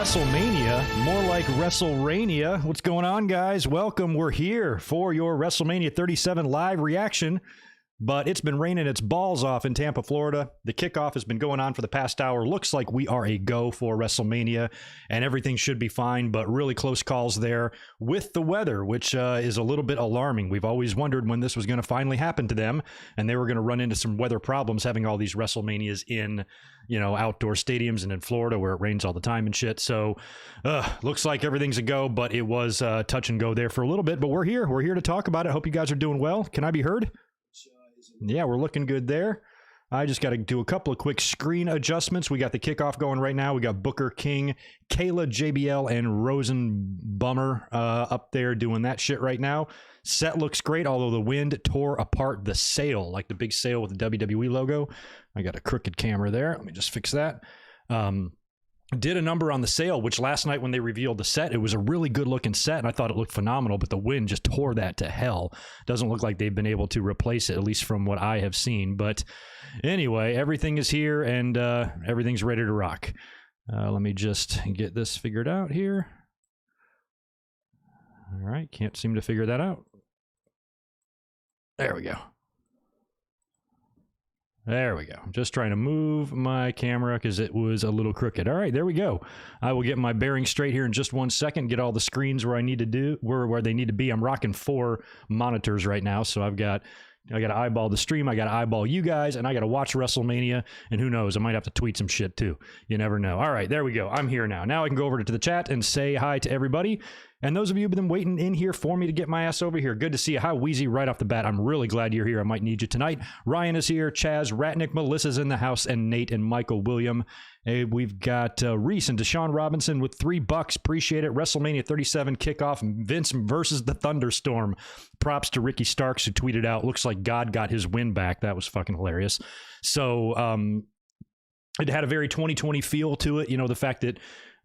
WrestleMania, more like WrestleRania. What's going on, guys? Welcome. We're here for your WrestleMania 37 live reaction. But it's been raining its balls off in Tampa, Florida. The kickoff has been going on for the past hour. Looks like we are a go for WrestleMania, and everything should be fine, but really close calls there with the weather, which is a little bit alarming. We've always wondered when this was going to finally happen to them, and they were going to run into some weather problems having all these WrestleManias in, you know, outdoor stadiums and in Florida where it rains all the time and shit. So looks like everything's a go, but it was touch and go there for a little bit. But we're here. We're here to talk about it. Hope you guys are doing well. Can I be heard? Yeah, we're looking good there. I just got to do a couple of quick screen adjustments. We got the kickoff going right now. We got Booker King, Kayla, JBL, and Rosenbummer up there doing that shit right now. Set looks great, although the wind tore apart the sail, like the big sail with the WWE logo. I got a crooked camera there. Let me just fix that. Did a number on the sail, which last night when they revealed the set, it was a really good looking set, and I thought it looked phenomenal, but the wind just tore that to hell. Doesn't look like they've been able to replace it, at least from what I have seen. But anyway, everything is here, and everything's ready to rock. Let me just get this figured out here. All right, can't seem to figure that out. There we go. There we go. I'm just trying to move my camera because it was a little crooked. All right, there we go. I will get my bearings straight here in just 1 second, get all the screens where I need to do, where they need to be. I'm rocking 4 monitors right now, so I got to eyeball the stream, I got to eyeball you guys, and I got to watch WrestleMania, and who knows, I might have to tweet some shit too. You never know. All right, there we go. I'm here now. Now I can go over to the chat and say hi to everybody. And those of you who've been waiting in here for me to get my ass over here, good to see you. Hi, Wheezy, right off the bat. I'm really glad you're here. I might need you tonight. Ryan is here. Chaz, Ratnick, Melissa's in the house, and Nate and Michael William. Hey, we've got Reese and Deshaun Robinson with $3. Appreciate it. WrestleMania 37 kickoff. Vince versus the Thunderstorm. Props to Ricky Starks, who tweeted out, looks like God got his win back. That was fucking hilarious. So it had a very 2020 feel to it. You know, the fact that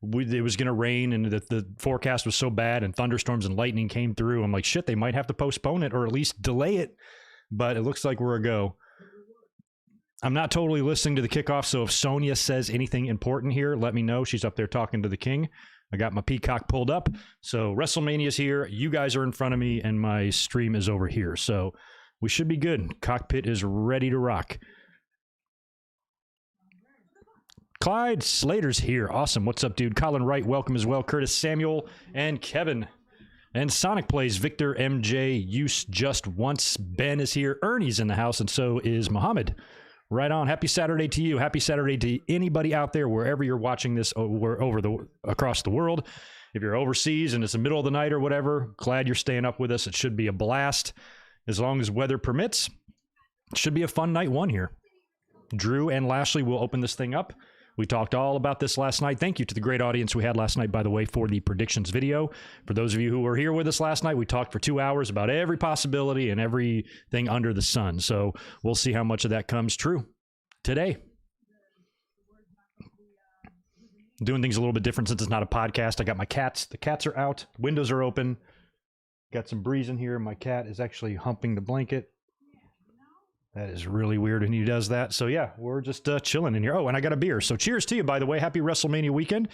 it was going to rain and the forecast was so bad and thunderstorms and lightning came through. I'm like, shit, they might have to postpone it or at least delay it. But it looks like we're a go. I'm not totally listening to the kickoff, so if Sonia says anything important here, let me know. She's up there talking to the king. I got my peacock pulled up. So WrestleMania's here. You guys are in front of me, and my stream is over here. So we should be good. Cockpit is ready to rock. Clyde Slater's here. Awesome. What's up, dude? Colin Wright, welcome as well. Curtis Samuel and Kevin. And Sonic Plays, Victor, MJ, Use Just Once. Ben is here. Ernie's in the house, and so is Muhammad. Right on. Happy Saturday to you. Happy Saturday to anybody out there, wherever you're watching this across the world. If you're overseas and it's the middle of the night or whatever, glad you're staying up with us. It should be a blast. As long as weather permits, it should be a fun night one here. Drew and Lashley will open this thing up. We talked all about this last night. Thank you to the great audience we had last night, by the way, for the predictions video. For those of you who were here with us last night, we talked for 2 hours about every possibility and everything under the sun. So we'll see how much of that comes true today. Doing things a little bit different since it's not a podcast. I got my cats. The cats are out. Windows are open. Got some breeze in here. My cat is actually humping the blanket. That is really weird when he does that. So yeah, we're just chilling in here. Oh, and I got a beer. So cheers to you, by the way. Happy WrestleMania weekend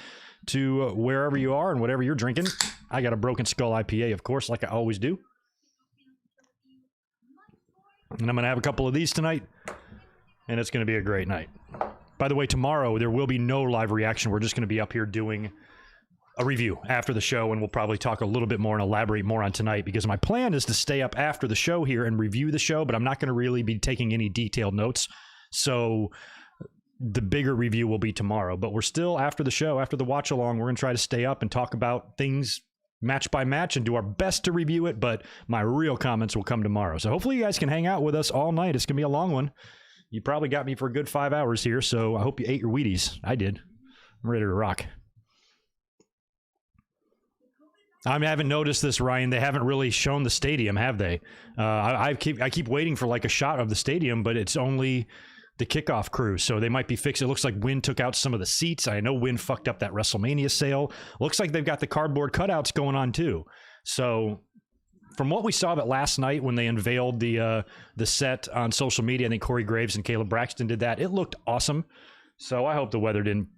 to wherever you are and whatever you're drinking. I got a Broken Skull IPA, of course, like I always do. And I'm going to have a couple of these tonight. And it's going to be a great night. By the way, tomorrow there will be no live reaction. We're just going to be up here doing a review after the show, and we'll probably talk a little bit more and elaborate more on tonight, because my plan is to stay up after the show here and review the show, but I'm not going to really be taking any detailed notes. So the bigger review will be tomorrow, but we're still after the show, after the watch along, we're going to try to stay up and talk about things match by match and do our best to review it, but my real comments will come tomorrow. So hopefully you guys can hang out with us all night. It's going to be a long one. You probably got me for a good 5 hours here, so I hope you ate your Wheaties. I did. I'm ready to rock. I haven't noticed this, Ryan. They haven't really shown the stadium, have they? I keep waiting for like a shot of the stadium, but it's only the kickoff crew, so they might be fixed. It looks like Wynn took out some of the seats. I know Wynn fucked up that WrestleMania sale. Looks like they've got the cardboard cutouts going on too. So from what we saw of it last night when they unveiled the set on social media, I think Corey Graves and Caleb Braxton did that. It looked awesome. So I hope the weather didn't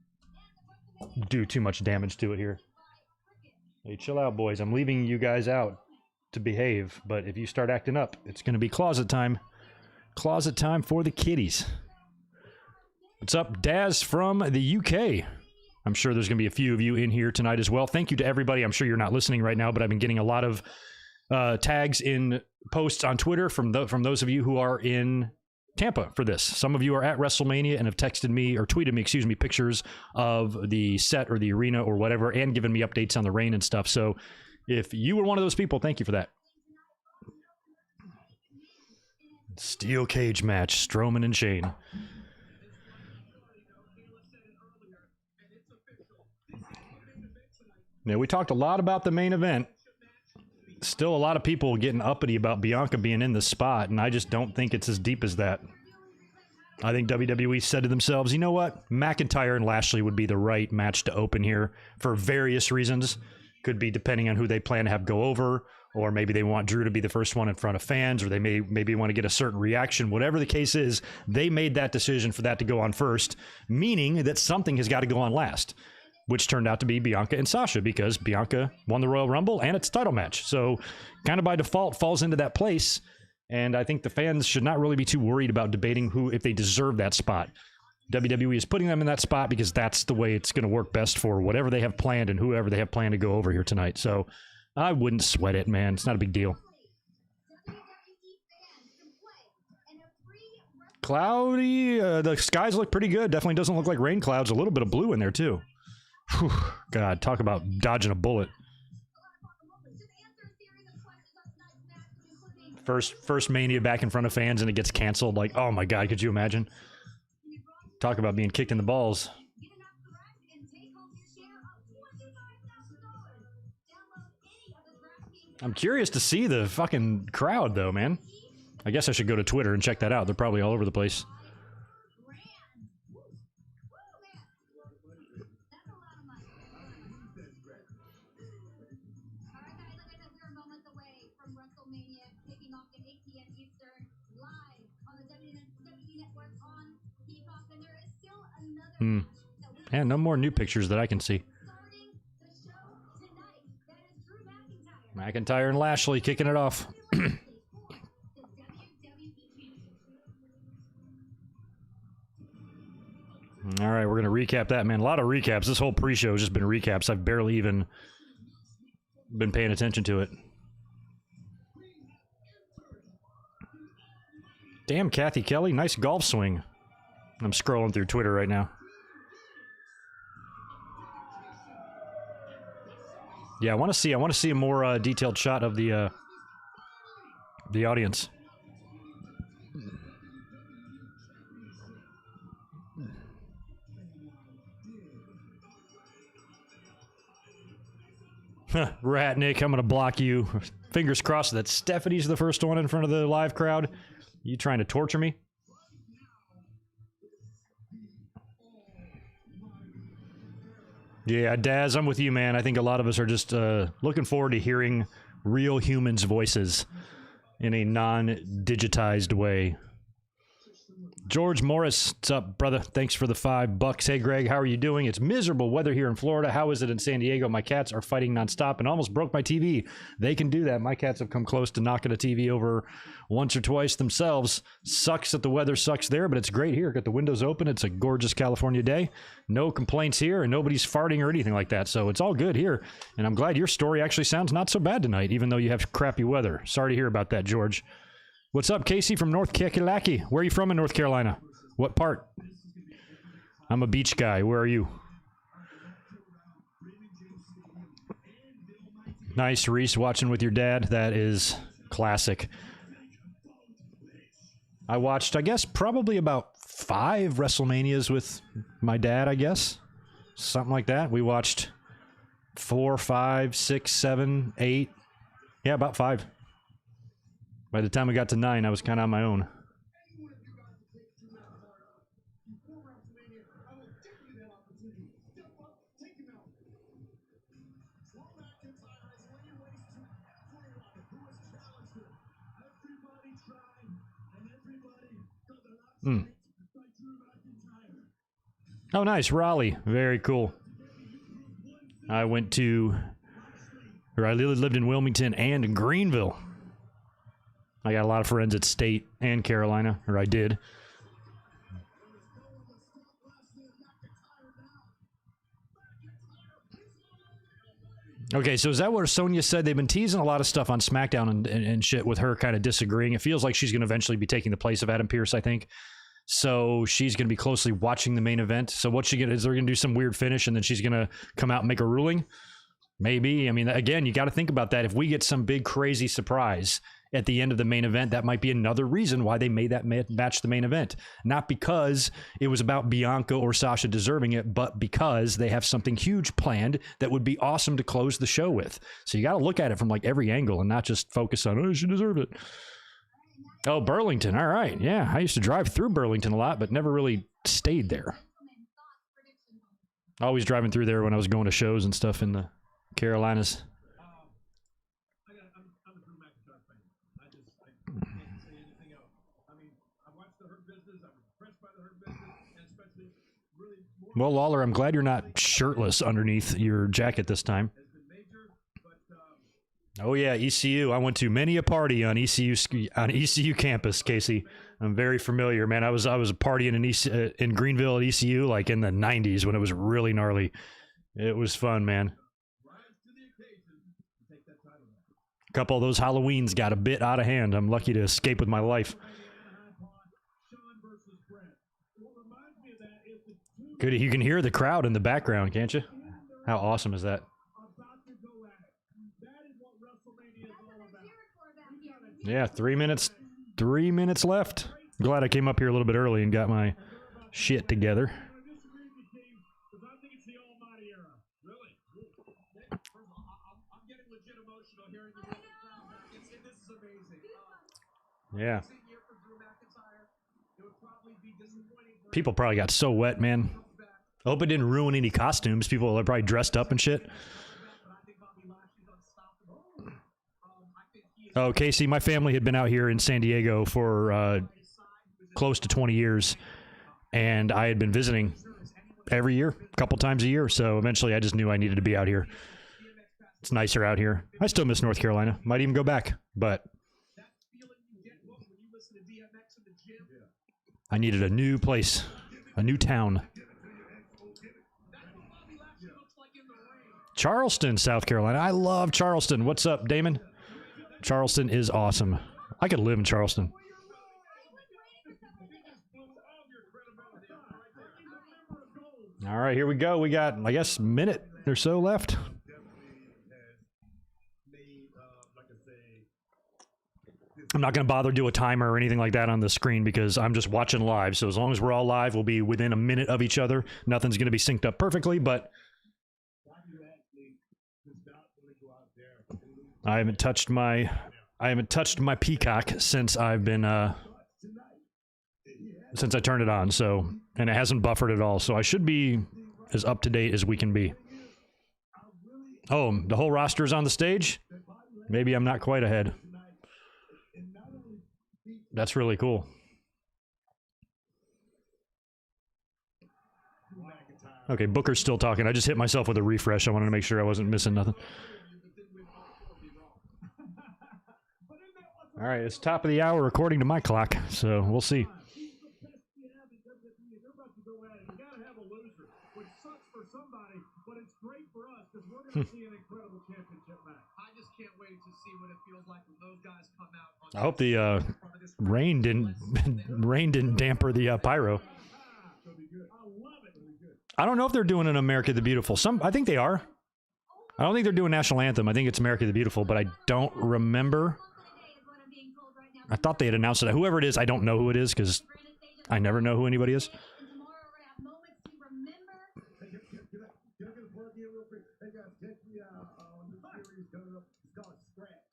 do too much damage to it here. Hey, chill out, boys. I'm leaving you guys out to behave, but if you start acting up, it's going to be closet time. Closet time for the kiddies. What's up, Daz from the UK? I'm sure there's going to be a few of you in here tonight as well. Thank you to everybody. I'm sure you're not listening right now, but I've been getting a lot of tags in posts on Twitter from those of you who are in Tampa for this. Some of you are at WrestleMania and have texted me or tweeted me, excuse me, pictures of the set or the arena or whatever, and given me updates on the rain and stuff. So if you were one of those people, thank you for that. Steel cage match, Strowman and Shane. Now, we talked a lot about the main event. Still a lot of people getting uppity about Bianca being in the spot, and I just don't think it's as deep as that. I think WWE said to themselves, you know what? McIntyre and Lashley would be the right match to open here for various reasons. Could be depending on who they plan to have go over, or maybe they want Drew to be the first one in front of fans, or they maybe want to get a certain reaction. Whatever the case is, they made that decision for that to go on first, meaning that something has got to go on last, which turned out to be Bianca and Sasha, because Bianca won the Royal Rumble and it's a title match. So kind of by default falls into that place. And I think the fans should not really be too worried about debating if they deserve that spot. WWE is putting them in that spot because that's the way it's going to work best for whatever they have planned and whoever they have planned to go over here tonight. So I wouldn't sweat it, man. It's not a big deal. Cloudy. The skies look pretty good. Definitely doesn't look like rain clouds. A little bit of blue in there, too. Whew, God, talk about dodging a bullet. First Mania back in front of fans and it gets canceled. Like, oh my God, could you imagine? Talk about being kicked in the balls. I'm curious to see the fucking crowd, though, man. I guess I should go to Twitter and check that out. They're probably all over the place. And no more new pictures that I can see. McIntyre and Lashley kicking it off. All right, we're going to recap that, man. A lot of recaps. This whole pre-show has just been recaps. I've barely even been paying attention to it. Damn, Kathy Kelly. Nice golf swing. I'm scrolling through Twitter right now. Yeah, I want to see a more detailed shot of the audience. Ratnick, I'm gonna block you. Fingers crossed that Stephanie's the first one in front of the live crowd. You trying to torture me? Yeah, Daz, I'm with you, man. I think a lot of us are just looking forward to hearing real humans' voices in a non-digitized way. George Morris, what's up, brother? Thanks for the $5. Hey, Greg, how are you doing? It's miserable weather here in Florida. How is it in San Diego? My cats are fighting nonstop and almost broke my TV. They can do that. My cats have come close to knocking a TV over once or twice themselves. Sucks that the weather sucks there, but it's great here. Got the windows open. It's a gorgeous California day. No complaints here, and nobody's farting or anything like that, so it's all good here. And I'm glad your story actually sounds not so bad tonight, even though you have crappy weather. Sorry to hear about that, George. What's up, Casey from North Kakalaki? Where are you from in North Carolina? What part? I'm a beach guy. Where are you? Nice, Reese, watching with your dad. That is classic. I watched, I guess, probably about 5 WrestleManias with my dad, I guess. Something like that. We watched 4, 5, 6, 7, 8. Yeah, about 5. By the time I got to 9, I was kind of on my own. Oh, nice. Raleigh. Very cool. I lived in Wilmington and Greenville. I got a lot of friends at State and Carolina, or I did. Okay, so is that what Sonya said? They've been teasing a lot of stuff on SmackDown and shit with her kind of disagreeing. It feels like she's going to eventually be taking the place of Adam Pearce, I think. So she's going to be closely watching the main event. So what's she going to, is they're going to do some weird finish and then she's going to come out and make a ruling? Maybe. I mean, again, you got to think about that. If we get some big crazy surprise at the end of the main event, that might be another reason why they made that match the main event. Not because it was about Bianca or Sasha deserving it, but because they have something huge planned that would be awesome to close the show with. So you got to look at it from like every angle and not just focus on, oh, she deserved it. Oh, Burlington. All right. Yeah, I used to drive through Burlington a lot, but never really stayed there. Always driving through there when I was going to shows and stuff in the Carolinas. Well, Lawler, I'm glad you're not shirtless underneath your jacket this time. Oh yeah, ECU. I went to many a party on ECU campus, Casey. I'm very familiar, man. I was partying in Greenville at ECU like in the 90s when it was really gnarly. It was fun, man. A couple of those Halloweens got a bit out of hand. I'm lucky to escape with my life. Good, you can hear the crowd in the background, can't you? How awesome is that? Yeah, 3 minutes. 3 minutes left. I'm glad I came up here a little bit early and got my shit together. Yeah. People probably got so wet, man. I hope it didn't ruin any costumes. People are probably dressed up and shit. Oh, Casey, my family had been out here in San Diego for close to 20 years, and I had been visiting every year, a couple times a year, so eventually I just knew I needed to be out here. It's nicer out here. I still miss North Carolina. Might even go back, but I needed a new place, a new town. Charleston, South Carolina. I love Charleston. What's up, Damon? Charleston is awesome. I could live in Charleston. All right, here we go. We got, I guess, a minute or so left. I'm not going to bother do a timer or anything like that on the screen because I'm just watching live. So as long as we're all live, we'll be within a minute of each other. Nothing's going to be synced up perfectly, but I haven't touched my Peacock since I've been since I turned it on. So, and it hasn't buffered at all. So I should be as up to date as we can be. Oh, the whole roster is on the stage? Maybe I'm not quite ahead. That's really cool. Okay, Booker's still talking. I just hit myself with a refresh. I wanted to make sure I wasn't missing nothing. All right, it's top of the hour according to my clock, so we'll see. I hope the rain didn't damper the pyro. I don't know if they're doing an America the Beautiful. I think they are. I don't think they're doing National Anthem. I think it's America the Beautiful, but I don't remember. I thought they had announced it. Whoever it is, I don't know who it is because I never know who anybody is.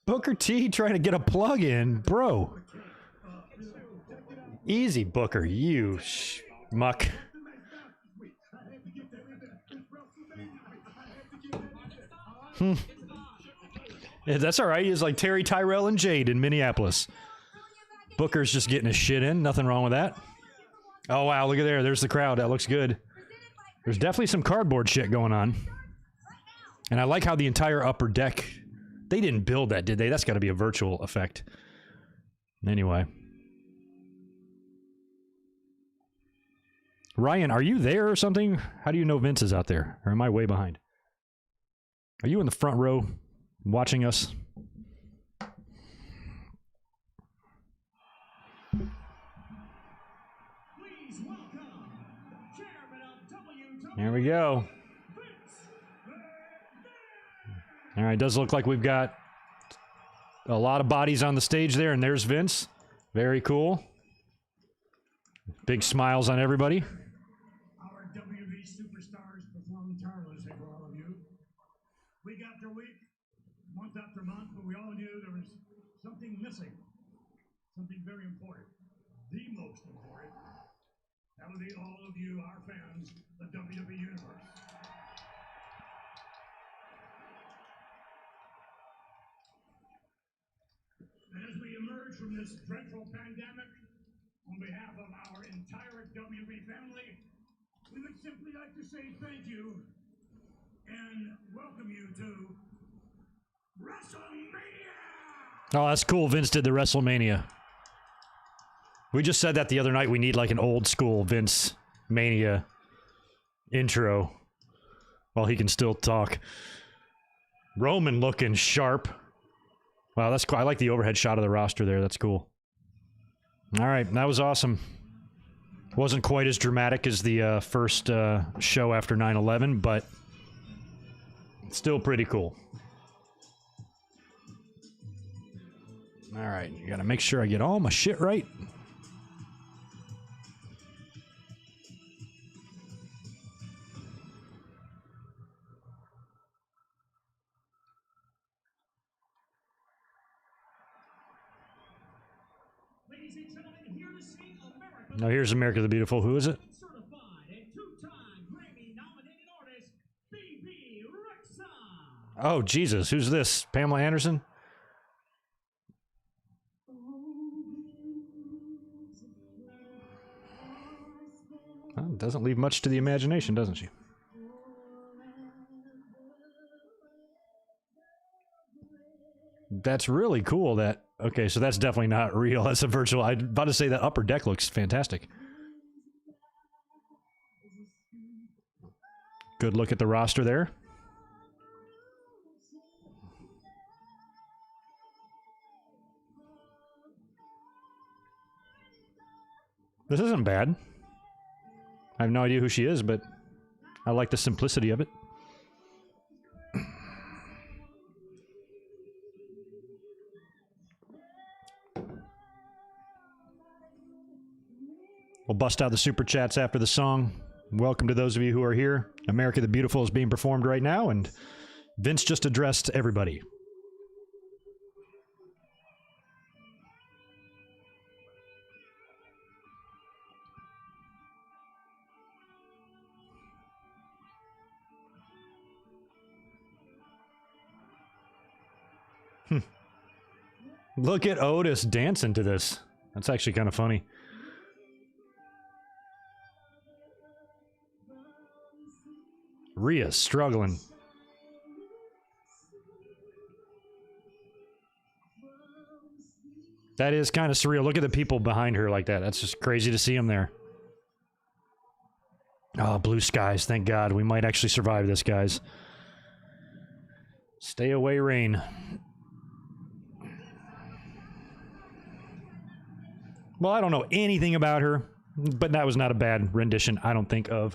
Booker T trying to get a plug in, bro. Easy, Booker, you muck. Yeah, that's all right. He's like Terry, Tyrell, and Jade in Minneapolis. Booker's just getting his shit in. Nothing wrong with that. Oh, wow. Look at there. There's the crowd. That looks good. There's definitely some cardboard shit going on. And I like how the entire upper deck... They didn't build that, did they? That's got to be a virtual effect. Anyway. Ryan, are you there or something? How do you know Vince is out there? Or am I way behind? Are you in the front row watching us? Please welcome Chairman of WWE. There we go. All right, does look like we've got a lot of bodies on the stage there, and there's Vince. Very cool. Big smiles on everybody. Our WWE superstars perform tirelessly for all of you. Week after week, month after month, but we all knew there was something missing. Something very important. The most important. That would be all of you, our fans, the WWE Universe. As we emerge from this dreadful pandemic, on behalf of our entire WWE family, we would simply like to say thank you and welcome you to WrestleMania! Oh, that's cool. Vince did the WrestleMania. We just said that the other night. We need like an old school Vince Mania intro while he can still talk. Roman looking sharp. Wow, that's cool. I like the overhead shot of the roster there. That's cool. All right, that was awesome. Wasn't quite as dramatic as the first show after 9/11, but still pretty cool. All right, you gotta make sure I get all my shit right. Now here's America the Beautiful. Who is it? Certified and two-time Grammy-nominated artist, BB Rexha. Oh, Jesus. Who's this? Pamela Anderson? Well, doesn't leave much to the imagination, doesn't she? That's really cool that... Okay, so that's definitely not real. That's a virtual... I'm about to say that upper deck looks fantastic. Good look at the roster there. This isn't bad. I have no idea who she is, but I like the simplicity of it. We'll bust out the super chats after the song. Welcome to those of you who are here. America the Beautiful is being performed right now, and Vince just addressed everybody. Look at Otis dancing to this. That's actually kind of funny. Rhea's struggling. That is kind of surreal. Look at the people behind her like that. That's just crazy to see them there. Oh, blue skies. Thank God. We might actually survive this, guys. Stay away, rain. Well, I don't know anything about her, but that was not a bad rendition, I don't think, of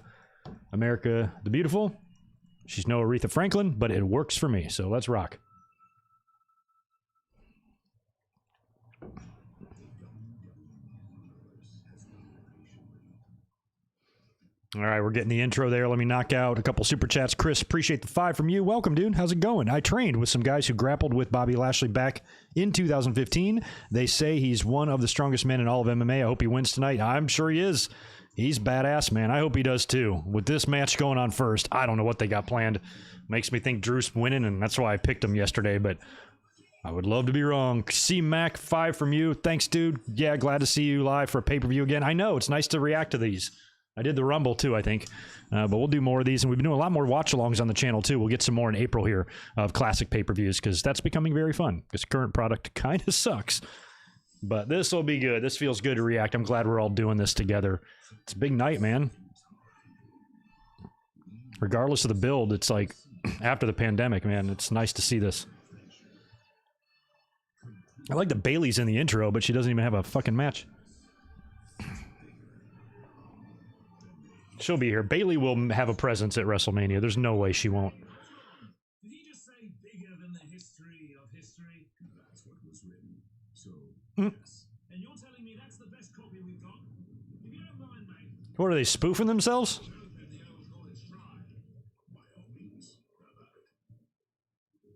America the Beautiful. She's no Aretha Franklin, but it works for me, so let's rock. All right, we're getting the intro there. Let me knock out a couple super chats. Chris, appreciate the 5 from you. Welcome, dude. How's it going? I trained with some guys who grappled with Bobby Lashley back in 2015. They say he's one of the strongest men in all of MMA. I hope he wins tonight. I'm sure he is. He's badass, man. I hope he does too. With this match going on first, I don't know what they got planned. Makes me think Drew's winning, and that's why I picked him yesterday, but I would love to be wrong. C Mac, 5 from you. Thanks, dude. Yeah, glad to see you live for a pay-per-view again. I know, it's nice to react to these. I did the Rumble too, I think. But we'll do more of these, and we've been doing a lot more watch-alongs on the channel too. We'll get some more in April here of classic pay-per-views, because that's becoming very fun, because current product kind of sucks. But this will be good. This feels good to react. I'm glad we're all doing this together. It's a big night, man. Regardless of the build, it's like, after the pandemic, man, it's nice to see this. I like that Bailey's in the intro, but she doesn't even have a fucking match. She'll be here. Bailey will have a presence at WrestleMania. There's no way she won't. Did he just say bigger than the history of history? That's what was written. So, yes. And you're telling me that's the best copy we've got? If you don't mind, mate. What are they, spoofing themselves?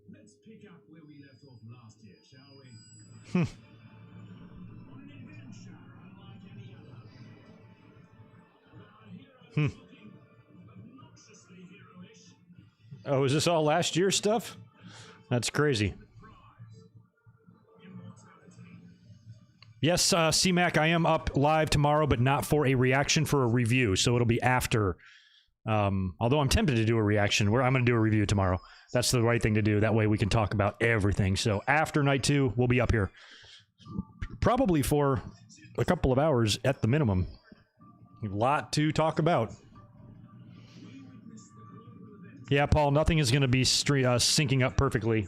Let's pick up where we left off last year, shall we? On an adventure unlike any other. Our hero is looking obnoxiously heroish. Oh, is this all last year's stuff? That's crazy. Yes, C-Mac, I am up live tomorrow, but not for a reaction, for a review. So it'll be after. Although I'm tempted to do a reaction, where I'm going to do a review tomorrow. That's the right thing to do. That way we can talk about everything. So after night 2, we'll be up here. Probably for a couple of hours at the minimum. A lot to talk about. Yeah, Paul, nothing is going to be syncing up perfectly.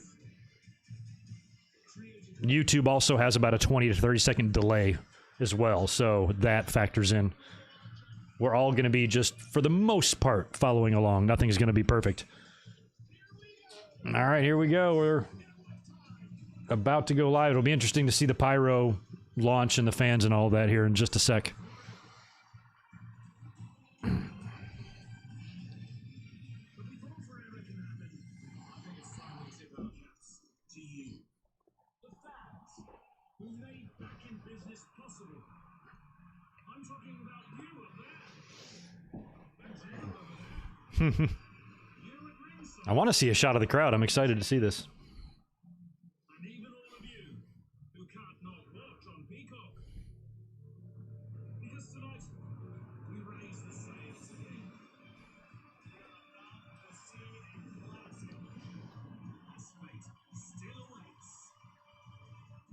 YouTube also has about a 20 to 30 second delay as well, so that factors in. We're all going to be just, for the most part, following along. Nothing's going to be perfect. All right, here we go. We're about to go live. It'll be interesting to see the pyro launch and the fans and all that here in just a sec. I want to see a shot of the crowd. I'm excited to see this. And even all of you who can't not watch on Peacock. Because tonight, we raise the sails again. We're about to see a classic. This fate still awaits.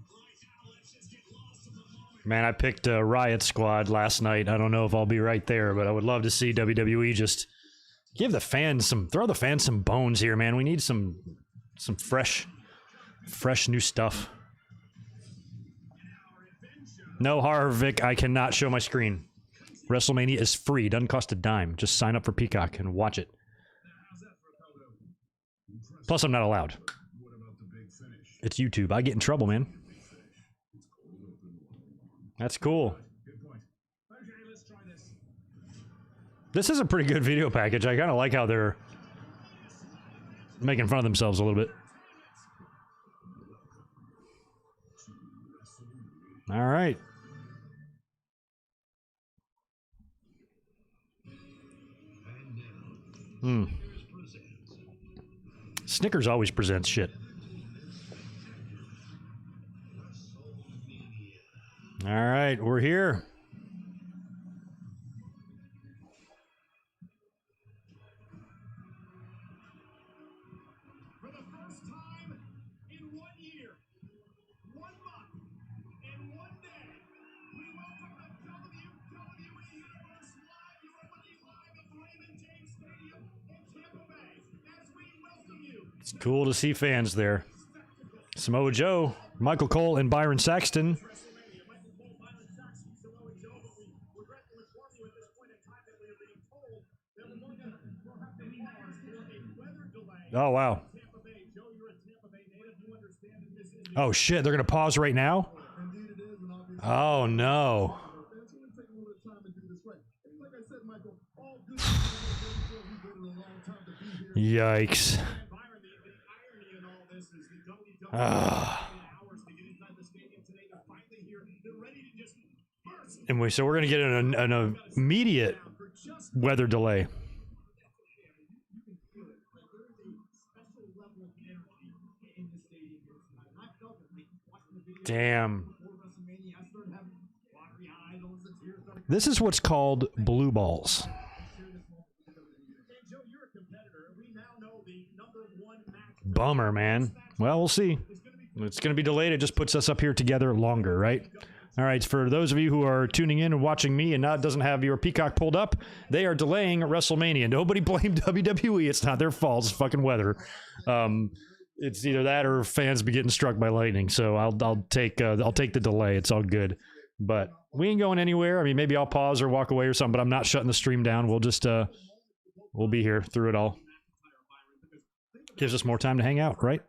Right now, let's just get lost in the moment. Man, I picked Riot Squad last night. I don't know if I'll be right there, but I would love to see WWE just give the fans some, throw the fans some bones here, man. We need some fresh new stuff. No, Harvick, I cannot show my screen. WrestleMania is free, doesn't cost a dime. Just sign up for Peacock and watch it. Plus, I'm not allowed. It's YouTube. I get in trouble, man. That's cool. This is a pretty good video package. I kind of like how they're making fun of themselves a little bit. All right. Snickers always presents shit. All right, we're here. For the first time in 1 year, 1 month, and 1 day, we welcome the WWE Universe live. You are looking live at the Raymond James Stadium in Tampa Bay as we welcome you. It's cool to see fans there. Samoa Joe, Michael Cole, and Byron Saxton. Oh, wow. Oh, shit. They're going to pause right now? Oh, no. Yikes. And so we're going to get an immediate weather delay. Damn. This is what's called blue balls. Bummer, man. Well, we'll see. It's going to be delayed. It just puts us up here together longer, right? All right, for those of you who are tuning in and watching me and not doesn't have your Peacock pulled up, they are delaying WrestleMania. Nobody blame WWE. It's not their fault. It's fucking weather. It's either that or fans be getting struck by lightning. So I'll take the delay. It's all good. But we ain't going anywhere. I mean, maybe I'll pause or walk away or something, but I'm not shutting the stream down. We'll just we'll be here through it all. Gives us more time to hang out, right?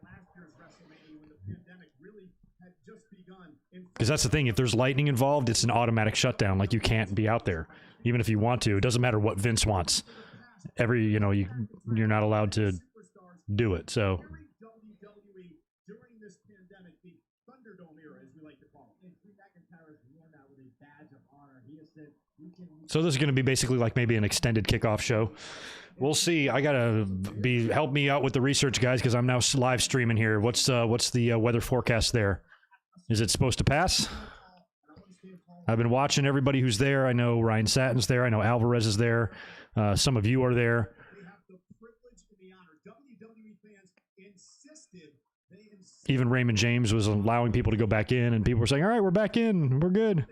Because that's the thing. If there's lightning involved, it's an automatic shutdown. Like, you can't be out there, even if you want to. It doesn't matter what Vince wants. You're not allowed to do it. So. So this is going to be basically like maybe an extended kickoff show. We'll see. I gotta help me out with the research, guys, because I'm now live streaming here. What's the weather forecast there? Is it supposed to pass? I've been watching everybody who's there. I know Ryan Satin's there. I know Alvarez is there. Some of you are there. Even Raymond James was allowing people to go back in, and people were saying, all right, we're back in. We're good.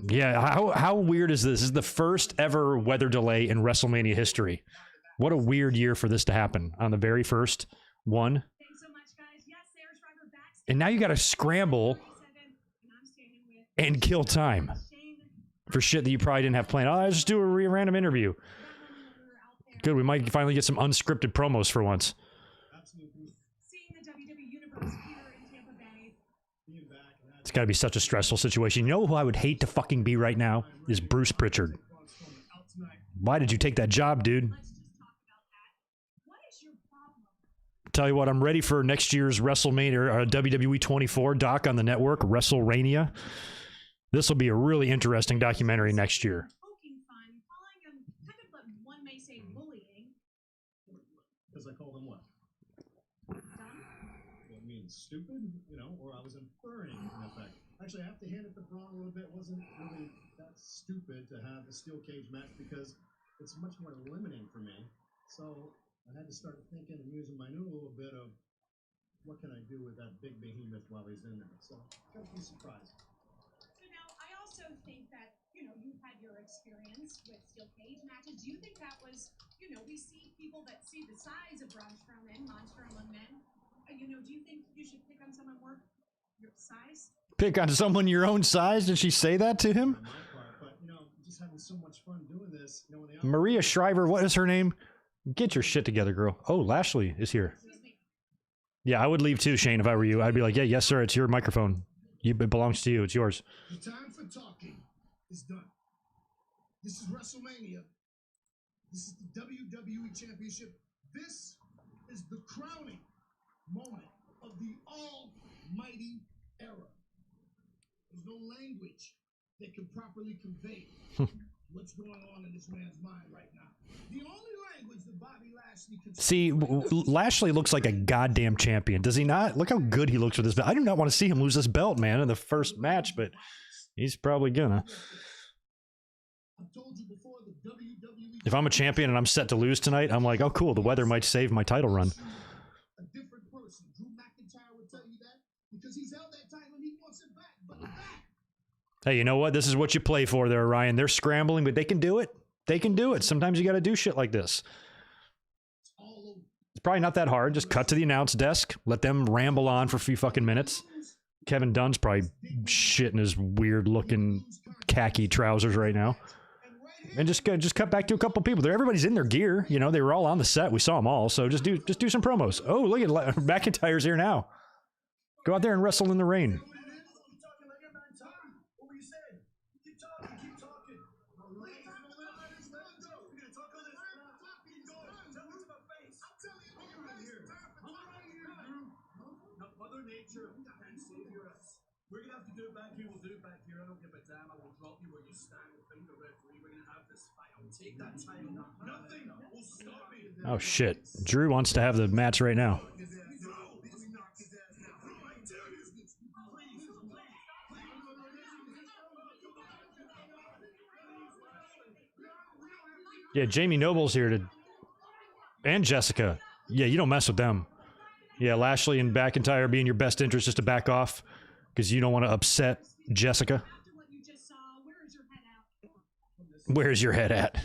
Yeah, how weird is this? This is the first ever weather delay in WrestleMania history. What a weird year for this to happen on the very first one. And now you got to scramble and kill time for shit that you probably didn't have planned. Oh, I'll just do a random interview. Good, we might finally get some unscripted promos for once. It's got to be such a stressful situation. You know who I would hate to fucking be right now? Is Bruce Pritchard. Why did you take that job, dude? Tell you what, I'm ready for next year's WrestleMania, or WWE 24 doc on the network, WrestleMania. This will be a really interesting documentary next year. Because I called him what? Well, it means stupid, you know, or I was inferring, in effect. Actually, I have to hand it to Braun a little bit. It wasn't really that stupid to have a steel cage match because it's much more limiting for me. So I had to start thinking and using my new little bit of what can I do with that big behemoth while he's in there. So kind of be surprised. So now I also think that, you know, you've had your experience with steel cage matches. Do you think that was, you know, we see people that see the size of Braun Strowman, Monster Among Men. You know, do you think you should pick on someone more your size? Pick on someone your own size? Did she say that to him? But, you know, just having so much fun doing this. You know, Maria Shriver, what is her name? Get your shit together, girl. Oh, Lashley is here. Yeah, I would leave too, Shane, if I were you. I'd be like, yeah, yes, sir, it's your microphone. It belongs to you. It's yours. The time for talking is done. This is WrestleMania. This is the WWE Championship. This is the crowning moment of the almighty era. There's no language that can properly convey what's going on in this man's mind right now. The only language that Bobby Lashley can see. Lashley looks like a goddamn champion, does he not? Look how good he looks with this belt. I do not want to see him lose this belt, man, in the first match, but he's probably gonna. If I'm a champion and I'm set to lose tonight, I'm like, oh, cool, the weather might save my title run. A different person. Drew McIntyre would tell you that because he's held that title and he wants it back. But back. Hey, you know what? This is what you play for there, Ryan. They're scrambling, but they can do it. They can do it. Sometimes you got to do shit like this. It's probably not that hard. Just cut to the announce desk. Let them ramble on for a few fucking minutes. Kevin Dunn's probably shitting his weird-looking khaki trousers right now. And just cut back to a couple people there. Everybody's in their gear. You know, they were all on the set. We saw them all. So just do some promos. Oh, look at McIntyre's here now. Go out there and wrestle in the rain. We're gonna have to do it back here. We'll do it back here. I don't give a damn. I will drop you where you stand. We'll finger referee. We're gonna have this fight. I'll take that title. Nothing will stop me. Oh shit! Drew wants to have the match right now. Yeah, Jamie Noble's here to, and Jessica. Yeah, you don't mess with them. Yeah, Lashley and McIntyre being your best interest just to back off because you don't want to upset Jessica. After what you just saw, where is your head at? Where's your head at?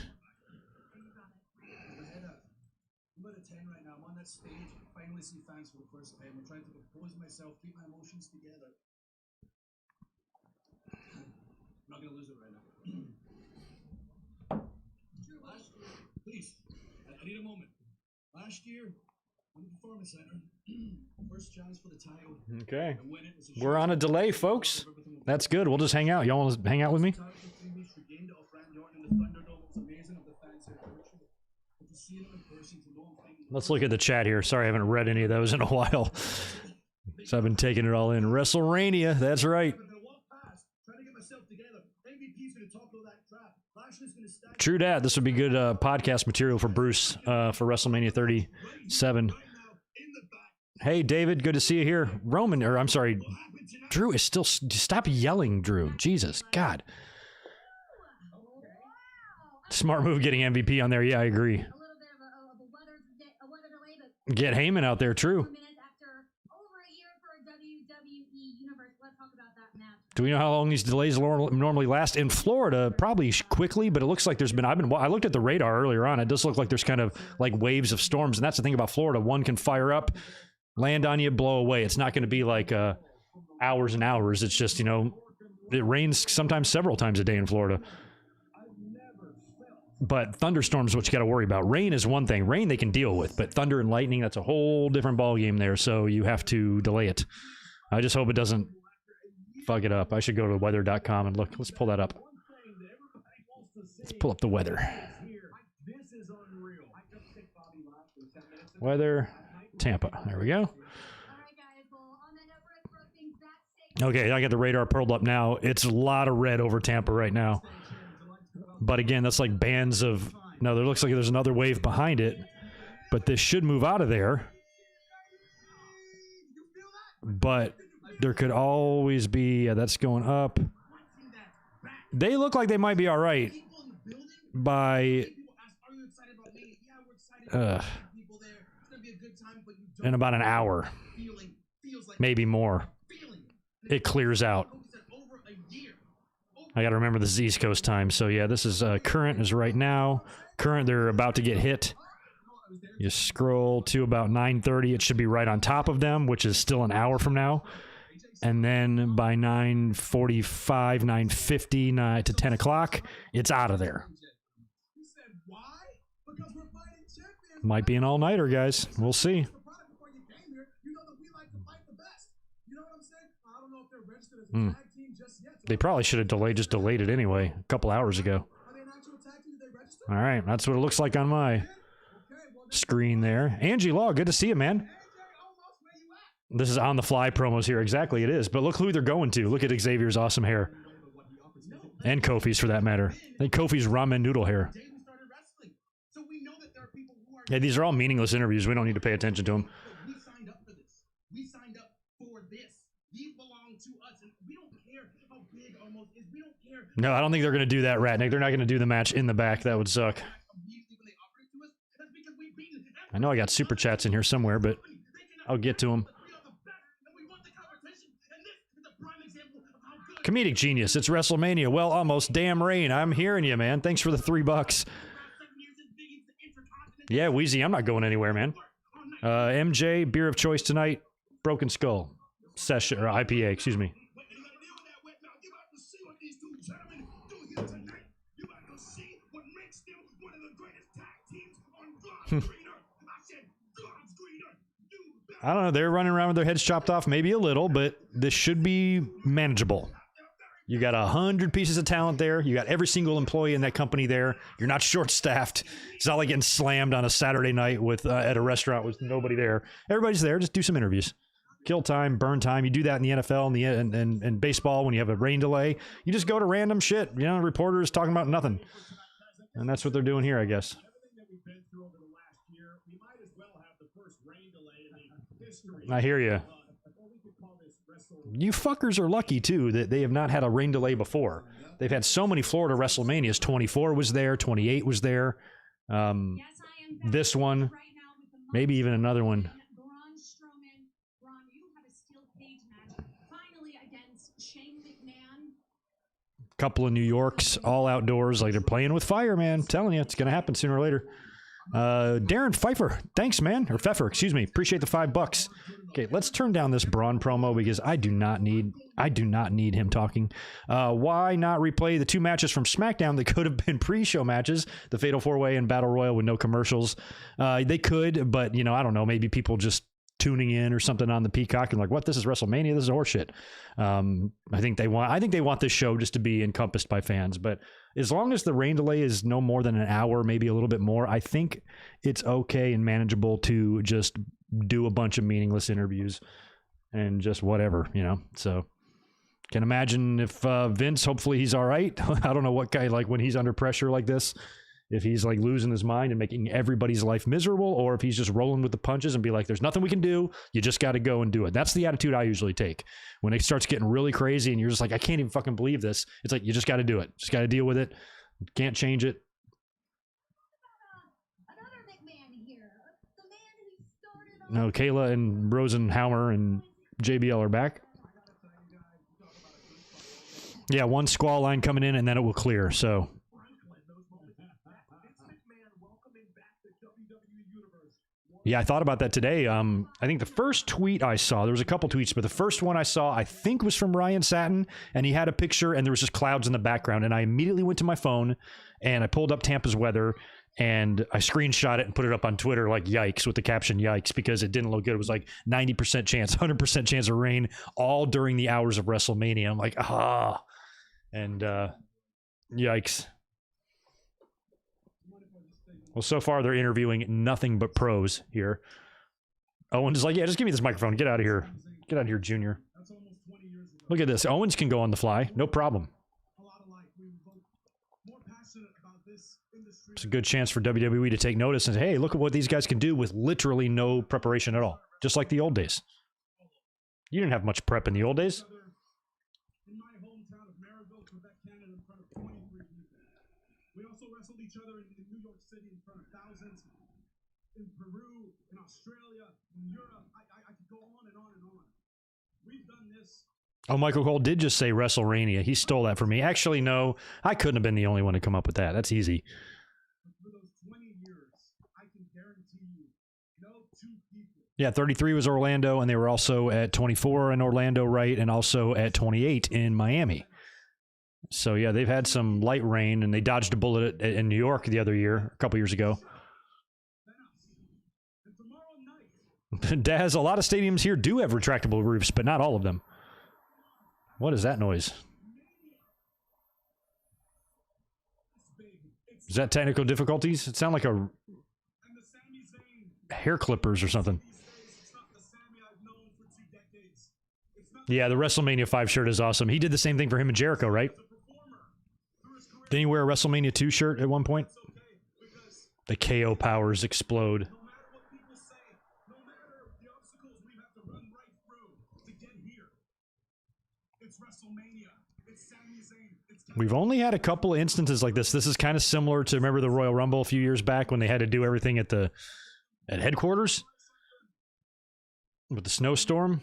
I'm about a 10 right now. I'm on that stage. I finally see fans for the first time. I'm trying to compose myself, keep my emotions together. I'm not going to lose it right now. Please, I need a moment. Last year, in the Performance Center, first chance for the title. Okay. We're on a delay, folks. That's good. We'll just hang out. Y'all want to hang out with me? Let's look at the chat here. Sorry, I haven't read any of those in a while. So I've been taking it all in. WrestleMania, that's right. True dat. This would be good podcast material for Bruce for WrestleMania 37. Hey, David, good to see you here. Roman, or I'm sorry, Drew is still... Stop yelling, Drew. Jesus, God. Smart move getting MVP on there. Yeah, I agree. Get Heyman out there, true. Do we know how long these delays normally last? In Florida, probably quickly, but it looks like there's been... I looked at the radar earlier on. It does look like there's kind of like waves of storms, and that's the thing about Florida. One can fire up, land on you, blow away. It's not going to be like hours and hours. It's just, you know, it rains sometimes several times a day in Florida. But thunderstorms is what you got to worry about. Rain is one thing. Rain they can deal with, but thunder and lightning, that's a whole different ballgame there, so you have to delay it. I just hope it doesn't fuck it up. I should go to weather.com and look. Let's pull that up. Let's pull up the weather. Weather, Tampa. There we go. Okay, I got the radar pulled up now. It's a lot of red over Tampa right now. But again, that's like bands of... No, there looks like there's another wave behind it. But this should move out of there. But there could always be... Yeah, that's going up. They look like they might be all right by... in about an hour. Maybe more. It clears out. I got to remember this is East Coast time. So yeah, this is current is right now. Current, they're about to get hit. You scroll to about 9:30. It should be right on top of them, which is still an hour from now. And then by 9:45, 9:50 to 10 o'clock, it's out of there. Might be an all-nighter, guys. We'll see. They probably should have delayed it anyway, a couple hours ago. All right, that's what it looks like on my screen there. Angie Law, good to see you, man. This is on the fly promos here. Exactly, it is. But look who they're going to. Look at Xavier's awesome hair. And Kofi's, for that matter. I think Kofi's ramen noodle hair. Yeah, these are all meaningless interviews. We don't need to pay attention to them. No, I don't think they're going to do that, Ratnick. They're not going to do the match in the back. That would suck. I know I got super chats in here somewhere, but I'll get to them. Comedic genius. It's WrestleMania. Well, almost. Damn rain. I'm hearing you, man. Thanks for the $3. Yeah, Wheezy, I'm not going anywhere, man. MJ, beer of choice tonight. Broken Skull. Session, or IPA, excuse me. I don't know. They're running around with their heads chopped off, maybe a little, but this should be manageable. You got 100 pieces of talent there. You got every single employee in that company there. You're not short-staffed. It's not like getting slammed on a Saturday night with at a restaurant with nobody there. Everybody's there. Just do some interviews. Kill time, burn time. You do that in the NFL and baseball when you have a rain delay. You just go to random shit. You know, reporters talking about nothing. And that's what they're doing here, I guess. I hear you. You fuckers are lucky, too, that they have not had a rain delay before. They've had so many Florida WrestleManias. 24 was there. 28 was there. This one. Maybe even another one. couple of New Yorks, all outdoors. Like, they're playing with fire, man. I'm telling you, it's going to happen sooner or later. Darren Pfeiffer, thanks, man. Or Pfeffer, excuse me. Appreciate the $5. Okay, let's turn down this Braun promo because I do not need him talking. Why not replay the 2 matches from SmackDown that could have been pre-show matches, the Fatal 4-Way and Battle Royal with no commercials? They could, but, you know, I don't know. Maybe people just tuning in or something on the Peacock and like, what? This is WrestleMania. This is horseshit. I think they want this show just to be encompassed by fans. But as long as the rain delay is no more than an hour, maybe a little bit more, I think it's okay and manageable to just do a bunch of meaningless interviews and just whatever, you know. So can imagine if Vince, hopefully he's all right. I don't know what guy, like when he's under pressure like this, if he's like losing his mind and making everybody's life miserable, or if he's just rolling with the punches and be like, there's nothing we can do. You just got to go and do it. That's the attitude I usually take when it starts getting really crazy and you're just like, I can't even fucking believe this. It's like, you just got to do it. Just got to deal with it. Can't change it. No, Kayla and Rosenhauer and JBL are back. Yeah, one squall line coming in and then it will clear. So yeah, I thought about that today. I think the first tweet I saw, there was a couple tweets, but the first one I saw, I think was from Ryan Satin, and he had a picture and there was just clouds in the background. And I immediately went to my phone and I pulled up Tampa's weather and I screenshot it and put it up on Twitter like yikes with the caption yikes because it didn't look good. It was like 90% chance, 100% chance of rain all during the hours of WrestleMania. I'm like, and yikes. Well, so far they're interviewing nothing but pros here. Owen's like, yeah, just give me this microphone. Get out of here. Get out of here, Junior. Look at this. Owens can go on the fly. No problem. It's a good chance for WWE to take notice and say, hey, look at what these guys can do with literally no preparation at all. Just like the old days. You didn't have much prep in the old days. In my hometown of Maryville, Quebec, Canada, in front of 23 people. We also wrestled each other in New York City in front of thousands, in Peru, in Australia, in Europe. I could go on and on and on. We've done this. Oh, Michael Cole did just say WrestleMania. He stole that from me. Actually, no, I couldn't have been the only one to come up with that. That's easy. For those 20 years, I can guarantee you, no 2 people. Yeah, 33 was Orlando, and they were also at 24 in Orlando, right, and also at 28 in Miami. So, yeah, they've had some light rain, and they dodged a bullet in New York the other year, a couple years ago. Daz, a lot of stadiums here do have retractable roofs, but not all of them. What is that noise? Is that technical difficulties? It sounds like a hair clippers or something. Yeah, the WrestleMania 5 shirt is awesome. He did the same thing for him and Jericho, right? Didn't he wear a WrestleMania 2 shirt at one point? The KO powers explode. We've only had a couple of instances like this. This is kind of similar to, remember the Royal Rumble a few years back when they had to do everything at headquarters with the snowstorm.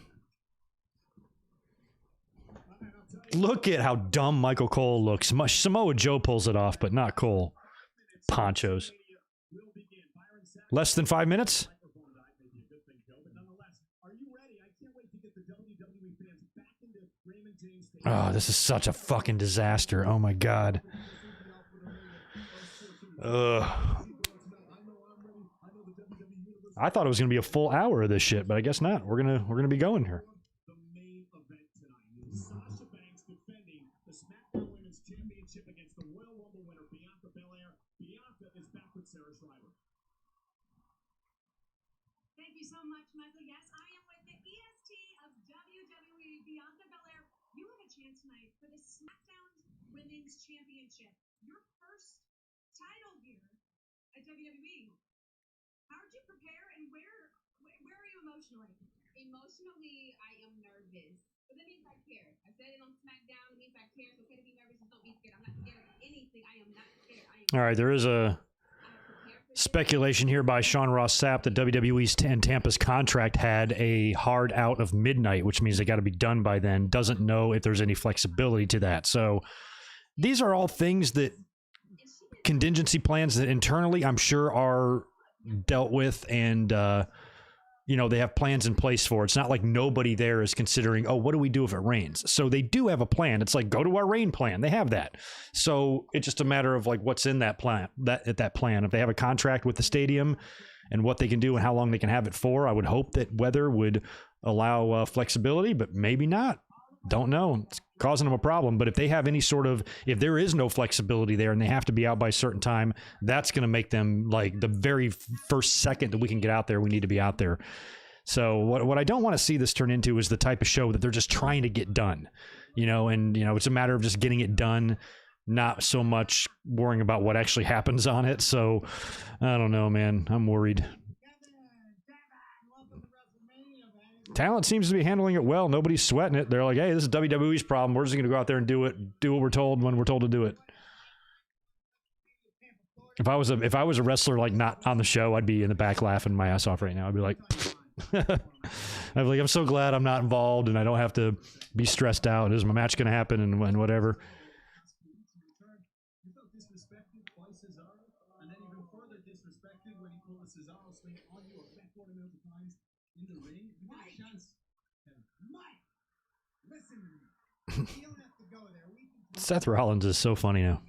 Look at how dumb Michael Cole looks. Samoa Joe pulls it off, but not Cole. Ponchos. Less than 5 minutes? Oh, this is such a fucking disaster. Oh my god. Ugh. I thought it was gonna be a full hour of this shit, but I guess not. We're gonna be going here. The main event tonight. Sasha Banks defending the SmackDown Women's Championship against the Royal Rumble winner Bianca Belair. Bianca is back with Sarah Schreiber. Thank you so much, Michael. Yes, I am with the EST of WWE, Bianca Belair. You have a chance tonight for the SmackDown Women's Championship. Your first title here at WWE. How did you prepare and where are you emotionally? Emotionally, I am nervous. But that means I care. I said it on SmackDown. It means I care. It's okay to be nervous. Just don't be scared. I'm not scared of anything. I am not scared. All right, there is a speculation here by Sean Ross Sapp that WWE's and Tampa's contract had a hard out of midnight, which means they got to be done by then. Doesn't know if there's any flexibility to that. So these are all things that contingency plans that internally I'm sure are dealt with, and you know, they have plans in place for. It's not like nobody there is considering, oh, what do we do if it rains? So they do have a plan. It's like, go to our rain plan. They have that. So it's just a matter of like what's in that plan, that plan. If they have a contract with the stadium and what they can do and how long they can have it for, I would hope that weather would allow flexibility, but maybe not. Don't know. It's causing them a problem. But if they have any sort of, if there is no flexibility there and they have to be out by a certain time, that's going to make them like the very first second that we can get out there, we need to be out there. So what I don't want to see this turn into is the type of show that they're just trying to get done, you know, and, you know, it's a matter of just getting it done, not so much worrying about what actually happens on it. So I don't know, man. I'm worried. Talent seems to be handling it well. Nobody's sweating it. They're like, hey, this is WWE's problem. We're just going to go out there and do what we're told when we're told to do it. If I was a wrestler, like not on the show, I'd be in the back laughing my ass off right now. I'd be like, I'd be like, I'm so glad I'm not involved and I don't have to be stressed out. Is my match going to happen and whatever. Seth Rollins is so funny now.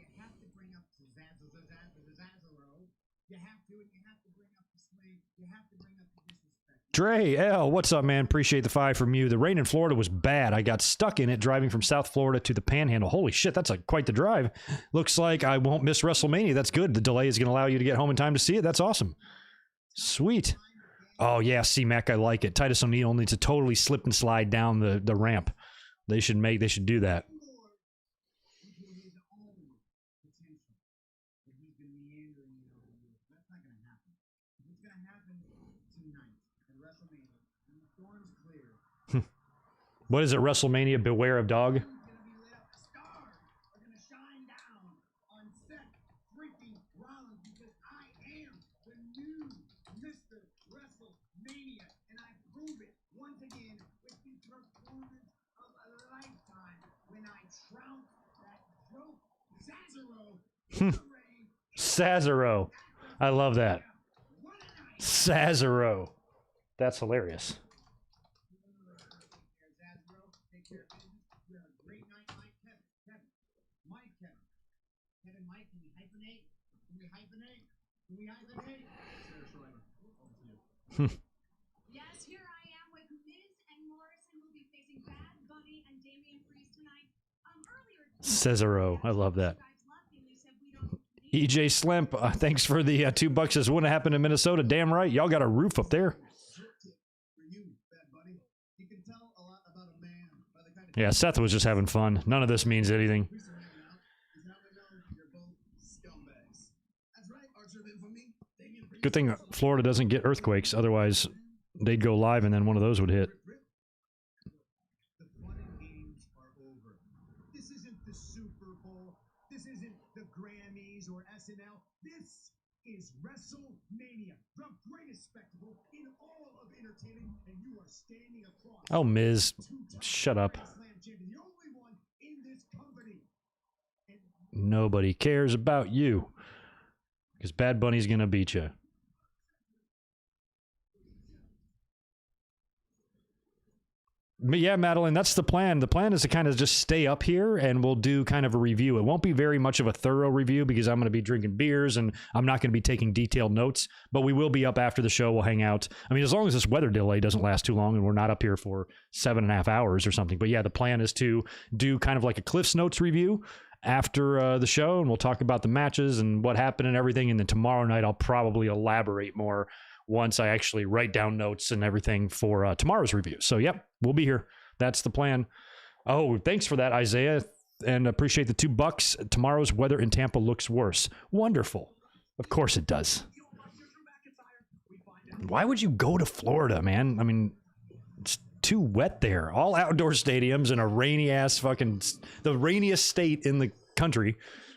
Dre L, what's up, man? Appreciate the 5 from you. The rain in Florida was bad. I got stuck in it driving from South Florida to the Panhandle. Holy shit, that's quite the drive. Looks like I won't miss WrestleMania. That's good. The delay is going to allow you to get home in time to see it. That's awesome. Sweet. Oh yeah, C-Mac, I like it. Titus O'Neil needs to totally slip and slide down the ramp. They should do that. What is it, WrestleMania? Beware of dog? Sazero. I love that. Sazero. That's hilarious. Yes, here I am with Miz and Morrison will be facing Bad Bunny and Damian Priest tonight. Cesaro, I love that. EJ Slimp, thanks for the $2. This wouldn't happen in Minnesota. Damn right, y'all got a roof up there. Yeah, Seth was just having fun. None of this means anything. Good thing Florida doesn't get earthquakes. Otherwise, they'd go live and then one of those would hit. The fun and games are over. This isn't the Super Bowl. This isn't the Grammys or SNL. This is WrestleMania, the greatest spectacle in all of entertainment, and you are standing across. Oh, Miz, shut up. The only one in this company. Nobody cares about you because Bad Bunny's gonna beat you. But yeah, Madeline, that's the plan. The plan is to kind of just stay up here and we'll do kind of a review. It won't be very much of a thorough review because I'm going to be drinking beers and I'm not going to be taking detailed notes, but we will be up after the show. We'll hang out. I mean, as long as this weather delay doesn't last too long and we're not up here for 7.5 hours or something. But yeah, the plan is to do kind of like a Cliff's Notes review after the show, and we'll talk about the matches and what happened and everything. And then tomorrow night, I'll probably elaborate more once I actually write down notes and everything for tomorrow's review. So, yep, we'll be here. That's the plan. Oh, thanks for that, Isaiah, and appreciate the $2. Tomorrow's weather in Tampa looks worse. Wonderful. Of course it does. Why would you go to Florida, man? I mean, it's too wet there. All outdoor stadiums in a rainy-ass fucking... the rainiest state in the country.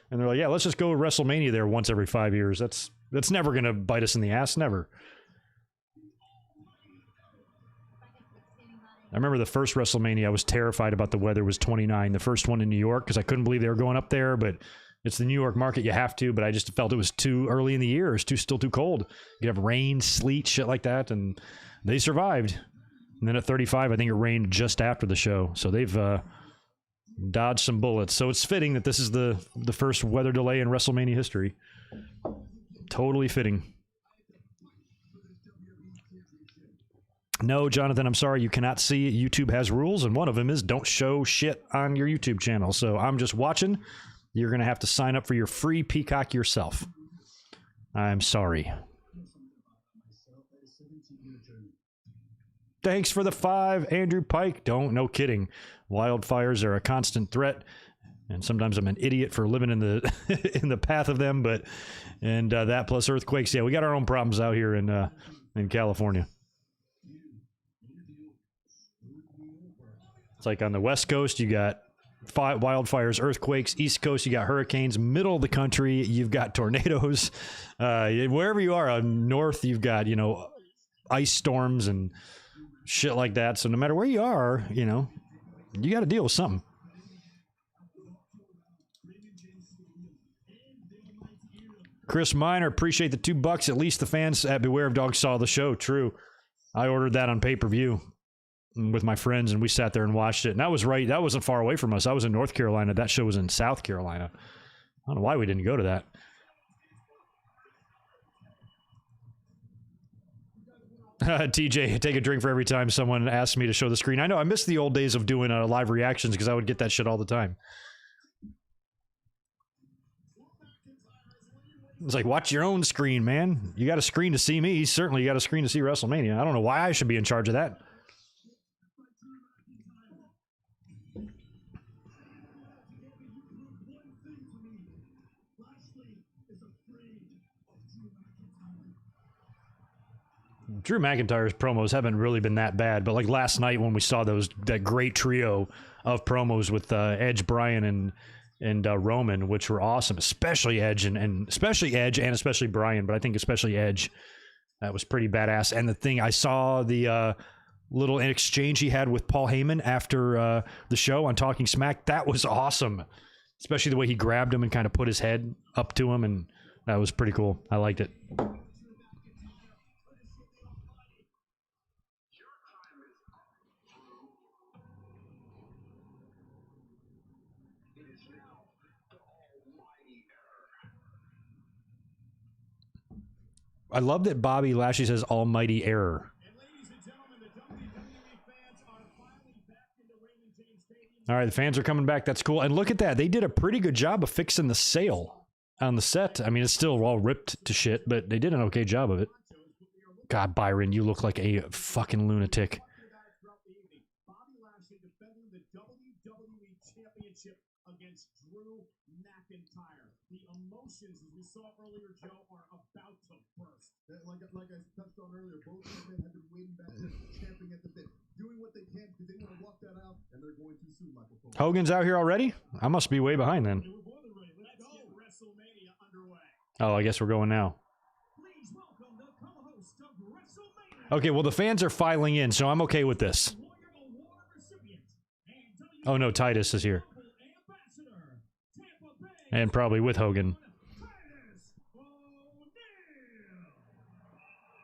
And they're like, yeah, let's just go to WrestleMania there once every 5 years. That's never going to bite us in the ass. Never. remember the first WrestleMania, I was terrified about the weather was 29. The first one in New York, because I couldn't believe they were going up there, but it's the New York market, you have to, but I just felt it was too early in the year. It was still too cold. You have rain, sleet, shit like that, and they survived. And then at 35, I think it rained just after the show. So they've dodged some bullets. So it's fitting that this is the first weather delay in WrestleMania history. Totally fitting. No, Jonathan, I'm sorry. You cannot see. YouTube has rules, and one of them is don't show shit on your YouTube channel. So I'm just watching. You're going to have to sign up for your free Peacock yourself. I'm sorry. Thanks for the 5, Andrew Pike. No kidding. Wildfires are a constant threat, and sometimes I'm an idiot for living in the in the path of them. But that plus earthquakes, yeah, we got our own problems out here in California. It's like on the West Coast, you got wildfires, earthquakes. East Coast, you got hurricanes. Middle of the country, you've got tornadoes. Wherever you are, north, you've got, ice storms and shit like that. So no matter where you are, you got to deal with something. Chris Miner, appreciate the $2. At least the fans at Beware of Dogs saw the show. True. I ordered that on pay-per-view with my friends, and we sat there and watched it. And that was right. That wasn't far away from us. I was in North Carolina. That show was in South Carolina. I don't know why we didn't go to that. TJ, take a drink for every time someone asks me to show the screen. I know. I miss the old days of doing live reactions because I would get that shit all the time. It's like, watch your own screen, man. You got a screen to see me. Certainly, you got a screen to see WrestleMania. I don't know why I should be in charge of that. Drew McIntyre's promos haven't really been that bad, but like last night when we saw that great trio of promos with Edge, Bryan, and Roman, which were awesome, especially Edge and especially Bryan, but I think especially Edge, that was pretty badass. And the thing, I saw the little exchange he had with Paul Heyman after the show on Talking Smack. That was awesome, especially the way he grabbed him and kind of put his head up to him, and that was pretty cool. I liked it. I love that Bobby Lashley says almighty error. All right, the fans are coming back. That's cool. And look at that. They did a pretty good job of fixing the sail on the set. I mean, it's still all ripped to shit, but they did an okay job of it. God, Byron, you look like a fucking lunatic. Bobby Lashley defending the WWE Championship against Drew McIntyre. The emotions, as we saw earlier, Joe, are about to burst. Like I touched on earlier, both men have been waiting back there, champing at the bit, doing what they can because they want to walk that out, and they're going too soon, Michael Cole. Hogan's out here already? I must be way behind then. Let's get WrestleMania underway. Oh, I guess we're going now. Please welcome the co-host of WrestleMania. Okay, well, the fans are filing in, so I'm okay with this. Oh, no, Titus is here. And probably with Hogan.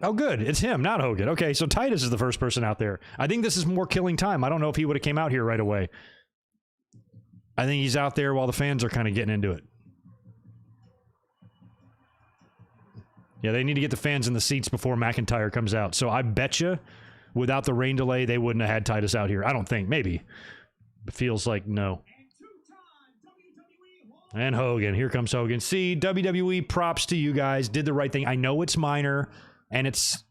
Oh, good. It's him, not Hogan. Okay, so Titus is the first person out there. I think this is more killing time. I don't know if he would have came out here right away. I think he's out there while the fans are kind of getting into it. Yeah, they need to get the fans in the seats before McIntyre comes out. So I bet you, without the rain delay, they wouldn't have had Titus out here. I don't think. Maybe. It feels like no. And Hogan. Here comes Hogan. See, WWE, props to you guys. Did the right thing. I know it's minor, and it's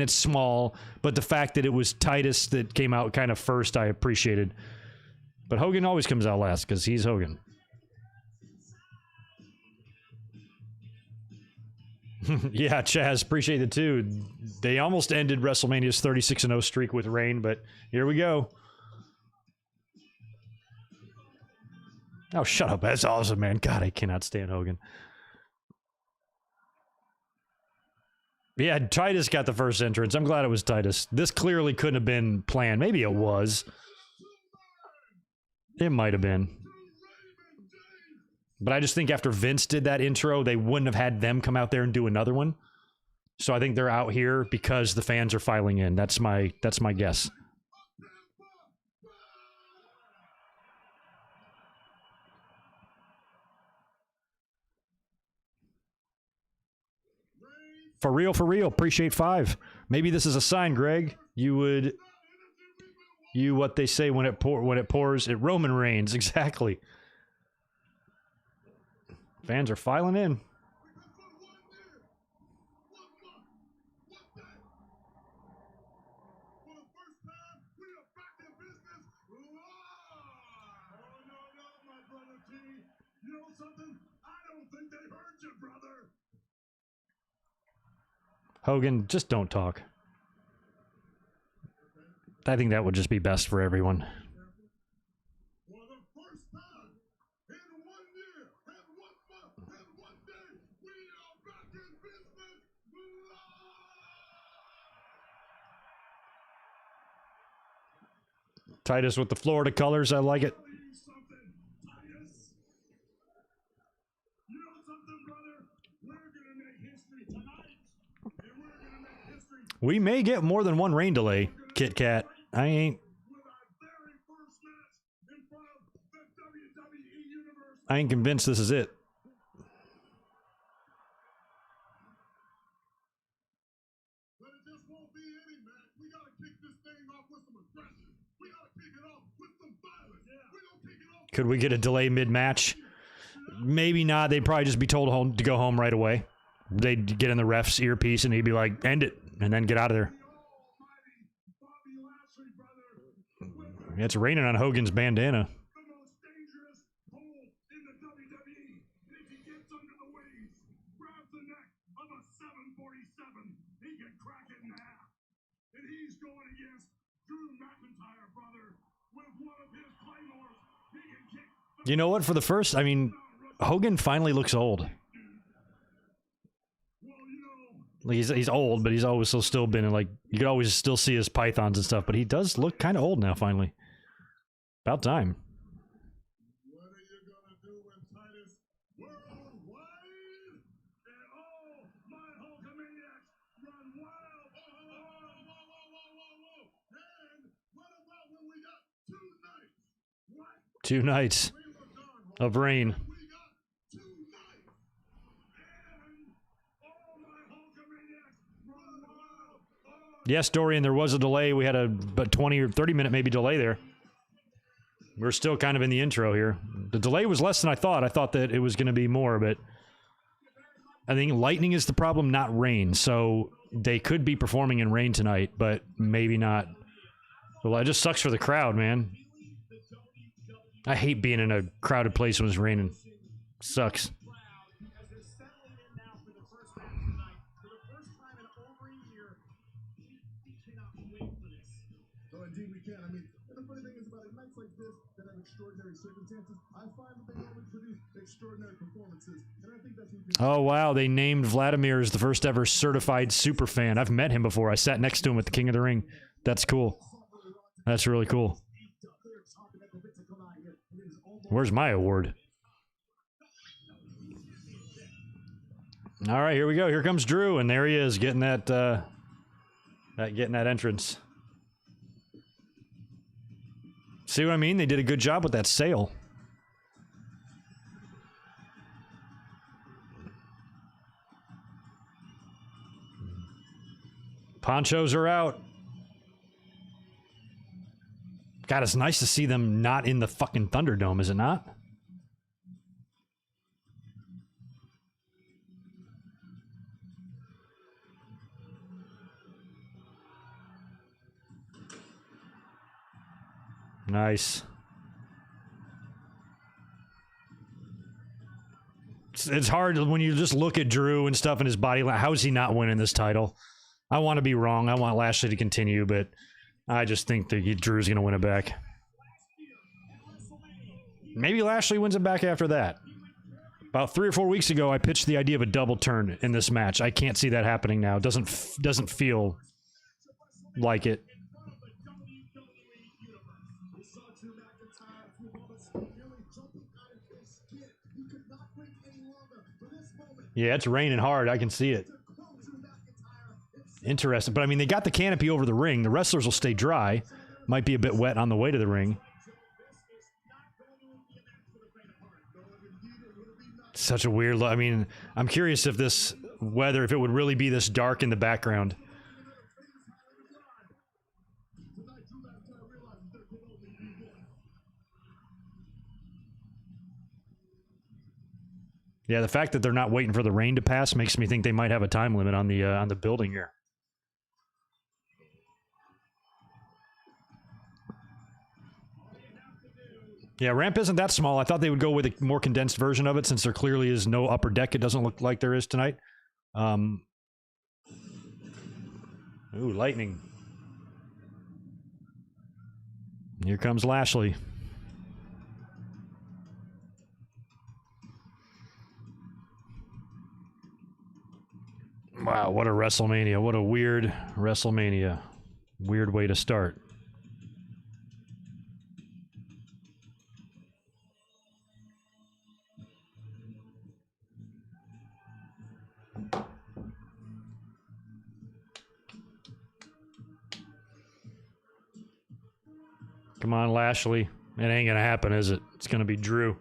small, but the fact that it was Titus that came out kind of first, I appreciated. But Hogan always comes out last because he's Hogan. Yeah, Chaz, appreciate it too. They almost ended WrestleMania's 36-0 streak with rain, but here we go. Oh, shut up. That's awesome, man. God, I cannot stand Hogan. Yeah, Titus got the first entrance. I'm glad it was Titus. This clearly couldn't have been planned. Maybe it was. It might have been. But I just think after Vince did that intro, they wouldn't have had them come out there and do another one. So I think they're out here because the fans are filing in. That's my guess. For real, for real. Appreciate 5. Maybe this is a sign, Greg. You what they say when it pours, it Roman Reigns. Exactly. Fans are filing in. Hogan, just don't talk. I think that would just be best for everyone. For the first time in 1 year and 1 month and 1 day, we are back in business live! Titus with the Florida colors, I like it. Something, Titus. You know something, brother? We're gonna make history tonight, and we're gonna make history. We may get more than one rain delay, Kit Kat. I ain't. With our very first match in front of the WWE Universe. I ain't convinced this is it. But it just won't be any match. We gotta kick this thing off with some aggression. We gotta kick it off with some violence. We gonna kick it off. Could we get a delay mid-match? Maybe not. They'd probably just be told to go home right away. They'd get in the ref's earpiece and he'd be like, end it, and then get out of there. It's raining on Hogan's bandana. The most dangerous hole in the WWE. If he gets under the waves, grabs the neck of a 747, he can crack it in half. And he's going against Drew McIntyre, brother, with one of his claymores. He can kick. You know what? For the first, I mean, Hogan finally looks old. Like he's old, but he's always still been in, like, you could always still see his pythons and stuff, but he does look kind of old now, finally. About time. What are you gonna do when Titus worldwide? And all my Hulkamaniacs run wild. Whoa. And what about when we got 2 nights? What? 2 nights of rain. We got 2 nights. And all my Hulkamaniacs run wild. Yes, Dorian, there was a delay. We had a 20 or 30 minute maybe delay there. We're still kind of in the intro here. The delay was less than I thought. I thought that it was going to be more, but I think lightning is the problem, not rain. So they could be performing in rain tonight, but maybe not. Well, it just sucks for the crowd, man. I hate being in a crowded place when it's raining. Sucks. Oh, indeed we can. I mean, and the funny thing is about it, nights like this that have extraordinary circumstances, I find that they always produce extraordinary performances, and I think that's what we can. Oh, wow. They named Vladimir as the first ever certified super fan. I've met him before. I sat next to him at the King of the Ring. That's cool. That's really cool. Where's my award? All right, here we go. Here comes Drew, and there he is, getting that entrance. See what I mean? They did a good job with that sail. Ponchos are out. God, it's nice to see them not in the fucking Thunderdome, is it not? Nice. It's hard when you just look at Drew and stuff in his body. How is he not winning this title? I want to be wrong. I want Lashley to continue, but I just think that Drew's going to win it back. Maybe Lashley wins it back after that. About 3 or 4 weeks ago, I pitched the idea of a double turn in this match. I can't see that happening now. Doesn't feel like it. Yeah, it's raining hard. I can see it. Interesting. But, I mean, they got the canopy over the ring. The wrestlers will stay dry. Might be a bit wet on the way to the ring. Such a weird look. I mean, I'm curious if this weather, if it would really be this dark in the background. Yeah, the fact that they're not waiting for the rain to pass makes me think they might have a time limit on the building here. Yeah, ramp isn't that small. I thought they would go with a more condensed version of it since there clearly is no upper deck. It doesn't look like there is tonight. Ooh, lightning. Here comes Lashley. Wow, what a WrestleMania. What a weird WrestleMania. Weird way to start. Come on, Lashley. It ain't gonna happen, is it? It's gonna be Drew.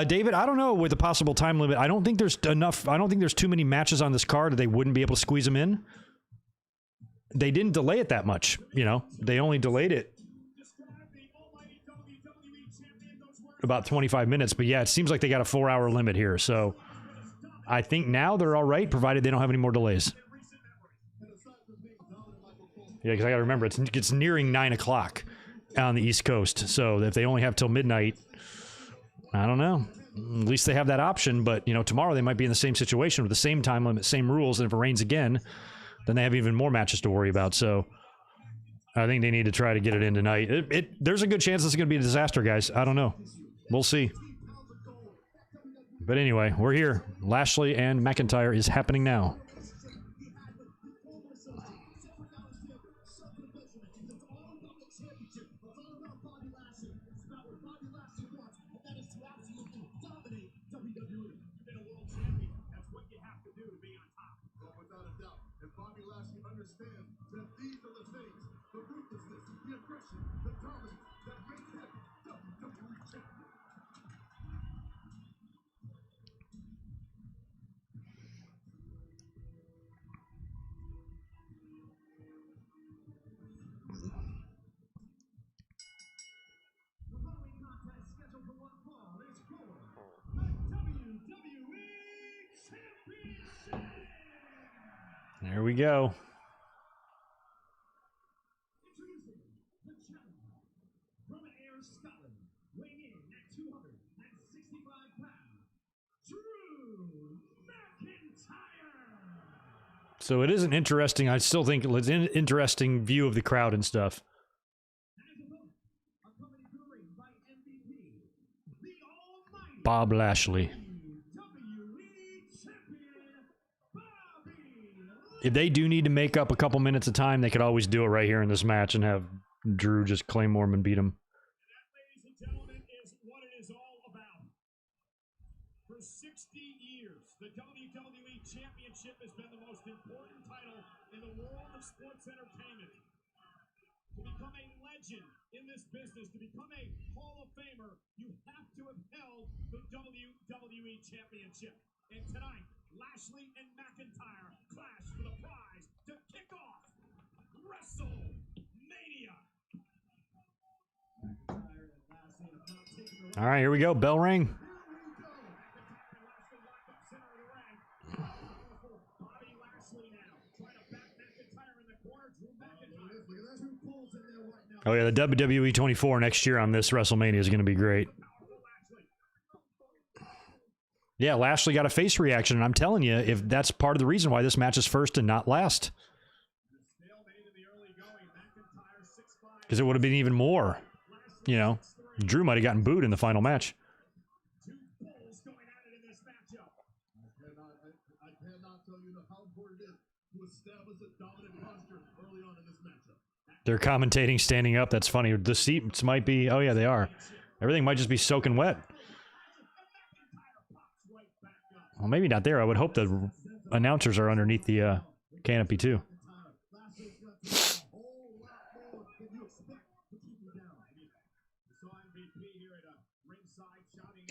David, I don't know with a possible time limit. I don't think there's enough. I don't think there's too many matches on this card that they wouldn't be able to squeeze them in. They didn't delay it that much, you know. They only delayed it about 25 minutes. But yeah, it seems like they got a 4-hour limit here. So I think now they're all right, provided they don't have any more delays. Yeah, because I got to remember, it's nearing 9 o'clock on the East Coast. So if they only have till midnight, I don't know. At least they have that option. But, you know, tomorrow they might be in the same situation with the same time limit, same rules. And if it rains again, then they have even more matches to worry about. So I think they need to try to get it in tonight. There's a good chance this is going to be a disaster, guys. I don't know. We'll see. But anyway, we're here. Lashley and McIntyre is happening now. There we go. Introducing the challenger from Ayr, Scotland, weighing in at 265 pounds, Drew McIntyre. So it is an interesting, I still think it's an interesting view of the crowd and stuff. Bob Lashley. If they do need to make up a couple minutes of time, they could always do it right here in this match and have Drew just claim Orm and beat him. And that, ladies and gentlemen, is what it is all about. For 60 years, the WWE Championship has been the most important title in the world of sports entertainment. To become a legend in this business, to become a Hall of Famer, you have to have held the WWE Championship. And tonight, Lashley and McIntyre clash for the prize to kick off WrestleMania. All right, here we go. Bell ring. Oh yeah, the WWE 24 next year on this WrestleMania is going to be great. Yeah, Lashley got a face reaction, and I'm telling you, if that's part of the reason why this match is first and not last. Because it would have been even more, you know. Drew might have gotten booed in the final match. Two bulls going at it in this matchup. I cannot tell you how important it is to establish a dominant posture early on in this matchup. They're commentating standing up. That's funny. The seats might be... Oh, yeah, they are. Everything might just be soaking wet. Well, maybe not there. I would hope the announcers are underneath the canopy, too.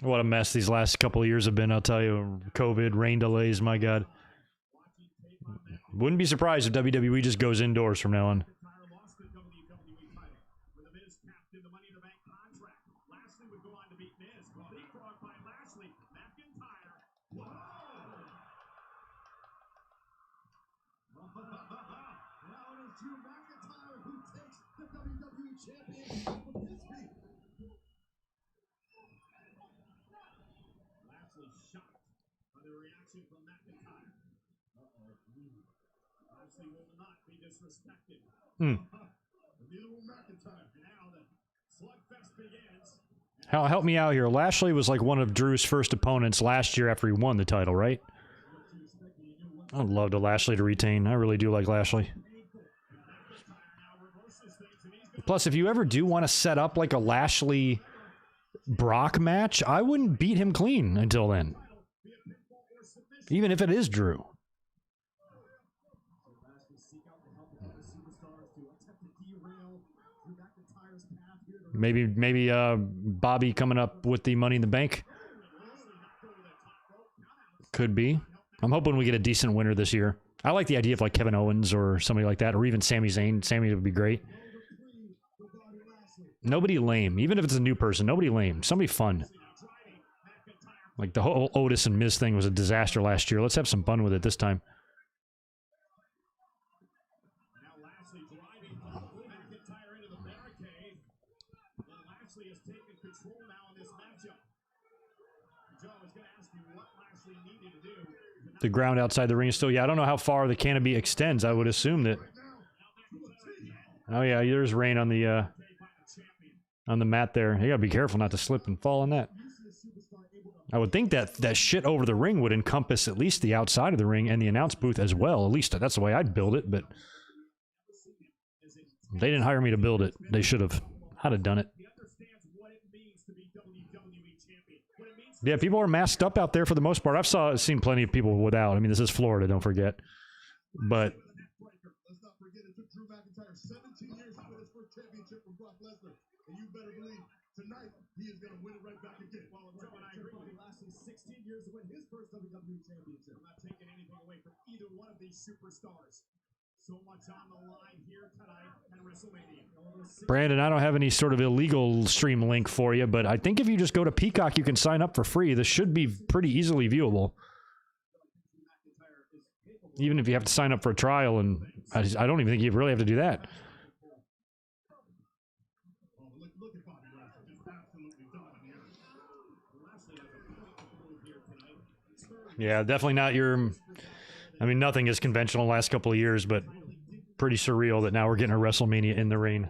What a mess these last couple of years have been, I'll tell you. COVID, rain delays, my God. Wouldn't be surprised if WWE just goes indoors from now on. Help me out here. Lashley was like one of Drew's first opponents last year after he won the title, right? I'd love to Lashley to retain. I really do like Lashley. Plus, if you ever do want to set up like a Lashley Brock match, I wouldn't beat him clean until then. Even if it is Drew. Maybe Bobby coming up with the Money in the Bank. Could be. I'm hoping we get a decent winner this year. I like the idea of like Kevin Owens or somebody like that, or even Sami Zayn. Sami would be great. Nobody lame. Even if it's a new person, nobody lame. Somebody fun. Like the whole Otis and Miz thing was a disaster last year. Let's have some fun with it this time. The ground outside the ring is still... Yeah, I don't know how far the canopy extends. I would assume that... Oh, yeah, there's rain on the mat there. You gotta be careful not to slip and fall on that. I would think that that shit over the ring would encompass at least the outside of the ring and the announce booth as well. At least that's the way I'd build it, but... They didn't hire me to build it. They should have. I'd have done it. Yeah, people are masked up out there for the most part. I've seen plenty of people without. I mean, this is Florida, don't forget. But... Let's not forget it took Drew McIntyre 17 years to win his first championship from Brock Lesnar. And you better believe tonight he is going to win it right back again. Well, Joe and I agree. It lasted 16 years to win his first WWE championship. I'm not taking anything away from either one of these superstars. So much on the line here tonight at WrestleMania. Brandon, I don't have any sort of illegal stream link for you, but I think if you just go to Peacock, you can sign up for free. This should be pretty easily viewable. Even if you have to sign up for a trial, and I don't even think you really have to do that. Yeah, definitely not your... I mean, nothing is conventional the last couple of years, but pretty surreal that now we're getting a WrestleMania in the rain.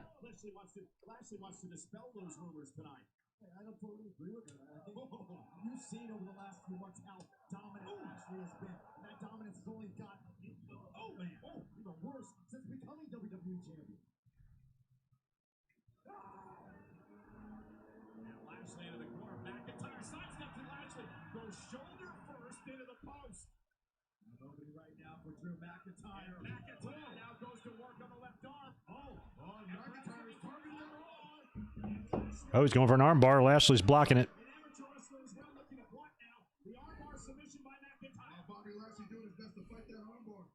Lashley wants to dispel those rumors tonight. I don't totally agree with that. I think you've seen over the last few months how dominant Lashley has been. That dominance has only gotten even worse since becoming WWE champion. And Lashley into the corner. McIntyre sidestep to Lashley. Goes shoulder first into the post. Nobody right now for Drew McIntyre. McIntyre now goes to work on the left arm. McIntyre is targeting him wrong. Oh, he's going for an armbar. Lashley's blocking it. Amateur wrestler is well looking to block now. The armbar submission by McIntyre. Bobby Lashley doing his best to fight that armbar.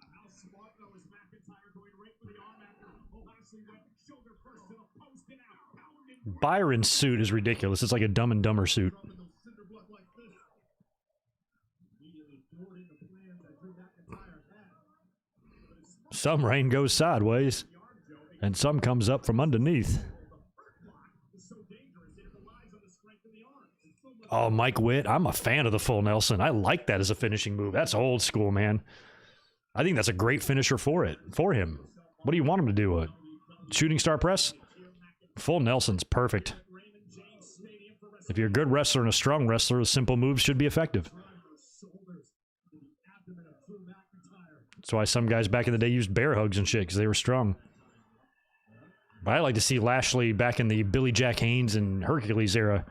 How smart though is McIntyre going right for the arm after Lashley went shoulder first to the post and out. Pounding. Byron's suit is ridiculous. It's like a Dumb and Dumber suit. Some rain goes sideways, and some comes up from underneath. Oh, Mike Witt, I'm a fan of the full Nelson. I like that as a finishing move. That's old school, man. I think that's a great finisher for him. What do you want him to do? A shooting star press? Full Nelson's perfect. If you're a good wrestler and a strong wrestler, simple moves should be effective. That's why some guys back in the day used bear hugs and shit, because they were strong. But I like to see Lashley back in the Billy Jack Haynes and Hercules era.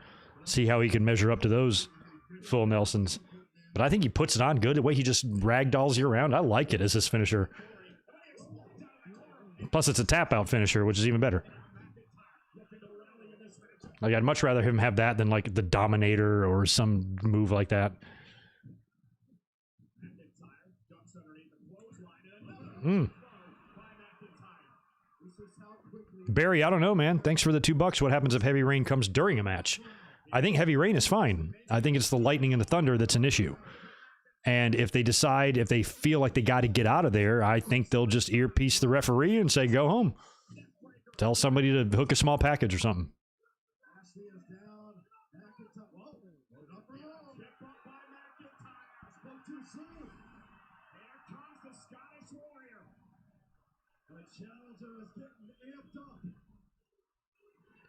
See how he can measure up to those full Nelsons. But I think he puts it on good. The way he just ragdolls you around, I like it as his finisher. Plus, it's a tap-out finisher, which is even better. Like, I'd much rather him have that than, like, the Dominator or some move like that. Barry, I don't know, man. Thanks for the $2. What happens if Heavy Rain comes during a match? I think Heavy Rain is fine. I think it's the lightning and the thunder that's an issue. And if they decide, if they feel like they got to get out of there, I think they'll just earpiece the referee and say, go home. Tell somebody to hook a small package or something.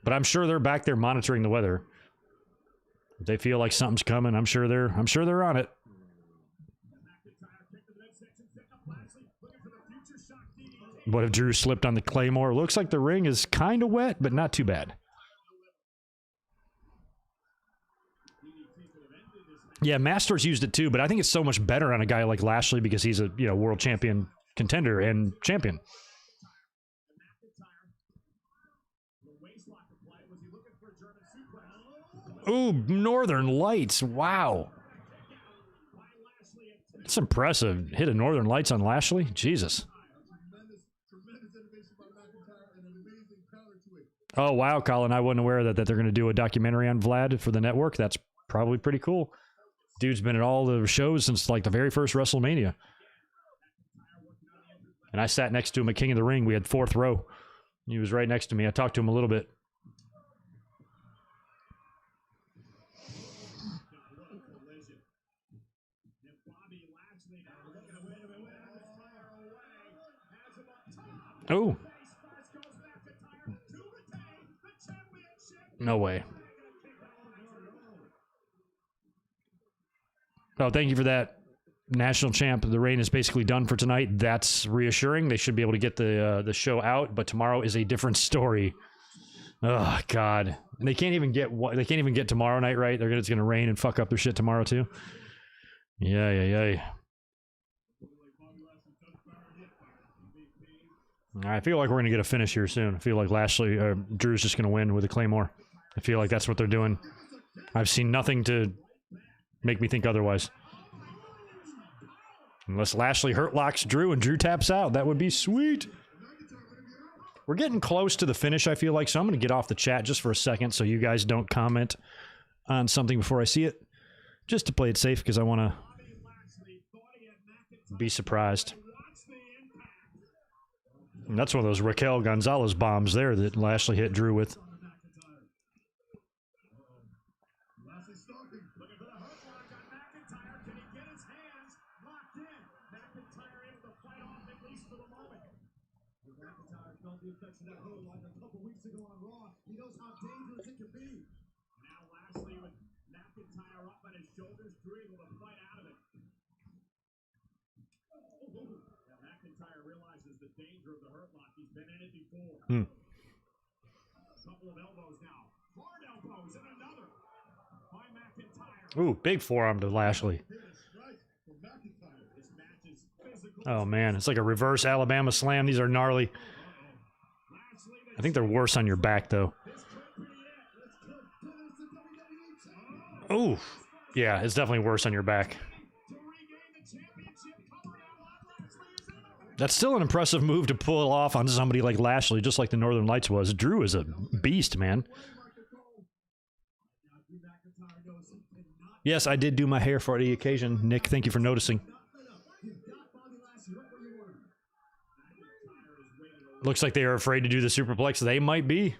But I'm sure they're back there monitoring the weather. If they feel like something's coming, I'm sure they're on it. What if Drew slipped on the Claymore? Looks like the ring is kind of wet, but not too bad. Yeah, Masters used it too, but I think it's so much better on a guy like Lashley because he's a world champion contender and champion. Ooh, Northern Lights. Wow. That's impressive. Hit a Northern Lights on Lashley? Jesus. Oh, wow, Colin. I wasn't aware that they're going to do a documentary on Vlad for the network. That's probably pretty cool. Dude's been at all the shows since, like, the very first WrestleMania. And I sat next to him at King of the Ring. We had 4th row. He was right next to me. I talked to him a little bit. Oh. No way. Oh, thank you for that, National Champ. The reign is basically done for tonight. That's reassuring. They should be able to get the show out, but tomorrow is a different story. Oh God, and they can't even get tomorrow night right. It's gonna rain and fuck up their shit tomorrow too. Yeah. I feel like we're going to get a finish here soon. I feel like Drew's just going to win with a Claymore. I feel like that's what they're doing. I've seen nothing to make me think otherwise. Unless Lashley hurt locks Drew and Drew taps out. That would be sweet. We're getting close to the finish, I feel like, so I'm going to get off the chat just for a second so you guys don't comment on something before I see it. Just to play it safe because I want to be surprised. And that's one of those Raquel Gonzalez bombs there that Lashley hit Drew with. Ooh, big forearm to Lashley. Oh, man. It's like a reverse Alabama slam. These are gnarly. I think they're worse on your back, though. Ooh. Yeah, it's definitely worse on your back. That's still an impressive move to pull off on somebody like Lashley, just like the Northern Lights was. Drew is a beast, man. Yes, I did do my hair for the occasion. Nick, thank you for noticing. Looks like they are afraid to do the superplex. They might be.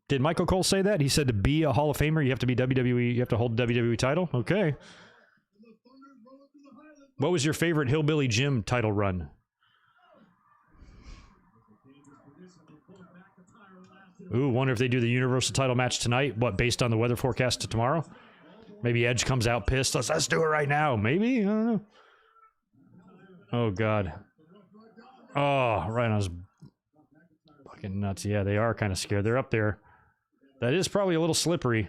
Did Michael Cole say that? He said to be a Hall of Famer, you have to be WWE, you have to hold the WWE title? Okay. What was your favorite Hillbilly Jim title run? Ooh, wonder if they do the Universal title match tonight. What, based on the weather forecast to tomorrow? Maybe Edge comes out pissed. Let's do it right now. Maybe? I don't know. Oh, God. Oh, right on his fucking nuts. Yeah, they are kind of scared. They're up there. That is probably a little slippery.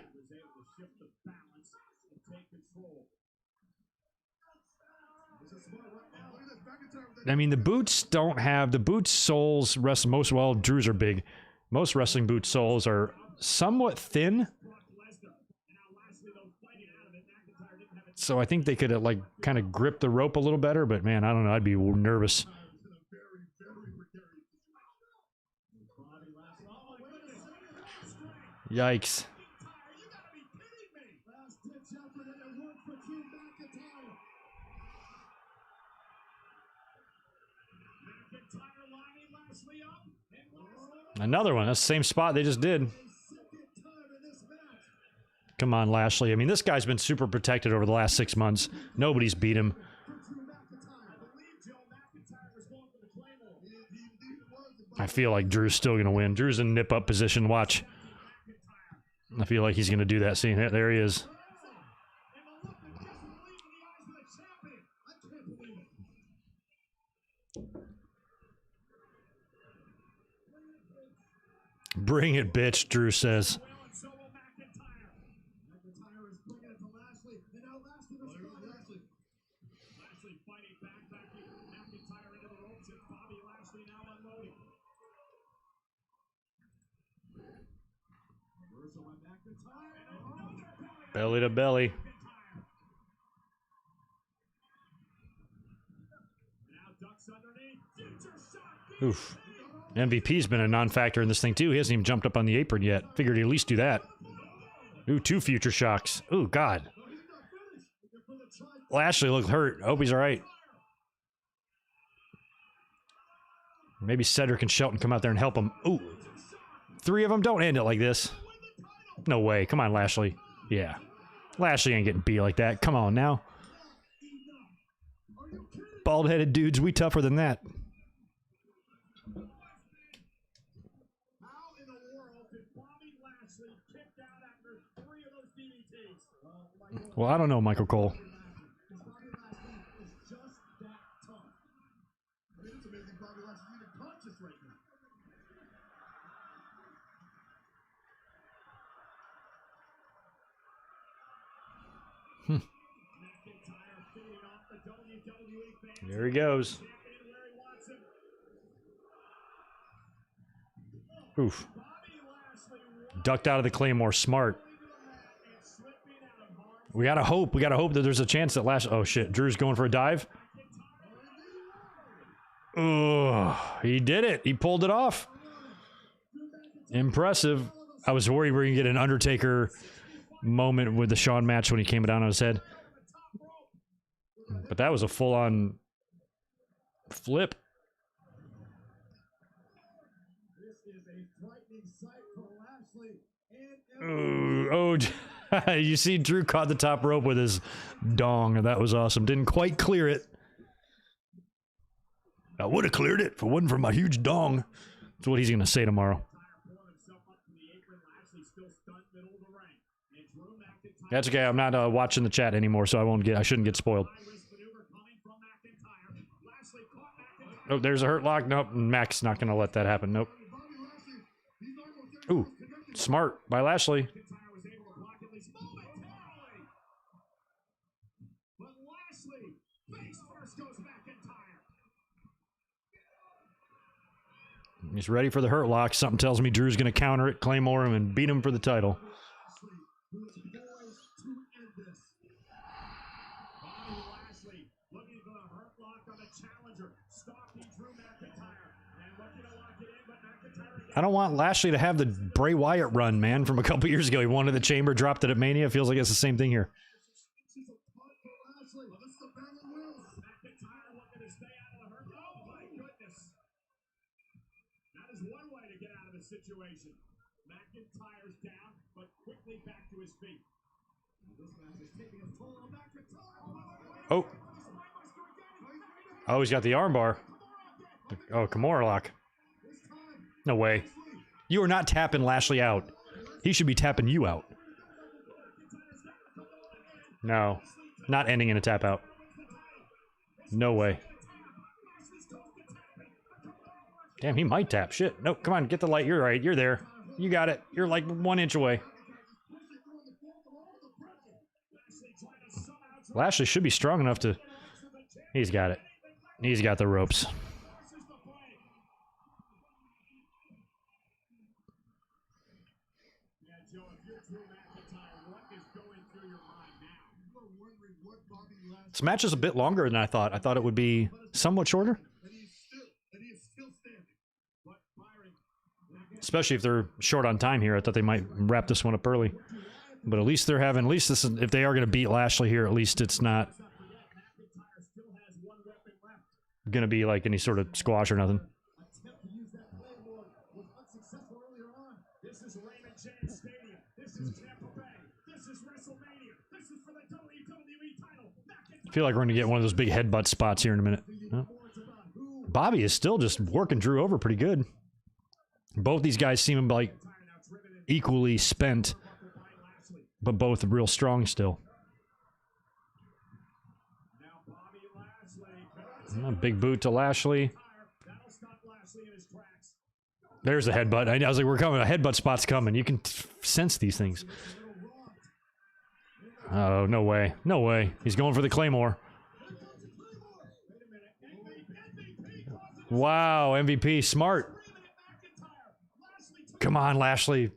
I mean, the boots don't have... The boots soles... Most, well, Drew's are big. Most wrestling boot soles are somewhat thin. So I think they could, like, kind of grip the rope a little better. But, man, I don't know. I'd be nervous. Yikes. Another one. That's the same spot they just did. Come on, Lashley. I mean, this guy's been super protected over the last 6 months. Nobody's beat him. I feel like Drew's still going to win. Drew's in nip-up position. Watch. I feel like he's going to do that. See, there he is. Bring it, bitch, Drew says. Belly to belly. Oof. MVP's been a non-factor in this thing, too. He hasn't even jumped up on the apron yet. Figured he'd at least do that. Ooh, 2 future shocks. Ooh, God. Lashley looked hurt. I hope he's all right. Maybe Cedric and Shelton come out there and help him. Ooh. 3 of them? Don't end it like this. No way. Come on, Lashley. Yeah. Lashley ain't getting beat like that. Come on, now. Bald-headed dudes, we tougher than that. Well, I don't know, Michael Cole. There he goes. Oof. Ducked out of the Claymore. Smart. We gotta hope. We gotta hope that there's a chance that Oh, shit. Drew's going for a dive. Oh, he did it. He pulled it off. Impressive. I was worried we were going to get an Undertaker moment with the Shawn match when he came down on his head. But that was a full-on flip. Ooh, oh, you see Drew caught the top rope with his dong. That was awesome. Didn't quite clear it. I would have cleared it if it wasn't for my huge dong. That's what he's going to say tomorrow. That's okay. I'm not watching the chat anymore, so I shouldn't get spoiled. Oh, there's a hurt lock. Nope. Mac's not going to let that happen. Nope. Ooh, smart by Lashley. He's ready for the hurt lock. Something tells me Drew's going to counter it, Claymore him, and beat him for the title. I don't want Lashley to have the Bray Wyatt run, man, from a couple years ago. He won in the Chamber, dropped it at Mania. Feels like it's the same thing here. Situation. McIntyre's down, but quickly back to his feet. This match is taking a toll on McIntyre. Oh. Oh, he's got the armbar. Oh, Kimura lock. No way. You are not tapping Lashley out. He should be tapping you out. No. Not ending in a tap out. No way. Damn, he might tap. Shit. No, come on, get the light. You're right. You're there. You got it. You're like 1 inch away. Lashley should be strong enough to... He's got it. He's got the ropes. This match is a bit longer than I thought. I thought it would be somewhat shorter. Especially if they're short on time here. I thought they might wrap this one up early. But at least they're having, at least this is, if they are going to beat Lashley here, at least it's not going to be like any sort of squash or nothing. This is Raymond James Stadium. This is Tampa Bay. This is WrestleMania. This is for the WWE title. I feel like we're going to get one of those big headbutt spots here in a minute. Oh. Bobby is still just working Drew over pretty good. Both these guys seem like equally spent, but both real strong still. A big boot to Lashley. There's a headbutt. I was like, we're coming. A headbutt spot's coming. You can sense these things. Oh, no way. No way. He's going for the Claymore. Wow, MVP. Smart. Come on, Lashley.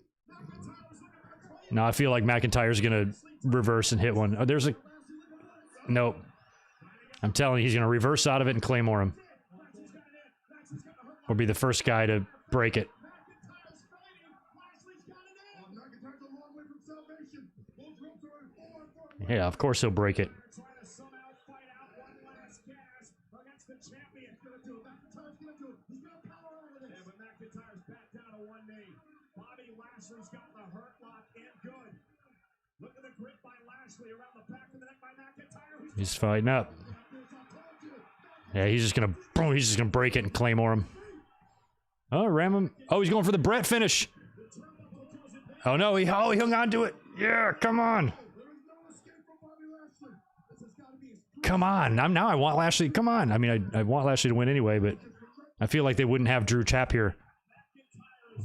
No, I feel like McIntyre's going to reverse and hit one. Oh, there's a... Nope. I'm telling you, he's going to reverse out of it and Claymore him. Or be the first guy to break it. Yeah, of course he'll break it. He's fighting up. Yeah, he's just gonna break it and Claymore him. Oh, ram him. Oh, he's going for the Brett finish. Oh no, he hung on to it. Yeah, come on. Come on. Now I want Lashley. Come on. I mean, I want Lashley to win anyway, but I feel like they wouldn't have Drew tap here.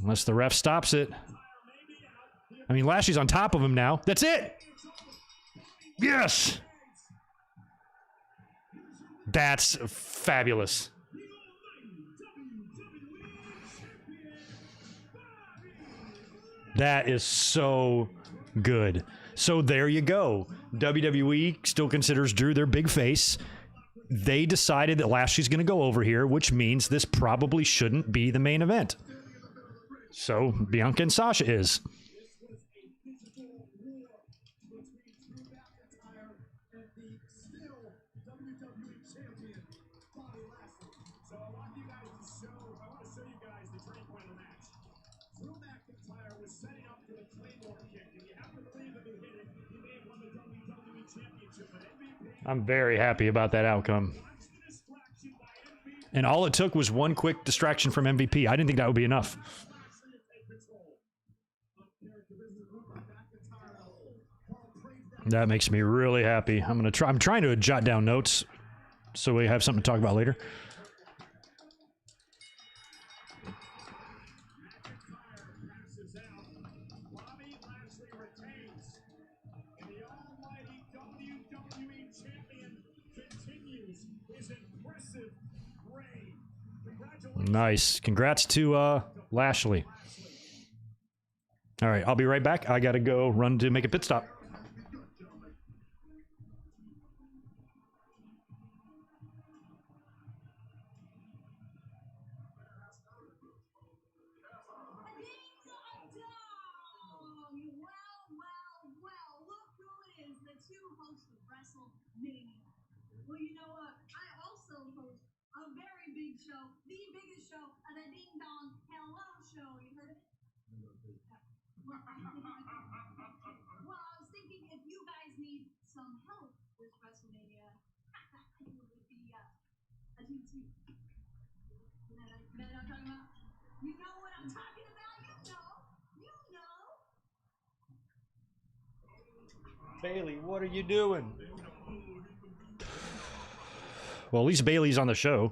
Unless the ref stops it. I mean, Lashley's on top of him now. That's it. Yes. That's fabulous. That is so good. So there you go. WWE still considers Drew their big face. They decided that Lashley's going to go over here, which means this probably shouldn't be the main event. So Bianca and Sasha is. I'm very happy about that outcome. And all it took was one quick distraction from MVP. I didn't think that would be enough. That makes me really happy. I'm trying to jot down notes so we have something to talk about later. Nice. Congrats to Lashley. All right, I'll be right back. I got to go run to make a pit stop. Well, you know what? I also host a very big show, the biggest show, the Ding Dong Hello Show. You heard of it? Well, I was thinking if you guys need some help with WrestleMania, it would be a team. You know what I'm talking about? You know what Bailey, what are you doing? Well, at least Bailey's on the show.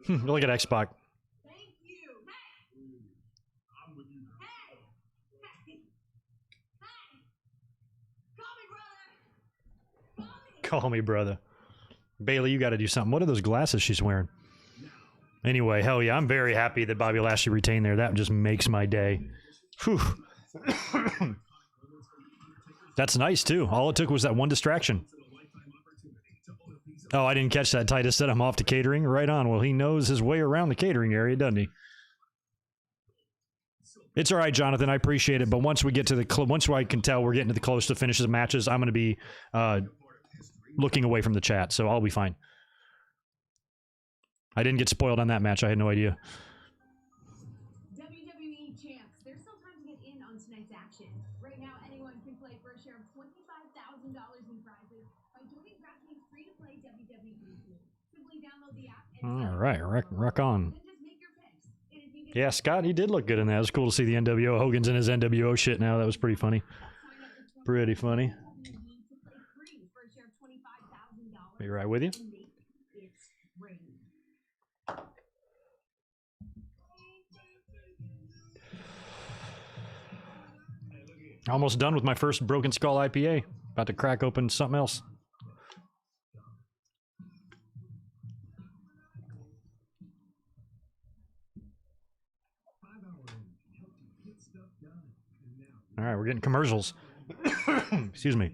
Look at X-Pac. Thank you. Hey! I'm with you. Hey! Hey! Hey! Call me, brother! Call me, brother. Bailey, you got to do something. What are those glasses she's wearing? Anyway, hell yeah, I'm very happy that Bobby Lashley retained there. That just makes my day. Whew. That's nice, too. All it took was that one distraction. Oh, I didn't catch that. Titus said I'm off to catering. Right on. Well, he knows his way around the catering area, doesn't he? It's all right, Jonathan. I appreciate it. But once we get to the once I can tell we're getting to the close to finishes of matches, I'm going to be looking away from the chat, so I'll be fine. I didn't get spoiled on that match. I had no idea. WWE champs, there's still time to get in on tonight's action. Right now, anyone can play for a share of $25,000 in prizes by joining DraftKings free-to-play WWE pool. Simply download the app and All right, rock on. then just make your picks. And if you get Yeah, Scott, he did look good in that. It was cool to see the NWO. Hogan's in his NWO shit now. That was pretty funny. Pretty funny. to play free for a share of $25,000 Be right with you. and make it rain. Almost done with my first Broken Skull IPA. About to crack open something else. All right, we're getting commercials. Excuse me.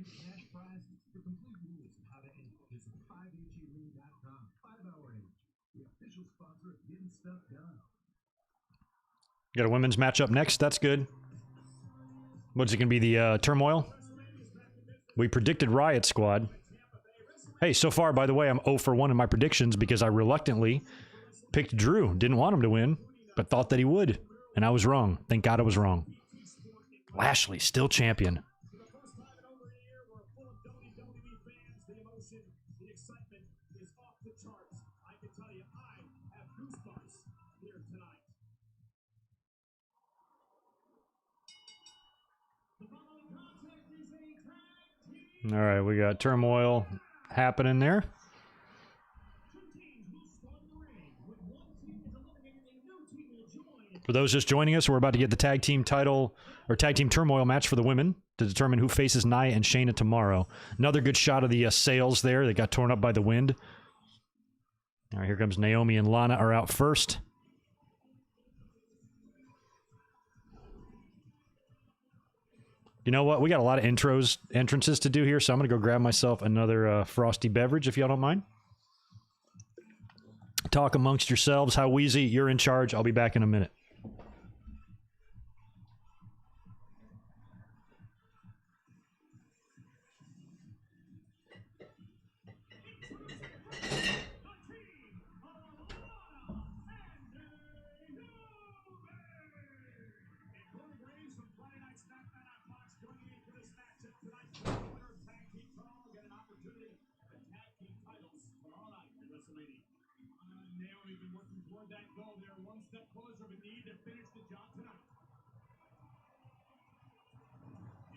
Got a women's match up next. That's good. What's it going to be, the Turmoil? We predicted Riot Squad. Hey, so far, by the way, I'm 0 for 1 in my predictions because I reluctantly picked Drew. Didn't want him to win, but thought that he would. And I was wrong. Thank God I was wrong. Lashley, still champion. All right, we got Turmoil happening there. For those just joining us, we're about to get the tag team title or tag team Turmoil match for the women to determine who faces Nia and Shayna tomorrow. Another good shot of the sails there that got torn up by the wind. All right, here comes Naomi and Lana are out first. You know what? We got a lot of entrances to do here, so I'm going to go grab myself another frosty beverage, if y'all don't mind. Talk amongst yourselves. How Wheezy, you're in charge. I'll be back in a minute. Naomi been working toward that goal. They're one step closer, but need to finish the job tonight.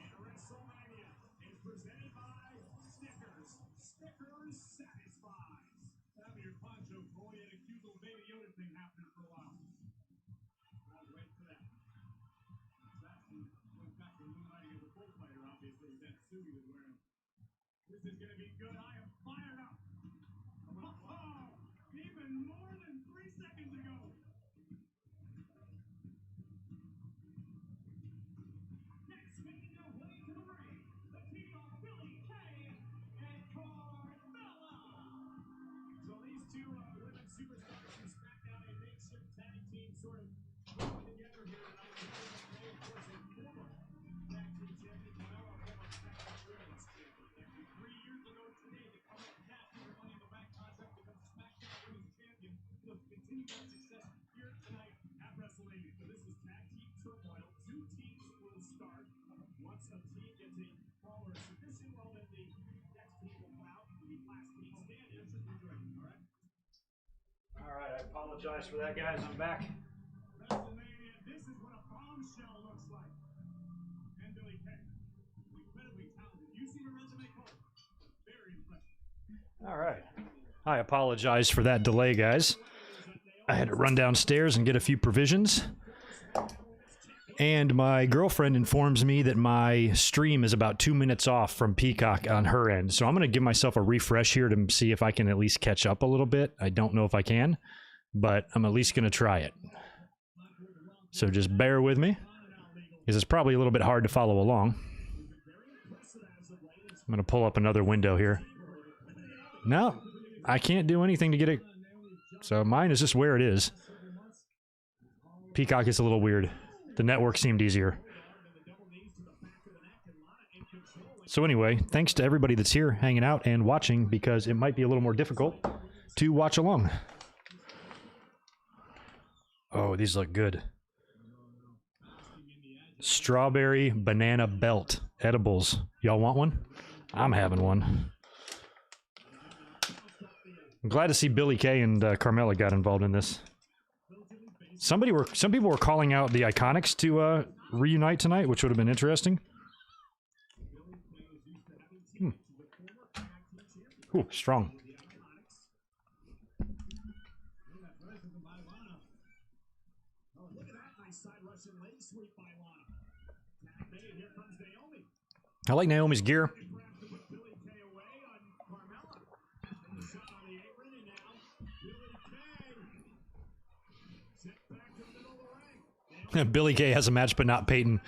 And WrestleMania is presented by Snickers. Snickers satisfies. Have your poncho, boy, and a cute little baby Yoda thing happening for a while. I was waiting for that. Sasha went back to moonlighting as a bullfighter, obviously, with that suit he was wearing. This is going to be good. I am fired up. Oh, even more than 3 seconds ago. Next, making their way to the ring, the team of Billy Kay and Carmella. So these two women superstars from SmackDown, a makeshift tag team, sort of coming together here tonight. Billy Kay, of course, a former tag team champion. Carmella, a former SmackDown Women's champion. After 3 years ago today, they come up half of their Money in the Bank contract becomes SmackDown Women's champion. They'll continue that success here tonight at WrestleMania. So this is tag team turmoil. 2 teams will start. Once a team gets a fall or a submission, well, then the next team will come out. The last team standing. It's just enjoying, all right? All right, I apologize for that, guys. I'm back. WrestleMania shell looks like. And Billy Kay, incredibly talented. You see her resume? Oh, very impressive. All right. I apologize for that delay, guys. I had to run downstairs and get a few provisions. And my girlfriend informs me that my stream is about 2 minutes off from Peacock on her end. So I'm going to give myself a refresh here to see if I can at least catch up a little bit. I don't know if I can, but I'm at least going to try it. So just bear with me, because it's probably a little bit hard to follow along. I'm going to pull up another window here. No, I can't do anything to get it. So mine is just where it is. Peacock is a little weird. The network seemed easier. So anyway, thanks to everybody that's here hanging out and watching, because it might be a little more difficult to watch along. Oh, these look good. Strawberry banana belt edibles. Y'all want one? I'm having one. I'm glad to see Billy Kay and Carmella got involved in this. Some people were calling out the Iconics to reunite tonight, which would have been interesting. Ooh, strong. I like Naomi's gear. Billy Kay has a match, but not Peyton.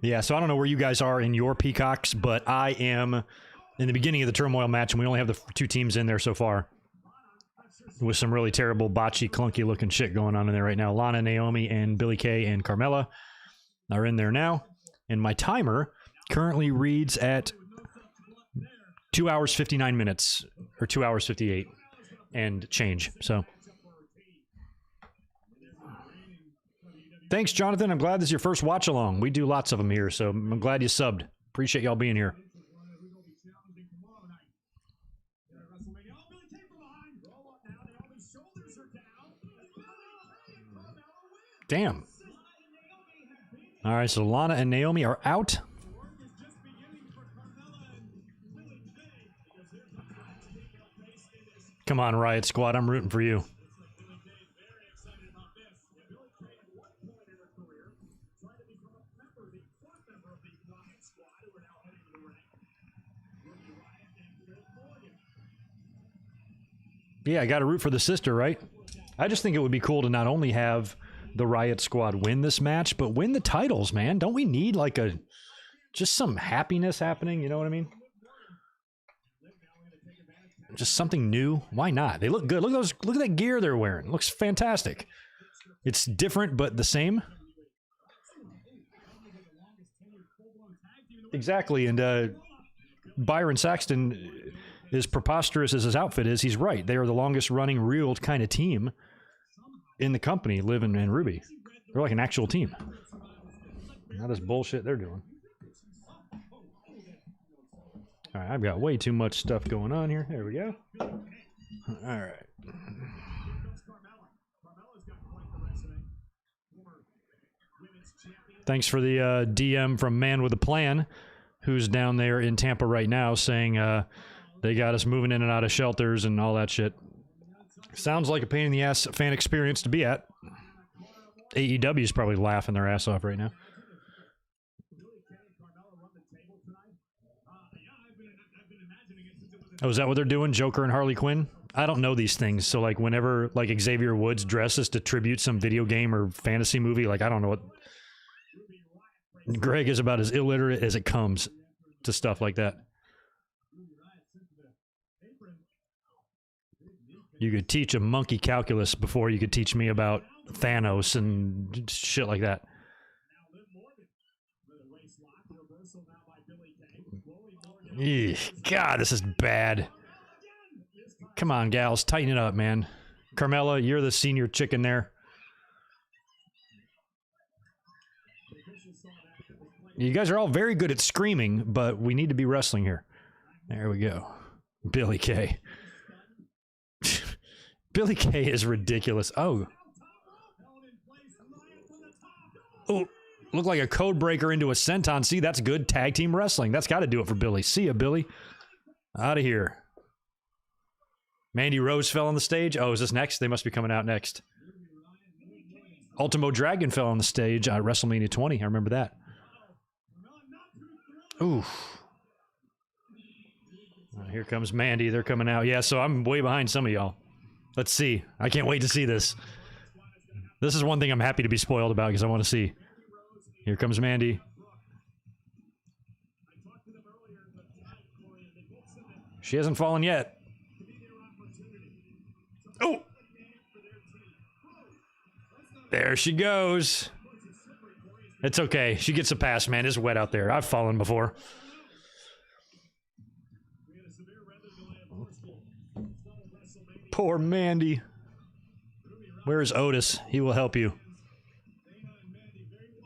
Yeah, so I don't know where you guys are in your Peacocks, but I am in the beginning of the Turmoil match, and we only have the 2 teams in there so far. With some really terrible, botchy, clunky looking shit going on in there right now. Lana, Naomi, and Billy Kay and Carmella are in there now. And my timer currently reads at 2 hours, 59 minutes, or 2 hours, 58 and change. So thanks, Jonathan. I'm glad this is your first watch along. We do lots of them here, so I'm glad you subbed. Appreciate y'all being here. Damn. All right, so Lana and Naomi are out. Come on, Riot Squad. I'm rooting for you. Yeah, I got to root for the sister, right? I just think it would be cool to not only have the Riot Squad win this match, but win the titles, man. Don't we need like just some happiness happening? You know what I mean? Just something new. Why not? They look good. Look at that gear they're wearing. It looks fantastic. It's different, but the same. Exactly. And Byron Saxton, as preposterous as his outfit is, he's right. They are the longest running real kind of team in the company, Liv and Ruby. They're like an actual team. Not this bullshit they're doing. All right, I've got way too much stuff going on here. There we go. All right. Thanks for the DM from Man with a Plan, who's down there in Tampa right now, saying they got us moving in and out of shelters and all that shit. Sounds like a pain in the ass fan experience to be at. AEW is probably laughing their ass off right now. Oh, is that what they're doing? Joker and Harley Quinn? I don't know these things, so like whenever like Xavier Woods dresses to tribute some video game or fantasy movie, like I don't know what. Greg is about as illiterate as it comes to stuff like that. You could teach a monkey calculus before you could teach me about Thanos and shit like that. Eesh, God, this is bad. Come on, gals, tighten it up, man. Carmella, you're the senior chicken there. You guys are all very good at screaming, but we need to be wrestling here. There we go. Billy Kay. Billy Kay is ridiculous. Oh. Oh, looked like a code breaker into a senton. See, that's good tag team wrestling. That's got to do it for Billy. See ya, Billy. Out of here. Mandy Rose fell on the stage. Oh, is this next? They must be coming out next. Ultimo Dragon fell on the stage at WrestleMania 20. I remember that. Ooh. Here comes Mandy. They're coming out. Yeah, so I'm way behind some of y'all. Let's see. I can't wait to see this. This is one thing I'm happy to be spoiled about because I want to see. Here comes Mandy. She hasn't fallen yet. Oh! There she goes. It's okay. She gets a pass, man. It's wet out there. I've fallen before. Poor Mandy. Where is Otis? He will help you.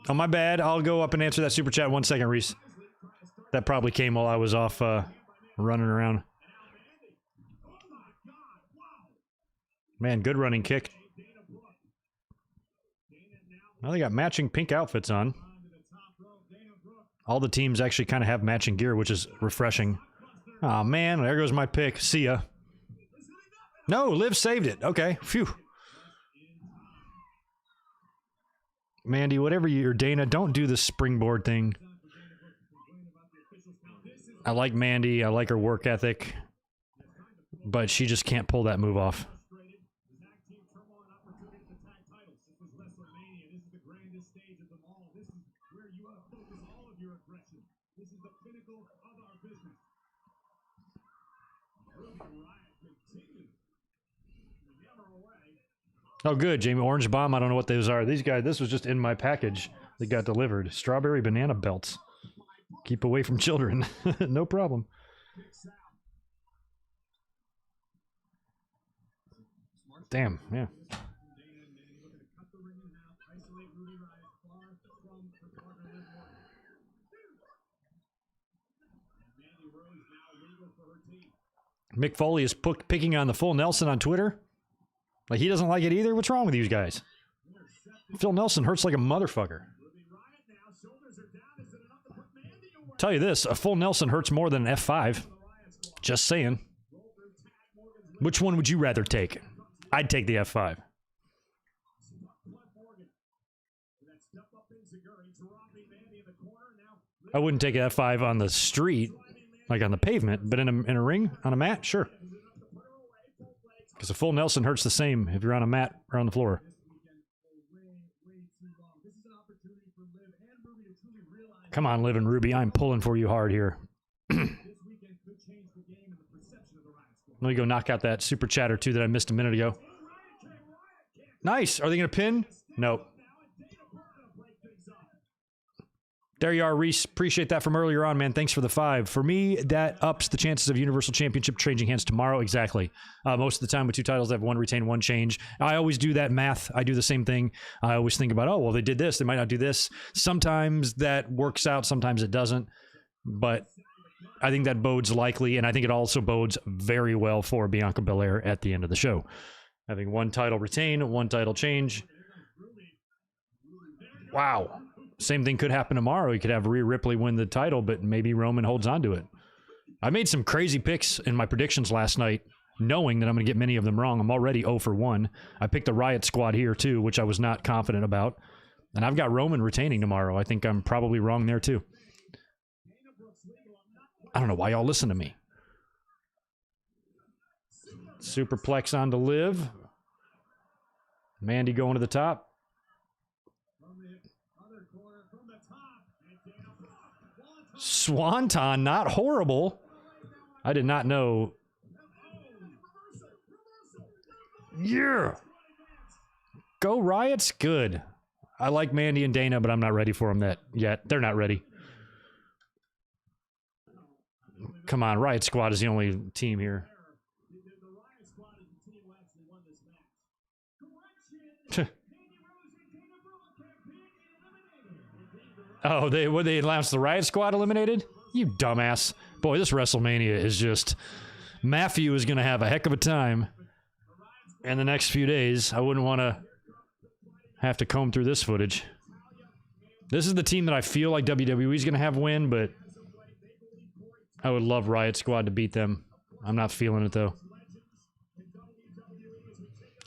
Oh, my bad. I'll go up and answer that super chat in 1 second, Reese. That probably came while I was off running around. Man, good running kick. Well, they got matching pink outfits on. All the teams actually kind of have matching gear, which is refreshing. Aw, man, there goes my pick. See ya. No, Liv saved it. Okay, phew. Mandy, whatever you're, Dana, don't do the springboard thing. I like Mandy. I like her work ethic. But she just can't pull that move off. Oh, good, Jamie. Orange Bomb. I don't know what those are. These guys, this was just in my package that got delivered. Strawberry banana belts. Keep away from children. No problem. Damn, yeah. Mick Foley is picking on the full Nelson on Twitter. Like, he doesn't like it either? What's wrong with you guys? Phil Nelson hurts like a motherfucker. Tell you this, a full Nelson hurts more than an F5. Just saying. Which one would you rather take? I'd take the F5. I wouldn't take an F5 on the street, like on the pavement, but in a ring, on a mat, sure. Because a full Nelson hurts the same if you're on a mat or on the floor. Come on, Liv and Ruby. I'm pulling for you hard here. Let me go knock out that super chat or two that I missed a minute ago. Nice. Are they going to pin? Nope. There you are, Reese. Appreciate that from earlier on, man. Thanks for the 5. For me, that ups the chances of Universal Championship changing hands tomorrow. Exactly. Most of the time with 2 titles, they have 1 retain, 1 change. I always do that math. I do the same thing. I always think about, oh, well, they did this. They might not do this. Sometimes that works out. Sometimes it doesn't. But I think that bodes likely, and I think it also bodes very well for Bianca Belair at the end of the show. Having 1 title retain, 1 title change. Wow. Same thing could happen tomorrow. You could have Rhea Ripley win the title, but maybe Roman holds on to it. I made some crazy picks in my predictions last night, knowing that I'm going to get many of them wrong. I'm already 0 for 1. I picked the Riot Squad here, too, which I was not confident about. And I've got Roman retaining tomorrow. I think I'm probably wrong there, too. I don't know why y'all listen to me. Superplex on to Liv. Mandy going to the top. Swanton, not horrible. I did not know. Yeah. Go Riots, good. I like Mandy and Dana, but I'm not ready for them yet. They're not ready. Come on, Riot Squad is the only team here. Oh, they announced the Riot Squad eliminated? You dumbass. Boy, this WrestleMania is just... Matthew is going to have a heck of a time in the next few days. I wouldn't want to have to comb through this footage. This is the team that I feel like WWE is going to have win, but I would love Riot Squad to beat them. I'm not feeling it, though.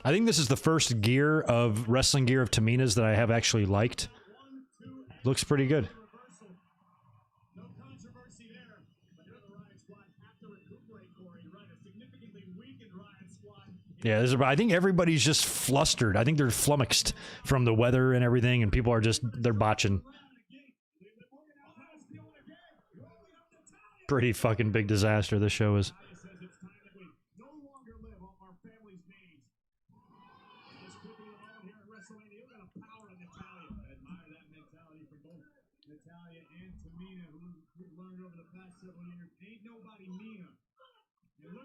I think this is the first gear of wrestling gear of Tamina's that I have actually liked. Looks pretty good. No controversy there. But the Riot Squad have to recuperate, Corey. Right, a significantly weakened Riot Squad. Yeah, I think everybody's just flustered. I think they're flummoxed from the weather and everything, and people are just, they're botching. Pretty fucking big disaster this show is.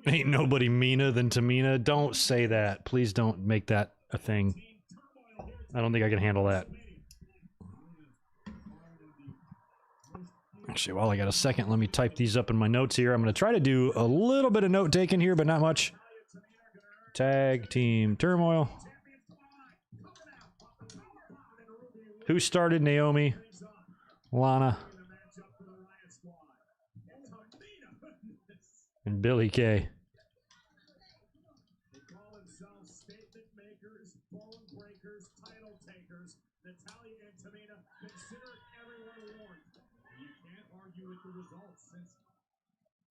Ain't nobody meaner than Tamina. Don't say that. Please don't make that a thing. I don't think I can handle that. Actually, while I got a second, let me type these up in my notes here. I'm going to try to do a little bit of note taking here, but not much. Tag team turmoil. Who started? Naomi, Lana, and Billy Kay. They call themselves statement makers, bone breakers, title takers. Natalya and Tamina consider everyone warned. You can't argue with the results since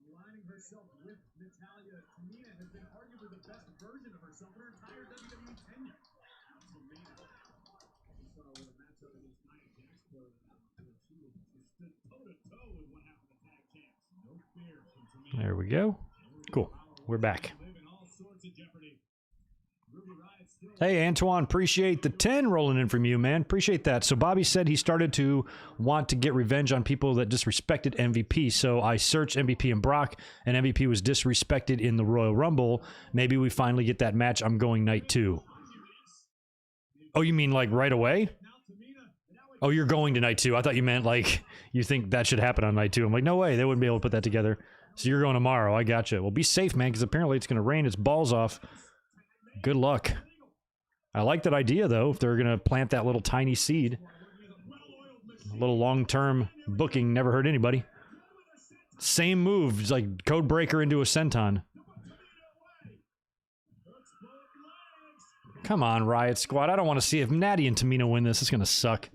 aligning herself with Natalya. Tamina has been arguably the best version of herself in her entire WWE tenure. Tamina, we saw with a matchup against Nia Jax where she stood toe-to-toe with what happened to tag champs. No fear from Tamina. There we go. Cool. We're back. Hey, Antoine, appreciate the 10 rolling in from you, man. Appreciate that. So Bobby said he started to want to get revenge on people that disrespected MVP. So I searched MVP and Brock, and MVP was disrespected in the Royal Rumble. Maybe we finally get that match. I'm going night 2. Oh, you mean like right away? Oh, you're going to night 2. I thought you meant like you think that should happen on night 2. I'm like, no way. They wouldn't be able to put that together. So you're going tomorrow. I gotcha. Well, be safe, man, because apparently it's going to rain its balls off. Good luck. I like that idea, though, if they're going to plant that little tiny seed. A little long-term booking never hurt anybody. Same move. It's like Code Breaker into a senton. Come on, Riot Squad. I don't want to see if Natty and Tamina win this. It's going to suck.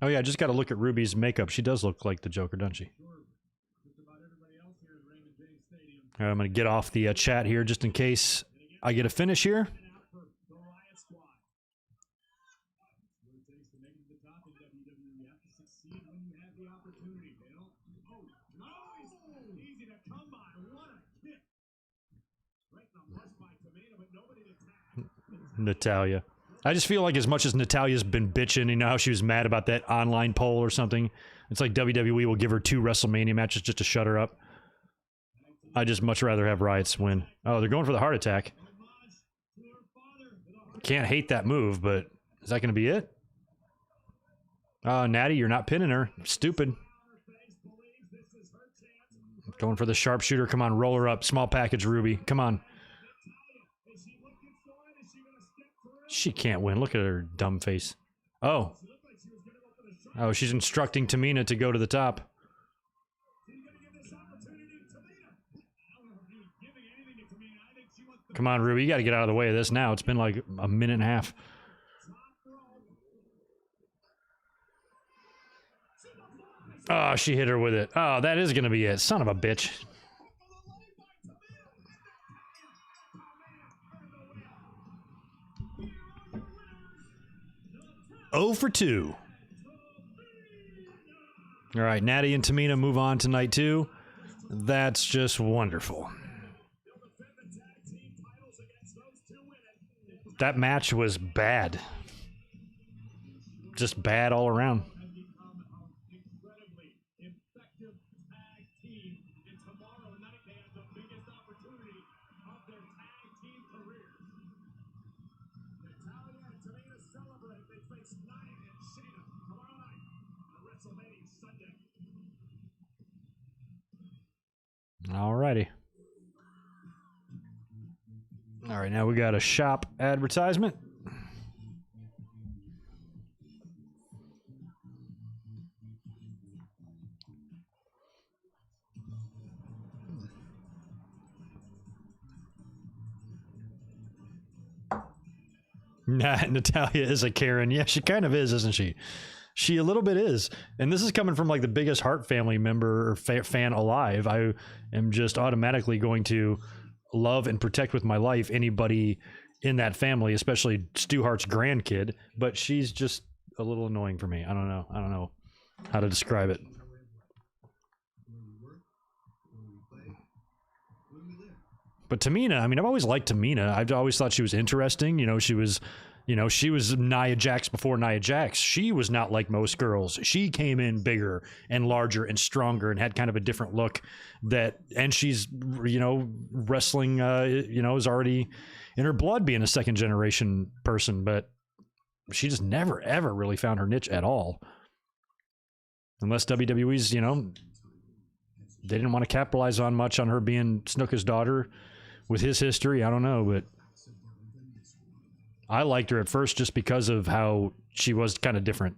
Oh, yeah, I just got to look at Ruby's makeup. She does look like the Joker, doesn't she? All right, I'm going to get off the chat here just in case I get a finish here. Natalya. I just feel like as much as Natalya's been bitching, you know how she was mad about that online poll or something? It's like WWE will give her 2 WrestleMania matches just to shut her up. I just much rather have Riots win. Oh, they're going for the heart attack. Can't hate that move, but is that going to be it? Natty, you're not pinning her. Stupid. Going for the sharpshooter. Come on, roll her up. Small package, Ruby. Come on. She can't win. Look at her dumb face. Oh. Oh, she's instructing Tamina to go to the top. Come on, Ruby. You got to get out of the way of this now. It's been like a minute and a half. Oh, she hit her with it. Oh, that is going to be it. Son of a bitch. Oh for 2. All right, Natty and Tamina move on to night 2. That's just wonderful. That match was bad. Just bad all around. Alrighty. All right, now we got a shop advertisement. Nah, Natalia is a Karen. Yeah, she kind of is, isn't she? She a little bit is. And this is coming from like the biggest Hart family member or fan alive. I am just automatically going to love and protect with my life anybody in that family, especially Stu Hart's grandkid. But she's just a little annoying for me. I don't know how to describe it. But Tamina, I mean, I've always liked Tamina. I've always thought she was interesting. You know, she was Nia Jax before Nia Jax. She was not like most girls. She came in bigger and larger and stronger and had kind of a different look and she's, you know, wrestling, you know, is already in her blood being a second generation person, but she just never, ever really found her niche at all. Unless WWE's, you know, they didn't want to capitalize on much on her being Snuka's daughter with his history. I don't know, but I liked her at first just because of how she was kind of different.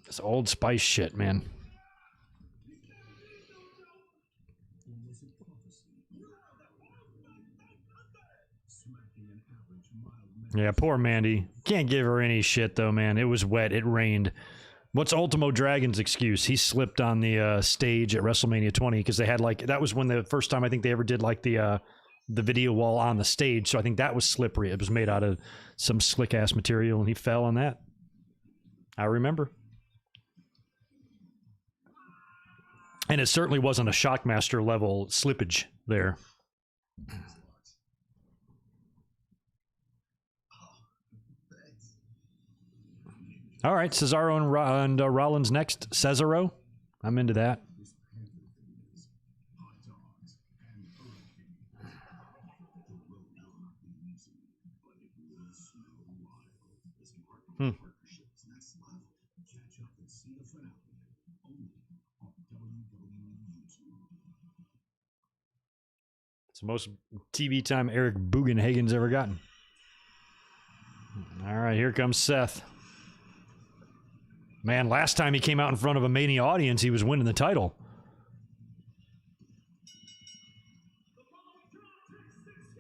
This Old Spice shit, man. Yeah, poor Mandy. Can't give her any shit, though, man. It was wet. It rained. What's Ultimo Dragon's excuse? He slipped on the stage at WrestleMania 20 because they had like, that was when the first time I think they ever did like the video wall on the stage. So I think that was slippery. It was made out of some slick ass material and he fell on that. I remember. And it certainly wasn't a Shockmaster level slippage there. All right, Cesaro and Rollins next. Cesaro, I'm into that. It's the most TV time Eric Bugenhagen's ever gotten. All right, here comes Seth. Man, last time he came out in front of a Mania audience, he was winning the title.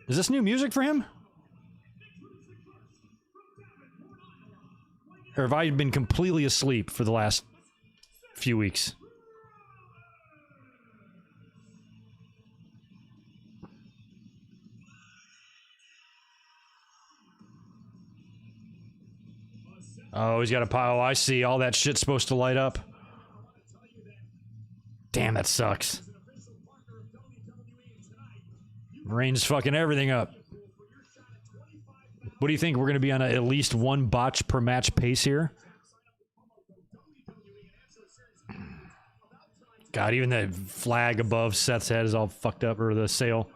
Is this new music for him? Or have I been completely asleep for the last few weeks? Oh, he's got a pile. Oh, I see. All that shit's supposed to light up. Damn, that sucks. Rain's fucking everything up. What do you think? We're going to be on at least one botch per match pace here? God, even the flag above Seth's head is all fucked up, or the sail.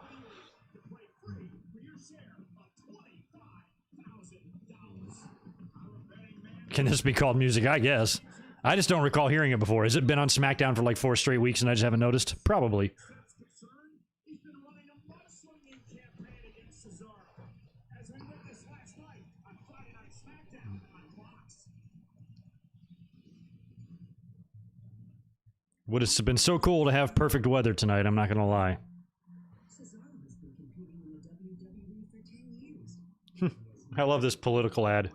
Can this be called music? I guess. I just don't recall hearing it before. Has it been on SmackDown for like 4 straight weeks and I just haven't noticed? Probably. Would have been so cool to have perfect weather tonight, I'm not going to lie. I love this political ad.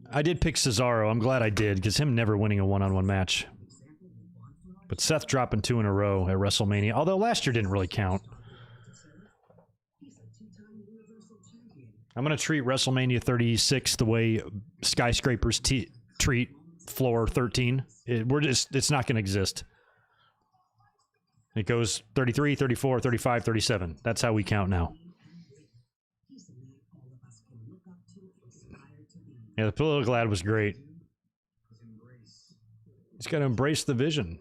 I did pick Cesaro. I'm glad I did, because him never winning a one-on-one match. But Seth dropping 2 in a row at WrestleMania, although last year didn't really count. I'm going to treat WrestleMania 36 the way skyscrapers treat floor 13. It's not going to exist. It goes 33, 34, 35, 37. That's how we count now. Yeah, the political ad was great. He's got to embrace the vision.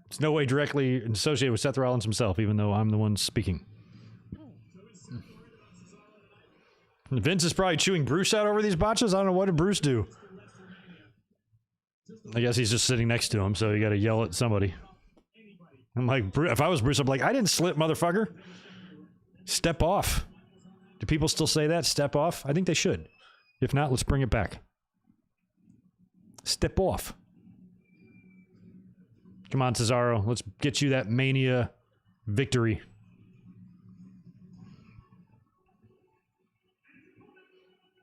It's no way directly associated with Seth Rollins himself, even though I'm the one speaking. Vince is probably chewing Bruce out over these botches. I don't know, what did Bruce do? I guess he's just sitting next to him, so you got to yell at somebody. I'm like, if I was Bruce, I'm like, I didn't slip, motherfucker. Step off. Do people still say that? Step off? I think they should. If not, let's bring it back. Step off. Come on, Cesaro. Let's get you that Mania victory.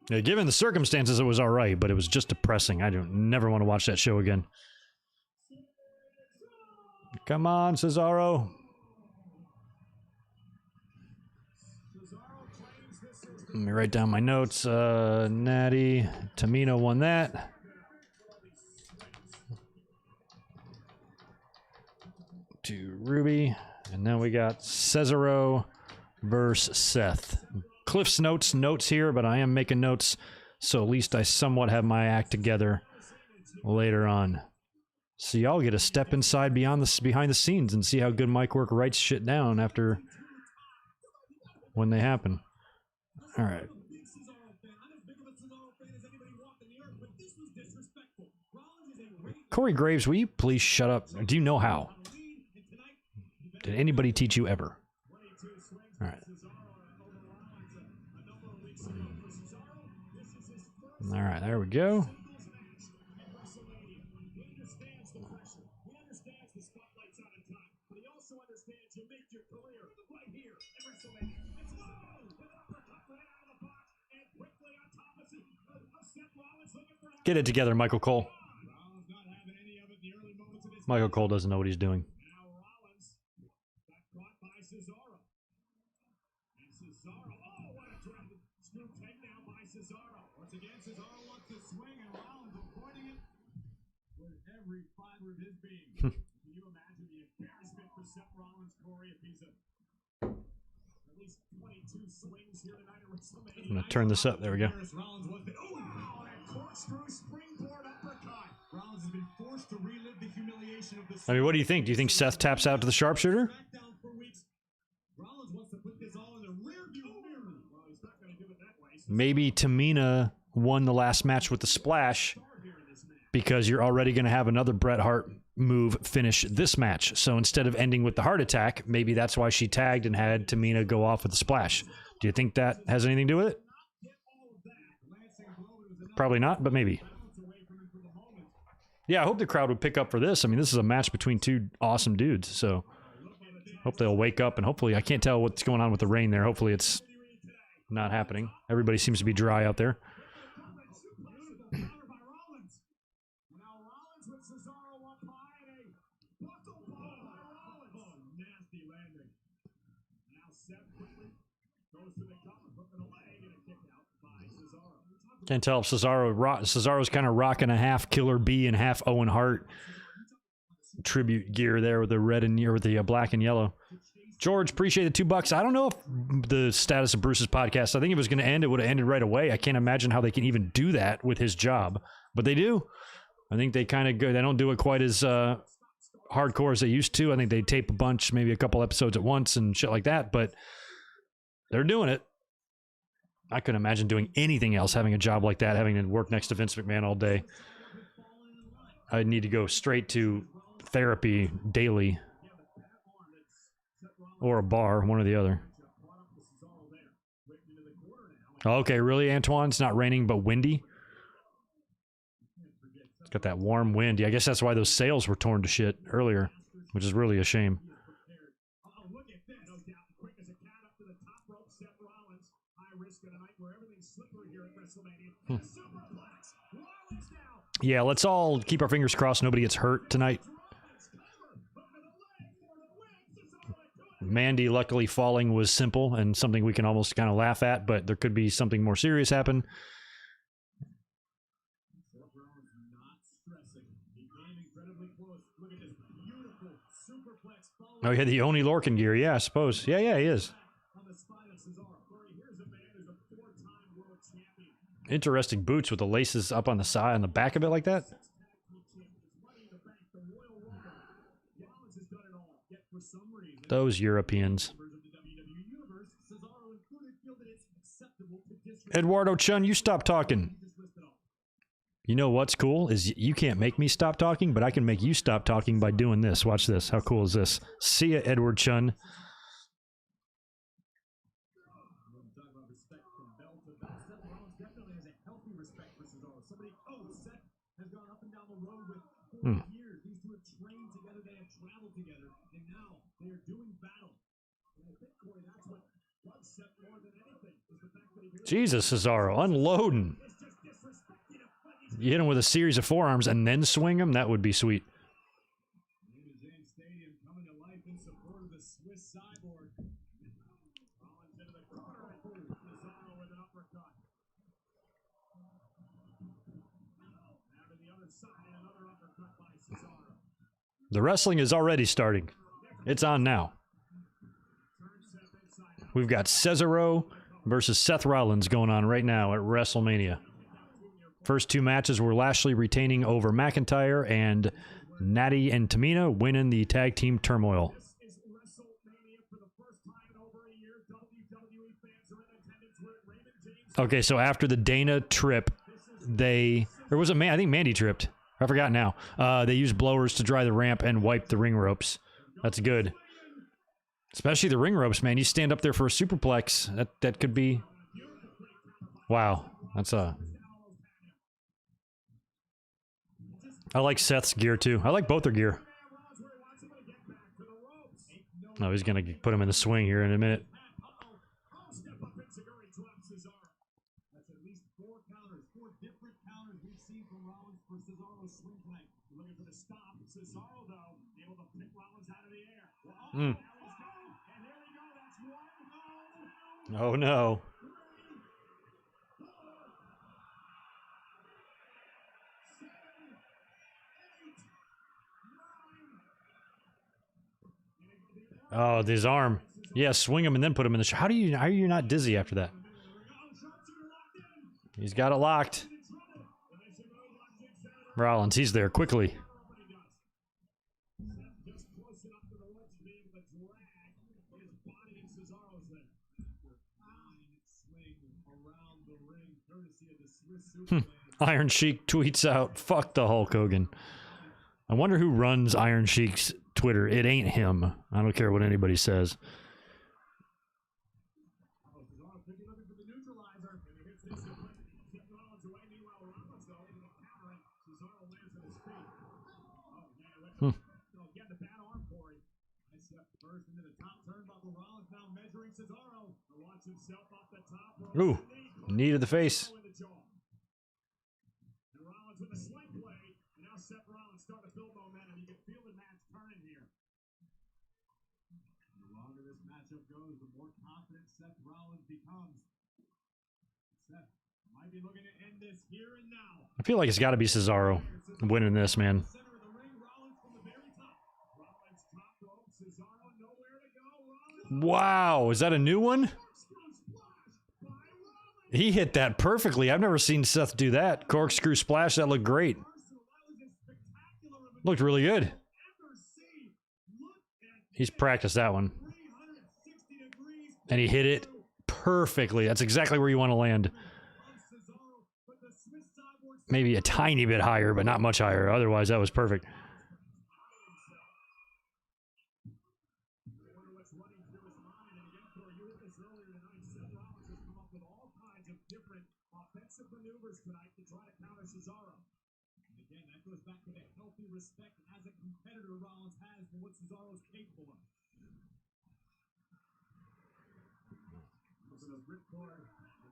Yeah, given the circumstances, it was all right, but it was just depressing. I never want to watch that show again. Come on, Cesaro. Let me write down my notes. Natty, Tamina won that. To Ruby. And then we got Cesaro versus Seth. Cliff's notes here, but I am making notes, so at least I somewhat have my act together later on. So y'all get a step inside behind the scenes and see how good Mike Work writes shit down after when they happen. All right. Corey Graves, will you please shut up? Do you know how? Did anybody teach you ever? All right. All right, there we go. Get it together, Michael Cole. Michael Cole doesn't know what he's doing. I'm going to turn this up. There we go. I mean, what do you think? Do you think Seth taps out to the sharpshooter? Maybe Tamina won the last match with the splash because you're already going to have another Bret Hart move finish this match. So instead of ending with the heart attack, maybe that's why she tagged and had Tamina go off with the splash. Do you think that has anything to do with it? Probably not, but maybe. Yeah, I hope the crowd would pick up for this. I mean, this is a match between two awesome dudes, so hope they'll wake up, and hopefully, I can't tell what's going on with the rain there. Hopefully it's not happening. Everybody seems to be dry out there. Can't tell if Cesaro's kind of rocking a half Killer B and half Owen Hart tribute gear there with the red and with the black and yellow. George, appreciate the $2. I don't know if the status of Bruce's podcast, I think if it was going to end, it would have ended right away. I can't imagine how they can even do that with his job, but they do. I think they kind of go, they don't do it quite as hardcore as they used to. I think they tape a bunch, maybe a couple episodes at once and shit like that, but they're doing it. I couldn't imagine doing anything else, having a job like that, having to work next to Vince McMahon all day. I'd need to go straight to therapy daily or a bar, one or the other. Okay, really, Antoine? It's not raining, but windy? It's got that warm wind. Yeah, I guess that's why those sails were torn to shit earlier, which is really a shame. Yeah, let's all keep our fingers crossed nobody gets hurt tonight. Mandy, luckily, falling was simple and something we can almost kind of laugh at, but there could be something more serious happen. Oh, he had the Oni Lorcan gear. Yeah, I suppose. Yeah, he is. Interesting boots with the laces up on the side, on the back of it like that. Those Europeans. Eduardo Chun, you stop talking. You know what's cool is you can't make me stop talking, but I can make you stop talking by doing this. Watch this. How cool is this? See ya, Edward Chun. Talk about respect from bell to bell. Seth Rollins definitely has a healthy respect for Cesaro. Seth has gone up and down the road with 40 years. These two have trained together, they have traveled together, and now they are doing battle. And I think, Corey, that's what bugs Seth more than anything, is the fact that he really Jesus, Cesaro, unloading. You hit him with a series of forearms and then swing him? That would be sweet. Raymond James Stadium coming to life in support of the Swiss Cyborg. Rollins into the corner, Cesaro with an uppercut. Now to the other side, another uppercut by Cesaro. The wrestling is already starting. It's on now. We've got Cesaro versus Seth Rollins going on right now at WrestleMania. First two matches were Lashley retaining over McIntyre and Natty and Tamina winning the tag team turmoil. This is WrestleMania for the first time in over a year. WWE fans are in attendance. We're at Raymond James. Okay, so after the Dana trip, I think Mandy tripped. I forgot now. They used blowers to dry the ramp and wipe the ring ropes. That's good. Especially the ring ropes, man. You stand up there for a superplex. That could be... Wow. That's a... I like Seth's gear, too. I like both their gear. Oh, he's going to put him in the swing here in a minute. That's at least 4 counters, 4 different counters we've seen from Rollins for Cesaro's swing tonight. Looking for the stop. Cesaro, though, able to pick Rollins out of the air. And there we go. That's 1. Oh, no. Oh, his arm. Yeah, swing him and then put him in the... How are you not dizzy after that? He's got it locked. Rollins, he's there quickly. Iron Sheik tweets out, "Fuck the Hulk Hogan." I wonder who runs Iron Sheik's Twitter. It ain't him. I don't care what anybody says. Ooh, knee to the face. With a slight play, and now Seth Rollins starting to build momentum. You can feel the match turning here. The longer this matchup goes, the more confident Seth Rollins becomes. Seth might be looking to end this here and now. I feel like it's got to be Cesaro winning this, man. Center of the ring, Rollins from the very top. Rollins top rope, Cesaro nowhere to go. Rollins. Wow, is that a new one? He hit that perfectly. I've never seen Seth do that. Corkscrew splash, that looked great. Looked really good. He's practiced that one. And he hit it perfectly. That's exactly where you want to land. Maybe a tiny bit higher, but not much higher. Otherwise, that was perfect. Maneuvers tonight to try to counter Cesaro. And again, that goes back to the healthy respect as a competitor Rollins has for what Cesaro is capable of.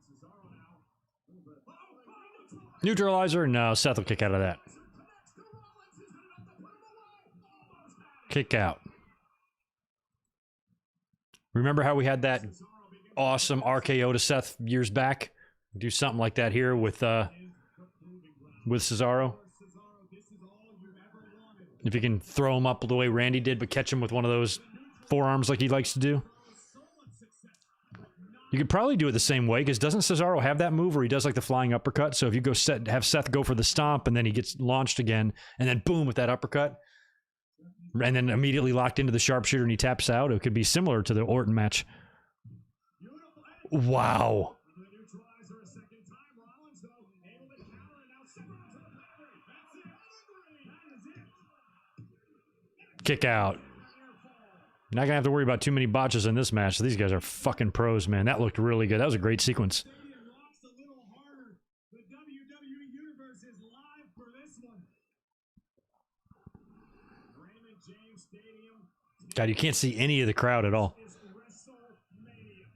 Cesaro now. Neutralizer? No, Seth will kick out of that. Kick out. Remember how we had that awesome RKO to Seth years back? Do something like that here with Cesaro. If you can throw him up the way Randy did, but catch him with one of those forearms like he likes to do. You could probably do it the same way, because doesn't Cesaro have that move where he does like the flying uppercut? So if you go have Seth go for the stomp, and then he gets launched again, and then boom with that uppercut, and then immediately locked into the sharpshooter and he taps out, it could be similar to the Orton match. Wow. Kick out. Not gonna have to worry about too many botches in this match. These guys are fucking pros, man. That looked really good. That was a great sequence. A little harder. The WWE Universe is live for this one. Raymond James Stadium. God, you can't see any of the crowd at all. Is WrestleMania.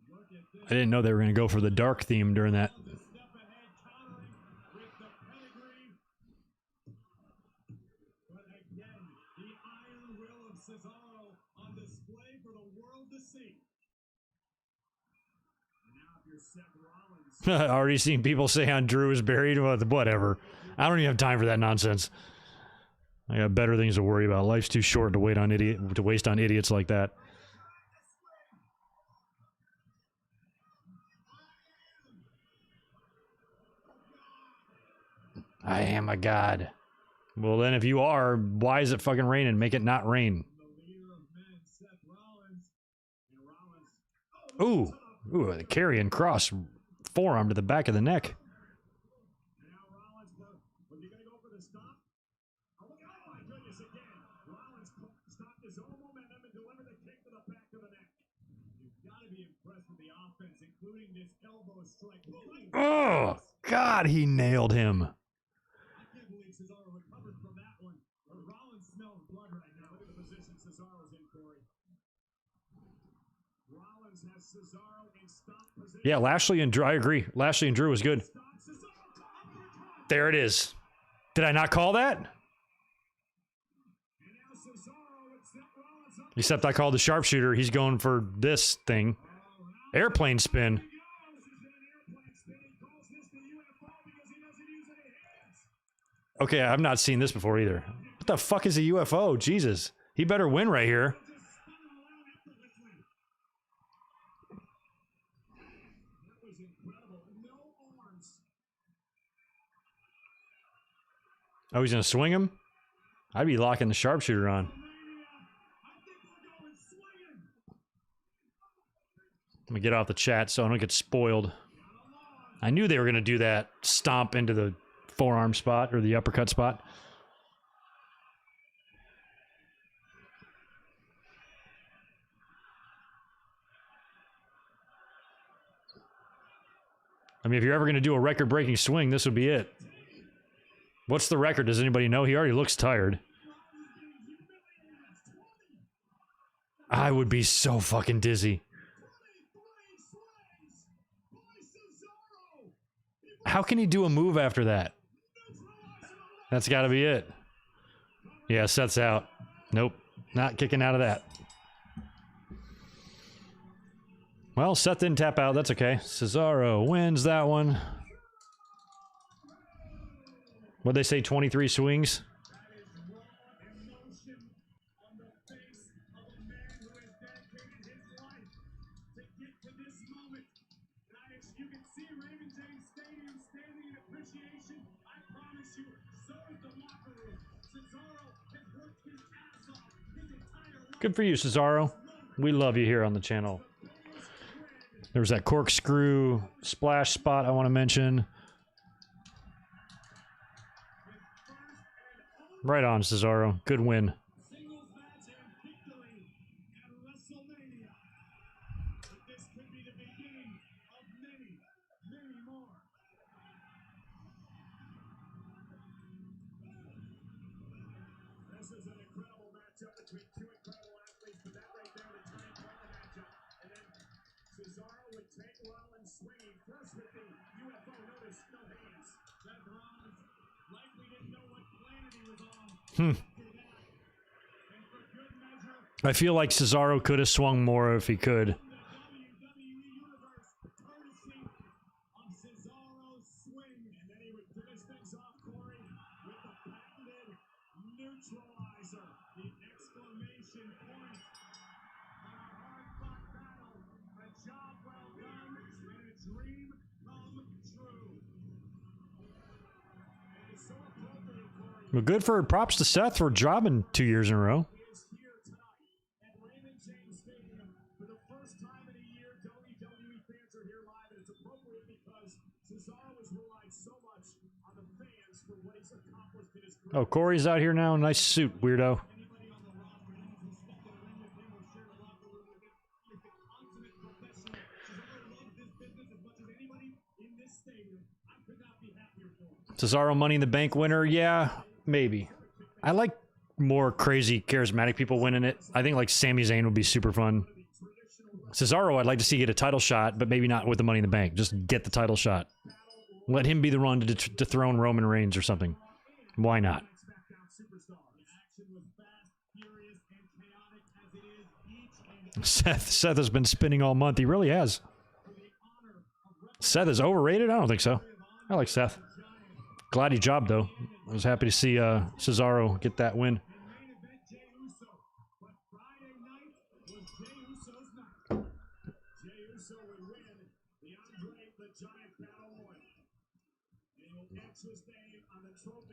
Look at this. I didn't know they were gonna go for the dark theme during that. A step ahead, countering with the pedigree. But again, the iron will of Cesaro on display for the world to see. And now if you're Seth Rollins. Already seen people say on Drew is buried. Whatever. I don't even have time for that nonsense. I got better things to worry about. Life's too short to waste on idiots like that. I am a god. Well, then if you are, why is it fucking raining? Make it not rain. The leader of men, Seth Rollins. And Rollins. Ooh, the carrying cross forearm to the back of the neck. And now Rollins, was he going to go for the stop? Oh my goodness, again. Rollins stopped his own momentum and delivered the kick to the back of the neck. You've got to be impressed with the offense, including this elbow strike. Oh, God, he nailed him. I can't believe Cesaro recovered from that one. But Rollins smells blood right now. Look at the position Cesaro's in, Corey. Rollins has Cesaro in stop position. Yeah, Lashley and Drew, I agree. Lashley and Drew was good. Stop Cesaro to uppercut. There it is. Did I not call that? And now Cesaro with Seth Rollins up. Except I called the sharpshooter. He's going for this thing. Airplane spin. This is an airplane spin. He calls this the UFO because he doesn't use any hands. Okay, I've not seen this before either. What the fuck is a UFO? Jesus. He better win right here. Just spinning around effortlessly. That was incredible. No arms. Oh, he's going to swing him? I'd be locking the sharpshooter on. Mania. I think we're going swinging. Let me get off the chat so I don't get spoiled. I knew they were going to do that stomp into the forearm spot or the uppercut spot. I mean, if you're ever going to do a record-breaking swing, this would be it. What's the record? Does anybody know? He already looks tired. I would be so fucking dizzy. How can he do a move after that? That's got to be it. Yeah, Seth's out. Nope, not kicking out of that. Well, Seth didn't tap out. That's okay. Cesaro wins that one. What'd they say, 23 swings? That is raw emotion on the face of a man who has dedicated his life to get to this moment. And you can see Raymond James Stadium standing in appreciation. I promise you, so is the locker room. Cesaro has worked his ass off his entire life. Good for you, Cesaro. We love you here on the channel. There was that corkscrew splash spot I want to mention. Right on, Cesaro. Good win. Singles match and victory at WrestleMania. But this could be the beginning of many, many more. This is an incredible matchup between two incredible athletes, but that right there would turn into the matchup. And then Cesaro would take Rollins swinging first with the UFO. Notice no hands. Seth Rollins likely didn't know what planet he was on. And for good measure, I feel like Cesaro could have swung more if he could. the WWE Universe courtesy of Cesaro's swing. And then he would finish things off, Corey, with the patented neutralizer. The exclamation point on a hard-fought battle. A job well done and a dream come true. And it's so appropriate, Corey. Well, good for props to Seth for jobbing 2 years in a row. Is here tonight at Raymond James Stadium for the first time in a year. WWE fans are here live, and it's appropriate because Cesaro has relied so much on the fans for what he's accomplished in his career. Oh, Corey's out here now. Nice suit, weirdo. Cesaro Money in the Bank winner? Yeah, maybe. I like more crazy, charismatic people winning it. I think like Sami Zayn would be super fun. Cesaro, I'd like to see get a title shot, but maybe not with the Money in the Bank. Just get the title shot. Let him be the one to dethrone Roman Reigns or something. Why not? Seth has been spinning all month. He really has. Seth is overrated? I don't think so. I like Seth. Glad he jobbed, though. I was happy to see Cesaro get that win.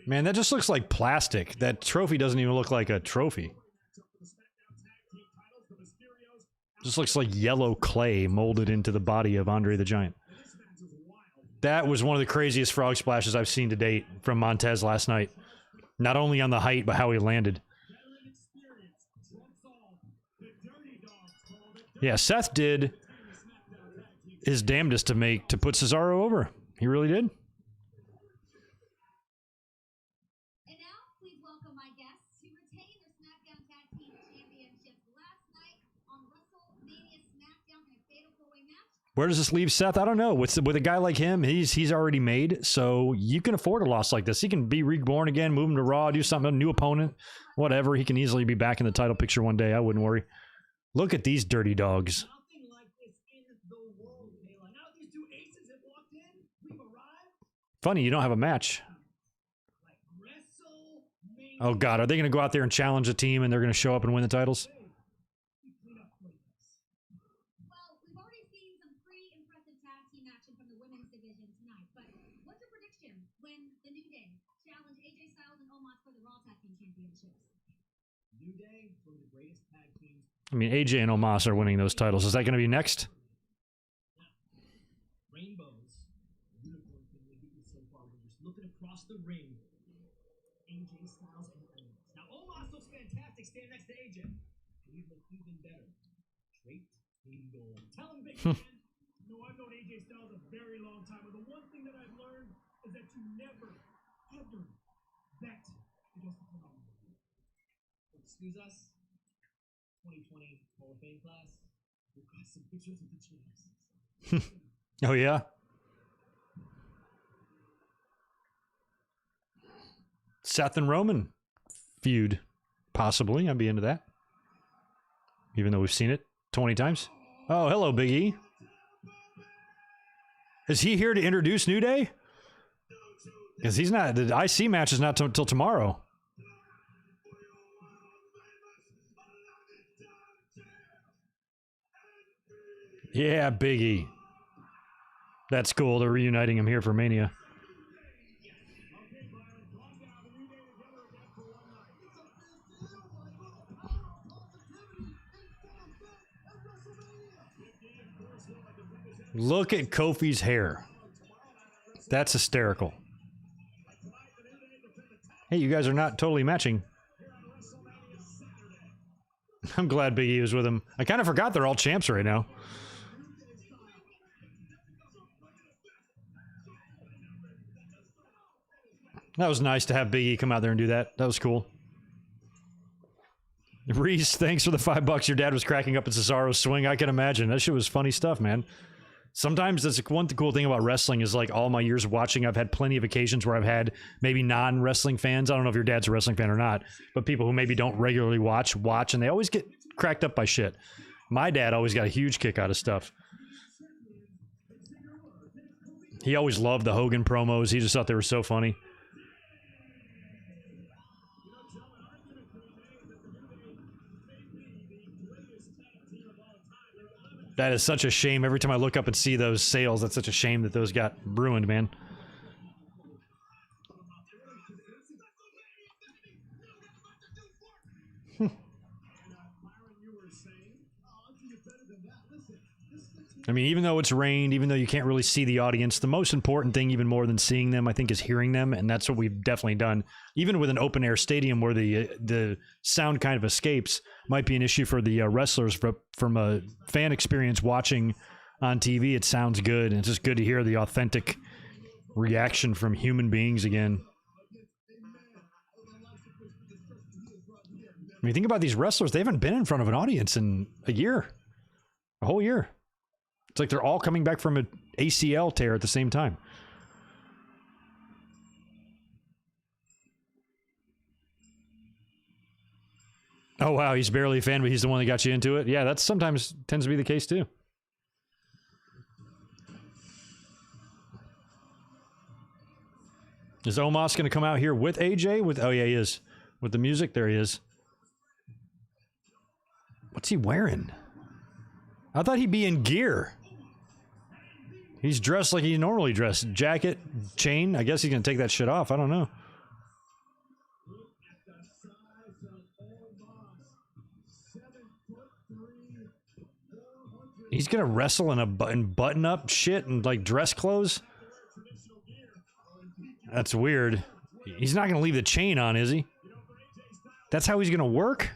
Man, that just looks like plastic. That trophy doesn't even look like a trophy. Just looks like yellow clay molded into the body of Andre the Giant. That was one of the craziest frog splashes I've seen to date from Montez last night. Not only on the height, but how he landed. Yeah, Seth did his damnedest to put Cesaro over. He really did. And now, please welcome my guests who retained their SmackDown Tag Team Championships last night on WrestleMania SmackDown in a fatal four-way match. Where does this leave Seth? I don't know. With a guy like him, he's already made, so you can afford a loss like this. He can be reborn again, move him to Raw, do something, a new opponent, whatever. He can easily be back in the title picture one day. I wouldn't worry. Look at these dirty dogs. Nothing like this in the world, Kayla. Now these two aces have walked in. We've arrived. Funny, you don't have a match. Like WrestleMania. Oh, God. Are they going to go out there and challenge a team and they're going to show up and win the titles? Well, we've already seen some pretty impressive tag team action from the women's division tonight, but what's your prediction when the New Day challenge AJ Styles and Omos for the Raw Tag Team Championships? New Day, one of the greatest tag teams. I mean, AJ and Omos are winning those titles. Is that going to be next? Rainbows, unicorn thing they do so far. We're just looking across the ring. AJ Styles and Omos. Now Omos looks fantastic standing next to AJ. He'd look even better. Straight in gold. Tell him, big man. No, I've known AJ Styles a very long time, but the one thing that I've learned is that you never, ever bet against the phenomenal. Excuse us. 2020 Hall of Fame class. We've got some pictures of the champs. Oh, yeah? Seth and Roman feud. Possibly. I'd be into that. Even though we've seen it 20 times. Oh, hello, Big E. Is he here to introduce New Day? Because he's not. The IC match is not till tomorrow. Yeah, Big E. That's cool. They're reuniting him here for Mania. Look at Kofi's hair. That's hysterical. Hey, you guys are not totally matching. I'm glad Big E was with him. I kind of forgot they're all champs right now. That was nice to have Big E come out there and do that. That was cool. Reese, thanks for the $5. Your dad was cracking up at Cesaro's swing. I can imagine. That shit was funny stuff, man. Sometimes that's one cool thing about wrestling is like all my years of watching, I've had plenty of occasions where I've had maybe non-wrestling fans. I don't know if your dad's a wrestling fan or not, but people who maybe don't regularly watch, and they always get cracked up by shit. My dad always got a huge kick out of stuff. He always loved the Hogan promos. He just thought they were so funny. That is such a shame. Every time I look up and see those sales, that's such a shame that those got ruined, man. I mean, even though it's rained, even though you can't really see the audience, the most important thing, even more than seeing them, I think, is hearing them, and that's what we've definitely done. Even with an open-air stadium where the sound kind of escapes, might be an issue for the wrestlers. From a fan experience watching on TV, it sounds good, and it's just good to hear the authentic reaction from human beings again. I mean, think about these wrestlers. They haven't been in front of an audience in a whole year. It's like they're all coming back from an ACL tear at the same time. Oh, wow, he's barely a fan, but he's the one that got you into it. Yeah, that sometimes tends to be the case, too. Is Omos going to come out here with AJ? Oh, yeah, he is. With the music, there he is. What's he wearing? I thought he'd be in gear. He's dressed like he normally dressed. Jacket, chain. I guess he's going to take that shit off. I don't know. He's going to wrestle in button-up shit and, like, dress clothes? That's weird. He's not going to leave the chain on, is he? That's how he's going to work?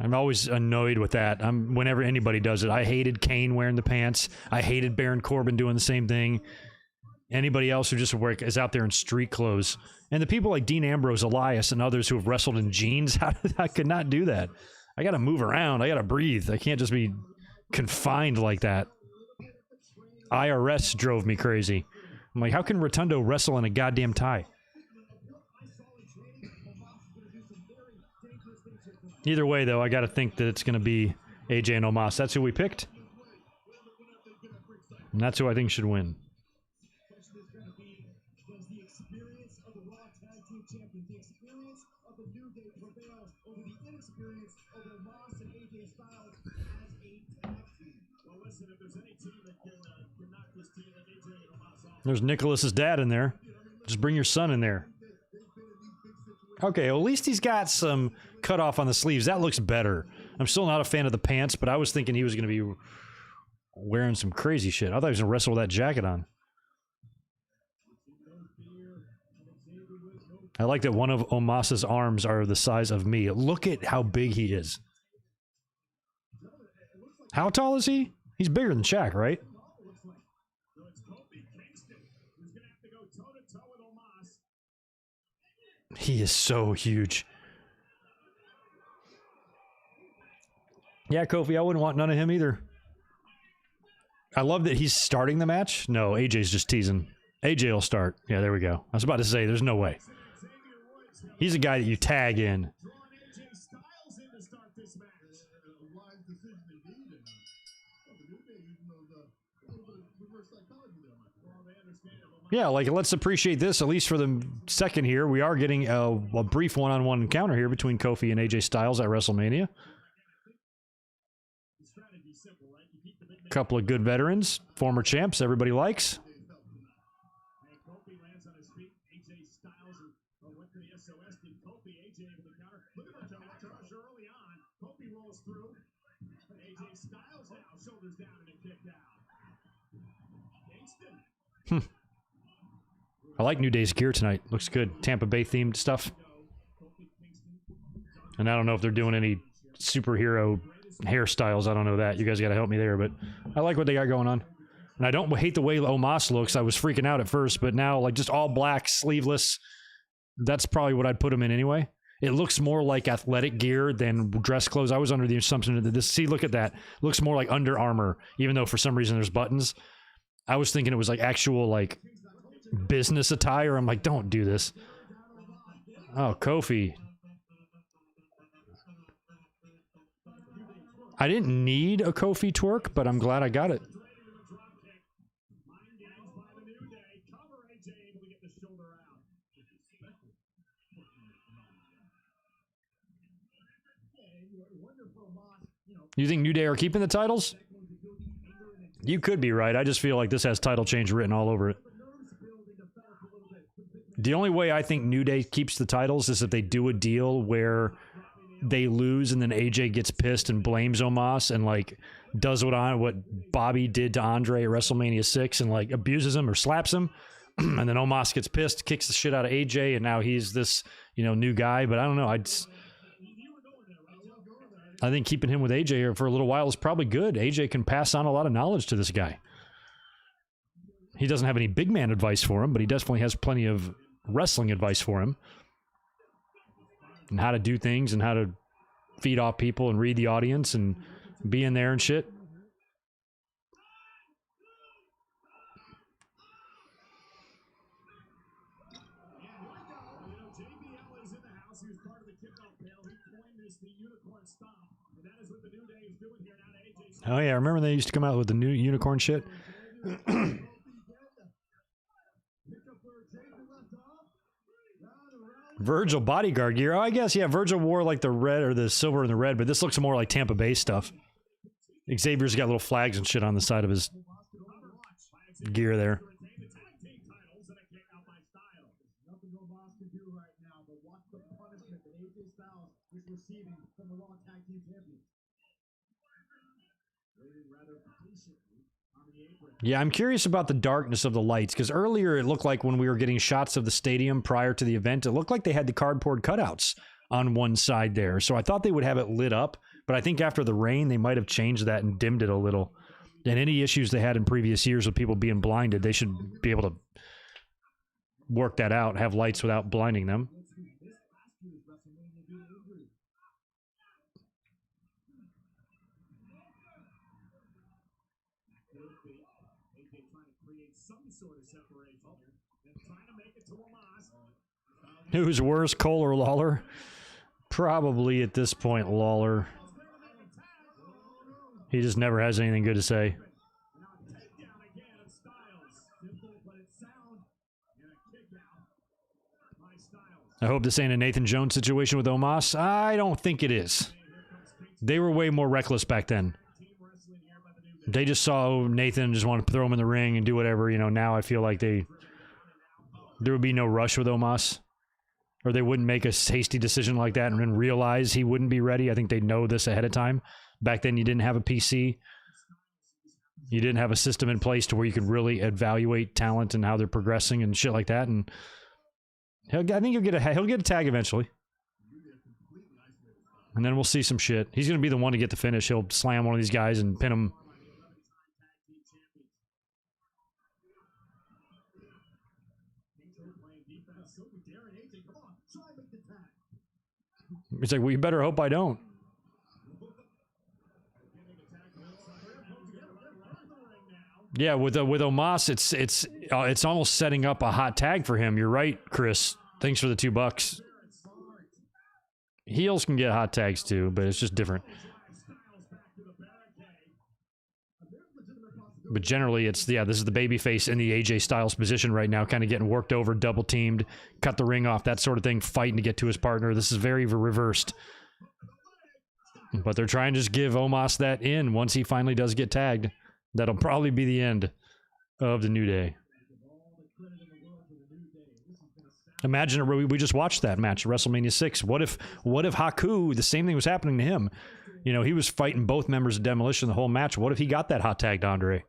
I'm always annoyed with that. Whenever anybody does it. I hated Kane wearing the pants. I hated Baron Corbin doing the same thing. Anybody else who just is out there in street clothes. And the people like Dean Ambrose, Elias, and others who have wrestled in jeans, I could not do that. I got to move around. I got to breathe. I can't just be confined like that. IRS drove me crazy. I'm like, how can Rotundo wrestle in a goddamn tie? Either way, though, I got to think that it's going to be AJ and Omos. That's who we picked. And that's who I think should win. There's Nicholas's dad in there. Just bring your son in there. Okay, well, at least he's got some cutoff on the sleeves. That looks better. I'm still not a fan of the pants, but I was thinking he was going to be wearing some crazy shit. I thought he was going to wrestle with that jacket on. I like that one of Omos's arms are the size of me. Look at how big he is. How tall is he? He's bigger than Shaq, right? He is so huge. Yeah, Kofi, I wouldn't want none of him either. I love that he's starting the match. No, AJ's just teasing. AJ will start. Yeah, there we go. I was about to say, there's no way. He's a guy that you tag in. Yeah, like, let's appreciate this, at least for the second here. We are getting a brief one-on-one encounter here between Kofi and AJ Styles at WrestleMania. Couple of good veterans, former champs, everybody likes. I like New Day's gear tonight. Looks good. Tampa Bay themed stuff. And I don't know if they're doing any superhero hairstyles. I don't know that. You guys got to help me there, but I like what they got going on. And I don't hate the way Omos looks. I was freaking out at first, but now, like, just all black, sleeveless, that's probably what I'd put him in anyway. It looks more like athletic gear than dress clothes. I was under the assumption that this, see, look at that. Looks more like Under Armour, even though for some reason there's buttons. I was thinking it was like actual, like, business attire. I'm like, don't do this. Oh, Kofi. I didn't need a Kofi twerk, but I'm glad I got it. You think New Day are keeping the titles? You could be right. I just feel like this has title change written all over it. The only way I think New Day keeps the titles is if they do a deal where they lose and then AJ gets pissed and blames Omos and like does what Bobby did to Andre at WrestleMania 6 and like abuses him or slaps him. And then Omos gets pissed, kicks the shit out of AJ, and now he's this, you know, new guy. But I don't know. I think keeping him with AJ for a little while is probably good. AJ can pass on a lot of knowledge to this guy. He doesn't have any big man advice for him, but he definitely has plenty of wrestling advice for him. And how to do things and how to feed off people and read the audience and be in there and shit. Oh yeah, I remember they used to come out with the new unicorn shit. Virgil bodyguard gear. Oh, I guess, yeah, Virgil wore like the red or the silver and the red, but this looks more like Tampa Bay stuff. Xavier's got little flags and shit on the side of his gear there. Yeah, I'm curious about the darkness of the lights, because earlier it looked like when we were getting shots of the stadium prior to the event, it looked like they had the cardboard cutouts on one side there. So I thought they would have it lit up, but I think after the rain, they might have changed that and dimmed it a little. And any issues they had in previous years with people being blinded, they should be able to work that out, have lights without blinding them. Who's worse, Cole or Lawler? Probably at this point, Lawler. He just never has anything good to say. I hope this ain't a Nathan Jones situation with Omos. I don't think it is. They were way more reckless back then. They just saw Nathan and just wanted to throw him in the ring and do whatever. You know, now I feel like there would be no rush with Omos. Or they wouldn't make a hasty decision like that and then realize he wouldn't be ready. I think they'd know this ahead of time. Back then, you didn't have a PC. You didn't have a system in place to where you could really evaluate talent and how they're progressing and shit like that. And I think he'll get a tag eventually. And then we'll see some shit. He's going to be the one to get the finish. He'll slam one of these guys and pin him. It's like, well, you better hope I don't. Yeah, with Omos, it's almost setting up a hot tag for him. You're right, Chris. Thanks for the $2. Heels can get hot tags too, but it's just different. But generally, this is the babyface in the AJ Styles position right now, kind of getting worked over, double teamed, cut the ring off, that sort of thing, fighting to get to his partner. This is very reversed. But they're trying to just give Omos that in once he finally does get tagged. That'll probably be the end of the New Day. Imagine we just watched that match at WrestleMania 6. What if Haku, the same thing was happening to him? You know, he was fighting both members of Demolition the whole match. What if he got that hot tag to Andre?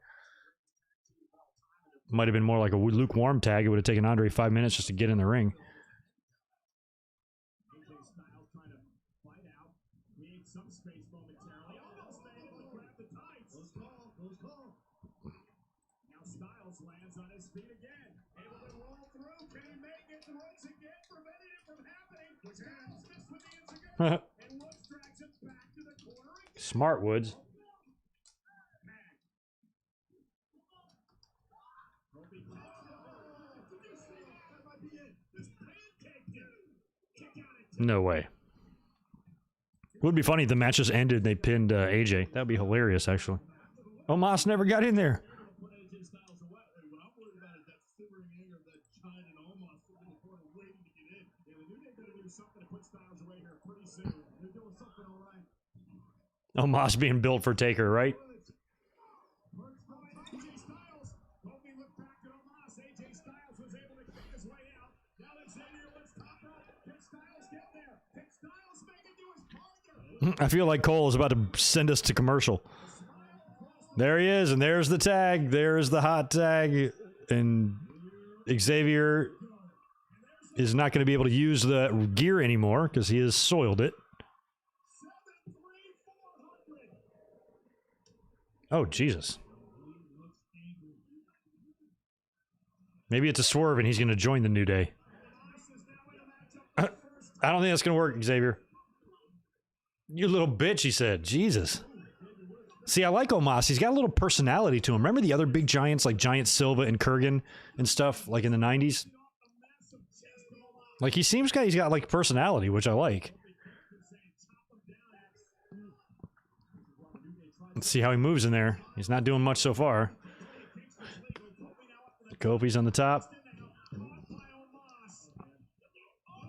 Might have been more like a lukewarm tag. It would have taken Andre 5 minutes just to get in the ring. Smart Woods. No way. Would be funny if the match just ended and they pinned AJ. That would be hilarious, actually. Omos never got in there. Omos being built for Taker, right? I feel like Cole is about to send us to commercial. There he is, and there's the tag. There's the hot tag. And Xavier is not going to be able to use the gear anymore because he has soiled it. Oh, Jesus. Maybe it's a swerve and he's going to join the New Day. I don't think that's going to work, Xavier. You little bitch, he said. Jesus. See, I like Omos. He's got a little personality to him. Remember the other big giants like Giant Silva and Kurgan and stuff like in the 90s? Like, he's got like personality, which I like. Let's see how he moves in there. He's not doing much so far. Kofi's on the top.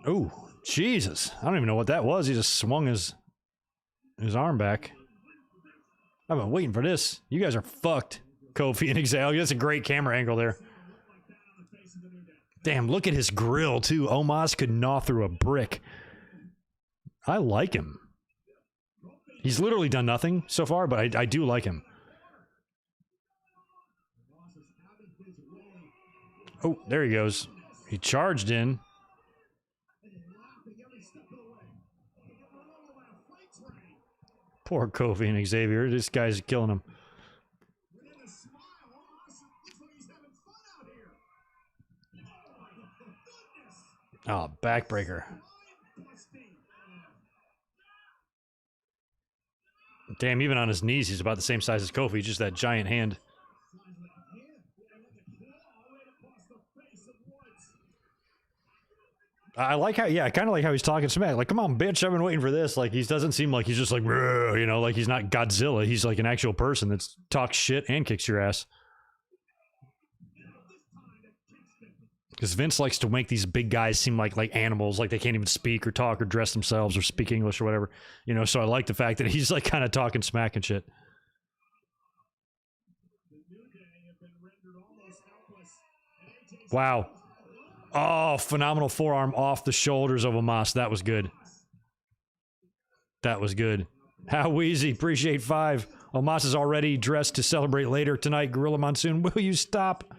Oh, Jesus. I don't even know what that was. He just swung his arm back. I've been waiting for this. You guys are fucked. Kofi and Xavier. That's a great camera angle there. Damn, look at his grill, too. Omos could gnaw through a brick. I like him. He's literally done nothing so far, but I do like him. Oh, there he goes. He charged in. Poor Kofi and Xavier. This guy's killing him. Oh, backbreaker. Damn, even on his knees, he's about the same size as Kofi, just that giant hand. I like how, yeah, I kind of like how he's talking smack. Like, come on, bitch, I've been waiting for this. Like, he doesn't seem like he's just like, you know, like he's not Godzilla. He's like an actual person that talks shit and kicks your ass. Because Vince likes to make these big guys seem like animals, like they can't even speak or talk or dress themselves or speak English or whatever. You know, so I like the fact that he's like kind of talking smack and shit. Wow. Oh, phenomenal forearm off the shoulders of Omos. That was good. That was good. How easy. Appreciate 5. Omos is already dressed to celebrate later tonight. Gorilla Monsoon, will you stop?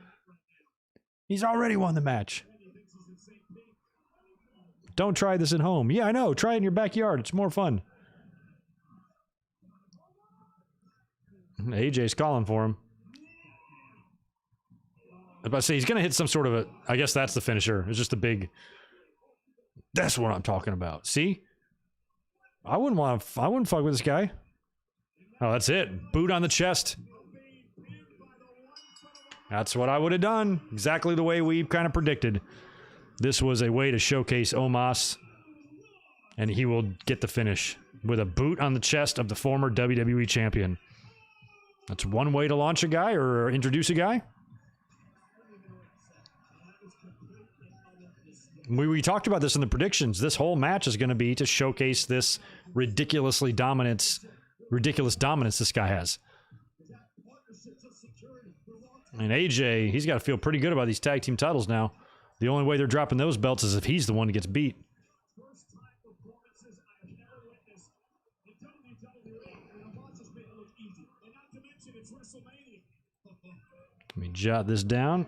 He's already won the match. Don't try this at home. Yeah, I know. Try it in your backyard. It's more fun. AJ's calling for him. I was about to say, he's going to hit some sort of a... I guess that's the finisher. It's just a big... That's what I'm talking about. See? I wouldn't fuck with this guy. Oh, that's it. Boot on the chest. That's what I would have done. Exactly the way we kind of predicted. This was a way to showcase Omos. And he will get the finish with a boot on the chest of the former WWE champion. That's one way to launch a guy or introduce a guy. We talked about this in the predictions. This whole match is going to be to showcase this ridiculous dominance this guy has. And AJ, he's got to feel pretty good about these tag team titles now. The only way they're dropping those belts is if he's the one who gets beat. Let me jot this down.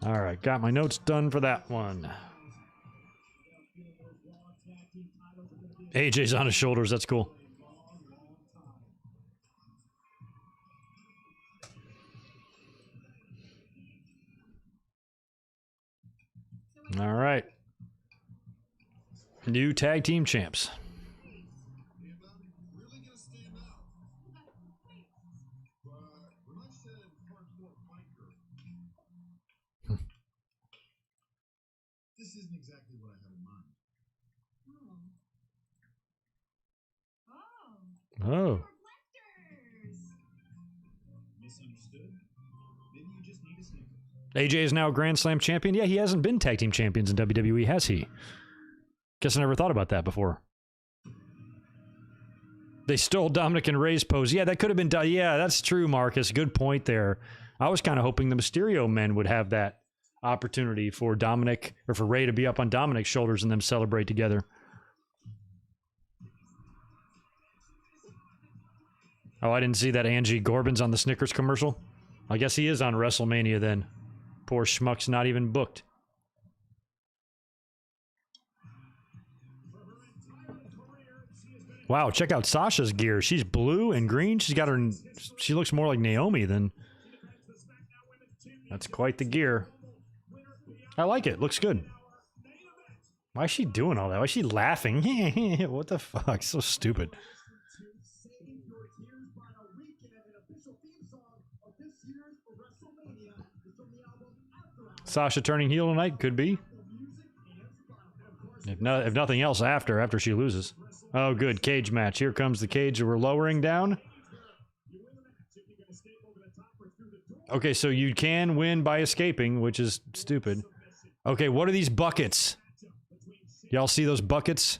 All right, got my notes done for that one. AJ's on his shoulders. That's cool. All right. New tag team champs. This isn't exactly what I had in mind. Oh. AJ is now a Grand Slam champion. Yeah, he hasn't been tag team champions in WWE, has he? Guess I never thought about that before. They stole Dominic and Ray's pose. Yeah, that could have been done. Yeah, that's true, Marcus. Good point there. I was kind of hoping the Mysterio men would have that opportunity for Dominic, or for Ray to be up on Dominic's shoulders and them celebrate together. Oh, I didn't see that Angie Corbin's on the Snickers commercial. I guess he is on WrestleMania then. Poor schmuck's not even booked. Wow, check out Sasha's gear. She's blue and green. She's got her... She looks more like Naomi than... That's quite the gear. I like it. Looks good. Why is she doing all that? Why is she laughing? What the fuck? So stupid. Sasha turning heel tonight? Could be. If nothing else, after she loses. Oh, good. Cage match. Here comes the cage that we're lowering down. Okay, so you can win by escaping, which is stupid. Okay, what are these buckets? Y'all see those buckets?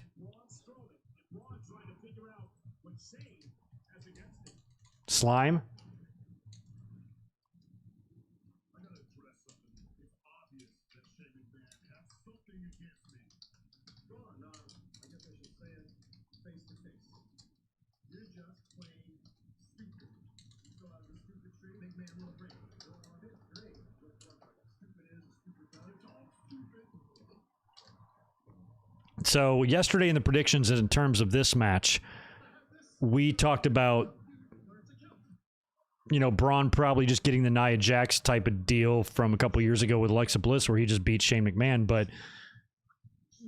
Slime? So yesterday in the predictions in terms of this match, we talked about, you know, Braun probably just getting the Nia Jax type of deal from a couple years ago with Alexa Bliss where he just beat Shane McMahon, but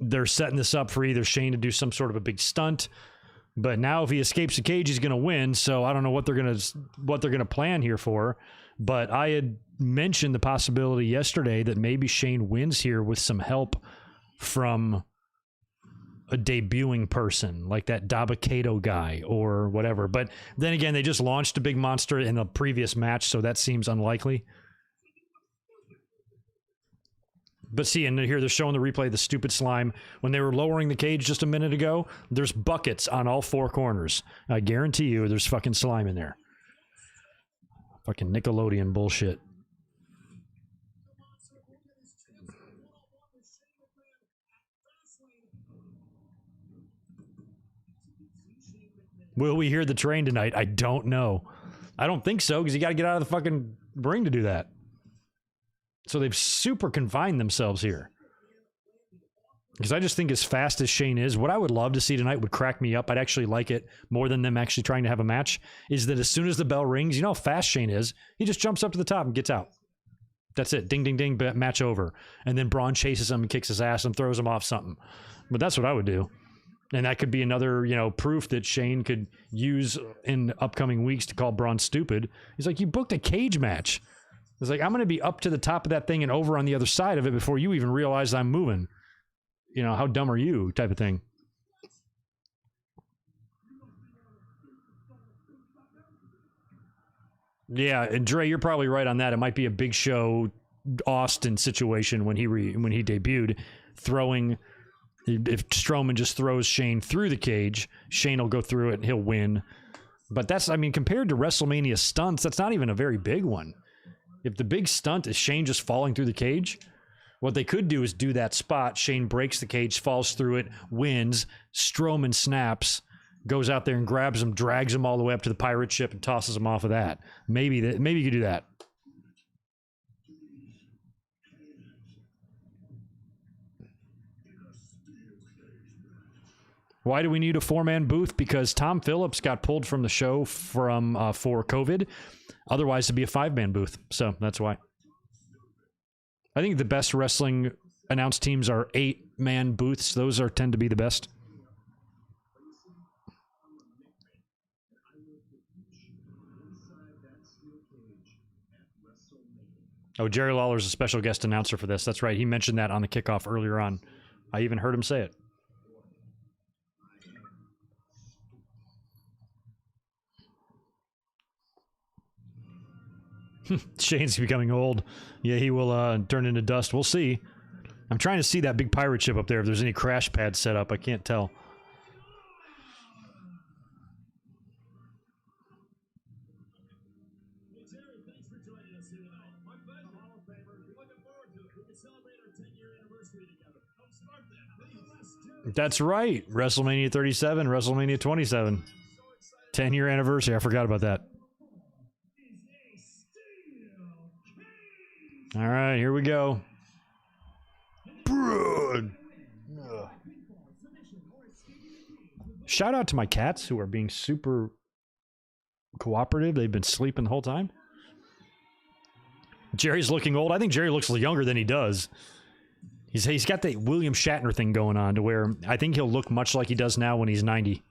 they're setting this up for either Shane to do some sort of a big stunt, but now if he escapes the cage, he's going to win, so I don't know what they're going to plan here for, but I had mentioned the possibility yesterday that maybe Shane wins here with some help from a debuting person like that Dabba-Kato guy or whatever. But then again, they just launched a big monster in the previous match, so that seems unlikely. But see, and here they're showing the replay of the stupid slime. When they were lowering the cage just a minute ago, there's buckets on all four corners. I guarantee you there's fucking slime in there. Fucking Nickelodeon bullshit. Will we hear the train tonight? I don't know. I don't think so, because you got to get out of the fucking ring to do that. So they've super confined themselves here. Because I just think as fast as Shane is, what I would love to see tonight would crack me up. I'd actually like it more than them actually trying to have a match, is that as soon as the bell rings, you know how fast Shane is? He just jumps up to the top and gets out. That's it. Ding, ding, ding, match over. And then Braun chases him and kicks his ass and throws him off something. But that's what I would do. And that could be another, you know, proof that Shane could use in upcoming weeks to call Braun stupid. He's like, you booked a cage match. It's like, I'm going to be up to the top of that thing and over on the other side of it before you even realize I'm moving. You know, how dumb are you type of thing. Yeah, and Dre, you're probably right on that. It might be a Big Show Austin situation when he debuted, throwing... If Strowman just throws Shane through the cage, Shane will go through it and he'll win. But that's, I mean, compared to WrestleMania stunts, that's not even a very big one. If the big stunt is Shane just falling through the cage, what they could do is do that spot. Shane breaks the cage, falls through it, wins. Strowman snaps, goes out there and grabs him, drags him all the way up to the pirate ship and tosses him off of that. Maybe you could do that. Why do we need a four-man booth? Because Tom Phillips got pulled from the show for COVID. Otherwise, it'd be a five-man booth. So that's why. I think the best wrestling announced teams are 8-man booths. Those tend to be the best. Oh, Jerry Lawler's a special guest announcer for this. That's right. He mentioned that on the kickoff earlier on. I even heard him say it. Shane's becoming old. Yeah, he will turn into dust. We'll see. I'm trying to see that big pirate ship up there. If there's any crash pads set up, I can't tell. That's right. WrestleMania 37, WrestleMania 27. 10-year anniversary. I forgot about that. All right, here we go. Shout out to my cats who are being super cooperative. They've been sleeping the whole time. Jerry's looking old. I think Jerry looks younger than he does. He's got the William Shatner thing going on to where I think he'll look much like he does now when he's 90.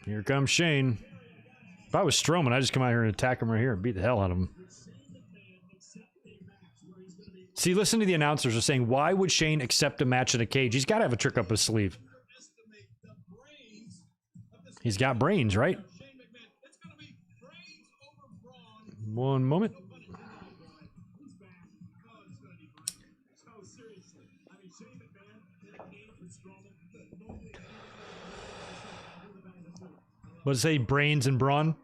Here comes Shane. If I was Strowman, I'd just come out here and attack him right here and beat the hell out of him. See, listen to the announcers are saying, why would Shane accept a match in a cage? He's got to have a trick up his sleeve. He's got brains, right? One moment. What does it say? Brains and brawn?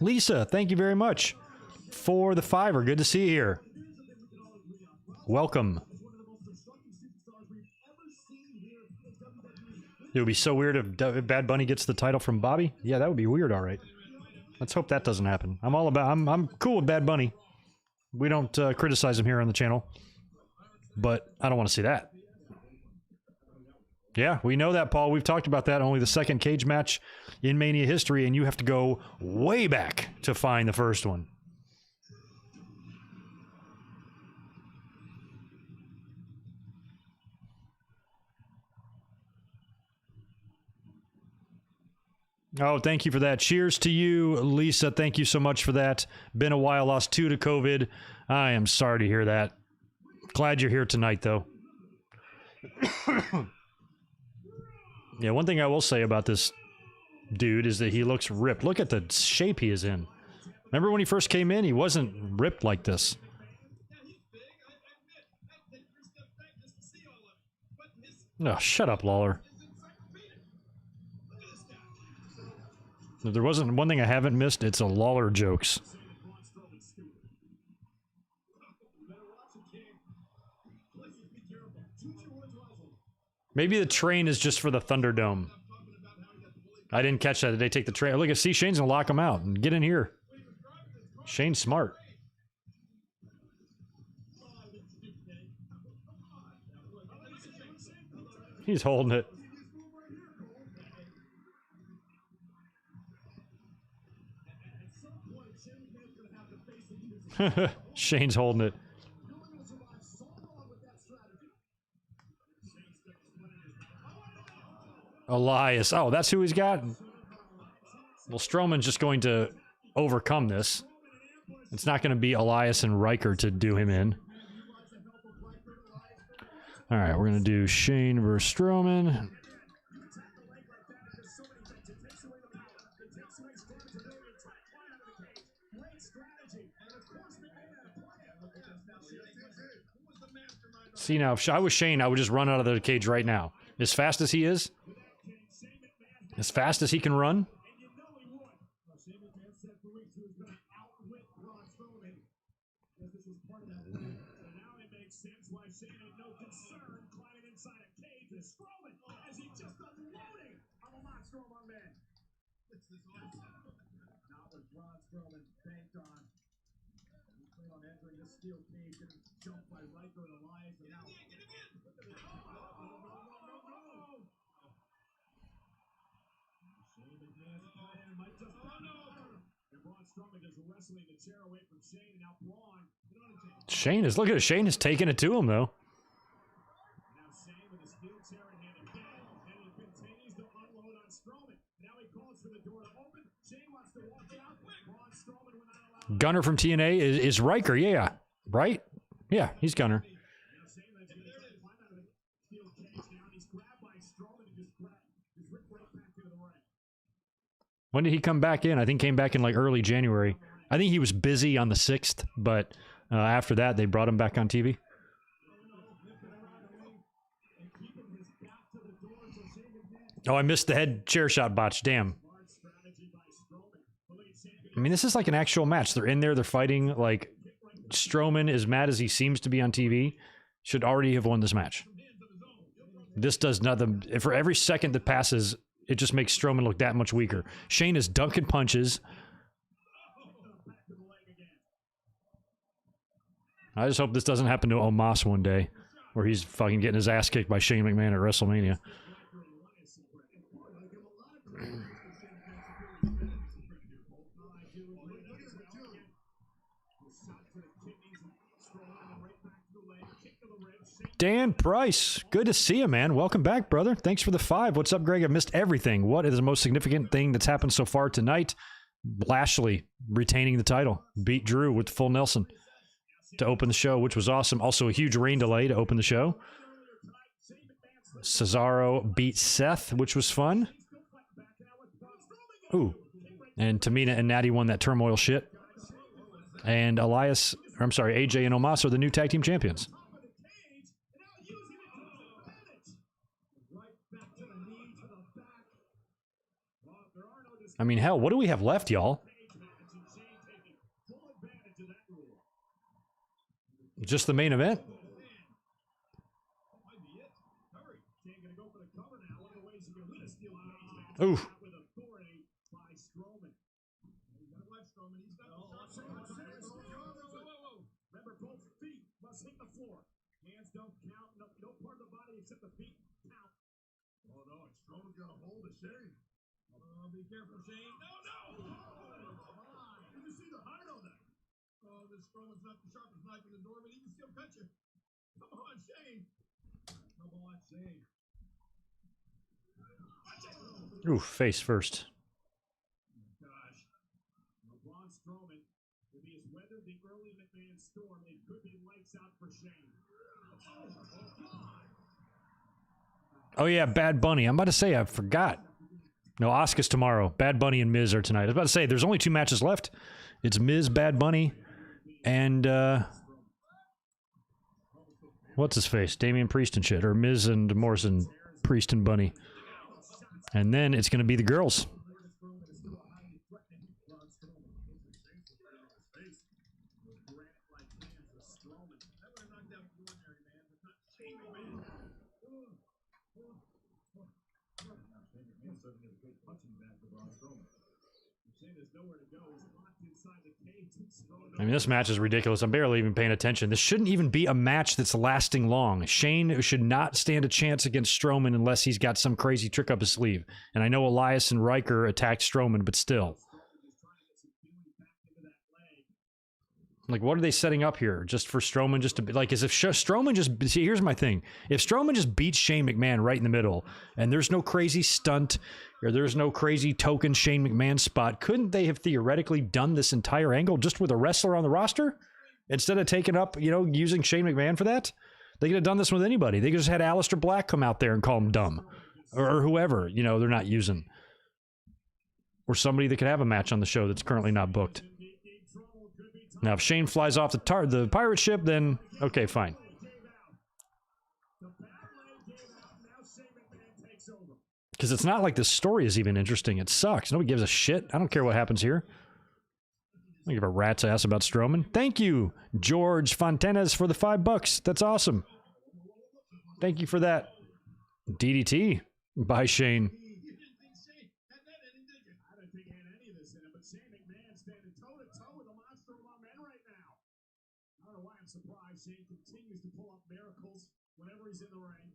Lisa, thank you very much for the $5. Good to see you here. Welcome. It would be so weird if Bad Bunny gets the title from Bobby. Yeah, that would be weird. All right. Let's hope that doesn't happen. I'm cool with Bad Bunny. We don't criticize him here on the channel. But I don't want to see that. Yeah, we know that, Paul. We've talked about that. Only the second cage match in Mania history, and you have to go way back to find the first one. Oh, thank you for that. Cheers to you, Lisa. Thank you so much for that. Been a while. Lost 2 to COVID. I am sorry to hear that. Glad you're here tonight, though. Yeah, one thing I will say about this dude is that he looks ripped. Look at the shape he is in. Remember when he first came in? He wasn't ripped like this. Oh, shut up, Lawler. If there wasn't one thing I haven't missed, it's a Lawler jokes. Maybe the train is just for the Thunderdome. I didn't catch that. Did they take the train? Look, see, Shane's gonna lock him out and get in here. Shane's smart. He's holding it. Shane's holding it. Elias. Oh, that's who he's got? Well, Strowman's just going to overcome this. It's not going to be Elias and Riker to do him in. All right, we're going to do Shane versus Strowman. See, now, if I was Shane, I would just run out of the cage right now. As fast as he is. As fast as he can run. Shane is, look at it, Shane is taking it to him, though. Gunner from TNA is Riker, yeah. Right? Yeah, he's Gunner. Steel cage down. He's grabbed by Strowman and just ripped right back into the ring. When did he come back in? I think came back in like early January. I think he was busy on the 6th, but after that, they brought him back on TV. Oh, I missed the head chair shot botch. Damn. I mean, this is like an actual match. They're in there. They're fighting. Like, Strowman, as mad as he seems to be on TV, should already have won this match. This does nothing. For every second that passes, it just makes Strowman look that much weaker. Shane is dunking punches. I just hope this doesn't happen to Omos one day, where he's fucking getting his ass kicked by Shane McMahon at WrestleMania. Dan Price, good to see you, man. Welcome back, brother. Thanks for the 5. What's up, Greg? I missed everything. What is the most significant thing that's happened so far tonight? Lashley retaining the title. Beat Drew with full Nelson to open the show, which was awesome. Also a huge rain delay to open the show. Cesaro beat Seth, which was fun. Ooh. And Tamina and Natty won that turmoil shit. And AJ and Omos are the new tag team champions. I mean, hell, what do we have left, y'all? Just the main event? Ooh. Remember, both feet must hit the floor. Hands don't count. No part of the body except the feet count. Oh no, Strowman's got a hold of Shane. Oh, be careful, Shane. No! Come on. Did you see the heart on that? Oh, this Strowman's not the sharpest knife in the door, but he can still cut you. Come on, Shane. Ooh, face first. Gosh. LeBron Strowman, if he has weathered the early McMahon storm, it could be lights out for Shane. Oh, yeah, Bad Bunny. I'm about to say, I forgot. No, Asuka's tomorrow. Bad Bunny and Miz are tonight. I was about to say, there's only 2 matches left. It's Miz, Bad Bunny, and, what's his face? Damian Priest and shit. Or Miz and Morrison, Priest and Bunny. And then it's going to be the girls. I mean, this match is ridiculous. I'm barely even paying attention. This shouldn't even be a match that's lasting long. Shane should not stand a chance against Strowman unless he's got some crazy trick up his sleeve. And I know Elias and Riker attacked Strowman, but still. Like, what are they setting up here? Just for Strowman just to be, like, as if Strowman just, see, here's my thing. If Strowman just beats Shane McMahon right in the middle, and there's no crazy stunt, or there's no crazy token Shane McMahon spot, couldn't they have theoretically done this entire angle just with a wrestler on the roster? Instead of taking up, you know, using Shane McMahon for that? They could have done this with anybody. They could just had Aleister Black come out there and call him dumb. Or whoever, you know, they're not using. Or somebody that could have a match on the show that's currently not booked. Now, if Shane flies off the pirate ship, then okay, fine. Because it's not like the story is even interesting. It sucks. Nobody gives a shit. I don't care what happens here. I don't give a rat's ass about Strowman. Thank you, George Fontanes, for the $5. That's awesome. Thank you for that. DDT by Shane. Surprise, Shane continues to pull up miracles whenever he's in the ring.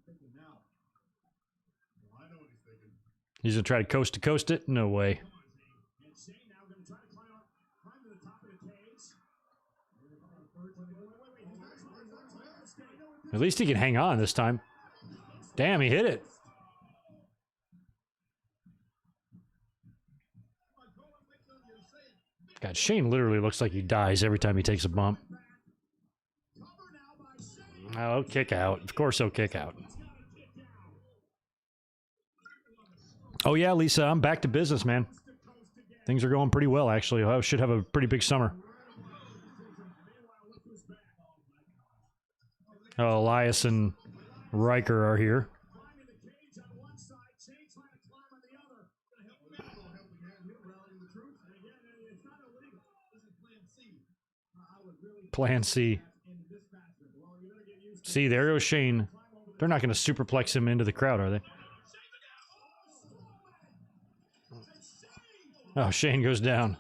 Thinking now. Well, I know what he's thinking. He's gonna try to coast it? No way. And Shane now gonna try to climb to the top of the cage. At least he can hang on this time. Damn, he hit it. God, Shane literally looks like he dies every time he takes a bump. Oh, kick out. Of course he'll kick out. Oh yeah, Lisa, I'm back to business, man. Things are going pretty well, actually. I should have a pretty big summer. Oh, Elias and Riker are here. Plan C. See, there goes Shane. They're not going to superplex him into the crowd, are they? Oh, Shane goes down.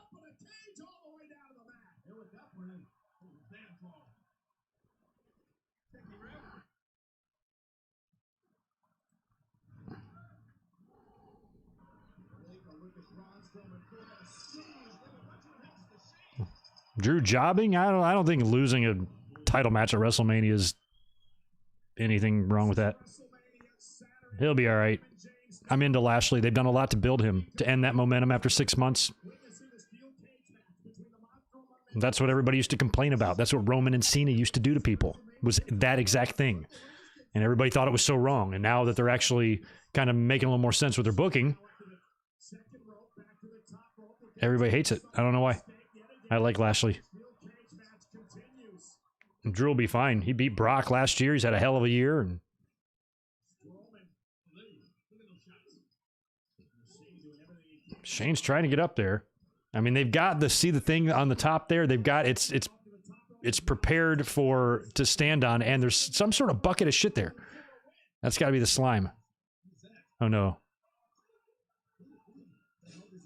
Drew jobbing? I don't think losing a title match at WrestleMania is anything wrong with that. He'll be all right. I'm into Lashley. They've done a lot to build him to end that momentum after 6 months. That's what everybody used to complain about. That's what Roman and Cena used to do to people, was that exact thing. And everybody thought it was so wrong. And now that they're actually kind of making a little more sense with their booking, everybody hates it. I don't know why. I like Lashley. And Drew will be fine. He beat Brock last year. He's had a hell of a year. And Shane's trying to get up there. I mean, they've got the thing on the top there. They've got it's prepared to stand on, and there's some sort of bucket of shit there. That's got to be the slime. Oh no.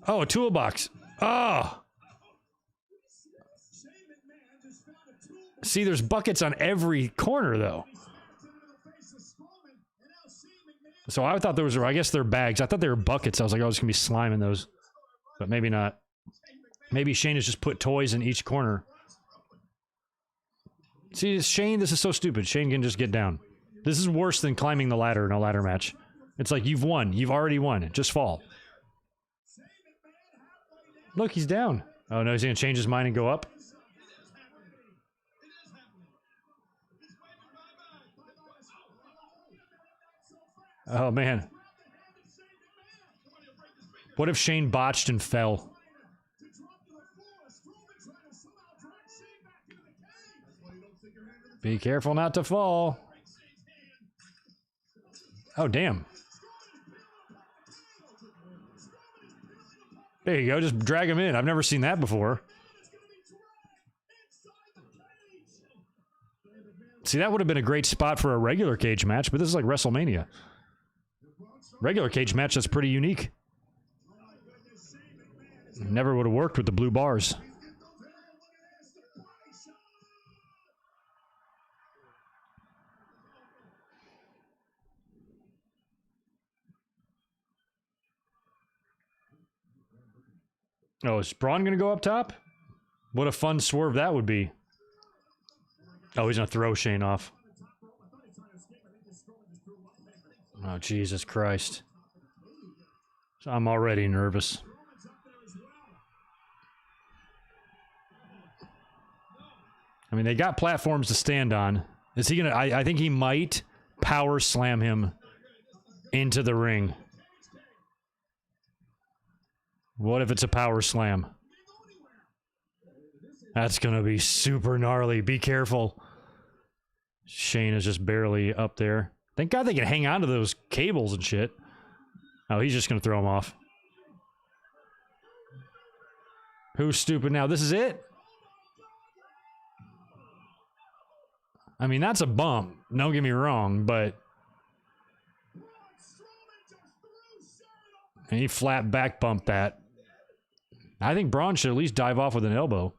Oh, a toolbox. Oh. See, there's buckets on every corner, though. So I thought I guess they're bags. I thought they were buckets. I was like, oh, there's going to be slime in those. But maybe not. Maybe Shane has just put toys in each corner. See, Shane, this is so stupid. Shane can just get down. This is worse than climbing the ladder in a ladder match. It's like, you've won. You've already won. Just fall. Look, he's down. Oh, no, he's going to change his mind and go up? Oh, man. What if Shane botched and fell? Be careful not to fall. Oh, damn. There you go. Just drag him in. I've never seen that before. See, that would have been a great spot for a regular cage match, but this is like WrestleMania. Regular cage match, that's pretty unique. Never would have worked with the blue bars. Oh, is Braun going to go up top? What a fun swerve that would be. Oh, he's going to throw Shane off. Oh, Jesus Christ. I'm already nervous. I mean, they got platforms to stand on. Is he going to... I think he might power slam him into the ring. What if it's a power slam? That's going to be super gnarly. Be careful. Shane is just barely up there. Thank God they can hang on to those cables and shit. Oh, he's just going to throw him off. Who's stupid now? This is it? I mean, that's a bump. Don't get me wrong, but... And he flat back bumped that. I think Braun should at least dive off with an elbow.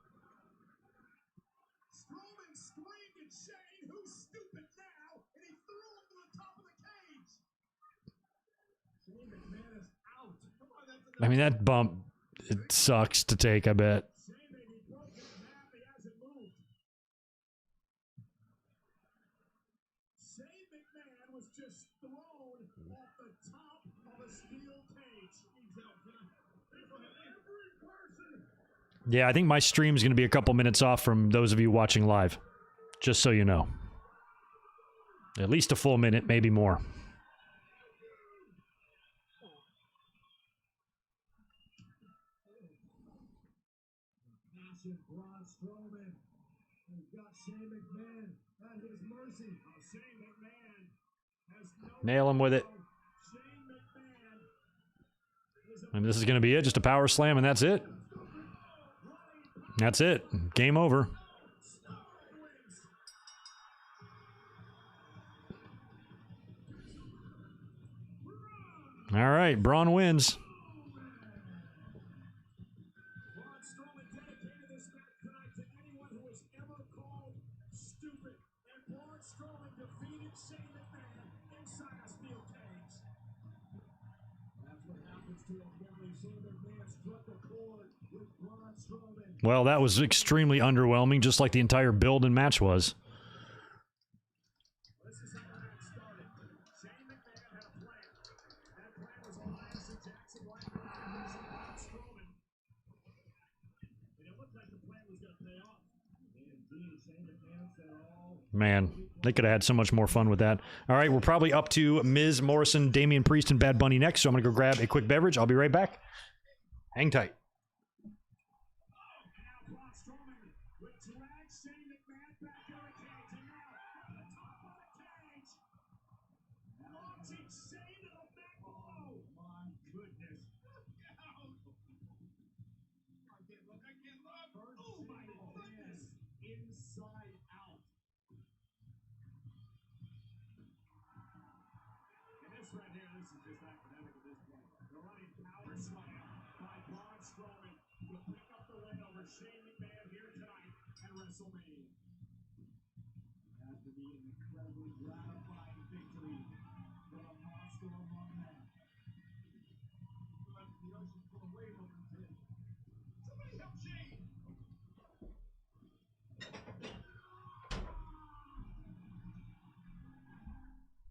I mean, that bump, it sucks to take, I bet. Yeah, I think my stream is going to be a couple minutes off from those of you watching live. Just so you know. At least a full minute, maybe more. Braun Strowman has got Shane McMahon at his mercy. Shane McMahon has no Nail him with it. Shane McMahon is a And this is going to be it. Just a power slam, and that's it. That's it. Game over. All right, Braun wins. Braun Strowman dedicated this match tonight to anyone who has ever called stupid. And Braun Strowman defeated Shane McMahon inside a steel cage. That's what happens to a bully. Shane McMahon struck a chord with Braun Strowman. Well, that was extremely underwhelming, just like the entire build and match was. This is how the match started. Shane McMahon had a plan. That plan was Elias and Jackson White versus Braun Strowman. And it looked like the plan was going to pay off. Indeed, Shane McMahon said all. Man, they could have had so much more fun with that. All right, we're probably up to Miz, Morrison, Damian Priest, and Bad Bunny next, so I'm going to go grab a quick beverage. I'll be right back. Hang tight. Now Braun Strowman would drag Shane McMahon back in the cage. And now, at the top of the cage, launching Shane to the back below. My goodness. I can't look. Oh my goodness. Inside out. And this right here, this is just academic at this point. The running power slam by Braun Strowman to pick up the win over Shane McMahon here tonight at WrestleMania. It has to be an incredibly gratifying victory for a monster among men. But the ocean's full of wave over his head. Somebody help Shane!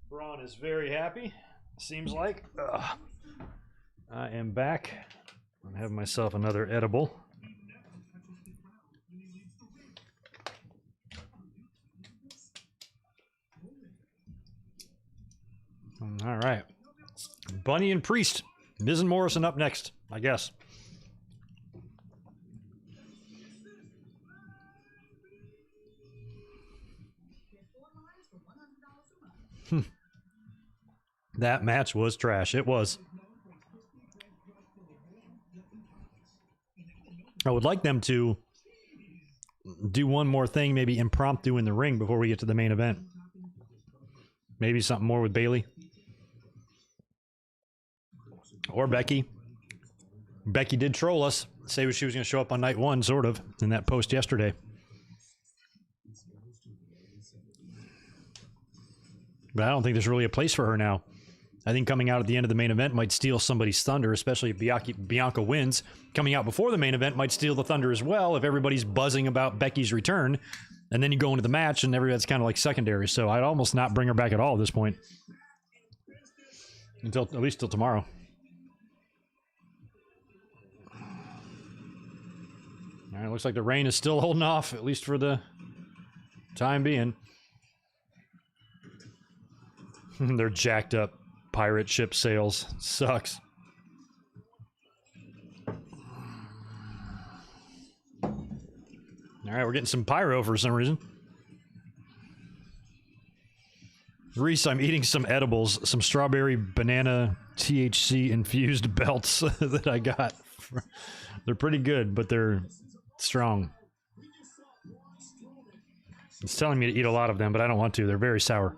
Braun is very happy, seems like. Ugh. I am back. I'm having myself another edible. All right. Bunny and Priest. Miz and Morrison up next, I guess. That match was trash. It was. I would like them to do one more thing, maybe impromptu in the ring before we get to the main event. Maybe something more with Bayley. Or Becky. Becky did troll us. Say she was going to show up on night one, sort of, in that post yesterday. But I don't think there's really a place for her now. I think coming out at the end of the main event might steal somebody's thunder, especially if Bianca wins. Coming out before the main event might steal the thunder as well if everybody's buzzing about Becky's return. And then you go into the match and everybody's kind of like secondary. So I'd almost not bring her back at all at this point. Until at least till tomorrow. All right, looks like the rain is still holding off, at least for the time being. They're jacked up pirate ship sails. Sucks. All right, we're getting some pyro for some reason. Reese, I'm eating some edibles, some strawberry banana THC infused belts that I got. They're pretty good, but they're strong. It's telling me to eat a lot of them, but I don't want to. They're very sour.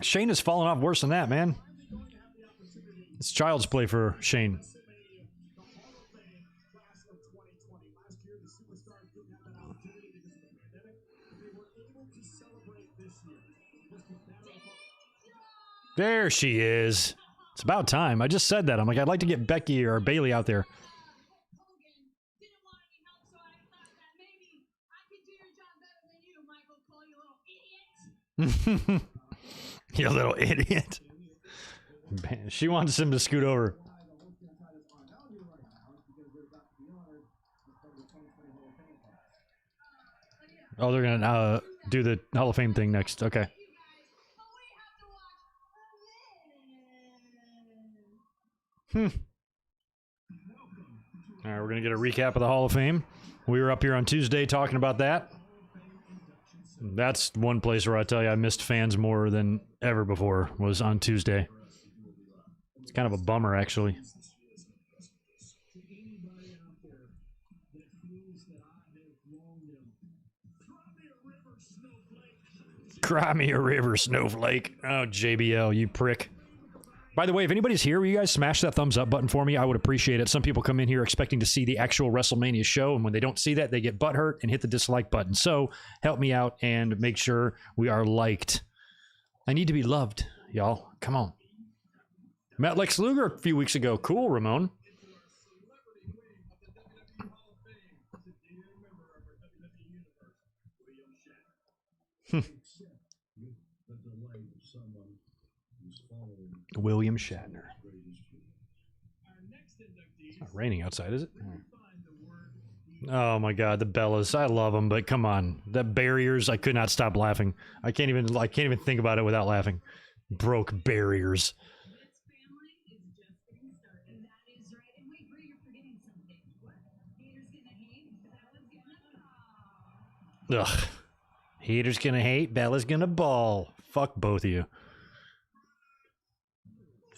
Shane has fallen off worse than that, man. It's child's play for Shane. There she is. It's about time. I just said that. I'm like, I'd like to get Becky or Bayley out there. You little idiot. She wants him to scoot over. Oh, they're gonna do the Hall of Fame thing next. Okay. Hmm. All right, we're gonna get a recap of the Hall of Fame. We were up here on Tuesday talking about that. That's one place where I tell you I missed fans more than ever before, was on Tuesday. It's kind of a bummer, actually. Cry me a river, snowflake. Oh, JBL, you prick. By the way, if anybody's here, will you guys smash that thumbs up button for me? I would appreciate it. Some people come in here expecting to see the actual WrestleMania show, and when they don't see that, they get butthurt and hit the dislike button. So help me out and make sure we are liked. I need to be loved, y'all. Come on. Met Lex Luger a few weeks ago. Cool, Ramon. William Shatner. It's not raining outside, is it? Oh my God, the Bellas. I love them, but come on, the barriers. I could not stop laughing. I can't even think about it without laughing. Broke barriers. Ugh. Haters gonna hate, Bella's gonna ball. Fuck both of you.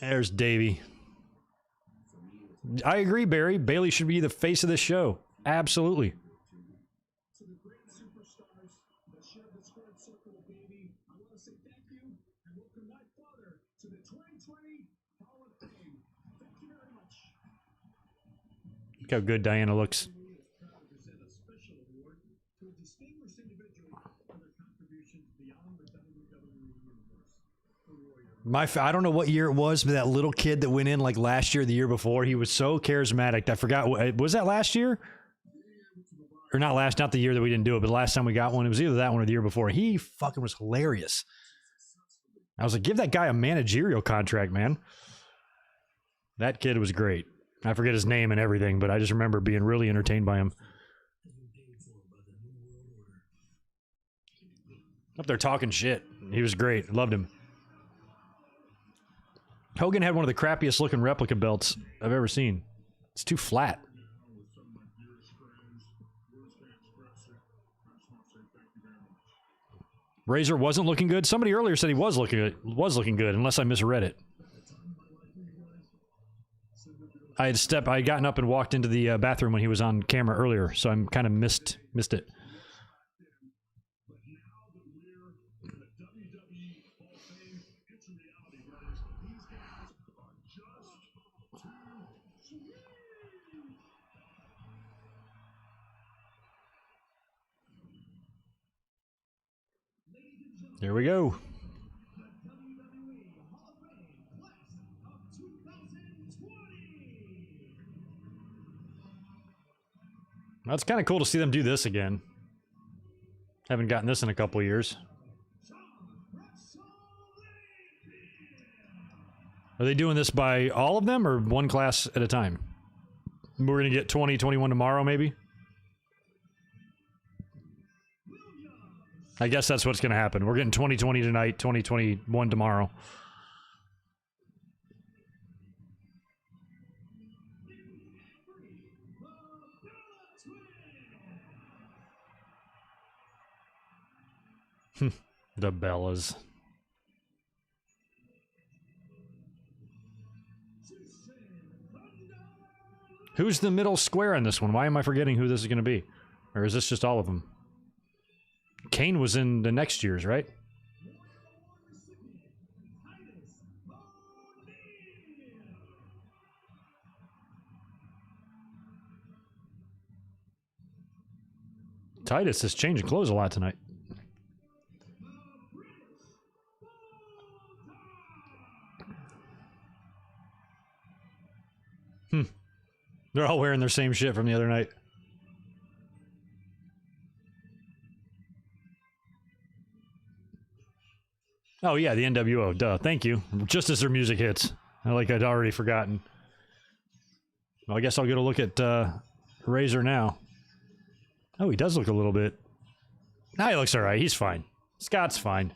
There's Davey. I agree, Barry. Bailey should be the face of this show. Absolutely. To the great superstars that share the squared circle of baby, I want to say thank you and welcome my father to the 2020 Hall of Fame. Thank you very much. Look how good Diana looks. Proud to present a special award to a distinguished individual for their contributions beyond the WWE universe. I don't know what year it was, but that little kid that went in like last year, or the year before, he was so charismatic. I forgot. Was that last year? Or not the year that we didn't do it, but the last time we got one, it was either that one or the year before. He fucking was hilarious. I was like, give that guy a managerial contract, man. That kid was great. I forget his name and everything, but I just remember being really entertained by him. Up there talking shit. He was great. Loved him. Hogan had one of the crappiest looking replica belts I've ever seen. It's too flat. Razor wasn't looking good. Somebody earlier said he was looking good, unless I misread it. I had gotten up and walked into the bathroom when he was on camera earlier, so I'm kind of missed it. There we go. Well, it's kind of cool to see them do this again. Haven't gotten this in a couple of years. Are they doing this by all of them or one class at a time? We're going to get 2021 tomorrow, maybe? I guess that's what's going to happen. We're getting 2020 tonight, 2021 tomorrow. The Bellas. Who's the middle square in this one? Why am I forgetting who this is going to be? Or is this just all of them? Kane was in the next year's, right? Titus is changing clothes a lot tonight. They're all wearing their same shit from the other night. Oh yeah, the NWO. Duh. Thank you. Just as their music hits. Like I'd already forgotten. Well, I guess I'll get a look at Razor now. Oh, he does look a little bit Nah, he looks all right. He's fine. Scott's fine.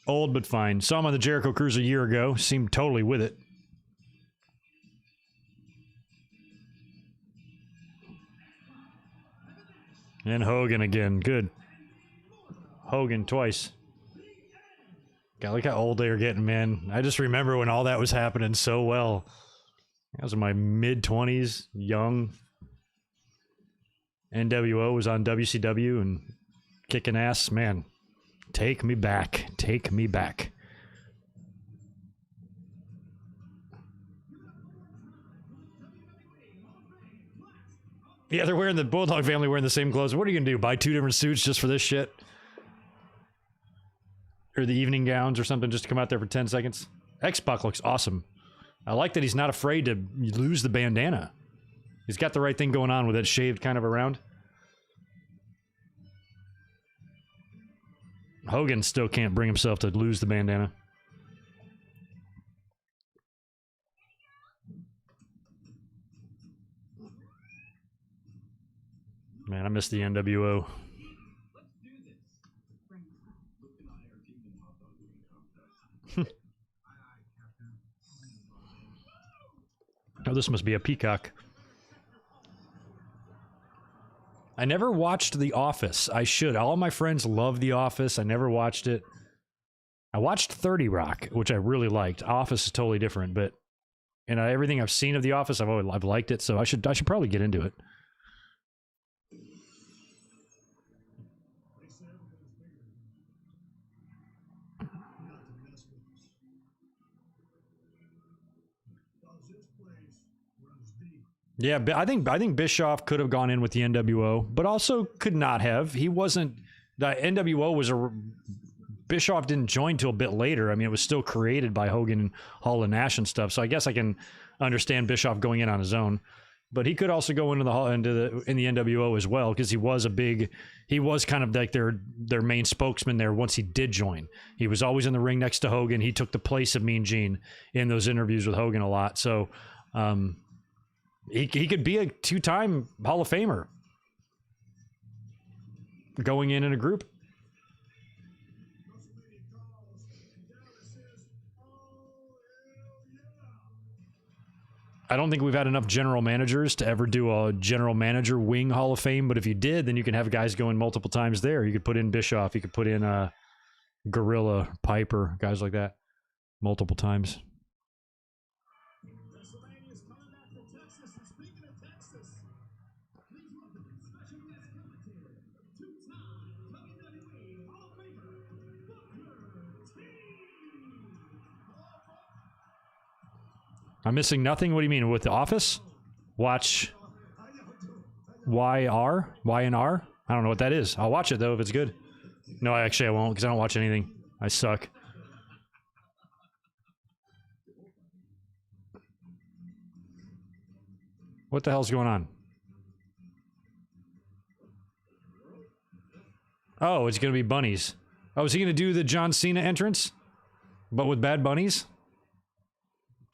Old, but fine. Saw him on the Jericho Cruise a year ago. Seemed totally with it. And Hogan again. Good. Hogan twice. God, look how old they are getting, man. I just remember when all that was happening so well. I was in my mid-20s, young. NWO was on WCW and kicking ass. Man, take me back. Take me back. Yeah, they're wearing the Bulldog family wearing the same clothes. What are you gonna do? Buy 2 different suits just for this shit? Or the evening gowns or something just to come out there for 10 seconds? X-Pac looks awesome. I like that he's not afraid to lose the bandana. He's got the right thing going on with it shaved kind of around. Hogan still can't bring himself to lose the bandana. Man, I miss the NWO. Oh, this must be a peacock. I never watched The Office. I should. All my friends love The Office. I never watched it. I watched 30 Rock, which I really liked. Office is totally different, but everything I've seen of The Office, I've liked it, so I should probably get into it. Yeah, I think Bischoff could have gone in with the NWO, but also could not have. He wasn't. The NWO was Bischoff didn't join till a bit later. I mean, it was still created by Hogan and Hall and Nash and stuff. So I guess I can understand Bischoff going in on his own, but he could also go into the NWO as well because he was kind of like their main spokesman there. Once he did join, he was always in the ring next to Hogan. He took the place of Mean Gene in those interviews with Hogan a lot. So. He could be a 2-time Hall of Famer going in a group. I don't think we've had enough general managers to ever do a general manager wing Hall of Fame, but if you did, then you can have guys going multiple times there. You could put in Bischoff, you could put in Gorilla, Piper, guys like that, multiple times. I'm missing nothing? What do you mean? With The Office? Watch YR? YNR? I don't know what that is. I'll watch it, though, if it's good. No, I won't, because I don't watch anything. I suck. What the hell's going on? Oh, it's going to be bunnies. Oh, is he going to do the John Cena entrance? But with bad bunnies?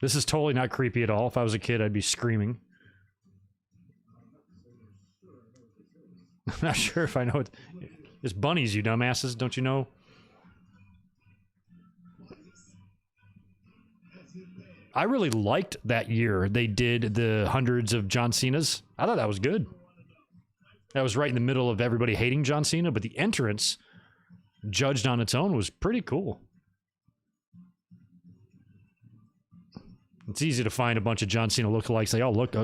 This is totally not creepy at all. If I was a kid, I'd be screaming. I'm not sure if I know it. It's bunnies, you dumbasses. Don't you know? I really liked that year they did the hundreds of John Cena's. I thought that was good. That was right in the middle of everybody hating John Cena, but the entrance, judged on its own, was pretty cool. It's easy to find a bunch of John Cena lookalikes. They all look...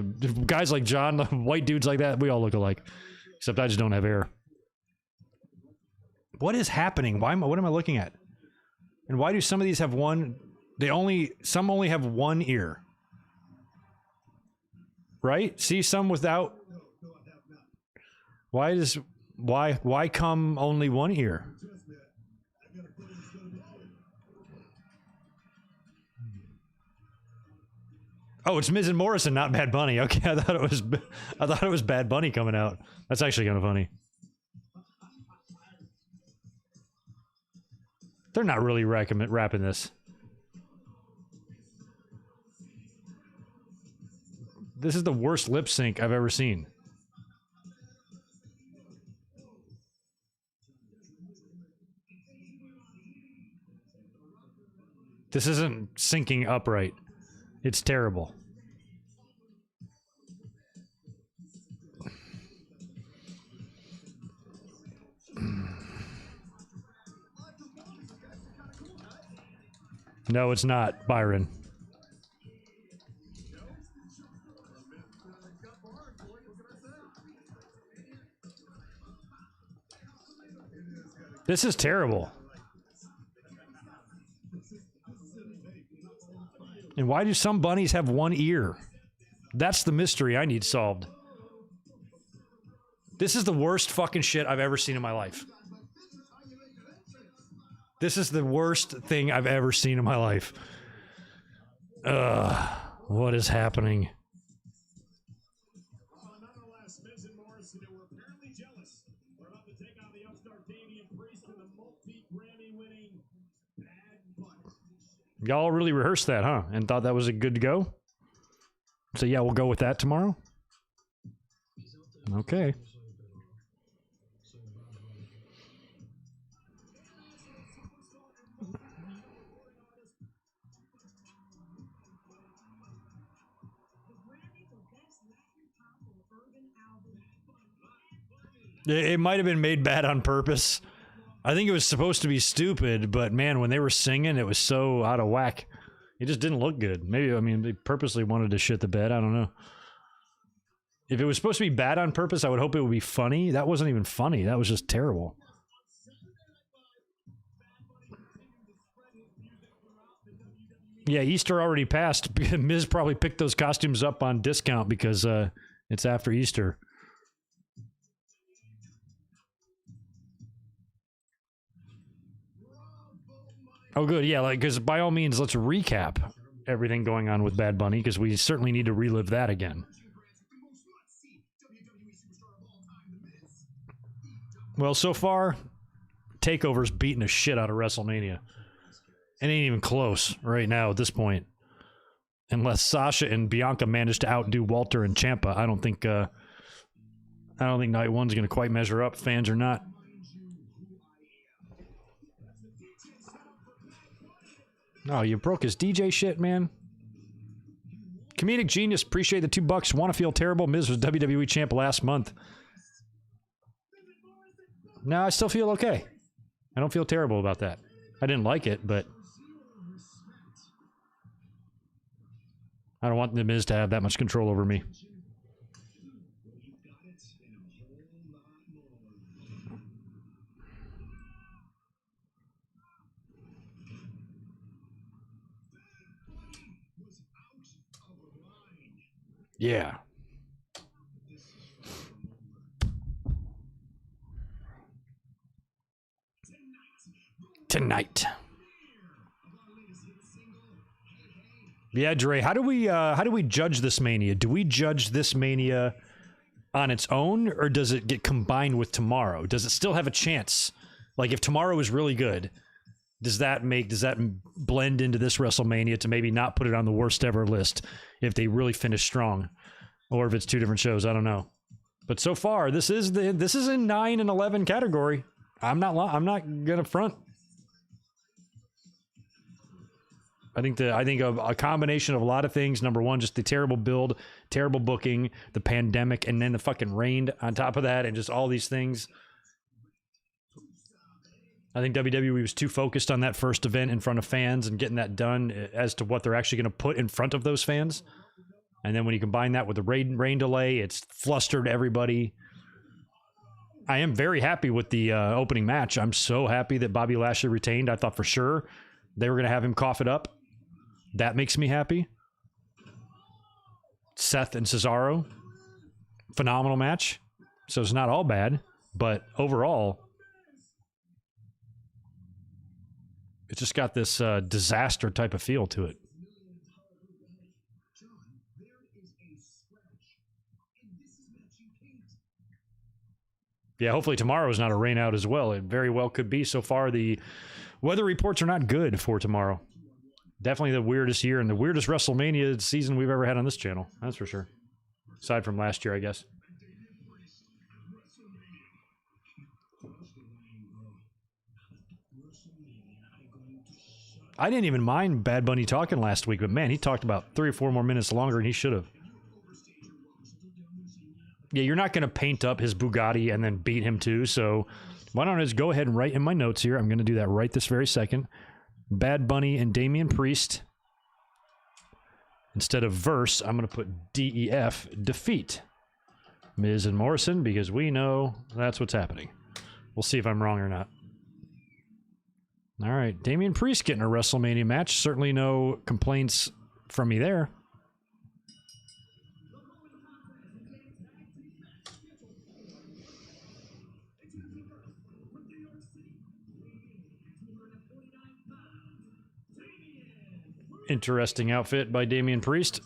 guys like John, white dudes like that, we all look alike. Except I just don't have hair. What is happening? What am I looking at? And why do some of these have one... Some only have one ear. Right? See, some without... Why come only one ear? Oh, it's Miz and Morrison, not Bad Bunny. Okay, I thought it was Bad Bunny coming out. That's actually kind of funny. They're not really rapping this. This is the worst lip sync I've ever seen. This isn't syncing upright. It's terrible. No, it's not, Byron. This is terrible. And why do some bunnies have one ear? That's the mystery I need solved. This is the worst fucking shit I've ever seen in my life. This is the worst thing I've ever seen in my life. Ugh. What is happening? Nonetheless, Miz and Morrison were apparently jealous. We're about to take on the upstart Damian Priest and the multi-Grammy-winning Bad Bunny. Y'all really rehearsed that, huh? And thought that was a good to go? So yeah, we'll go with that tomorrow? Okay. It might have been made bad on purpose. I think it was supposed to be stupid, but man, when they were singing, it was so out of whack. It just didn't look good. Maybe, I mean, they purposely wanted to shit the bed. I don't know. If it was supposed to be bad on purpose, I would hope it would be funny. That wasn't even funny. That was just terrible. Yeah, Easter already passed. Miz probably picked those costumes up on discount because it's after Easter. Oh, good. Yeah, like, because by all means, let's recap everything going on with Bad Bunny, because we certainly need to relive that again. Well, so far, TakeOver's beating the shit out of WrestleMania. It ain't even close right now at this point. Unless Sasha and Bianca manage to outdo Walter and Ciampa, I don't think night one's going to quite measure up, fans or not. Oh, you broke his DJ shit, man. Comedic genius, appreciate the $2. Want to feel terrible? Miz was WWE champ last month. No, I still feel okay. I don't feel terrible about that. I didn't like it, but I don't want the Miz to have that much control over me. Yeah. Tonight. Yeah, Dre, how do we judge this Mania? Do we judge this Mania on its own, or does it get combined with tomorrow? Does it still have a chance? Like, if tomorrow is really good, does that blend into this WrestleMania to maybe not put it on the worst ever list if they really finish strong, or if it's two different shows? I don't know. But so far, this is in 9 and 11 category. I'm not gonna front. I think a combination of a lot of things. Number one, just the terrible build, terrible booking, the pandemic, and then the fucking rain on top of that, and just all these things. I think WWE was too focused on that first event in front of fans and getting that done as to what they're actually going to put in front of those fans. And then when you combine that with the rain delay, it's flustered everybody. I am very happy with the opening match. I'm so happy that Bobby Lashley retained. I thought for sure they were going to have him cough it up. That makes me happy. Seth and Cesaro, phenomenal match. So it's not all bad, but overall, it's just got this disaster type of feel to it. Yeah, hopefully tomorrow is not a rain out as well. It very well could be. So far, the weather reports are not good for tomorrow. Definitely the weirdest year and the weirdest WrestleMania season we've ever had on this channel. That's for sure. Aside from last year, I guess. I didn't even mind Bad Bunny talking last week, but man, he talked about 3 or 4 more minutes longer than he should have. Yeah, you're not going to paint up his Bugatti and then beat him too, so why don't I just go ahead and write in my notes here. I'm going to do that right this very second. Bad Bunny and Damian Priest. Instead of verse, I'm going to put DEF, defeat Miz and Morrison, because we know that's what's happening. We'll see if I'm wrong or not. All right, Damian Priest getting a WrestleMania match. Certainly no complaints from me there. Interesting outfit by Damian Priest.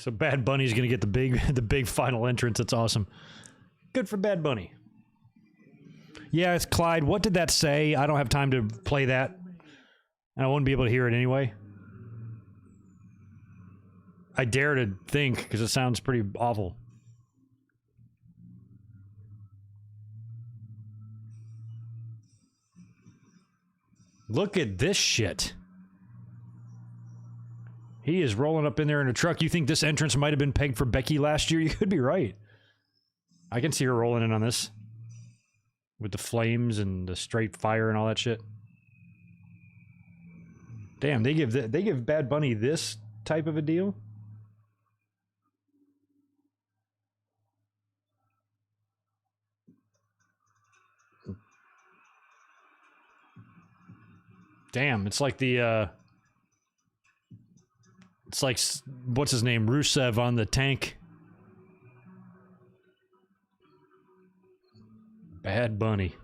So Bad Bunny's going to get the big final entrance. That's awesome. Good for Bad Bunny. Yeah, it's Clyde. What did that say? I don't have time to play that. And I wouldn't be able to hear it anyway. I dare to think, because it sounds pretty awful. Look at this shit. He is rolling up in there in a truck. You think this entrance might have been pegged for Becky last year? You could be right. I can see her rolling in on this. With the flames and the straight fire and all that shit. Damn, they give Bad Bunny this type of a deal? Damn, it's like the it's like, what's his name? Rusev on the tank. Bad Bunny.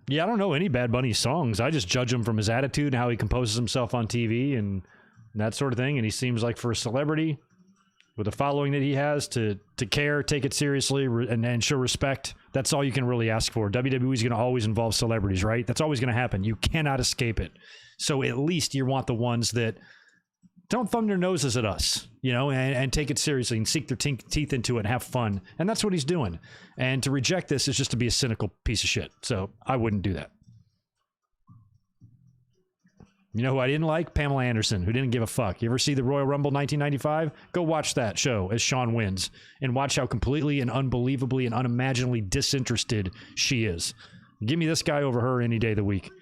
Yeah, I don't know any Bad Bunny songs. I just judge him from his attitude and how he composes himself on TV and that sort of thing. And he seems like, for a celebrity with the following that he has, to care, take it seriously, and show respect. That's all you can really ask for. WWE is going to always involve celebrities, right? That's always going to happen. You cannot escape it. So at least you want the ones that don't thumb their noses at us, you know, and take it seriously and sink their teeth into it and have fun. And that's what he's doing. And to reject this is just to be a cynical piece of shit. So I wouldn't do that. You know who I didn't like? Pamela Anderson, who didn't give a fuck. You ever see the Royal Rumble 1995? Go watch that show as Shawn wins and watch how completely and unbelievably and unimaginably disinterested she is. Give me this guy over her any day of the week.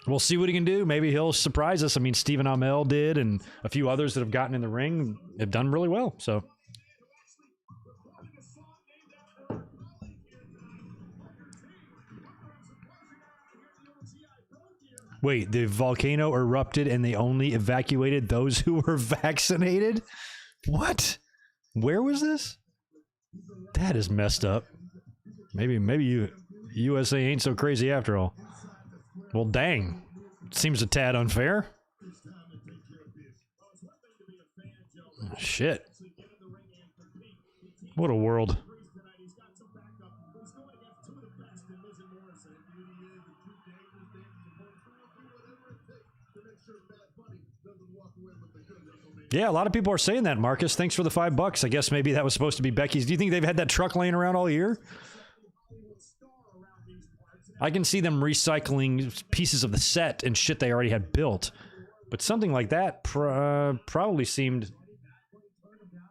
We'll see what he can do. Maybe he'll surprise us. I mean, Stephen Amell did, and a few others that have gotten in the ring have done really well. So. Wait, the volcano erupted and they only evacuated those who were vaccinated? What? Where was this? That is messed up. Maybe USA ain't so crazy after all. Well, dang. Seems a tad unfair. Shit. What a world. Yeah, a lot of people are saying that, Marcus. Thanks for the $5. I guess maybe that was supposed to be Becky's. Do you think they've had that truck laying around all year? I can see them recycling pieces of the set and shit they already had built. But something like that probably seemed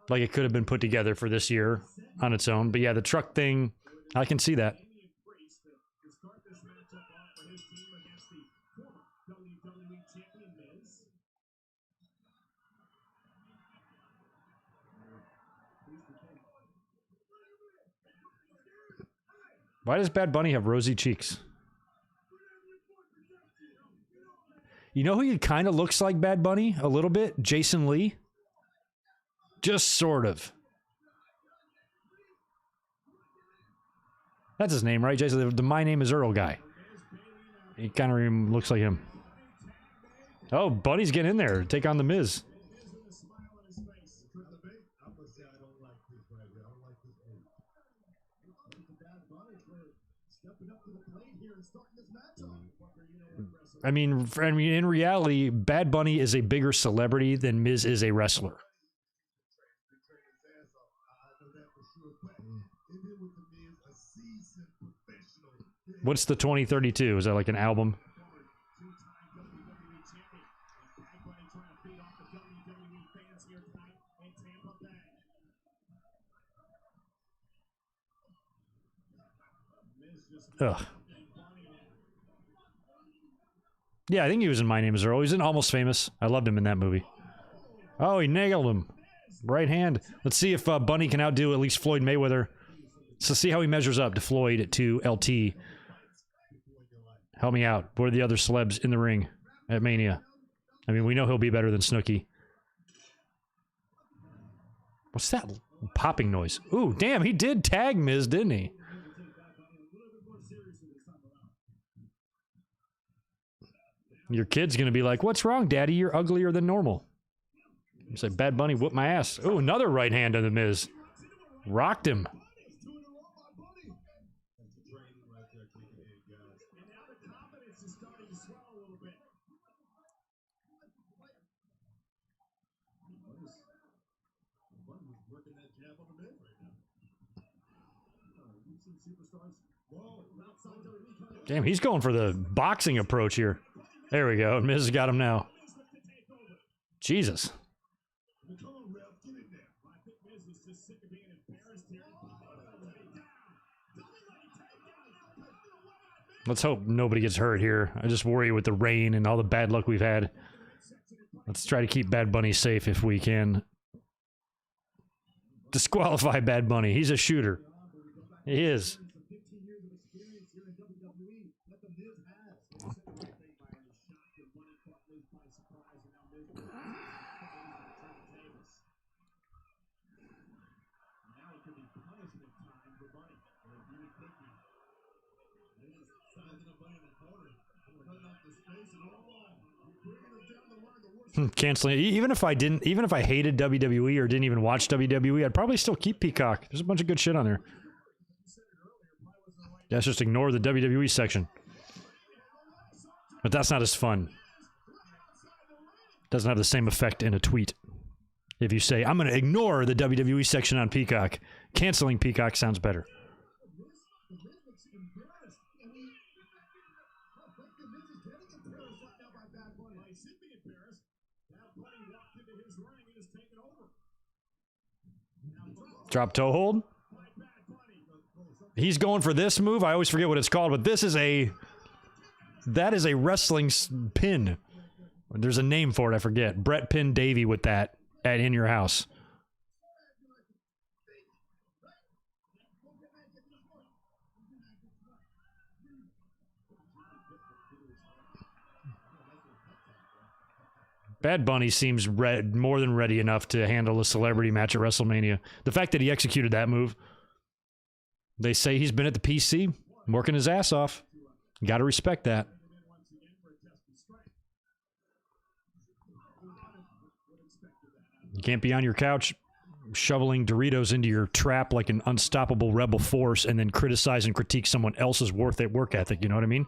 like it could have been put together for this year on its own. But yeah, the truck thing, I can see that. Why does Bad Bunny have rosy cheeks? You know who he kind of looks like Bad Bunny? A little bit? Jason Lee? Just sort of. That's his name, right? Jason, the My Name is Earl guy. He kind of looks like him. Oh, Bunny's getting in there. Take on The Miz. I mean, in reality, Bad Bunny is a bigger celebrity than Miz is a wrestler. What's the 2032? Is that like an album? Ugh. Yeah, I think he was in My Name is Earl. He was in Almost Famous. I loved him in that movie. Oh, he nailed him. Right hand. Let's see if Bunny can outdo at least Floyd Mayweather. So see how he measures up to Floyd, to LT. Help me out. What are the other celebs in the ring at Mania? I mean, we know he'll be better than Snooki. What's that popping noise? Ooh, damn, he did tag Miz, didn't he? Your kid's gonna be like, what's wrong, Daddy? You're uglier than normal. You say, Bad Bunny whooped my ass. Ooh, another right hand on the Miz. Rocked him. Damn, he's going for the boxing approach here. There we go. Miz got him now. Jesus. Let's hope nobody gets hurt here. I just worry with the rain and all the bad luck we've had. Let's try to keep Bad Bunny safe if we can. Disqualify Bad Bunny. He's a shooter. He is. Canceling. Even if I hated WWE or didn't even watch WWE, I'd probably still keep Peacock. There's a bunch of good shit on there. Let's just ignore the WWE section. But that's not as fun. Doesn't have the same effect in a tweet. If you say, I'm going to ignore the WWE section on Peacock, canceling Peacock sounds better. Drop toe hold. He's going for this move. I always forget what it's called, but this is that is a wrestling pin. There's a name for it. I forget. Brett pinned Davey with that at In Your House. Bad Bunny seems more than ready enough to handle a celebrity match at WrestleMania. The fact that he executed that move, they say he's been at the PC, working his ass off. Got to respect that. You can't be on your couch shoveling Doritos into your trap like an unstoppable rebel force and then criticize and critique someone else's work ethic. You know what I mean?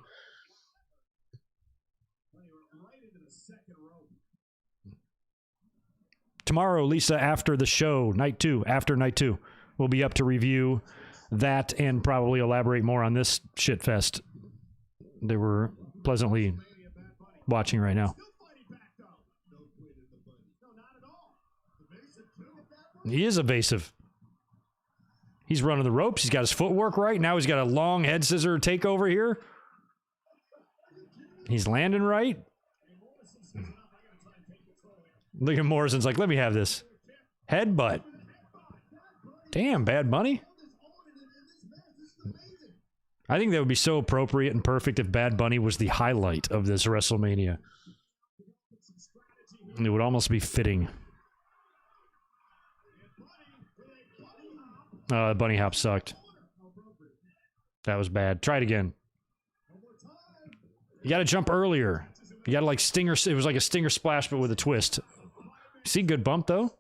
Tomorrow, Lisa, after the show, after night two, we'll be up to review that and probably elaborate more on this shitfest that we're pleasantly watching right now. He is evasive. He's running the ropes. He's got his footwork right. Now he's got a long head scissor takeover here. He's landing right. Look at Morrison's like, let me have this. Headbutt. Damn, Bad Bunny. I think that would be so appropriate and perfect if Bad Bunny was the highlight of this WrestleMania. It would almost be fitting. The bunny hop sucked. That was bad. Try it again. You got to jump earlier. You got to like stinger. It was like a stinger splash, but with a twist. See, good bump though.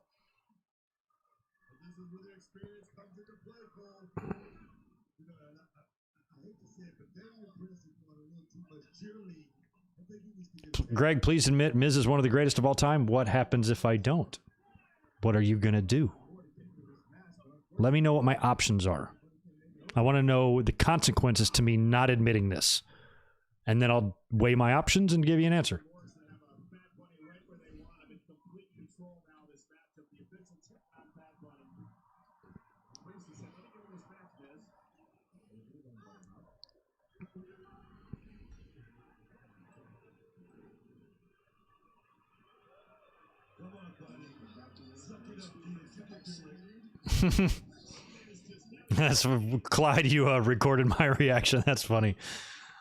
Greg, please admit Miz is one of the greatest of all time. What happens if I don't? What are you going to do? Let me know what my options are. I want to know the consequences to me not admitting this. And then I'll weigh my options and give you an answer. That's Clyde. You recorded my reaction. That's funny.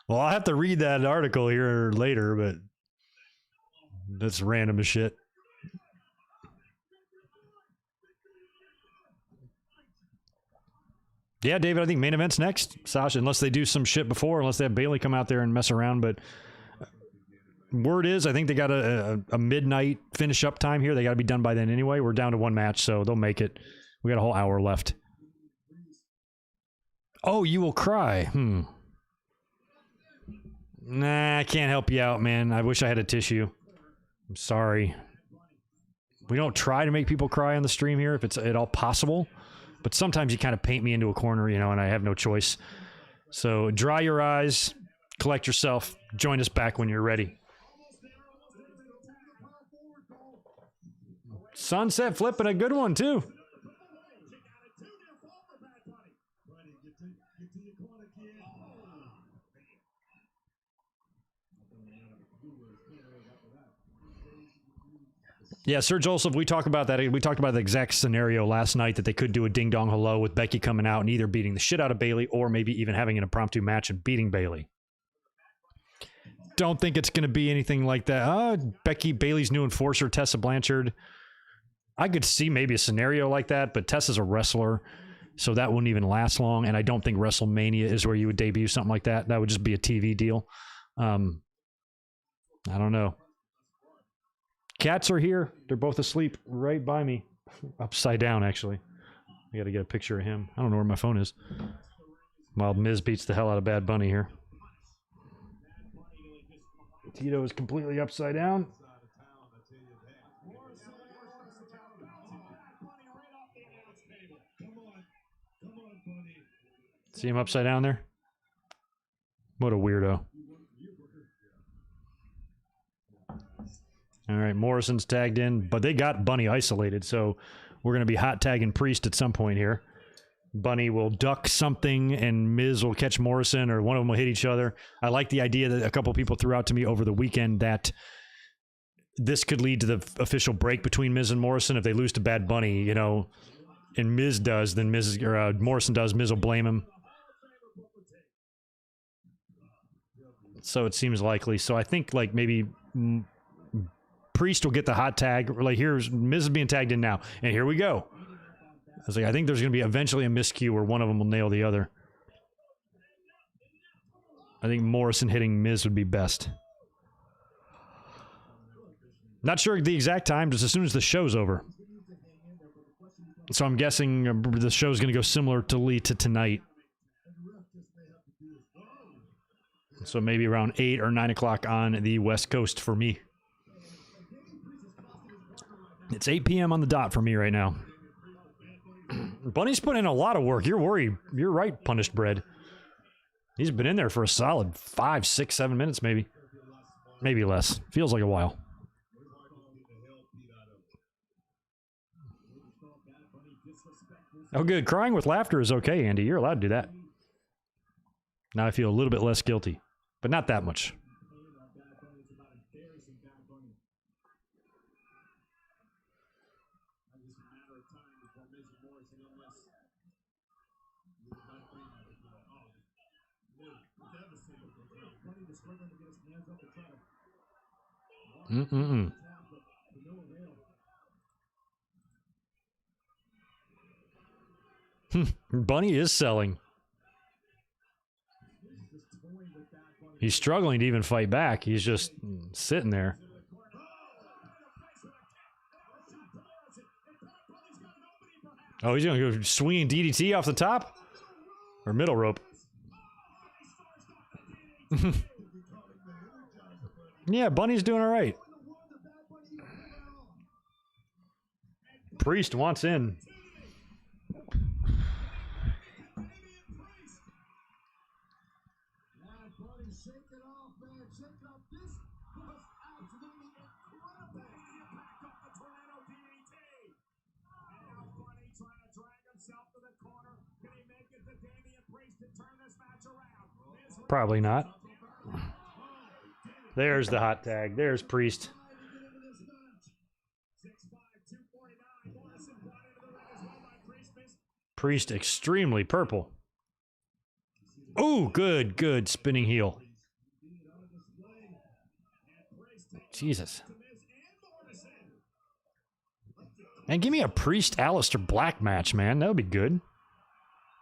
Well, I'll have to read that article here later, but that's random as shit. Yeah, David, I think main event's next. Sasha, unless they do some shit before, unless they have Bailey come out there and mess around. But word is, I think they got a midnight finish up time here. They got to be done by then anyway. We're down to one match, so they'll make it. We got a whole hour left. Oh, you will cry. Nah, I can't help you out, man. I wish I had a tissue. I'm sorry. We don't try to make people cry on the stream here if it's at all possible. But sometimes you kind of paint me into a corner, you know, and I have no choice. So dry your eyes, collect yourself, join us back when you're ready. Sunset flipping a good one, too. Yeah, Sir Joseph, we talked about that. We talked about the exact scenario last night that they could do a ding dong hello with Becky coming out and either beating the shit out of Bailey or maybe even having an impromptu match and beating Bailey. Don't think it's going to be anything like that. Bailey's new enforcer, Tessa Blanchard. I could see maybe a scenario like that, but Tessa's a wrestler, so that wouldn't even last long. And I don't think WrestleMania is where you would debut something like that. That would just be a TV deal. I don't know. Cats are here. They're both asleep right by me. Upside down, actually. I got to get a picture of him. I don't know where my phone is. While Miz beats the hell out of Bad Bunny here. Tito is completely upside down. See him upside down there? What a weirdo. All right, Morrison's tagged in, but they got Bunny isolated, so we're going to be hot tagging Priest at some point here. Bunny will duck something, and Miz will catch Morrison, or one of them will hit each other. I like the idea that a couple people threw out to me over the weekend that this could lead to the official break between Miz and Morrison. If they lose to Bad Bunny, you know, and Miz does, then Morrison does, Miz will blame him. So it seems likely. So I think, like, maybe Priest will get the hot tag. Like, here's Miz is being tagged in now, and here we go. I was like, I think there's going to be eventually a miscue where one of them will nail the other. I think Morrison hitting Miz would be best. Not sure the exact time, just as soon as the show's over. So I'm guessing the show's going to go similar to tonight. So maybe around 8 or 9 o'clock on the West Coast for me. It's 8 p.m. on the dot for me right now. Bunny's put in a lot of work. You're worried. You're right, Punished Bread. He's been in there for a solid 5, 6, 7 minutes maybe. Maybe less. Feels like a while. Oh, good. Crying with laughter is okay, Andy. You're allowed to do that. Now I feel a little bit less guilty, but not that much. Bunny is selling. He's struggling to even fight back. He's just sitting there. Oh, he's going to go swinging DDT off the top? Or middle rope? Yeah, Bunny's doing all right. Priest wants in. Probably not. There's the hot tag. There's Priest. Priest extremely purple. Oh, good, good. Spinning heel. Jesus. And give me a Priest Aleister Black match, man. That would be good.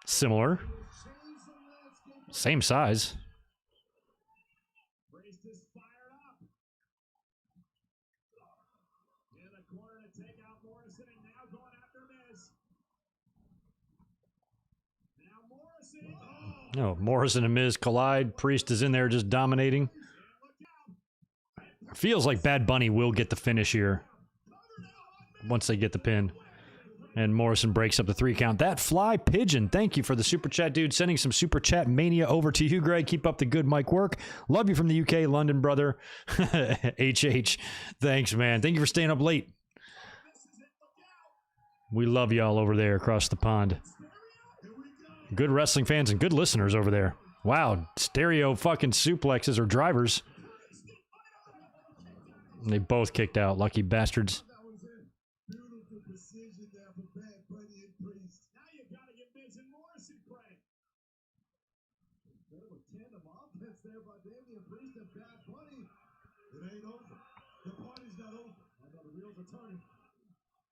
Similar. Same size. Oh, Morrison and Miz collide. Priest is in there just dominating. Feels like Bad Bunny will get the finish here once they get the pin. And Morrison breaks up the 3 count. That fly pigeon. Thank you for the super chat, dude. Sending some super chat mania over to you, Greg. Keep up the good mic work. Love you from the UK, London, brother. HH. Thanks, man. Thank you for staying up late. We love y'all over there across the pond. Good wrestling fans and good listeners over there. Wow, stereo fucking suplexes or drivers. And they both kicked out, lucky bastards.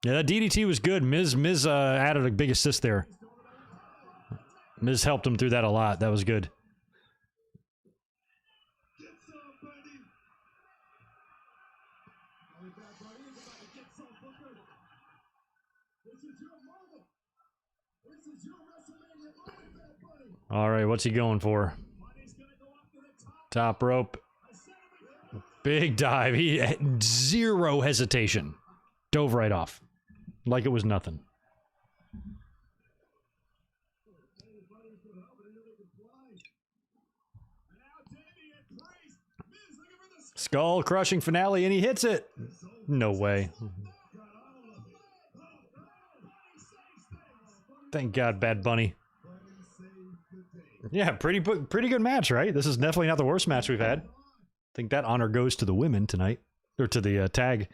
Yeah, that DDT was good. Miz added a big assist there. Miz helped him through that a lot. That was good. All right, what's he going for? Top rope. Big dive. He had zero hesitation. Dove right off. Like it was nothing. Skull crushing finale, and he hits it. No way. Thank God, Bad Bunny. Yeah, pretty good match, right? This is definitely not the worst match we've had. I think that honor goes to the women tonight, or to the tag.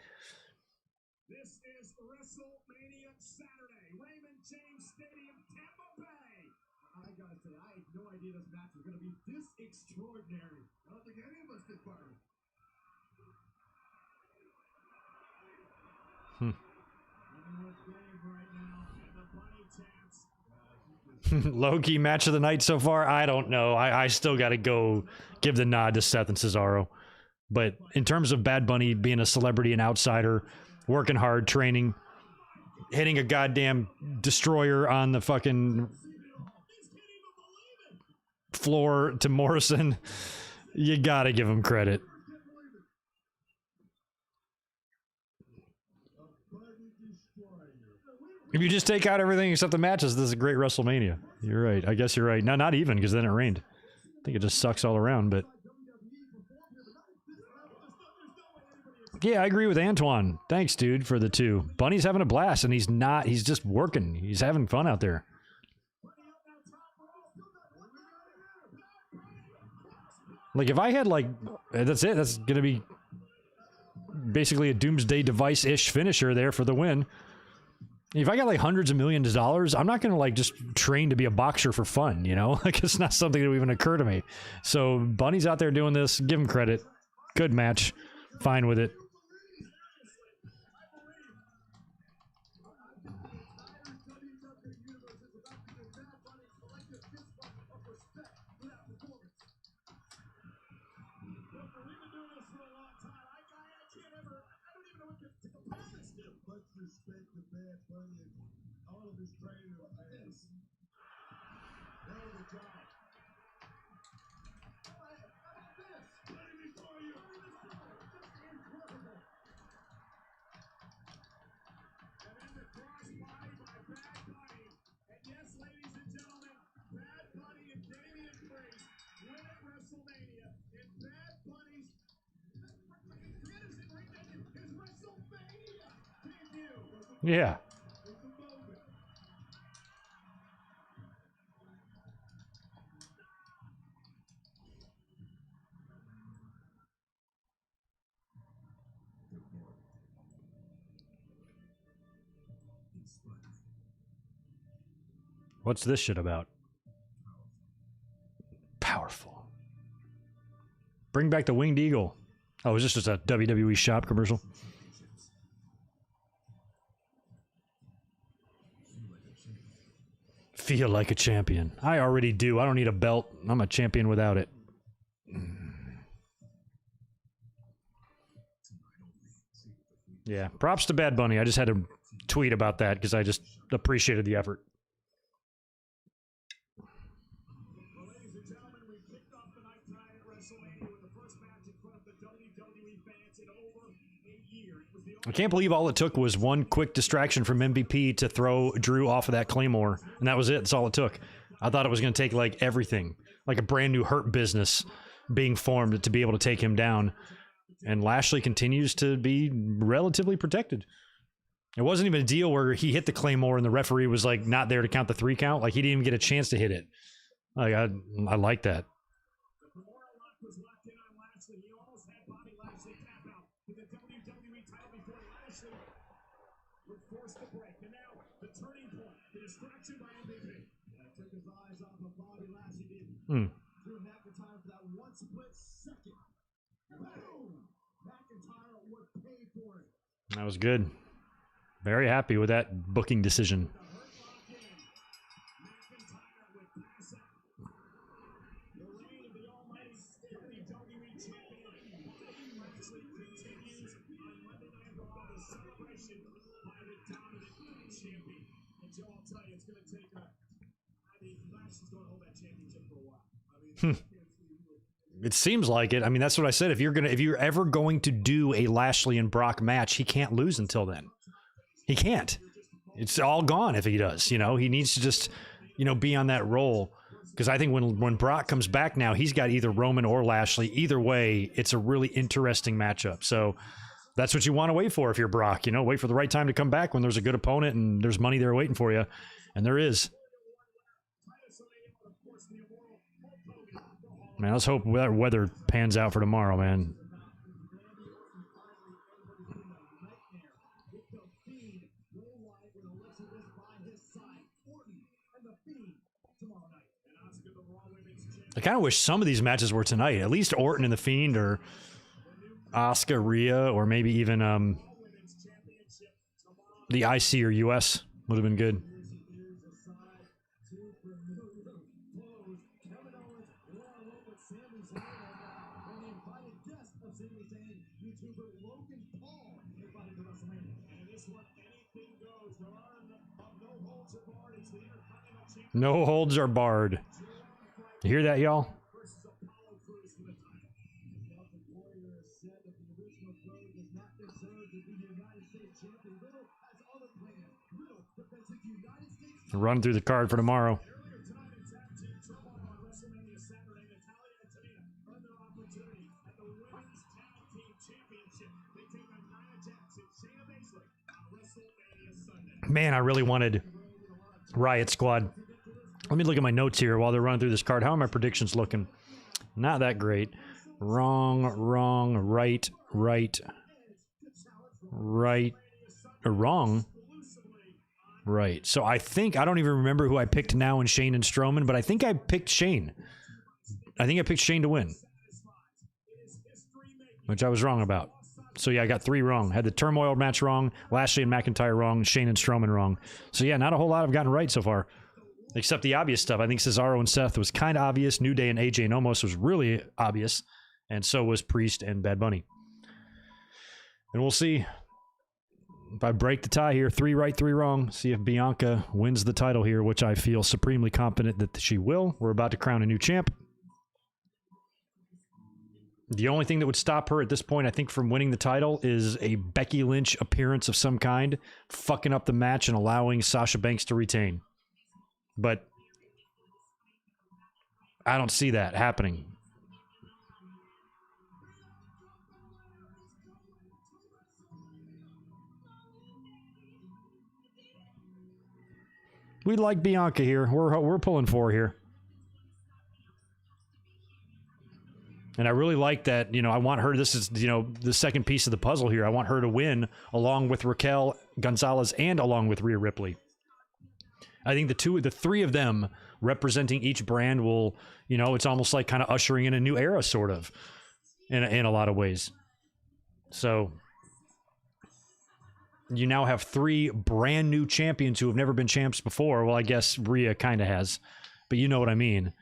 This is WrestleMania Saturday, Raymond James Stadium, Tampa Bay. I gotta say, I had no idea this match was gonna be this extraordinary. I don't think any of us did, Barney. Low-key match of the night so far? I don't know. I still got to go give the nod to Seth and Cesaro. But in terms of Bad Bunny being a celebrity and outsider, working hard, training, hitting a goddamn destroyer on the fucking floor to Morrison, you got to give him credit. If you just take out everything except the matches, this is a great WrestleMania. You're right. I guess you're right. No, not even, because then it rained. I think it just sucks all around, but... Yeah, I agree with Antoine. Thanks, dude, for the 2. Bunny's having a blast, and he's just working. He's having fun out there. Like, if I had, like... That's it. That's going to be basically a Doomsday Device-ish finisher there for the win. If I got like hundreds of millions of dollars, I'm not going to like just train to be a boxer for fun, you know? Like, it's not something that would even occur to me. So Bunny's out there doing this. Give him credit. Good match. Fine with it. All of his training is hell of a job. How about this? Let me before you. Just incredible. And then the crossbody by Bad Bunny. And yes, ladies and gentlemen, Bad Bunny and Damian Priest win at WrestleMania. And Bad Bunny's his WrestleMania debut. Yeah. What's this shit about? Powerful. Bring back the winged eagle. Oh, is this just a WWE shop commercial? Feel like a champion. I already do. I don't need a belt. I'm a champion without it. Yeah, props to Bad Bunny. I just had to tweet about that because I just appreciated the effort. Well, ladies and gentlemen, we kicked off the night tonight at WrestleMania with the first match in front of the WWE fans in over a year. It was the I can't believe all it took was one quick distraction from MVP to throw Drew off of that Claymore, and that was it. That's all it took. I thought it was going to take like everything, like a brand new Hurt Business being formed to be able to take him down. And Lashley continues to be relatively protected. It wasn't even a deal where he hit the Claymore and the referee was like not there to count the 3 count. Like he didn't even get a chance to hit it. Like I like that. The Memorial Lock was locked in on Lashley. He almost had Bobby Lashley tap out to the WWE title before Lashley would force the break. And now the turning point, the distraction by MVP. Took his eyes off of Bobby Lashley. Drew McIntyre for that one split second. Boom! McIntyre would pay for it. That was good. Very happy with that booking decision. The Hurt Lock in. McIntyre would pass out. The reign of the almighty WWE champion. Bobby Lashley continues on Monday Night Raw. The celebration by the dominant champion. And Joe, I'll tell you, it's going to take Lashley's going to hold that championship for a while. I mean, It seems like it. I mean, that's what I said. If you're ever going to do a Lashley and Brock match, he can't lose until then. He can't. It's all gone if he does. You know, he needs to just, be on that roll. Because I think when Brock comes back now, he's got either Roman or Lashley. Either way, it's a really interesting matchup. So that's what you want to wait for if you're Brock. Wait for the right time to come back when there's a good opponent and there's money there waiting for you. And there is. Man, let's hope that weather pans out for tomorrow, man. I kind of wish some of these matches were tonight. At least Orton and The Fiend, or Asuka, Rhea, or maybe even the IC or US would have been good. No holds are barred. You hear that, y'all? Run through the card for tomorrow. Man, I really wanted Riot Squad. Let me look at my notes here while they're running through this card. How are my predictions looking? Not that great. Wrong, right, or wrong, right. So I don't even remember who I picked now in Shane and Strowman, but I think I picked Shane. I think I picked Shane to win, which I was wrong about. So yeah, I got 3 wrong. Had the Turmoil match wrong, Lashley and McIntyre wrong, Shane and Strowman wrong. So yeah, not a whole lot I've gotten right so far. Except the obvious stuff. I think Cesaro and Seth was kind of obvious. New Day and AJ and Omos was really obvious. And so was Priest and Bad Bunny. And we'll see. if I break the tie here, 3 right, 3 wrong, see if Bianca wins the title here, which I feel supremely confident that she will. We're about to crown a new champ. The only thing that would stop her at this point, I think, from winning the title is a Becky Lynch appearance of some kind, fucking up the match and allowing Sasha Banks to retain. But I don't see that happening. We like Bianca here. We're pulling for her here. And I really like that, you know, I want her, this is, you know, the second piece of the puzzle here. I want her to win along with Raquel Gonzalez and along with Rhea Ripley. I think the 3 of them representing each brand will, you know, it's almost like kind of ushering in a new era, sort of, in a lot of ways. So you now have 3 brand new champions who have never been champs before. Well, I guess Rhea kind of has, but you know what I mean.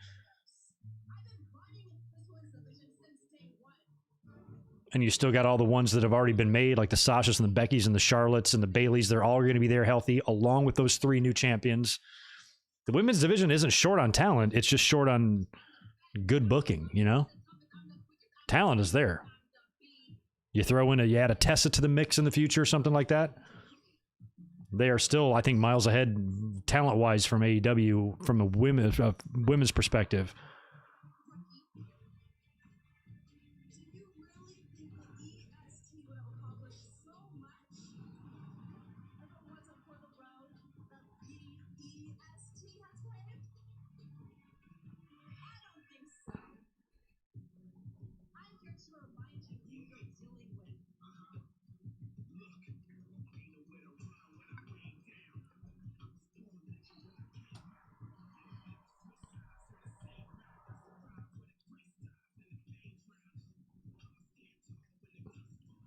And you still got all the ones that have already been made, like the Sashas and the Beckys and the Charlottes and the Baileys. They're all going to be there healthy, along with those 3 new champions. The women's division isn't short on talent. It's just short on good booking, you know? Talent is there. You throw in you add a Tessa to the mix in the future, something like that. They are still, I think, miles ahead talent-wise from AEW from a women's perspective.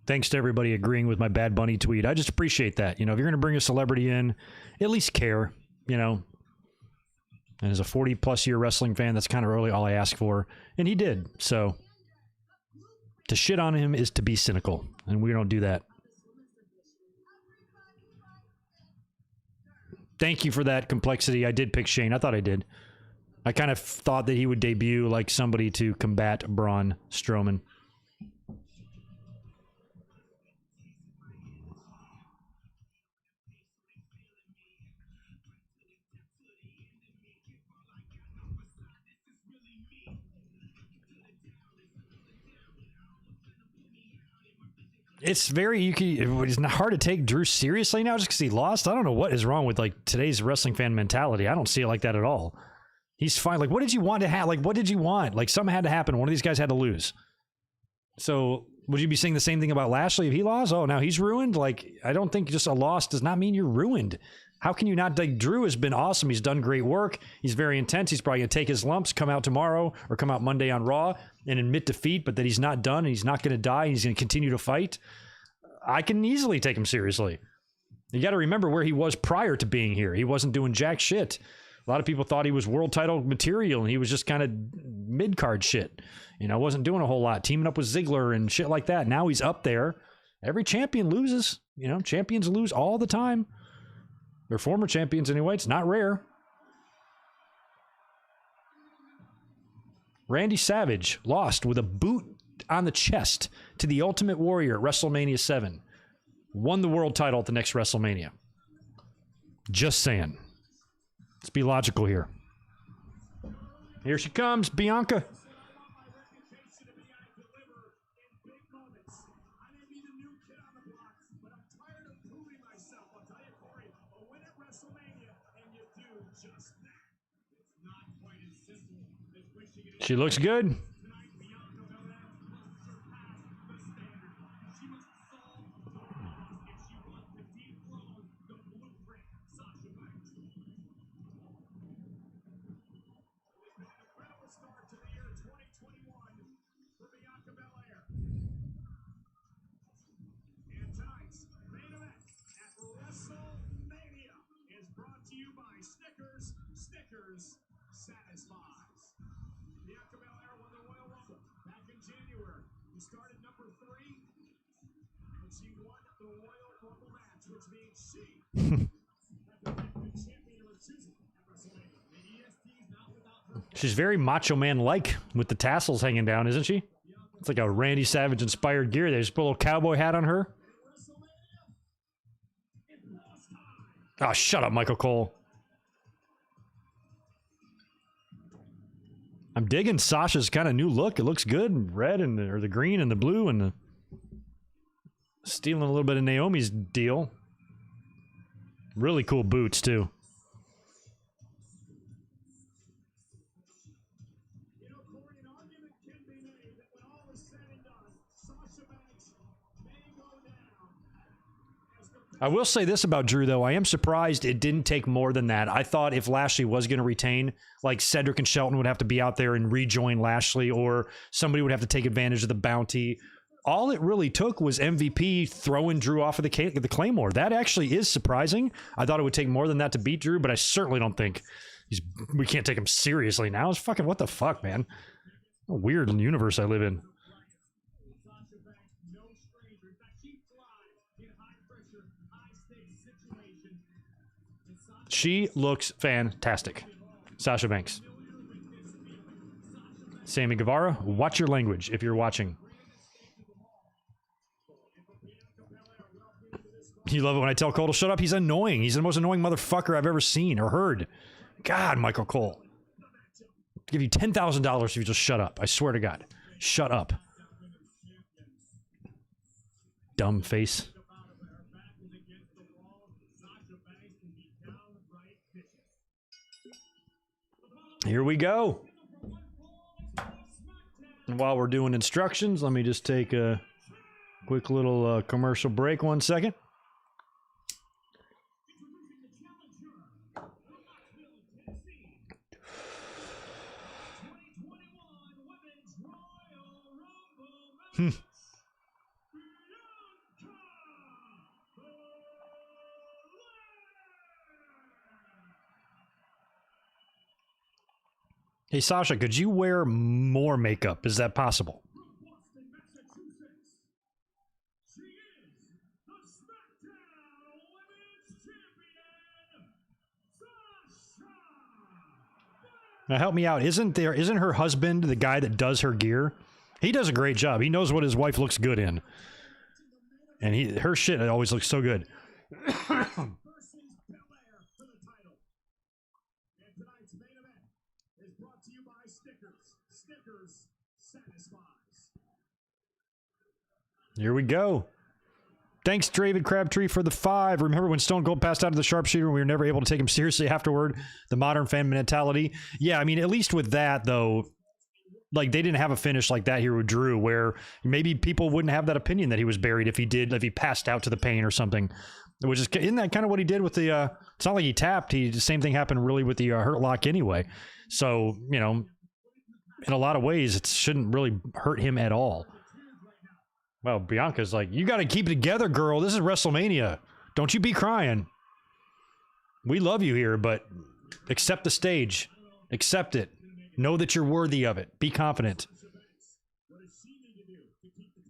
Thanks to everybody agreeing with my Bad Bunny tweet. I just appreciate that. You know, if you're going to bring a celebrity in, at least care, you know. And as a 40-plus year wrestling fan, that's kind of really all I ask for. And he did. So to shit on him is to be cynical. And we don't do that. Thank you for that complexity. I did pick Shane. I thought I did. I kind of thought that he would debut like somebody to combat Braun Strowman. It's it's not hard to take Drew seriously now just because he lost. I don't know what is wrong with like today's wrestling fan mentality. I don't see it like that at all. He's fine. Like, what did you want to have? Like, what did you want? Like, something had to happen. One of these guys had to lose. So would you be saying the same thing about Lashley if he lost? Oh, now he's ruined? Like, I don't think just a loss does not mean you're ruined. How can you not? Like, Drew has been awesome. He's done great work. He's very intense. He's probably going to take his lumps, come out tomorrow or come out Monday on Raw and admit defeat, but that he's not done and he's not going to die and he's going to continue to fight. I can easily take him seriously. You got to remember where he was prior to being here. He wasn't doing jack shit. A lot of people thought he was world title material and he was just kind of mid-card shit. You know, wasn't doing a whole lot, teaming up with Ziggler and shit like that. Now he's up there. Every champion loses. You know, champions lose all the time. They're former champions anyway. It's not rare. Randy Savage lost with a boot on the chest to the Ultimate Warrior at WrestleMania 7. Won the world title at the next WrestleMania. Just saying. Let's be logical here. Here she comes, Bianca. She looks good. Snickers satisfies. Bianca Belair won the Royal Rumble back in January. She started number 3, and she won the Royal Rumble match She's very Macho Man-like with the tassels hanging down, isn't she? It's like a Randy Savage-inspired gear. They just put a little cowboy hat on her. Oh, shut up, Michael Cole. I'm digging Sasha's kind of new look. It looks good. Red and or the green and the blue and the stealing a little bit of Naomi's deal. Really cool boots too. You know, Corey, an argument can be made that when all is said and done, Sasha Banks may go down as the I will say this about Drew, though. I am surprised it didn't take more than that. I thought if Lashley was going to retain, like Cedric and Shelton would have to be out there and rejoin Lashley, or somebody would have to take advantage of the bounty. All it really took was MVP throwing Drew off of the Claymore. That actually is surprising. I thought it would take more than that to beat Drew, but I certainly don't think we can't take him seriously now. It's fucking what the fuck, man. What a weird universe I live in. Sasha Banks, no stranger. In fact, she thrives in high-pressure, high-stakes situations. And Sasha She looks fantastic. Sasha Banks. Sammy Guevara, watch your language if you're watching. You love it when I tell Cole to shut up? He's annoying. He's the most annoying motherfucker I've ever seen or heard. God, Michael Cole. I'll give you $10,000 if you just shut up. I swear to God. Shut up. Dumb face. Here we go. And while we're doing instructions, let me just take a quick little commercial break 1 second. Hey, Sasha, could you wear more makeup? Is that possible? Boston, Massachusetts. She is the SmackDown Women's Champion, Sasha. Now help me out. Isn't her husband the guy that does her gear? He does a great job. He knows what his wife looks good in. And her shit always looks so good. Versus Belair for the title. And tonight's main event is brought to you by Stickers. Stickers satisfies. Here we go. Thanks, David Crabtree, for the 5. Remember when Stone Cold passed out of the sharpshooter and we were never able to take him seriously afterward? The modern fan mentality. Yeah, I mean, at least with that, though, like, they didn't have a finish like that here with Drew, where maybe people wouldn't have that opinion that he was buried if he passed out to the pain or something. Which is, isn't that kind of what he did with the, it's not like he tapped. The same thing happened really with the Hurt Lock anyway. So, you know, in a lot of ways, it shouldn't really hurt him at all. Well, Bianca's like, you got to keep it together, girl. This is WrestleMania. Don't you be crying. We love you here, but accept the stage. Accept it. Know that you're worthy of it. Be confident.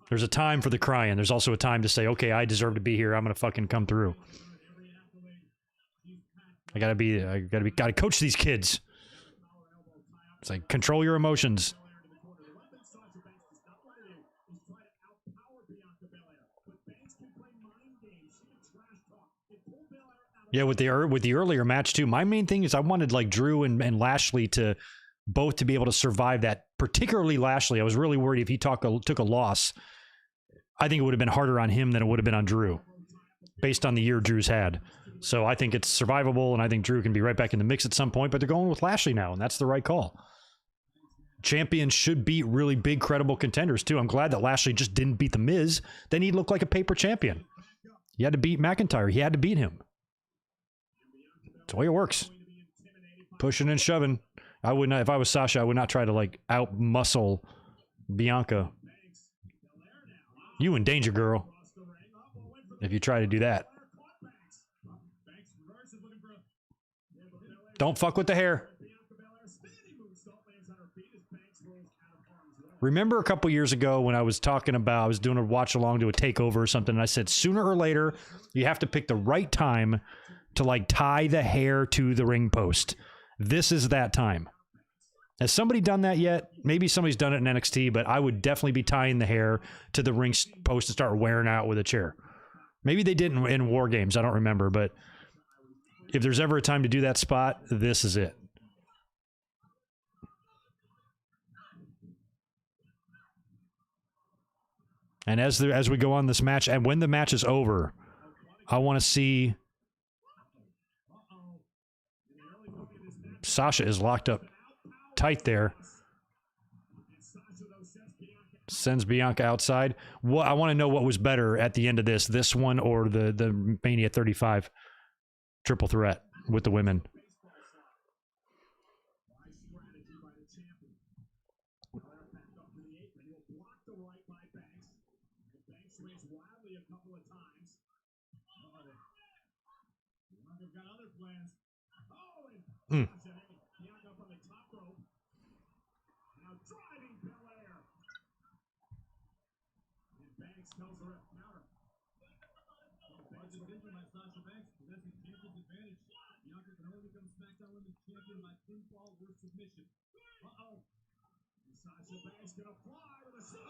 There's a time for the crying. There's also a time to say, okay, I deserve to be here. I'm going to fucking come through. I gotta coach these kids. It's like, control your emotions. Yeah, with the earlier match too. My main thing is I wanted like Drew and Lashley to both to be able to survive that. Particularly Lashley. I was really worried if he took a loss. I think it would have been harder on him than it would have been on Drew, based on the year Drew's had. So I think it's survivable, and I think Drew can be right back in the mix at some point. But they're going with Lashley now, and that's the right call. Champions should beat really big, credible contenders too. I'm glad that Lashley just didn't beat The Miz. Then he'd look like a paper champion. He had to beat McIntyre. He had to beat him. That's the way it works. Pushing and shoving. I would not, if I was Sasha, I would not try to like out muscle Bianca. You in danger, girl. If you try to do that. Don't fuck with the hair. Remember a couple years ago when I was talking about, I was doing a watch along to a takeover or something, and I said sooner or later you have to pick the right time to like tie the hair to the ring post. This is that time. Has somebody done that yet? Maybe somebody's done it in NXT, but I would definitely be tying the hair to the ring post to start wearing out with a chair. Maybe they didn't in War Games. I don't remember, but if there's ever a time to do that spot, this is it. And as we go on this match, and when the match is over, I want to see Sasha is locked up tight there. Sends Bianca outside. Well, I want to know what was better at the end of this one or the Mania 35 triple threat with the women. Mm.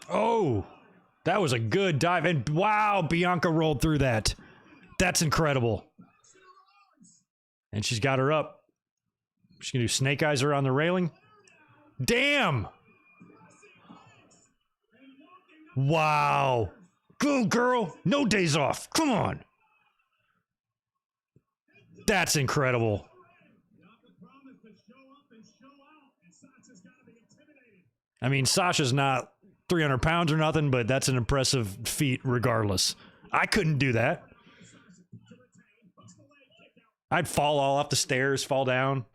Oh, that was a good dive. And wow, Bianca rolled through that. That's incredible. And she's got her up. She's going to do snake eyes around the railing. Damn. Wow. Go, girl. No days off. Come on. That's incredible. I mean, Sasha's not 300 pounds or nothing, but that's an impressive feat regardless. I couldn't do that. I'd fall all off the stairs, fall down,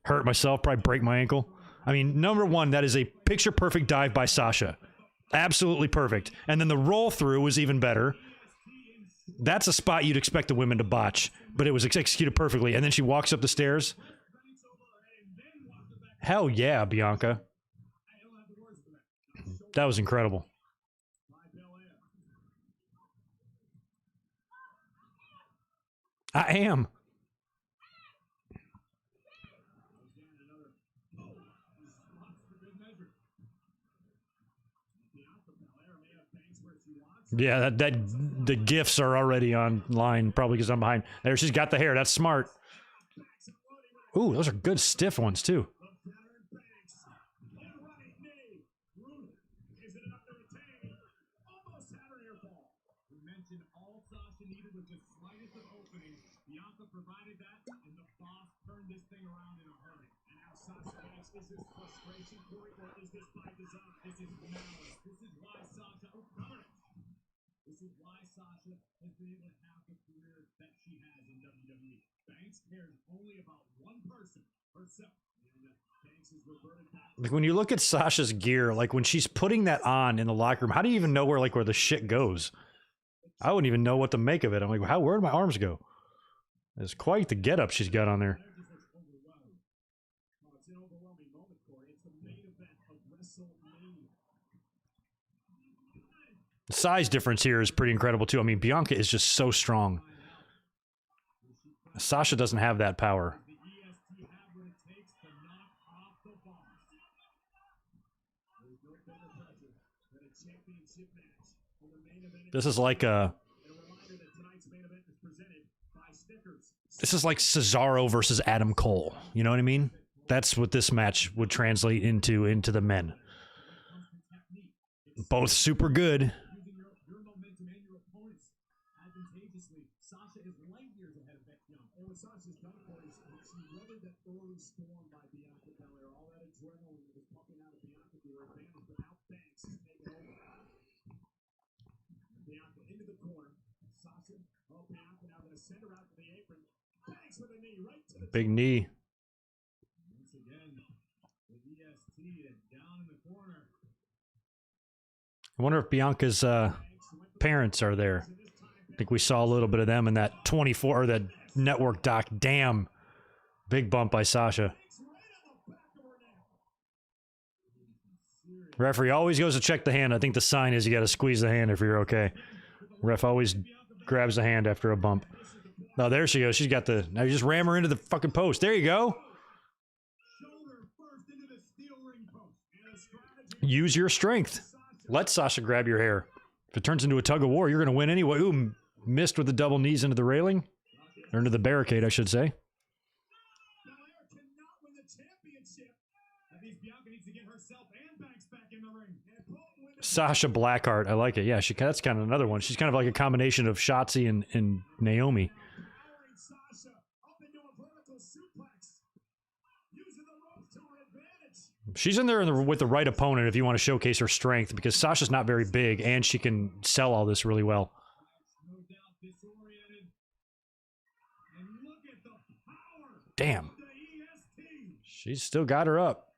hurt myself, probably break my ankle. I mean, number one, that is a picture-perfect dive by Sasha. Absolutely perfect. And then the roll-through was even better. That's a spot you'd expect the women to botch, but it was executed perfectly. And then she walks up the stairs. Hell yeah, Bianca. That was incredible. I am. Yeah, that the gifs are already online, probably because I'm behind. There, she's got the hair. That's smart. Ooh, those are good stiff ones, too. This is why Sasha has been able to have the career that she has in WWE. Banks cares only about one person, herself. And Banks has reverted back. Like when you look at Sasha's gear, like when she's putting that on in the locker room, how do you even know where the shit goes? I wouldn't even know what to make of it. I'm like, where'd my arms go? It's quite the getup she's got on there. It's an overwhelming moment, Corey. It's the main event of WrestleMania. The size difference here is pretty incredible, too. I mean, Bianca is just so strong. Sasha doesn't have that power. This is like Cesaro versus Adam Cole. You know what I mean? That's what this match would translate into the men. Both super good. Sasha is light years ahead of Becky Young. And what Sasha's done for is she weathered that early storm by Bianca Belair. All that adrenaline that was pumping out of Bianca to her advantage, but now Banks is taking over. Bianca into the corner. Sasha, Bianca now going to send her out to the apron. Banks with a knee right to the big knee. Once again, the EST and down in the corner. I wonder if Bianca's parents are there. I think we saw a little bit of them in that 24 or that network doc. Damn. Big bump by Sasha. Serious Referee always goes to check the hand. I think the sign is you got to squeeze the hand if you're okay. Ref always grabs the hand after a bump. Oh, there she goes. She's got the... Now you just ram her into the fucking post. There you go. Use your strength. Let Sasha grab your hair. If it turns into a tug of war, you're going to win anyway. Ooh, missed with the double knees into the railing. Or into the barricade, I should say. Sasha Blackheart. I like it. Yeah, that's kind of another one. She's kind of like a combination of Shotzi and Naomi. She's in there with the right opponent if you want to showcase her strength, because Sasha's not very big and she can sell all this really well. Damn. She's still got her up.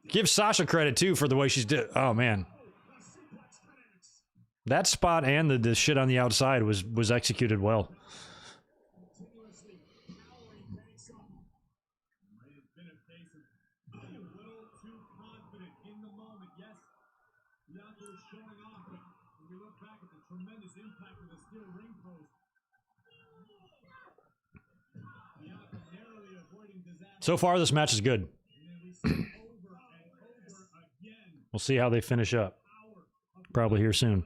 Give Sasha credit, too, for the way she's did. Oh, man. That spot and the shit on the outside was executed well. So far, this match is good. We'll see how they finish up. Probably here soon.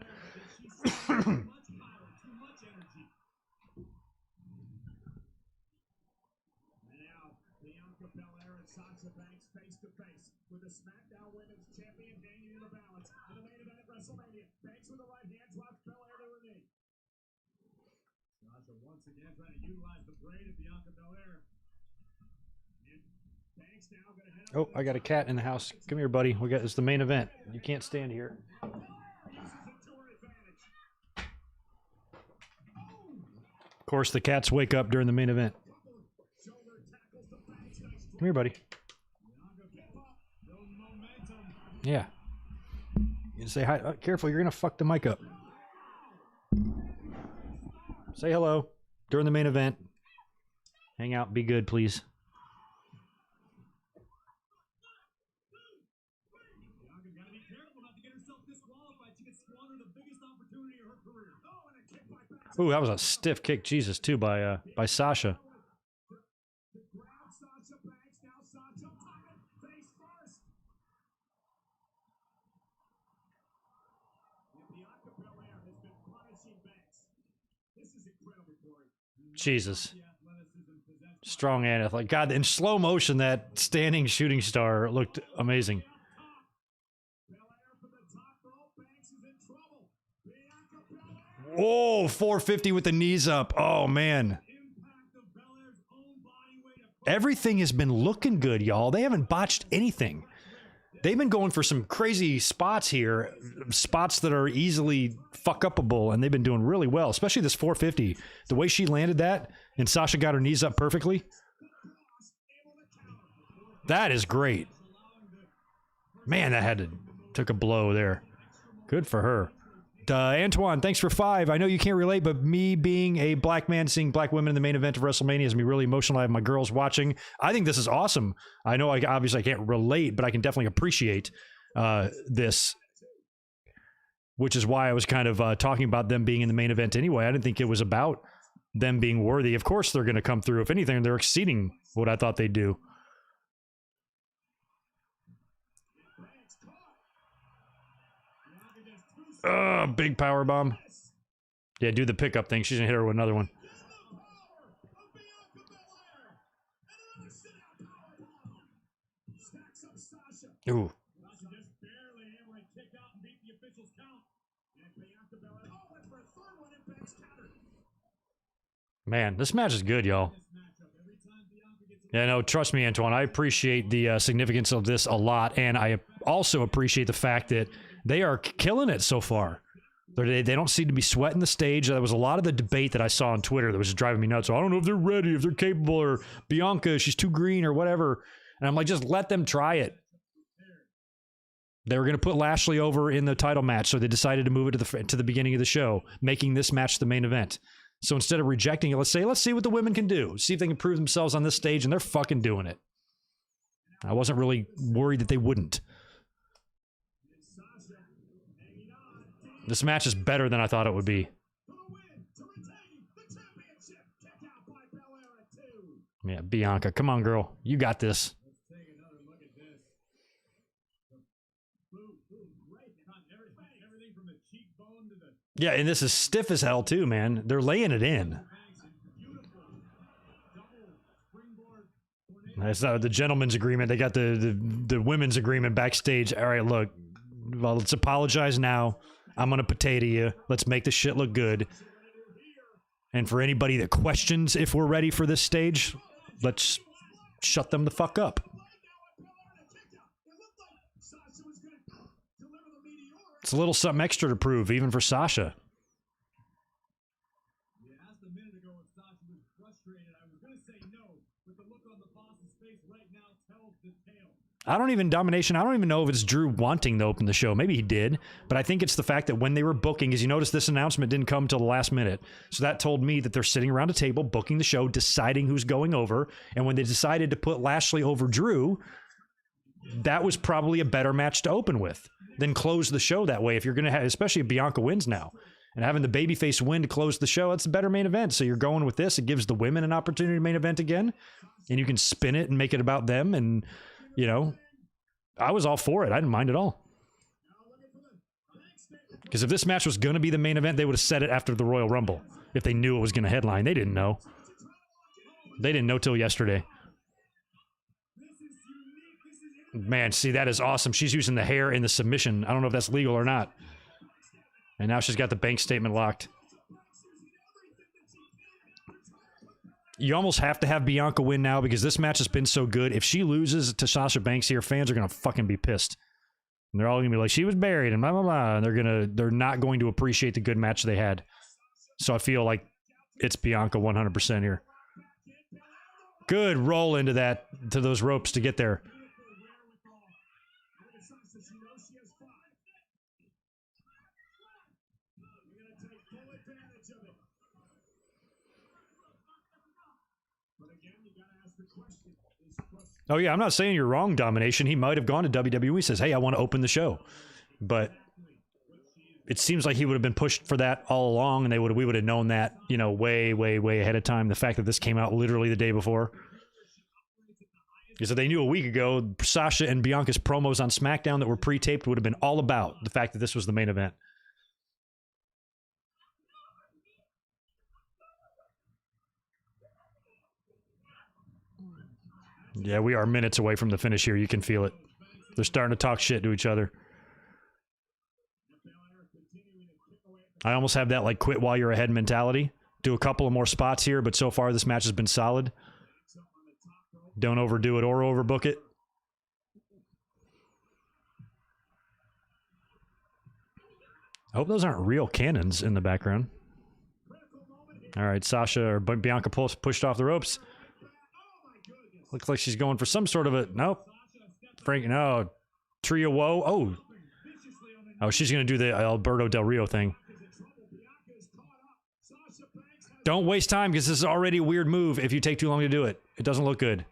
Now, Bianca Belair and Sasha Banks face to face with the SmackDown Women's Champion hanging in the balance. In the main event at WrestleMania, Banks with the right hand drops Belair to her knee. Sasha once again trying to utilize the brain of Bianca Belair. Banks now gonna head up. Oh, I got a cat in the house. Come here, buddy. It's the main event. You can't stand here. Of course, the cats wake up during the main event. Come here, buddy. Yeah. You say hi. Oh, careful, you're gonna fuck the mic up. Say hello during the main event. Hang out. Be good, please. Ooh, that was a stiff kick, Jesus, too, by Sasha. Jesus. Strong and athletic. God, in slow motion, that standing shooting star looked amazing. Oh, 450 with the knees up. Oh, man. Everything has been looking good, y'all. They haven't botched anything. They've been going for some crazy spots here, spots that are easily fuck-upable, and they've been doing really well, especially this 450. The way she landed that, and Sasha got her knees up perfectly. That is great. Man, that took a blow there. Good for her. Antoine, thanks for 5. I know you can't relate, but me being a black man seeing black women in the main event of WrestleMania has me really emotional. I have my girls watching. I think this is awesome. I know I obviously can't relate, but I can definitely appreciate this, which is why I was kind of talking about them being in the main event anyway. I didn't think it was about them being worthy. Of course they're going to come through. If anything, they're exceeding what I thought they'd do. Big power bomb. Yeah, do the pickup thing. She's gonna hit her with another one. Ooh. Man, this match is good, y'all. Yeah, no, trust me, Antoine. I appreciate the significance of this a lot, and I also appreciate the fact that they are killing it so far. They don't seem to be sweating the stage. There was a lot of the debate that I saw on Twitter that was just driving me nuts. So I don't know if they're ready, if they're capable, or Bianca, she's too green, or whatever. And I'm like, just let them try it. They were going to put Lashley over in the title match, so they decided to move it to the beginning of the show, making this match the main event. So instead of rejecting it, let's see what the women can do. See if they can prove themselves on this stage, and they're fucking doing it. I wasn't really worried that they wouldn't. This match is better than I thought it would be. Yeah, Bianca, come on, girl. You got this. Yeah, and this is stiff as hell, too, man. They're laying it in. That's not the gentleman's agreement. They got the women's agreement backstage. All right, look. Well, let's apologize now. I'm going to potato you. Let's make this shit look good. And for anybody that questions if we're ready for this stage, let's shut them the fuck up. It's a little something extra to prove, even for Sasha. You asked a minute ago if Sasha was frustrated. I was going to say no, but the look on the boss's face right now tells the tale. I don't even know if it's Drew wanting to open the show. Maybe he did, but I think it's the fact that when they were booking, as you notice, this announcement didn't come till the last minute. So that told me that they're sitting around a table, booking the show, deciding who's going over. And when they decided to put Lashley over Drew, that was probably a better match to open with than close the show that way. If you're going to have, especially if Bianca wins now, and having the babyface win to close the show, that's a better main event. So you're going with this. It gives the women an opportunity to main event again, and you can spin it and make it about them. And, you know, I was all for it. I didn't mind at all. Because if this match was going to be the main event, they would have said it after the Royal Rumble. If they knew it was going to headline. They didn't know. They didn't know till yesterday. Man, see, that is awesome. She's using the hair in the submission. I don't know if that's legal or not. And now she's got the bank statement locked. You almost have to have Bianca win now because this match has been so good. If she loses to Sasha Banks here, fans are going to fucking be pissed. And they're all going to be like, she was buried and blah, blah, blah. And they're not going to appreciate the good match they had. So I feel like it's Bianca 100% here. Good roll into those ropes to get there. Oh, yeah, I'm not saying you're wrong, Domination. He might have gone to WWE, says, hey, I want to open the show. But it seems like he would have been pushed for that all along, and we would have known that, you know, way, way, way ahead of time. The fact that this came out literally the day before. Because if they knew a week ago, Sasha and Bianca's promos on SmackDown that were pre-taped would have been all about the fact that this was the main event. Yeah, we are minutes away from the finish here. You can feel it. They're starting to talk shit to each other. I almost have that, like, quit while you're ahead mentality. Do a couple of more spots here, but so far this match has been solid. Don't overdo it or overbook it. I hope those aren't real cannons in the background. All right, Sasha or Bianca pushed off the ropes. Looks like she's going for some sort of a... Nope. No. Trio Woe. Oh. Oh, she's going to do the Alberto Del Rio thing. Don't waste time because this is already a weird move if you take too long to do it. It doesn't look good.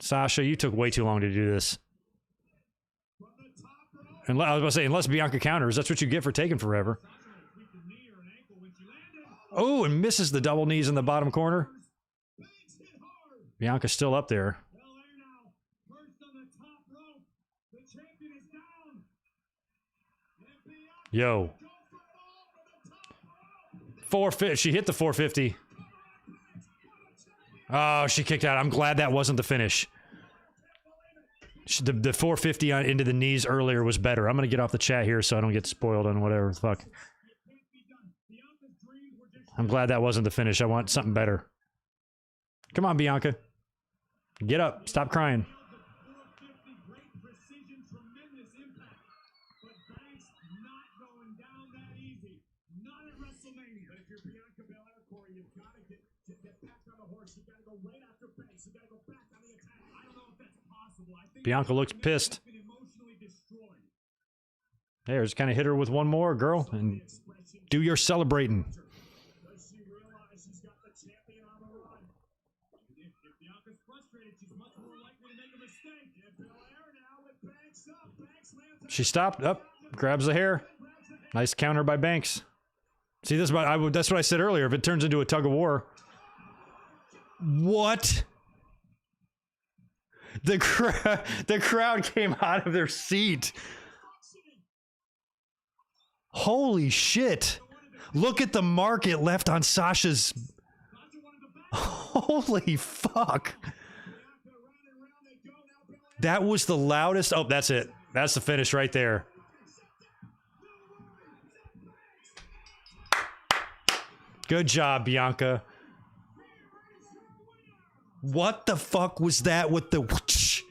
Sasha, you took way too long to do this. And I was about to say, unless Bianca counters, that's what you get for taking forever. Oh, and misses the double knees in the bottom corner. Bianca's still up there. Yo. 450. She hit the 450. Oh, she kicked out. I'm glad that wasn't the finish. The 450 into the knees earlier was better. I'm going to get off the chat here so I don't get spoiled on whatever the fuck. I'm glad that wasn't the finish. I want something better. Come on, Bianca. Get up. Stop crying. Bianca looks pissed. There, just kind of hit her with one more, girl, and do your celebrating. She stopped. Up, grabs the hair. Nice counter by Banks. See, this is that's what I said earlier. If it turns into a tug of war. What? The crowd came out of their seat. Holy shit. Look at the mark it left on Sasha's. Holy fuck. That was the loudest. Oh, that's it. That's the finish right there. Good job, Bianca. What the fuck was that with the whoosh?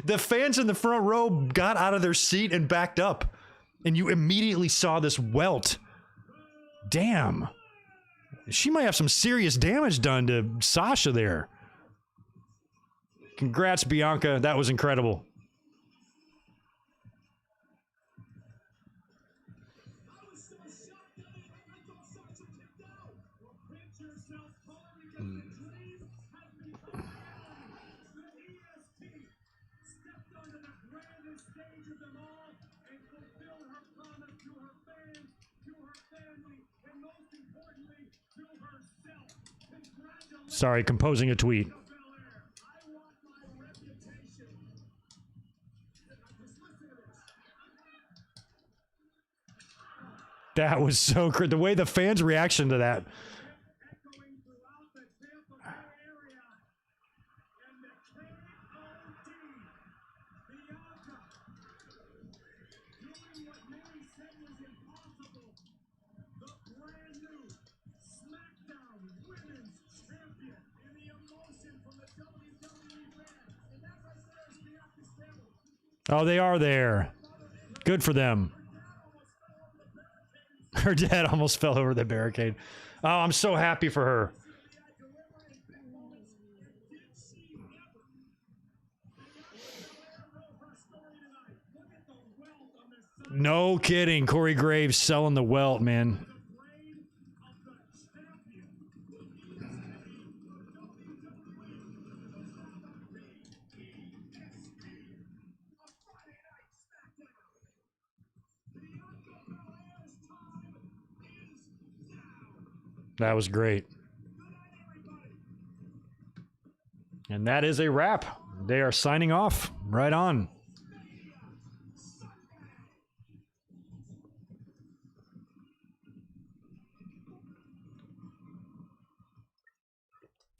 The fans in the front row got out of their seat and backed up. And you immediately saw this welt. Damn. She might have some serious damage done to Sasha there. Congrats, Bianca. That was incredible. Sorry, composing a tweet. That was so great. The way the fans' reaction to that. Oh, they are there. Good for them. Her dad almost fell over the barricade. Oh, I'm so happy for her. No kidding. Corey Graves selling the welt, man. That was great. And that is a wrap. They are signing off. Right on.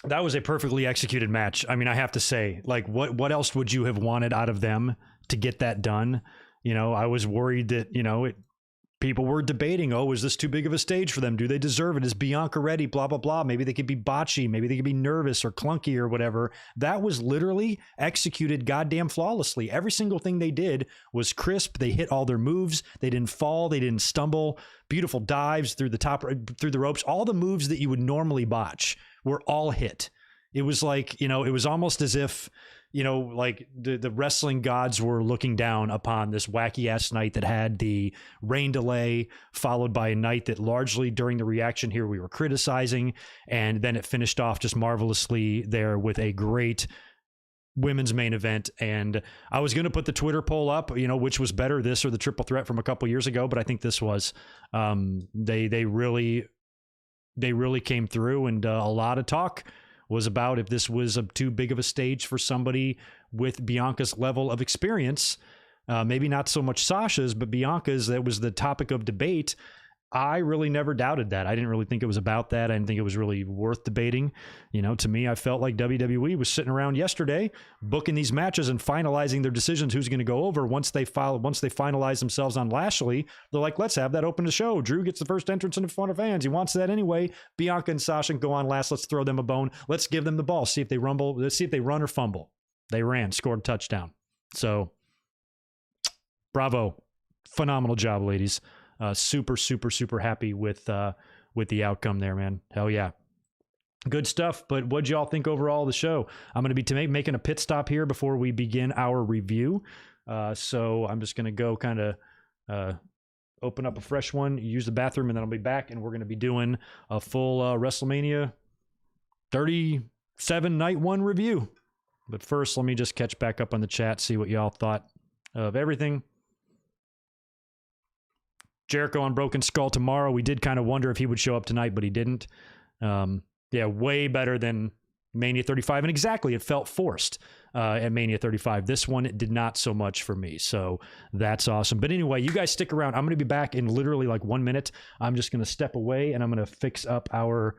That was a perfectly executed match. I mean, I have to say, like, what else would you have wanted out of them to get that done? You know, I was worried that, you know, people were debating, oh, is this too big of a stage for them? Do they deserve it? Is Bianca ready? Blah, blah, blah. Maybe they could be botchy. Maybe they could be nervous or clunky or whatever. That was literally executed goddamn flawlessly. Every single thing they did was crisp. They hit all their moves. They didn't fall. They didn't stumble. Beautiful dives through the ropes. All the moves that you would normally botch were all hit. It was like, you know, it was almost as if, you know, like the wrestling gods were looking down upon this wacky ass night that had the rain delay followed by a night that largely during the reaction here we were criticizing. And then it finished off just marvelously there with a great women's main event. And I was going to put the Twitter poll up, you know, which was better, this or the triple threat from a couple years ago. But I think this was, they really came through, and a lot of talk was about if this was too big of a stage for somebody with Bianca's level of experience. Maybe not so much Sasha's, but Bianca's. That was the topic of debate. I really never doubted that. I didn't really think it was about that. I didn't think it was really worth debating. You know, to me, I felt like WWE was sitting around yesterday booking these matches and finalizing their decisions who's going to go over. Once they finalize themselves on Lashley, they're like, let's have that open to show. Drew gets the first entrance in front of fans. He wants that anyway. Bianca and Sasha can go on last. Let's throw them a bone. Let's give them the ball. See if they rumble. Let's see if they run or fumble. They ran, scored a touchdown. So, bravo. Phenomenal job, ladies. Super, super, super happy with the outcome there, man. Hell yeah. Good stuff. But what'd y'all think overall of the show? I'm going to be making a pit stop here before we begin our review. So I'm just going to go kind of open up a fresh one, use the bathroom, and then I'll be back, and we're going to be doing a full WrestleMania 37 night one review. But first, let me just catch back up on the chat, see what y'all thought of everything. Jericho on Broken Skull tomorrow. We did kind of wonder if he would show up tonight, but he didn't. Yeah, way better than Mania 35. And exactly, it felt forced at Mania 35. This one did not so much for me. So that's awesome. But anyway, you guys stick around. I'm going to be back in literally like 1 minute. I'm just going to step away and I'm going to fix up our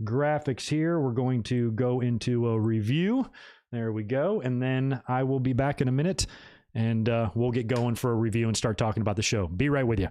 graphics here. We're going to go into a review. There we go. And then I will be back in a minute and we'll get going for a review and start talking about the show. Be right with you.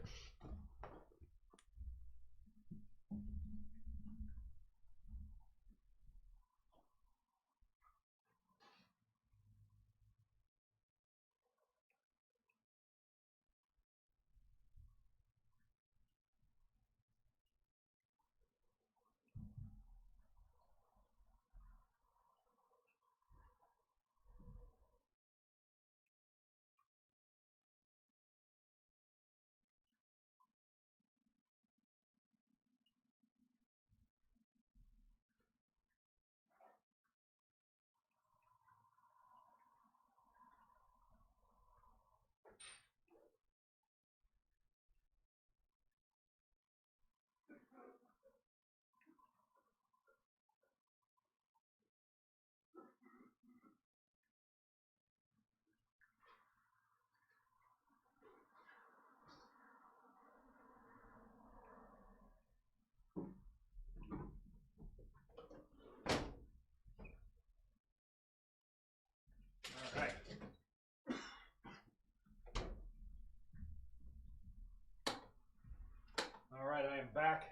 All right, I am back.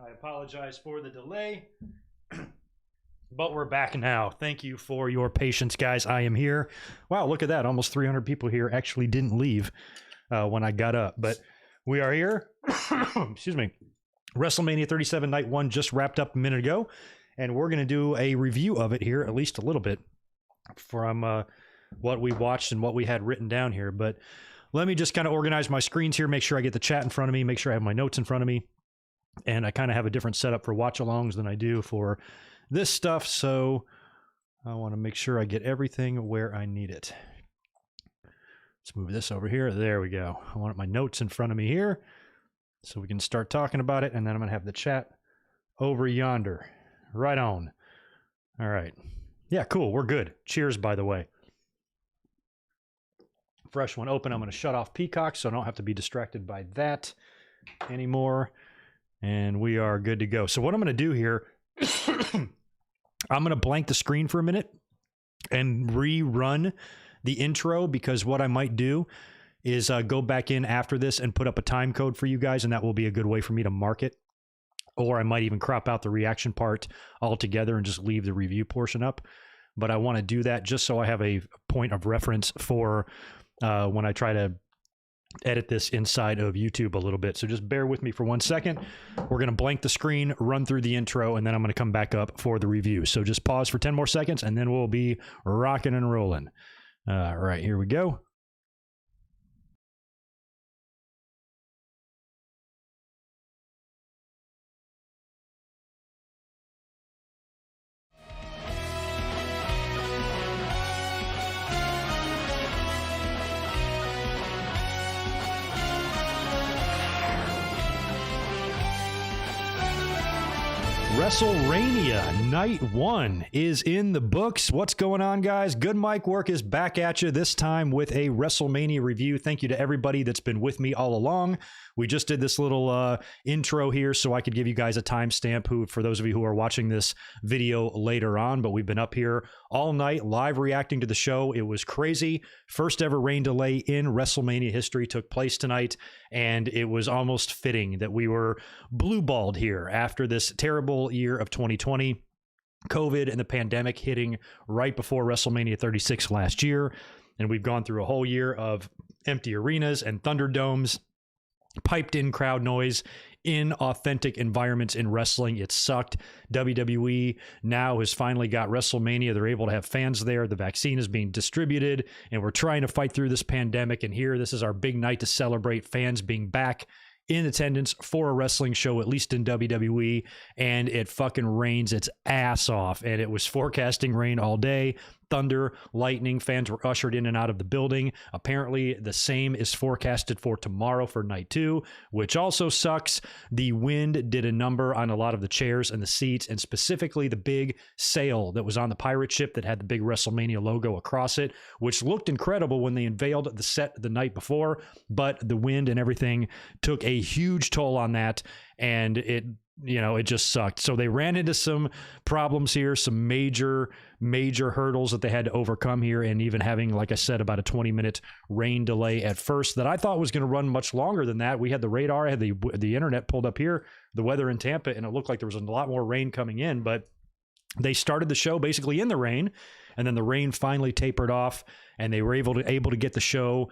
I apologize for the delay, but we're back now. Thank you for your patience, guys. I am here. Wow, look at that. Almost 300 people here actually didn't leave when I got up, but we are here. Excuse me. WrestleMania 37 Night 1 just wrapped up a minute ago, and we're going to do a review of it here, at least a little bit, from what we watched and what we had written down here. But let me just kind of organize my screens here, make sure I get the chat in front of me, make sure I have my notes in front of me. And I kind of have a different setup for watch-alongs than I do for this stuff. So I want to make sure I get everything where I need it. Let's move this over here. There we go. I want my notes in front of me here so we can start talking about it. And then I'm going to have the chat over yonder. Right on. All right. Yeah, cool. We're good. Cheers, by the way. Fresh one open. I'm going to shut off Peacock so I don't have to be distracted by that anymore. And we are good to go. So what I'm going to do here, I'm going to blank the screen for a minute and rerun the intro, because what I might do is go back in after this and put up a time code for you guys, and that will be a good way for me to mark it. Or I might even crop out the reaction part altogether and just leave the review portion up. But I want to do that just so I have a point of reference for when I try to edit this inside of YouTube a little bit. So just bear with me for 1 second. We're going to blank the screen, run through the intro, and then I'm going to come back up for the review. So just pause for 10 more seconds, and then we'll be rocking and rolling. All right, here we go. WrestleMania Night 1 is in the books. What's going on, guys? Good Mike Work is back at you, this time with a WrestleMania review. Thank you to everybody that's been with me all along. We just did this little intro here so I could give you guys a timestamp for those of you who are watching this video later on, but we've been up here all night live reacting to the show. It was crazy. First ever rain delay in WrestleMania history took place tonight, and it was almost fitting that we were blue-balled here after this terrible year of 2020, COVID and the pandemic hitting right before WrestleMania 36 last year. And we've gone through a whole year of empty arenas and Thunderdomes, piped in crowd noise, in authentic environments in wrestling. It sucked. WWE now has finally got WrestleMania. They're able to have fans there. The vaccine is being distributed, and we're trying to fight through this pandemic. And here, this is our big night to celebrate fans being back in attendance for a wrestling show, at least in WWE, and it fucking rains its ass off. And it was forecasting rain all day. thunder, lightning. Fans were ushered in and out of the building. Apparently, the same is forecasted for tomorrow for night 2, which also sucks. The wind did a number on a lot of the chairs and the seats, and specifically the big sail that was on the pirate ship that had the big WrestleMania logo across it, which looked incredible when they unveiled the set the night before, but the wind and everything took a huge toll on that, and it just sucked. So they ran into some problems here, some major hurdles that they had to overcome here, and even having, like I said, about a 20-minute rain delay at first that I thought was going to run much longer than that. We had the radar, I had the internet pulled up here, the weather in Tampa, and it looked like there was a lot more rain coming in, but they started the show basically in the rain, and then the rain finally tapered off, and they were able to get the show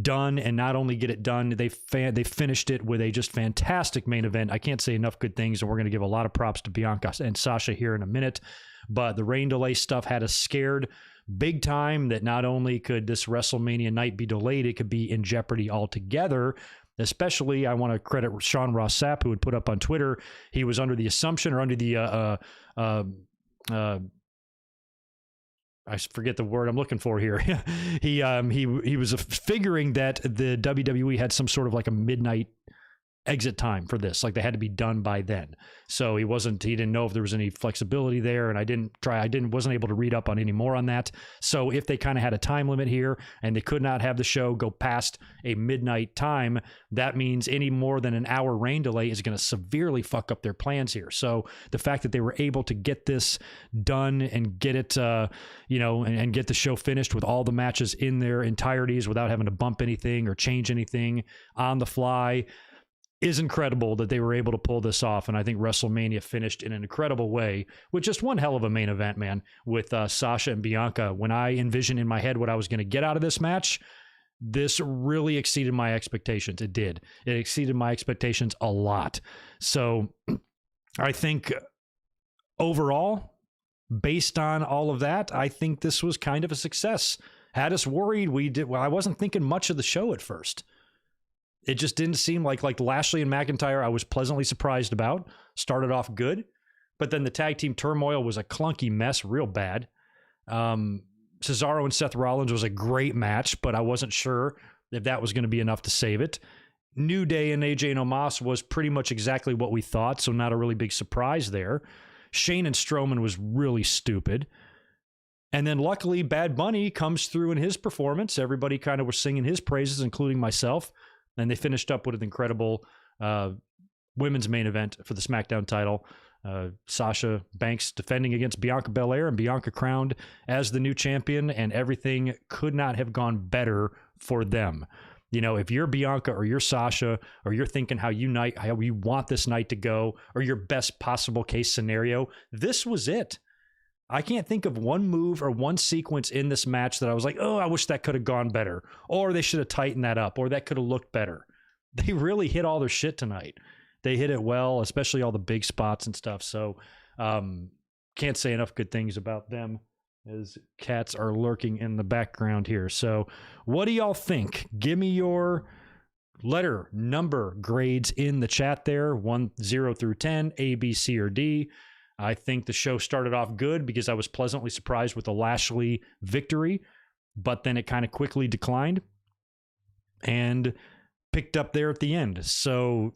done, and not only get it done, they finished it with a just fantastic main event. I can't say enough good things, and we're going to give a lot of props to Bianca and Sasha here in a minute, but the rain delay stuff had us scared big time that not only could this WrestleMania night be delayed, it could be in jeopardy altogether. Especially, I want to credit Sean Ross Sapp, who had put up on Twitter, he was under the assumption, or under the I forget the word I'm looking for here. he was figuring that the WWE had some sort of like a midnight exit time for this, like they had to be done by then. So he didn't know if there was any flexibility there, and I wasn't able to read up on any more on that. So if they kind of had a time limit here and they could not have the show go past a midnight time, that means any more than an hour rain delay is going to severely fuck up their plans here. So the fact that they were able to get this done and get it, and get the show finished with all the matches in their entireties without having to bump anything or change anything on the fly is incredible that they were able to pull this off. And I think WrestleMania finished in an incredible way with just one hell of a main event, man, with Sasha and Bianca. When I envisioned in my head what I was going to get out of this match, this really exceeded my expectations. It did. It exceeded my expectations a lot. So I think overall, based on all of that, I think this was kind of a success. Had us worried. I wasn't thinking much of the show at first. It just didn't seem like Lashley and McIntyre I was pleasantly surprised about. Started off good, but then the tag team turmoil was a clunky mess, real bad. Cesaro and Seth Rollins was a great match, but I wasn't sure if that was going to be enough to save it. New Day and AJ and Omos was pretty much exactly what we thought, so not a really big surprise there. Shane and Strowman was really stupid. And then luckily, Bad Bunny comes through in his performance. Everybody kind of was singing his praises, including myself. And they finished up with an incredible women's main event for the SmackDown title. Sasha Banks defending against Bianca Belair, and Bianca crowned as the new champion, and everything could not have gone better for them. If you're Bianca or you're Sasha, or you're thinking how you want this night to go, or your best possible case scenario, this was it. I can't think of one move or one sequence in this match that I was like, oh, I wish that could have gone better, or they should have tightened that up, or that could have looked better. They really hit all their shit tonight. They hit it well, especially all the big spots and stuff. So can't say enough good things about them, as cats are lurking in the background here. So what do y'all think? Give me your letter number grades in the chat there, 0 through 10, A, B, C, or D. I think the show started off good because I was pleasantly surprised with the Lashley victory, but then it kind of quickly declined and picked up there at the end. So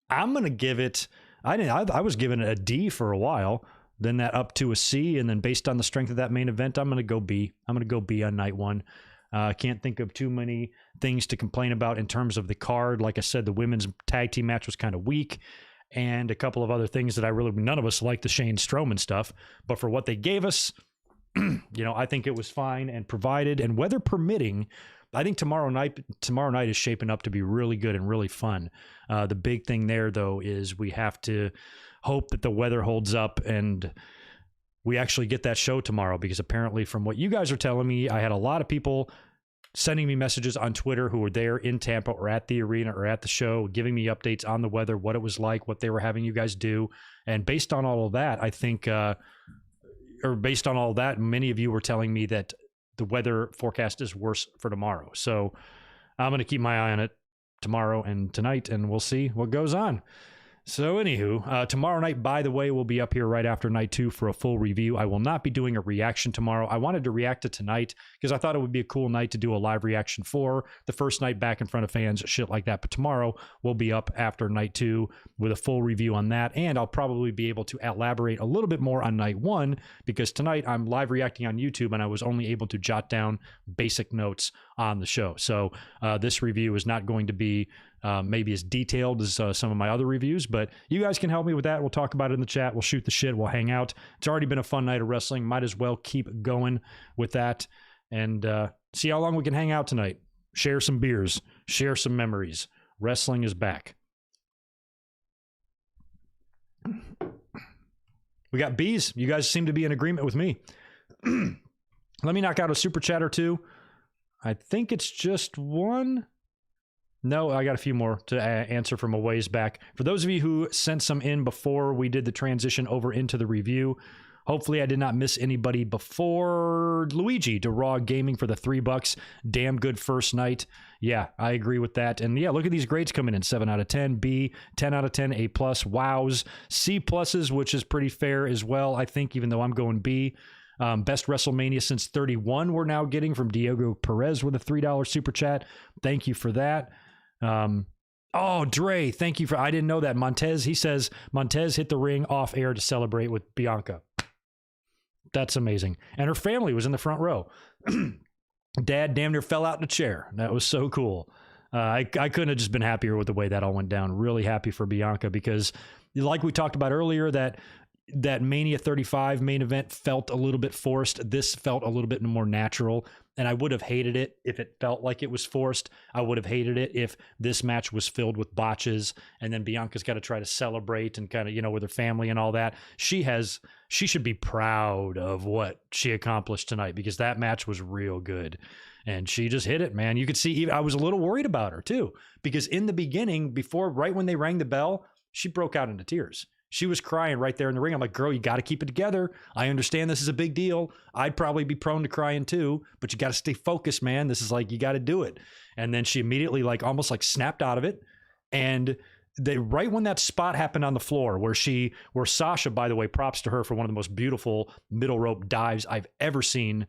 I'm going to give it, I was giving it a D for a while, then that up to a C, and then based on the strength of that main event, I'm going to go B. I'm going to go B on night one. Can't think of too many things to complain about in terms of the card. Like I said, the women's tag team match was kind of weak, and a couple of other things that none of us liked the Shane Strowman stuff, but for what they gave us, I think it was fine and provided, and weather permitting, I think tomorrow night is shaping up to be really good and really fun. The big thing there, though, is we have to hope that the weather holds up and we actually get that show tomorrow, because apparently from what you guys are telling me, I had a lot of people sending me messages on Twitter who were there in Tampa or at the arena or at the show, giving me updates on the weather, what it was like, what they were having you guys do. And based on all of that, I think, based on all of that, many of you were telling me that the weather forecast is worse for tomorrow. So I'm going to keep my eye on it tomorrow and tonight, and we'll see what goes on. So anywho, tomorrow night, by the way, we'll be up here right after night 2 for a full review. I will not be doing a reaction tomorrow. I wanted to react to tonight because I thought it would be a cool night to do a live reaction for the first night back in front of fans, shit like that. But tomorrow we'll be up after night 2 with a full review on that. And I'll probably be able to elaborate a little bit more on night 1 because tonight I'm live reacting on YouTube and I was only able to jot down basic notes on the show. So this review is not going to be maybe as detailed as some of my other reviews, but you guys can help me with that. We'll talk about it in the chat. We'll shoot the shit. We'll hang out. It's already been a fun night of wrestling. Might as well keep going with that and see how long we can hang out tonight. Share some beers. Share some memories. Wrestling is back. We got bees. You guys seem to be in agreement with me. Let me knock out a super chat or two. I think it's just one. No, I got a few more to answer from a ways back. For those of you who sent some in before we did the transition over into the review, hopefully I did not miss anybody before. Luigi to Raw Gaming for the $3. Damn good first night. Yeah, I agree with that. And yeah, look at these grades coming in. 7 out of 10, B, 10 out of 10, A+, wows, C+, which is pretty fair as well, I think, even though I'm going B. Best WrestleMania since 31 we're now getting from Diego Perez with a $3 super chat. Thank you for that. Oh, Dre, thank you for, I didn't know that. Montez, he says, Montez hit the ring off air to celebrate with Bianca. That's amazing. And her family was in the front row. Dad damn near fell out in a chair. That was so cool. I couldn't have just been happier with the way that all went down. Really happy for Bianca because like we talked about earlier, that Mania 35 main event felt a little bit forced. This felt a little bit more natural, and I would have hated it if it felt like it was forced. I would have hated it if this match was filled with botches, and then Bianca's got to try to celebrate and kind of, you know, with her family and all that. She should be proud of what she accomplished tonight because that match was real good. And she just hit it, man. You could see, I was a little worried about her too, because in the beginning, right when they rang the bell, she broke out into tears. She was crying right there in the ring. I'm like, girl, you got to keep it together. I understand this is a big deal. I'd probably be prone to crying too, but you got to stay focused, man. This is like, you got to do it. And then she immediately almost snapped out of it. And right when that spot happened on the floor where Sasha, by the way, props to her for one of the most beautiful middle rope dives I've ever seen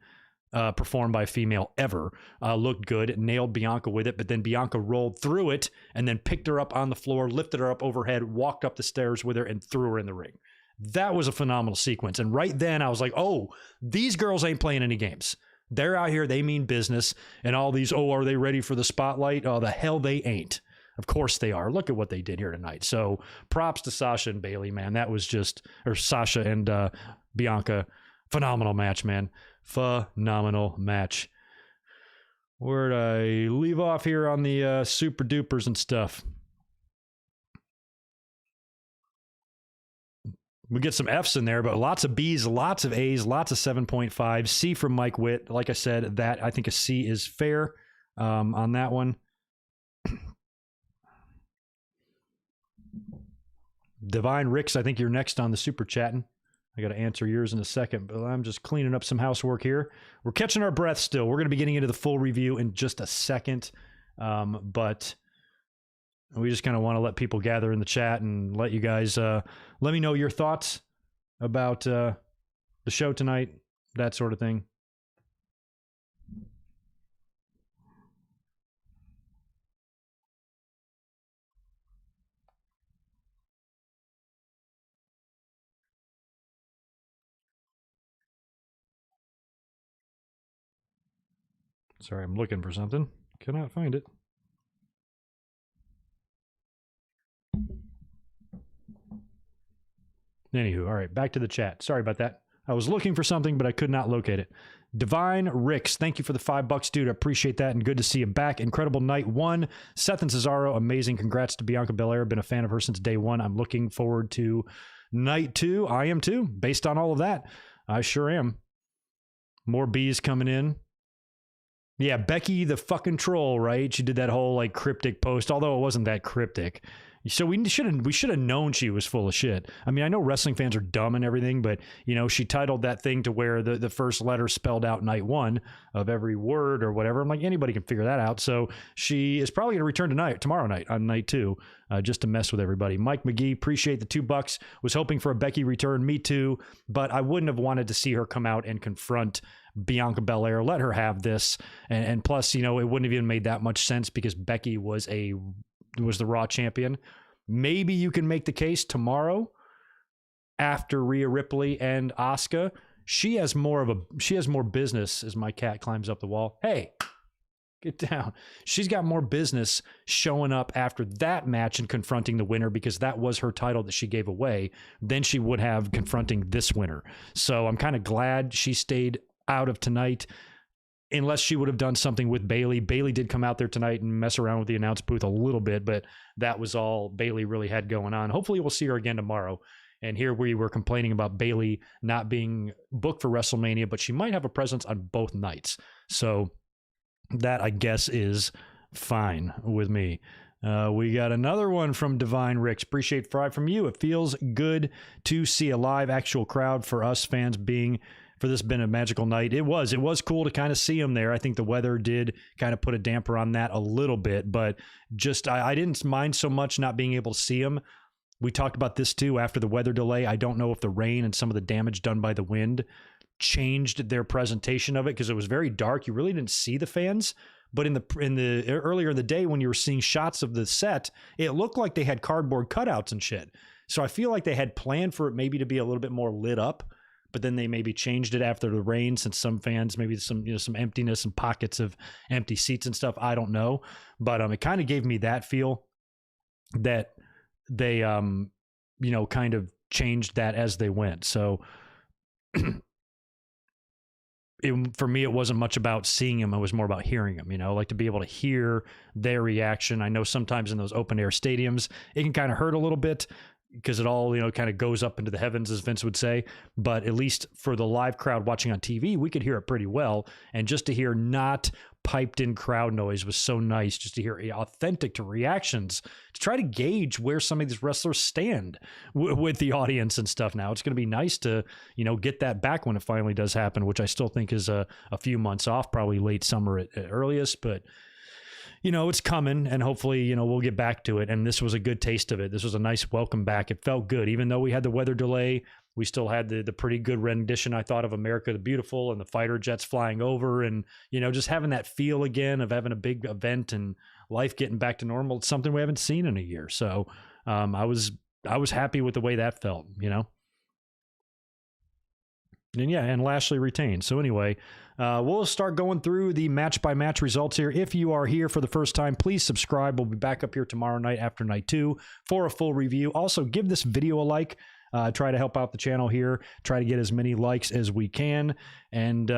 performed by a female ever, looked good, nailed Bianca with it, but then Bianca rolled through it and then picked her up on the floor, lifted her up overhead, walked up the stairs with her and threw her in the ring. That was a phenomenal sequence. And right then I was like, oh, these girls ain't playing any games. They're out here, they mean business, and all these, oh, are they ready for the spotlight? Oh, the hell they ain't. Of course they are. Look at what they did here tonight. So props to Sasha and Bailey, man. That was Sasha and Bianca. Phenomenal match, man. Phenomenal match. Where'd I leave off here on the super dupers and stuff? We get some F's in there, but lots of B's, lots of A's, lots of 7.5. C from Mike Witt. Like I said, that I think a C is fair on that one. Divine Ricks, I think you're next on the super chatting. I got to answer yours in a second, but I'm just cleaning up some housework here. We're catching our breath still. We're going to be getting into the full review in just a second, but we just kind of want to let people gather in the chat and let you guys let me know your thoughts about the show tonight, that sort of thing. Sorry, I'm looking for something. Cannot find it. Anywho, all right, back to the chat. Sorry about that. I was looking for something, but I could not locate it. Divine Ricks, thank you for the $5, dude. I appreciate that, and good to see you back. Incredible night 1. Seth and Cesaro, amazing. Congrats to Bianca Belair. Been a fan of her since day 1. I'm looking forward to night 2. I am too, based on all of that. I sure am. More B's coming in. Yeah, Becky the fucking troll, right? She did that whole cryptic post, although it wasn't that cryptic. So we should have known she was full of shit. I mean, I know wrestling fans are dumb and everything, but you know, she titled that thing to where the first letter spelled out night one of every word or whatever. I'm like, anybody can figure that out. So she is probably going to return tomorrow night on night 2, just to mess with everybody. Mike McGee, appreciate the $2. Was hoping for a Becky return. Me too, but I wouldn't have wanted to see her come out and confront Bianca Belair. Let her have this, and plus, you know, it wouldn't have even made that much sense because Becky was the Raw champion. Maybe you can make the case tomorrow after Rhea Ripley and Asuka. She has more business as my cat climbs up the wall. Hey, get down. She's got more business showing up after that match and confronting the winner, because that was her title that she gave away, than she would have confronting this winner. So I'm kind of glad she stayed out of tonight, unless she would have done something with Bayley. Bayley did come out there tonight and mess around with the announce booth a little bit, but that was all Bayley really had going on. Hopefully we'll see her again tomorrow. And here we were complaining about Bayley not being booked for WrestleMania, but she might have a presence on both nights. So that, I guess, is fine with me. We got another one from Divine Ricks. Appreciate Fry from you. It feels good to see a live actual crowd for us fans for this been a magical night. It was cool to kind of see him there. I think the weather did kind of put a damper on that a little bit, but just I didn't mind so much not being able to see him. We talked about this too after the weather delay. I don't know if the rain and some of the damage done by the wind changed their presentation of it, because it was very dark. You really didn't see the fans. But in the earlier in the day when you were seeing shots of the set, it looked like they had cardboard cutouts and shit. So I feel like they had planned for it maybe to be a little bit more lit up, but then they maybe changed it after the rain, since some fans, maybe some emptiness and pockets of empty seats and stuff. I don't know. But it kind of gave me that feel that they, kind of changed that as they went. So for me, it wasn't much about seeing them. It was more about hearing them, like to be able to hear their reaction. I know sometimes in those open air stadiums, it can kind of hurt a little bit, because it all, kind of goes up into the heavens, as Vince would say. But at least for the live crowd watching on TV, we could hear it pretty well. And just to hear not piped in crowd noise was so nice, just to hear authentic to reactions, to try to gauge where some of these wrestlers stand with the audience and stuff. Now it's going to be nice to, get that back when it finally does happen, which I still think is a few months off, probably late summer at earliest, but it's coming, and hopefully, we'll get back to it. And this was a good taste of it. This was a nice welcome back. It felt good. Even though we had the weather delay, we still had the pretty good rendition, I thought, of America the Beautiful and the fighter jets flying over, and, just having that feel again of having a big event and life getting back to normal. It's something we haven't seen in a year. So I was happy with the way that felt, And Lashley retained. So anyway, we'll start going through the match-by-match results here. If you are here for the first time, please subscribe. We'll be back up here tomorrow night after night 2 for a full review. Also, give this video a like. Try to help out the channel here. Try to get as many likes as we can. And,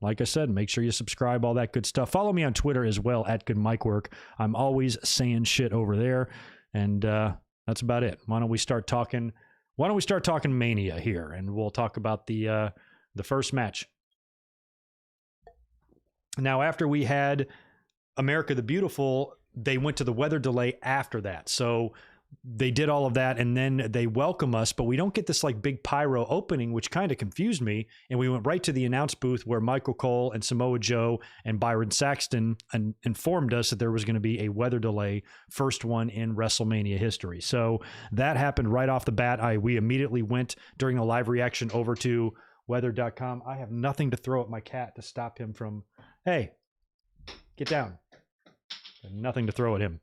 like I said, make sure you subscribe, all that good stuff. Follow me on Twitter as well, @GoodMicWork. I'm always saying shit over there. And that's about it. Why don't we start talking Mania here, and we'll talk about the first match. Now, after we had America the Beautiful, they went to the weather delay after that. So they did all of that, and then they welcome us, but we don't get this like big pyro opening, which kind of confused me. And we went right to the announce booth where Michael Cole and Samoa Joe and Byron Saxton informed us that there was going to be a weather delay, first one in WrestleMania history. So that happened right off the bat. We immediately went during the live reaction over to weather.com. I have nothing to throw at my cat to stop him from, hey, get down. Nothing to throw at him.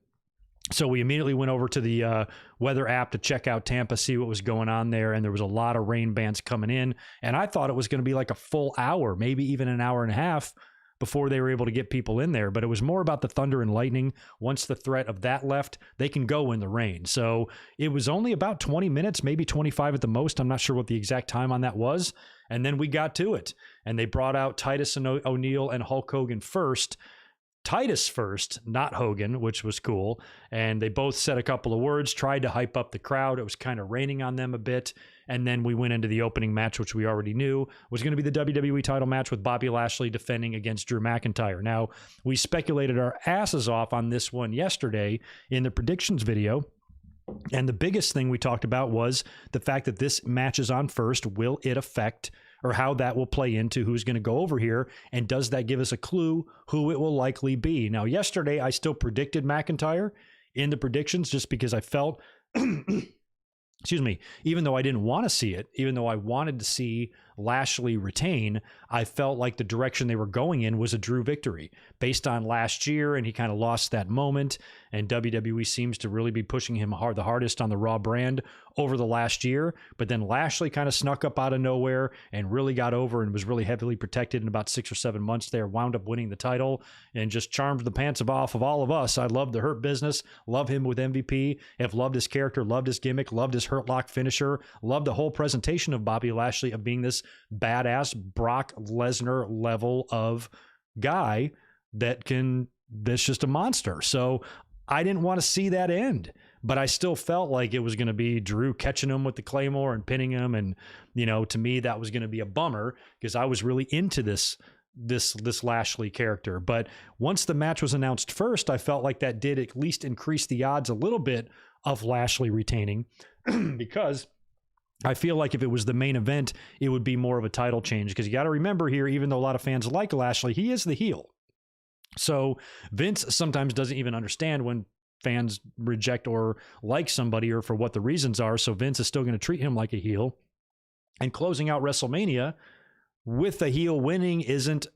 So we immediately went over to the weather app to check out Tampa, see what was going on there. And there was a lot of rain bands coming in. And I thought it was going to be like a full hour, maybe even an hour and a half before they were able to get people in there. But it was more about the thunder and lightning. Once the threat of that left, they can go in the rain. So it was only about 20 minutes, maybe 25 at the most. I'm not sure what the exact time on that was. And then we got to it. And they brought out Titus and O'Neil and Hulk Hogan first. Titus first, not Hogan, which was cool. And they both said a couple of words, tried to hype up the crowd. It was kind of raining on them a bit. And then we went into the opening match, which we already knew was going to be the WWE title match with Bobby Lashley defending against Drew McIntyre. Now, we speculated our asses off on this one yesterday in the predictions video. And the biggest thing we talked about was the fact that this match is on first. Will it affect, or how that will play into who's going to go over here? And does that give us a clue who it will likely be? Now, yesterday, I still predicted McIntyre in the predictions just because I felt, excuse me, even though I didn't want to see it, even though I wanted to see Lashley retain, I felt like the direction they were going in was a Drew victory based on last year, and he kind of lost that moment, and WWE seems to really be pushing him the hardest on the Raw brand over the last year. But then Lashley kind of snuck up out of nowhere and really got over and was really heavily protected in about 6 or 7 months there, wound up winning the title and just charmed the pants off of all of us. I love the Hurt Business, love him with MVP, have loved his character, loved his gimmick, loved his Hurt Lock finisher, loved the whole presentation of Bobby Lashley of being this badass Brock Lesnar level of guy that's just a monster. So I didn't want to see that end, but I still felt like it was going to be Drew catching him with the Claymore and pinning him. And, you know, to me, that was going to be a bummer because I was really into this Lashley character. But once the match was announced first, I felt like that did at least increase the odds a little bit of Lashley retaining because I feel like if it was the main event, it would be more of a title change. Because you got to remember here, even though a lot of fans like Lashley, he is the heel. So Vince sometimes doesn't even understand when fans reject or like somebody or for what the reasons are. So Vince is still going to treat him like a heel. And closing out WrestleMania with the heel winning isn't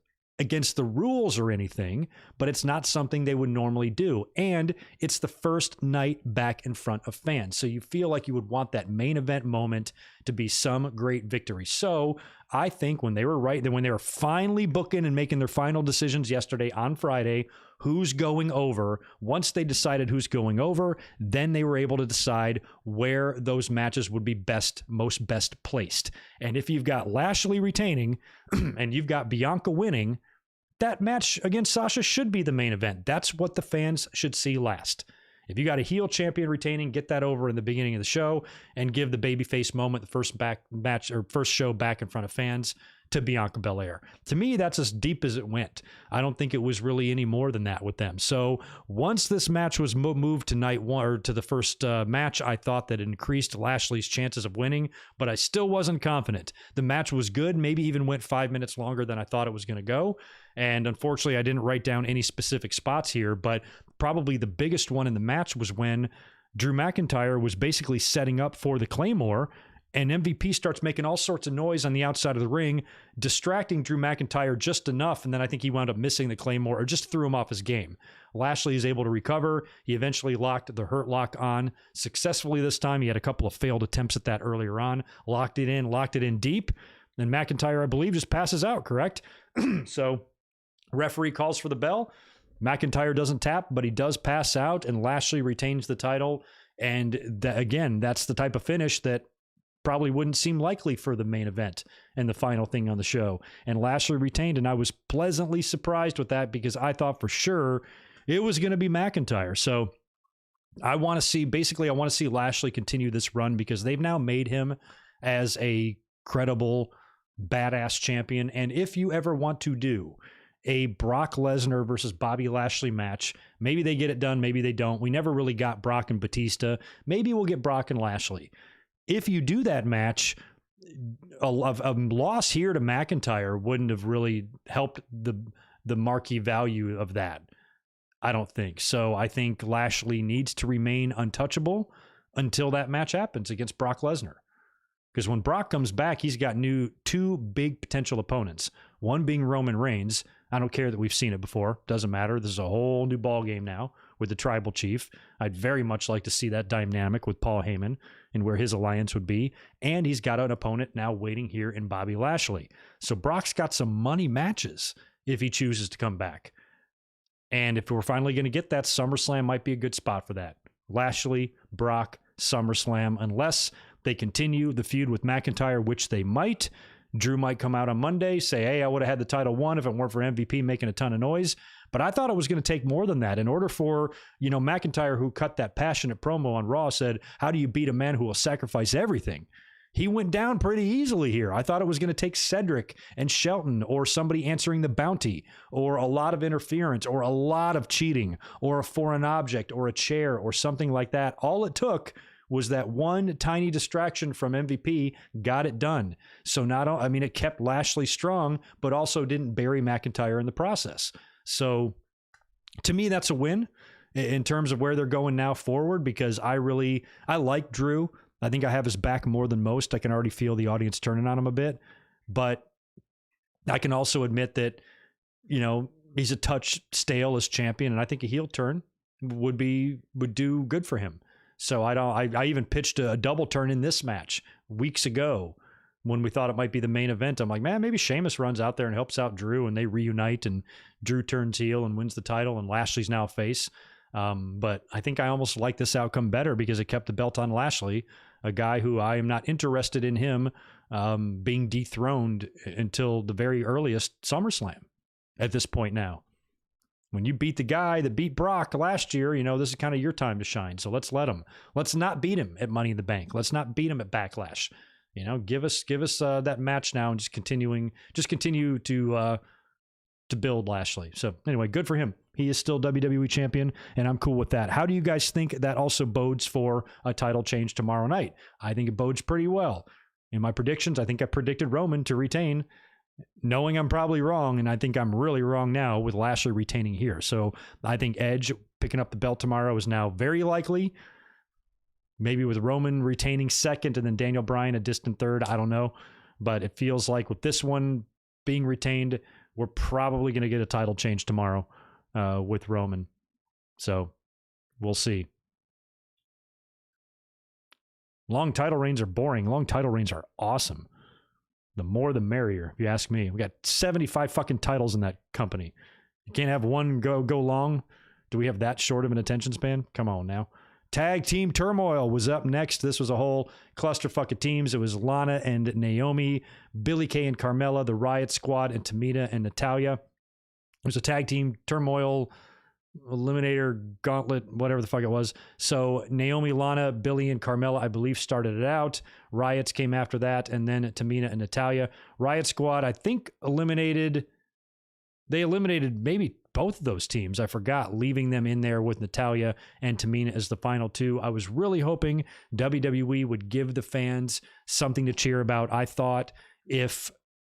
against the rules or anything, but it's not something they would normally do. And it's the first night back in front of fans. So you feel like you would want that main event moment to be some great victory. So I think when they were finally booking and making their final decisions yesterday on Friday, who's going over, once they decided who's going over, then they were able to decide where those matches would be most best placed. And if you've got Lashley retaining and you've got Bianca winning, that match against Sasha should be the main event. That's what the fans should see last. If you got a heel champion retaining, get that over in the beginning of the show and give the babyface moment, the first show back in front of fans to Bianca Belair. To me, that's as deep as it went. I don't think it was really any more than that with them. So once this match was moved to night one or to the first match, I thought that it increased Lashley's chances of winning, but I still wasn't confident. The match was good, maybe even went 5 minutes longer than I thought it was going to go. And unfortunately, I didn't write down any specific spots here, but probably the biggest one in the match was when Drew McIntyre was basically setting up for the Claymore, and MVP starts making all sorts of noise on the outside of the ring, distracting Drew McIntyre just enough, and then I think he wound up missing the Claymore or just threw him off his game. Lashley is able to recover. He eventually locked the Hurt Lock on successfully this time. He had a couple of failed attempts at that earlier on. Locked it in deep, and McIntyre, I believe, just passes out, correct? So referee calls for the bell. McIntyre doesn't tap, but he does pass out, and Lashley retains the title. And again, that's the type of finish that probably wouldn't seem likely for the main event and the final thing on the show. And Lashley retained, and I was pleasantly surprised with that because I thought for sure it was going to be McIntyre. So I want to see Lashley continue this run because they've now made him as a credible, badass champion. And if you ever want to do a Brock Lesnar versus Bobby Lashley match, maybe they get it done, maybe they don't. We never really got Brock and Batista. Maybe we'll get Brock and Lashley. If you do that match, a loss here to McIntyre wouldn't have really helped the marquee value of that, I don't think. So I think Lashley needs to remain untouchable until that match happens against Brock Lesnar. Because when Brock comes back, he's got two big potential opponents. One being Roman Reigns. I don't care that we've seen it before. Doesn't matter. This is a whole new ball game now with the Tribal Chief. I'd very much like to see that dynamic with Paul Heyman and where his alliance would be. And he's got an opponent now waiting here in Bobby Lashley. So Brock's got some money matches if he chooses to come back. And if we're finally going to get that, SummerSlam might be a good spot for that. Lashley, Brock, SummerSlam, unless they continue the feud with McIntyre, which they might. Drew might come out on Monday, say, hey, I would have had the title won if it weren't for MVP making a ton of noise. But I thought it was going to take more than that. In order for, McIntyre, who cut that passionate promo on Raw, said, how do you beat a man who will sacrifice everything? He went down pretty easily here. I thought it was going to take Cedric and Shelton or somebody answering the bounty or a lot of interference or a lot of cheating or a foreign object or a chair or something like that. All it took was that one tiny distraction from MVP, got it done. So it kept Lashley strong, but also didn't bury McIntyre in the process. So to me, that's a win in terms of where they're going now forward, because I like Drew. I think I have his back more than most. I can already feel the audience turning on him a bit, but I can also admit that, he's a touch stale as champion, and I think a heel turn would do good for him. So I even pitched a double turn in this match weeks ago when we thought it might be the main event. I'm like, man, maybe Sheamus runs out there and helps out Drew and they reunite and Drew turns heel and wins the title and Lashley's now face. But I think I almost like this outcome better because it kept the belt on Lashley, a guy who I am not interested in him being dethroned until the very earliest SummerSlam at this point now. When you beat the guy that beat Brock last year, this is kind of your time to shine. So let's let him. Let's not beat him at Money in the Bank. Let's not beat him at Backlash. Give us that match now and just continue to build Lashley. So anyway, good for him. He is still WWE champion, and I'm cool with that. How do you guys think that also bodes for a title change tomorrow night? I think it bodes pretty well. In my predictions, I think I predicted Roman to retain, knowing I'm probably wrong, and I think I'm really wrong now with Lashley retaining here. So I think Edge picking up the belt tomorrow is now very likely. Maybe with Roman retaining second and then Daniel Bryan a distant third. I don't know. But it feels like with this one being retained, we're probably going to get a title change tomorrow with Roman. So we'll see. Long title reigns are boring. Long title reigns are awesome. The more the merrier, if you ask me. We got 75 fucking titles in that company. You can't have one go long. Do we have that short of an attention span? Come on now. Tag Team Turmoil was up next. This was a whole clusterfuck of teams. It was Lana and Naomi, Billie Kay and Carmella, the Riot Squad, and Tamina and Natalya. It was a Tag Team Turmoil Eliminator Gauntlet, whatever the fuck it was. So Naomi, Lana, Billie, and Carmella, I believe, started it out. Riots came after that, and then Tamina and Natalya. Riot Squad, I think, eliminated maybe both of those teams. I forgot, leaving them in there with Natalya and Tamina as the final two. I was really hoping WWE would give the fans something to cheer about. I thought if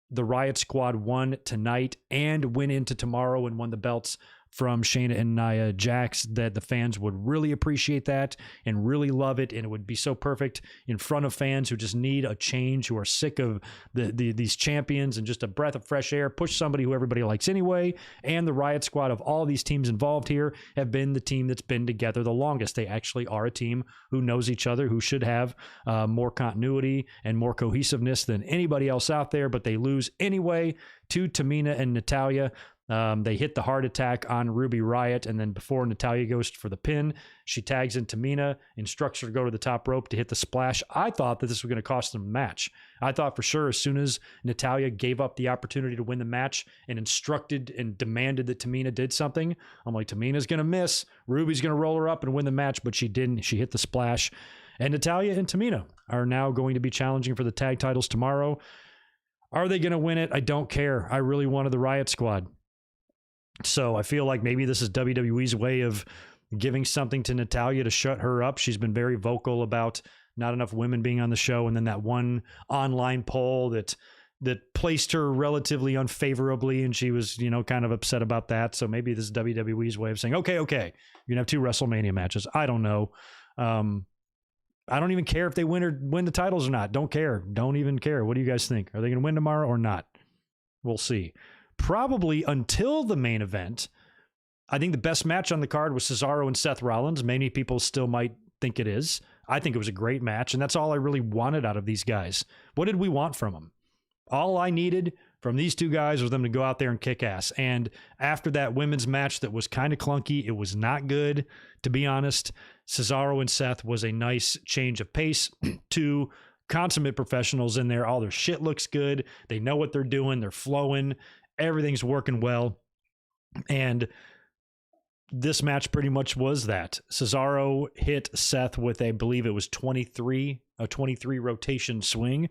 the Riot Squad won tonight and went into tomorrow and won the belts from Shayna and Nia Jax, that the fans would really appreciate that and really love it, and it would be so perfect in front of fans who just need a change, who are sick of these champions and just a breath of fresh air. Push somebody who everybody likes anyway. And the Riot Squad of all these teams involved here have been the team that's been together the longest. They actually are a team who knows each other, who should have more continuity and more cohesiveness than anybody else out there, but they lose anyway to Tamina and Natalya. They hit the heart attack on Ruby Riott, and then before Natalya goes for the pin, she tags in Tamina, instructs her to go to the top rope to hit the splash. I thought that this was going to cost them a match. I thought for sure as soon as Natalya gave up the opportunity to win the match and instructed and demanded that Tamina did something, I'm like, Tamina's going to miss. Ruby's going to roll her up and win the match, but she didn't. She hit the splash. And Natalya and Tamina are now going to be challenging for the tag titles tomorrow. Are they going to win it? I don't care. I really wanted the Riot Squad. So I feel like maybe this is WWE's way of giving something to Natalya to shut her up. She's been very vocal about not enough women being on the show. And then that one online poll that placed her relatively unfavorably, and she was, kind of upset about that. So maybe this is WWE's way of saying, okay, you're going to have 2 WrestleMania matches. I don't know. I don't even care if they win the titles or not. Don't care. Don't even care. What do you guys think? Are they going to win tomorrow or not? We'll see. Probably until the main event. I think the best match on the card was Cesaro and Seth Rollins. Many people still might think it is. I think it was a great match, and that's all I really wanted out of these guys. What did we want from them? All I needed from these two guys was them to go out there and kick ass. And after that women's match that was kind of clunky, it was not good, to be honest. Cesaro and Seth was a nice change of pace. 2 consummate professionals in there. All their shit looks good. They know what they're doing. They're flowing. Everything's working well. And this match pretty much was that. Cesaro hit Seth with a, I believe it was 23 rotation swing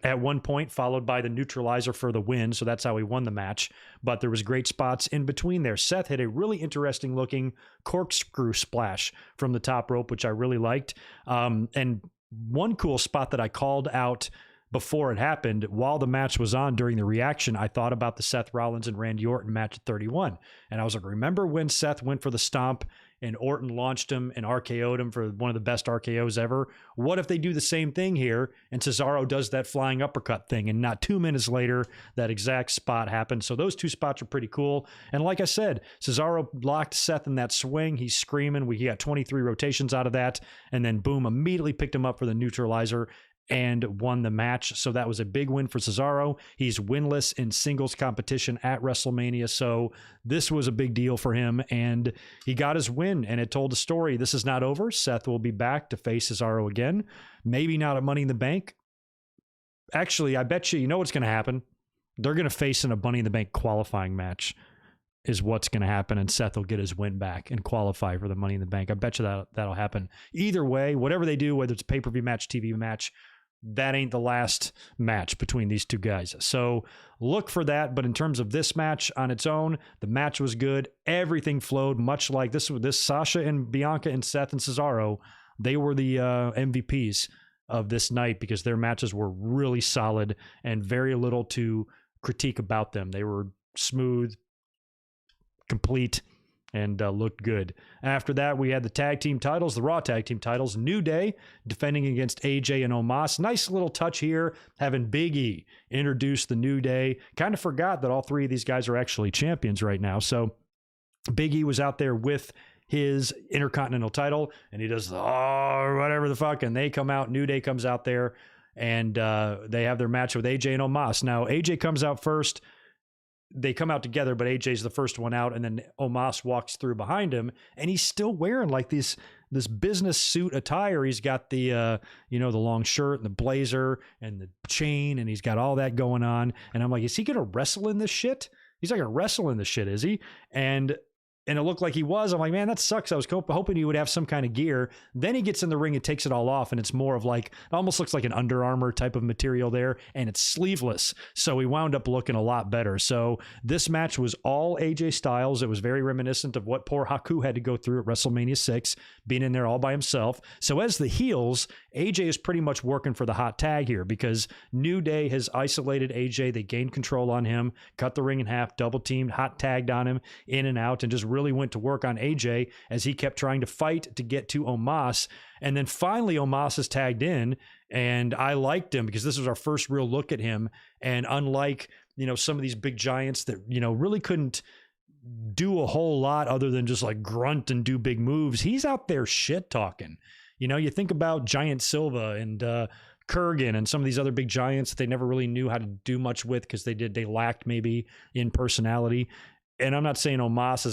at one point, followed by the neutralizer for the win. So that's how he won the match. But there was great spots in between there. Seth hit a really interesting looking corkscrew splash from the top rope, which I really liked. And one cool spot that I called out before it happened, while the match was on during the reaction, I thought about the Seth Rollins and Randy Orton match at 31. And I was like, remember when Seth went for the stomp and Orton launched him and RKO'd him for one of the best RKOs ever? What if they do the same thing here and Cesaro does that flying uppercut thing, and not 2 minutes later, that exact spot happened? So those two spots are pretty cool. And like I said, Cesaro locked Seth in that swing. He's screaming. He got 23 rotations out of that. And then boom, immediately picked him up for the neutralizer and won the match. So that was a big win for Cesaro. He's winless in singles competition at WrestleMania. So this was a big deal for him, and he got his win, and it told the story. This is not over. Seth will be back to face Cesaro again. Maybe not at Money in the Bank. Actually, I bet you know what's going to happen. They're going to face in a Money in the Bank qualifying match is what's going to happen, and Seth will get his win back and qualify for the Money in the Bank. I bet you that'll happen. Either way, whatever they do, whether it's a pay-per-view match, TV match, that ain't the last match between these two guys. So look for that. But in terms of this match on its own, the match was good. Everything flowed, much like this Sasha and Bianca and Seth and Cesaro. They were the MVPs of this night because their matches were really solid and very little to critique about them. They were smooth, complete, and looked good. After that, we had the tag team titles, the Raw tag team titles. New Day defending against AJ and Omos. Nice little touch here, having Big E introduce the New Day. Kind of forgot that all three of these guys are actually champions right now. So Big E was out there with his Intercontinental title, and he does whatever the fuck, and they come out. New Day comes out there, and they have their match with AJ and Omos. Now, AJ comes out first. They come out together, but AJ's the first one out, and then Omos walks through behind him, and he's still wearing like this business suit attire. He's got the the long shirt and the blazer and the chain, and he's got all that going on. And I'm like, is he gonna wrestle in this shit? He's not gonna wrestle in this shit, is he? And it looked like he was. I'm like, man, that sucks. I was hoping he would have some kind of gear. Then he gets in the ring and takes it all off, and it's more of like, it almost looks like an Under Armour type of material there, and it's sleeveless. So he wound up looking a lot better. So this match was all AJ Styles. It was very reminiscent of what poor Haku had to go through at WrestleMania 6, being in there all by himself. So as the heels, AJ is pretty much working for the hot tag here because New Day has isolated AJ. They gained control on him, cut the ring in half, double teamed, hot tagged on him, in and out, and just really went to work on AJ as he kept trying to fight to get to Omos. And then finally Omos is tagged in, and I liked him because this was our first real look at him. And unlike, some of these big giants that, really couldn't do a whole lot other than just like grunt and do big moves, he's out there shit talking. You think about Giant Silva and Kurgan and some of these other big giants that they never really knew how to do much with because they lacked maybe in personality. And I'm not saying Omos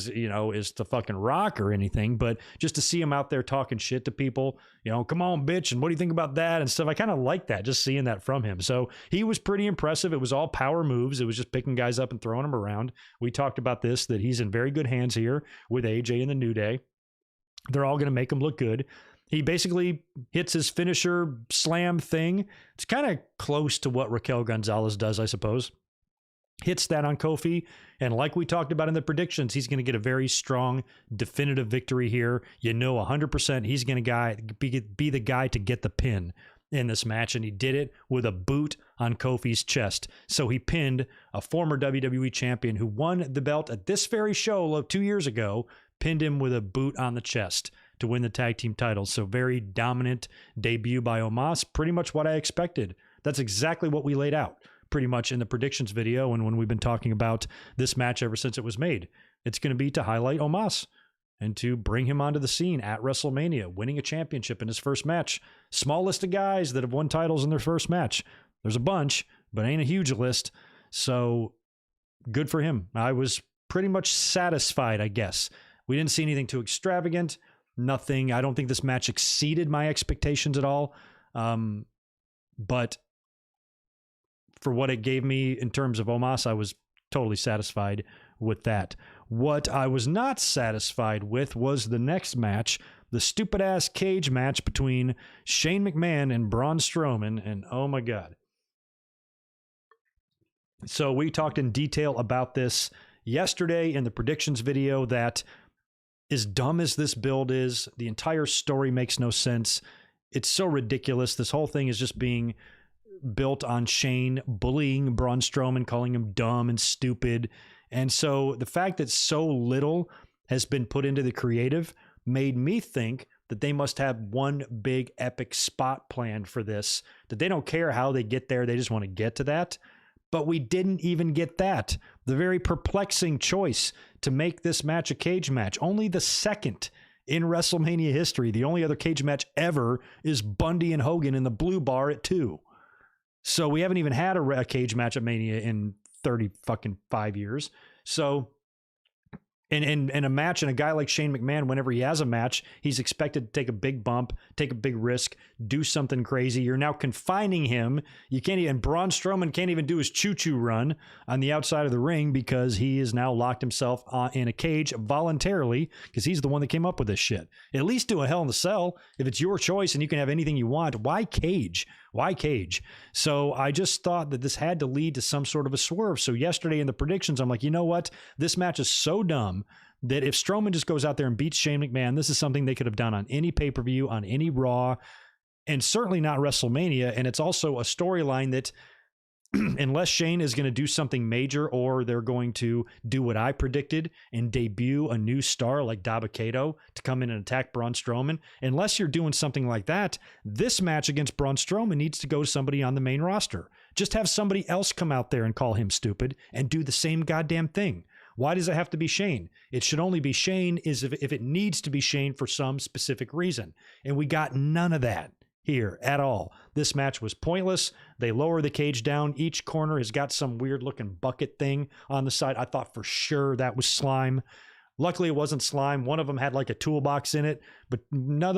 is the fucking Rock or anything, but just to see him out there talking shit to people, come on, bitch, and what do you think about that and stuff? I kind of like that, just seeing that from him. So he was pretty impressive. It was all power moves. It was just picking guys up and throwing them around. We talked about this, that he's in very good hands here with AJ and the New Day. They're all going to make him look good. He basically hits his finisher slam thing. It's kind of close to what Raquel Gonzalez does, I suppose. Hits that on Kofi, and like we talked about in the predictions, he's going to get a very strong, definitive victory here. 100% he's going to be the guy to get the pin in this match, and he did it with a boot on Kofi's chest. So he pinned a former WWE champion who won the belt at this very show 2 years ago, pinned him with a boot on the chest to win the tag team titles. So very dominant debut by Omos, pretty much what I expected. That's exactly what we laid out pretty much in the predictions video and when we've been talking about this match ever since it was made. It's going to be to highlight Omos and to bring him onto the scene at WrestleMania, winning a championship in his first match. Small list of guys that have won titles in their first match. There's a bunch, but ain't a huge list. So good for him. I was pretty much satisfied, I guess. We didn't see anything too extravagant. Nothing. I don't think this match exceeded my expectations at all. But for what it gave me in terms of Omos, I was totally satisfied with that. What I was not satisfied with was the next match, the stupid-ass cage match between Shane McMahon and Braun Strowman, and oh my God. So we talked in detail about this yesterday in the predictions video, that as dumb as this build is, the entire story makes no sense. It's so ridiculous. This whole thing is just being built on Shane bullying Braun Strowman, calling him dumb and stupid. And so the fact that so little has been put into the creative made me think that they must have one big epic spot planned for this, that they don't care how they get there. They just want to get to that. But we didn't even get that. The very perplexing choice to make this match a cage match, only the second in WrestleMania history. The only other cage match ever is Bundy and Hogan in the Blue Bar at 2. So we haven't even had a cage match at Mania in 35 years. So, and a match, and a guy like Shane McMahon, whenever he has a match, he's expected to take a big bump, take a big risk, do something crazy. You're now confining him. You can't even, Braun Strowman can't even do his choo-choo run on the outside of the ring because he has now locked himself in a cage voluntarily, because he's the one that came up with this shit. At least do a Hell in a Cell. If it's your choice and you can have anything you want, why cage? Why cage? So I just thought that this had to lead to some sort of a swerve. So yesterday in the predictions, I'm like, you know what? This match is so dumb that if Strowman just goes out there and beats Shane McMahon, this is something they could have done on any pay-per-view, on any Raw, and certainly not WrestleMania. And it's also a storyline that, unless Shane is going to do something major, or they're going to do what I predicted and debut a new star like Dabba-Kato to come in and attack Braun Strowman, unless you're doing something like that, this match against Braun Strowman needs to go to somebody on the main roster. Just have somebody else come out there and call him stupid and do the same goddamn thing. Why does it have to be Shane? It should only be Shane if it needs to be Shane for some specific reason. And we got none of that here at all. This match was pointless. They lower the cage down. Each corner has got some weird looking bucket thing on the side. I thought for sure that was slime. Luckily it wasn't slime. One of them had like a toolbox in it, but none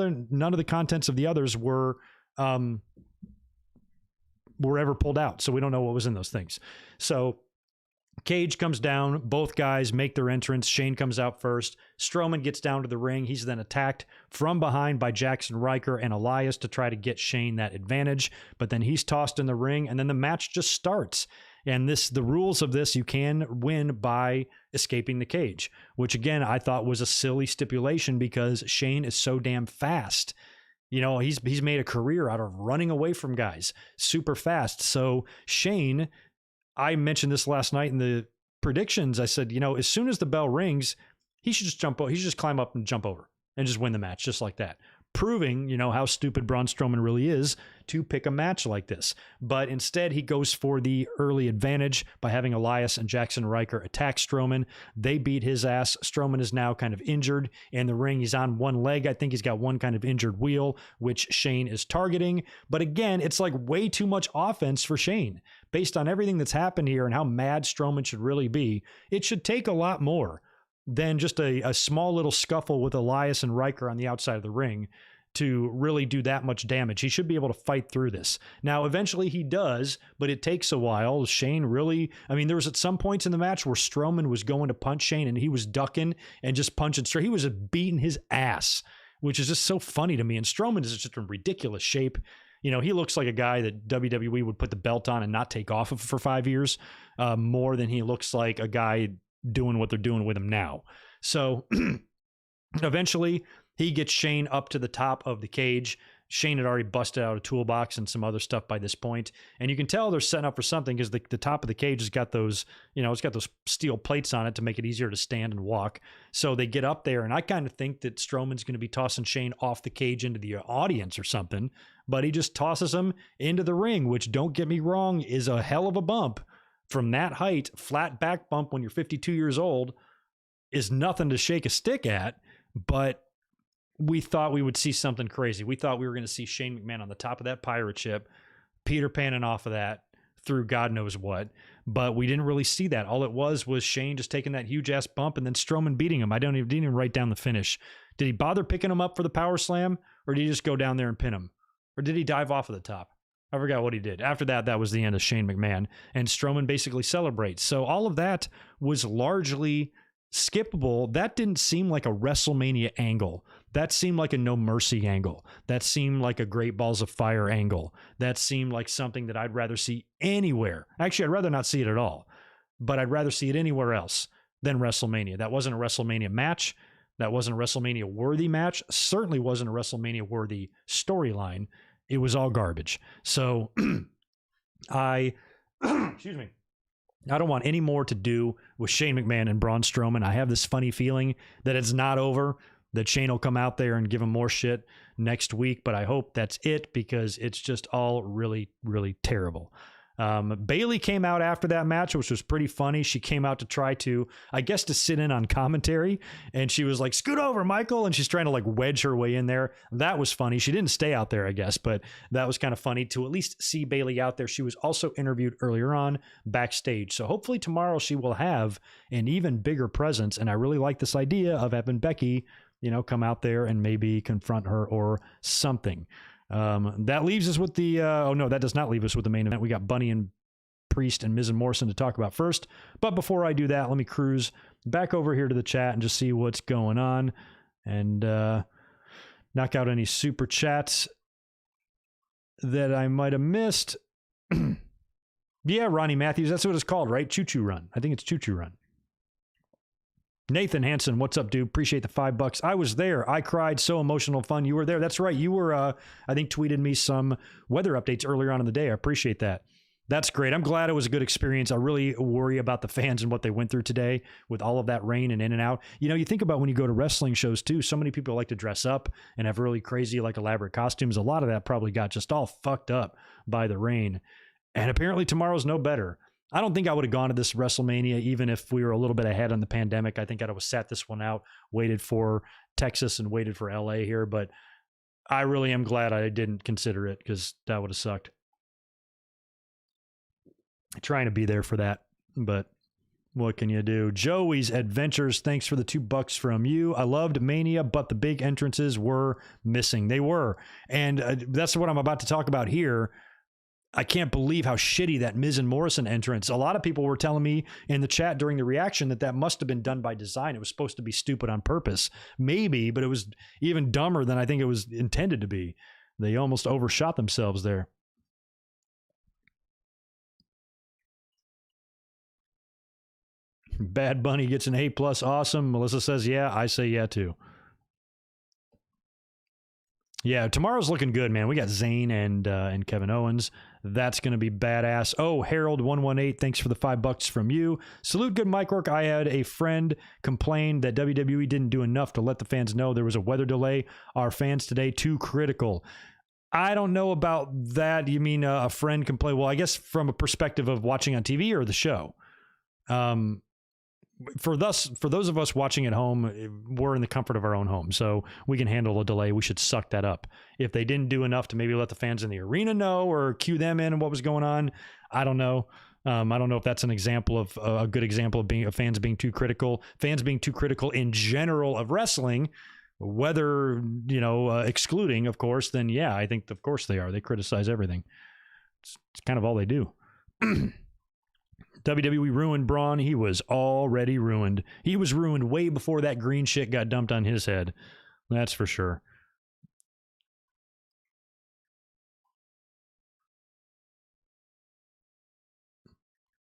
of the contents of the others were ever pulled out. So we don't know what was in those things. So cage comes down. Both guys make their entrance. Shane comes out first. Strowman gets down to the ring. He's then attacked from behind by Jackson Riker and Elias to try to get Shane that advantage. But then he's tossed in the ring, and then the match just starts. And the rules of this, you can win by escaping the cage, which again, I thought was a silly stipulation because Shane is so damn fast. You know, he's made a career out of running away from guys super fast. So Shane, I mentioned this last night in the predictions. I said, you know, as soon as the bell rings, he should just climb up and jump over and just win the match just like that. Proving, you know, how stupid Braun Strowman really is to pick a match like this. But instead, he goes for the early advantage by having Elias and Jackson Riker attack Strowman. They beat his ass. Strowman is now kind of injured in the ring. He's on one leg. I think he's got one kind of injured wheel, which Shane is targeting. But again, it's like way too much offense for Shane. Based on everything that's happened here and how mad Strowman should really be, it should take a lot more than just a small little scuffle with Elias and Riker on the outside of the ring to really do that much damage. He should be able to fight through this. Now, eventually he does, but it takes a while. Shane really, I mean, there was at some points in the match where Strowman was going to punch Shane and he was ducking and just punching straight. He was just beating his ass, which is just so funny to me. And Strowman is just in ridiculous shape. You know, he looks like a guy that WWE would put the belt on and not take off of for 5 years, more than he looks like a guy doing what they're doing with him now. So eventually he gets Shane up to the top of the cage. Shane had already busted out a toolbox and some other stuff by this point. And you can tell they're setting up for something because the top of the cage has got those, you know, it's got those steel plates on it to make it easier to stand and walk. So they get up there, and I kind of think that Strowman's going to be tossing Shane off the cage into the audience or something, but he just tosses him into the ring, which, don't get me wrong, is a hell of a bump. From that height, flat back bump when you're 52 years old is nothing to shake a stick at, but we thought we would see something crazy. We thought we were going to see Shane McMahon on the top of that pirate ship, Peter Panning off of that through God knows what, but we didn't really see that. All it was Shane just taking that huge ass bump and then Strowman beating him. Didn't even write down the finish. Did he bother picking him up for the power slam, or did he just go down there and pin him? Or did he dive off of the top? I forgot what he did. After that, that was the end of Shane McMahon, and Strowman basically celebrates. So all of that was largely skippable. That didn't seem like a WrestleMania angle. That seemed like a No Mercy angle. That seemed like a Great Balls of Fire angle. That seemed like something that I'd rather see anywhere. Actually, I'd rather not see it at all, but I'd rather see it anywhere else than WrestleMania. That wasn't a WrestleMania match. That wasn't a WrestleMania worthy match. Certainly wasn't a WrestleMania worthy storyline. It was all garbage. So excuse me. I don't want any more to do with Shane McMahon and Braun Strowman. I have this funny feeling that it's not over, that Shane will come out there and give him more shit next week, but I hope that's it because it's just all really, really terrible. Bayley came out after that match, which was pretty funny. She came out to try to, I guess, to sit in on commentary, and she was like, "Scoot over, Michael," and she's trying to like wedge her way in there. That was funny. She didn't stay out there, I guess, but that was kind of funny to at least see Bayley out there. She was also interviewed earlier on backstage, so hopefully tomorrow she will have an even bigger presence, and I really like this idea of having Becky, you know, come out there and maybe confront her or something. That leaves us with the oh no, that does not leave us with the main event. We got Bunny and Priest and Miz and Morrison to talk about first, but before I do that, let me cruise back over here to the chat and just see what's going on and knock out any super chats that I might have missed. Yeah, Ronnie Matthews, that's what it's called, right? Choo Choo Run. I think it's Choo Choo Run. Nathan Hansen, what's up, dude? Appreciate the $5. I was there. I cried. So emotional, fun. You were there. That's right. You were, I think, tweeted me some weather updates earlier on in the day. I appreciate that. That's great. I'm glad it was a good experience. I really worry about the fans and what they went through today with all of that rain and in and out. You know, you think about when you go to wrestling shows too, so many people like to dress up and have really crazy, like elaborate costumes. A lot of that probably got just all fucked up by the rain. And apparently tomorrow's no better. I don't think I would have gone to this WrestleMania, even if we were a little bit ahead on the pandemic. I think I'd have sat this one out, waited for Texas and waited for LA here. But I really am glad I didn't consider it because that would have sucked. Trying to be there for that, but what can you do? Joey's Adventures, thanks for the $2 from you. I loved Mania, but the big entrances were missing. They were. And that's what I'm about to talk about here. I can't believe how shitty that Miz and Morrison entrance. A lot of people were telling me in the chat during the reaction that must have been done by design. It was supposed to be stupid on purpose. Maybe, but it was even dumber than I think it was intended to be. They almost overshot themselves there. Bad Bunny gets an A+. Awesome. Melissa says, yeah. I say yeah, too. Yeah, tomorrow's looking good, man. We got Zayn and Kevin Owens. That's going to be badass. Oh, Harold118, thanks for the $5 from you. Salute, good mic work. I had a friend complain that WWE didn't do enough to let the fans know there was a weather delay. Our fans today too critical. I don't know about that. You mean a friend complain? Well, I guess from a perspective of watching on TV or the show. For those of us watching at home, we're in the comfort of our own home, so we can handle a delay. We should suck that up. If they didn't do enough to maybe let the fans in the arena know or cue them in and what was going on, I don't know. I don't know if that's an example of a good example of fans being too critical. Fans being too critical in general of wrestling, whether excluding, of course. Then yeah, I think of course they are. They criticize everything. It's kind of all they do. WWE ruined Braun. He was already ruined. He was ruined way before that green shit got dumped on his head. That's for sure.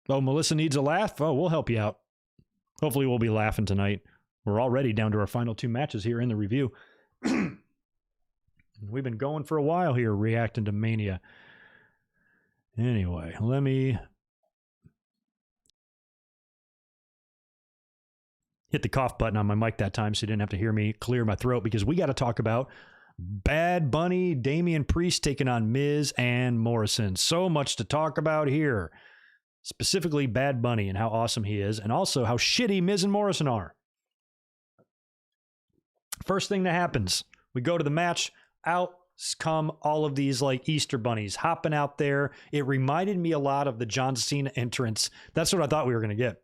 Oh, Melissa needs a laugh? Oh, we'll help you out. Hopefully we'll be laughing tonight. We're already down to our final 2 matches here in the review. We've been going for a while here reacting to Mania. Anyway, let me hit the cough button on my mic that time so you didn't have to hear me clear my throat, because we got to talk about Bad Bunny, Damian Priest taking on Miz and Morrison. So much to talk about here. Specifically Bad Bunny and how awesome he is, and also how shitty Miz and Morrison are. First thing that happens, we go to the match, out come all of these like Easter bunnies hopping out there. It reminded me a lot of the John Cena entrance. That's what I thought we were going to get.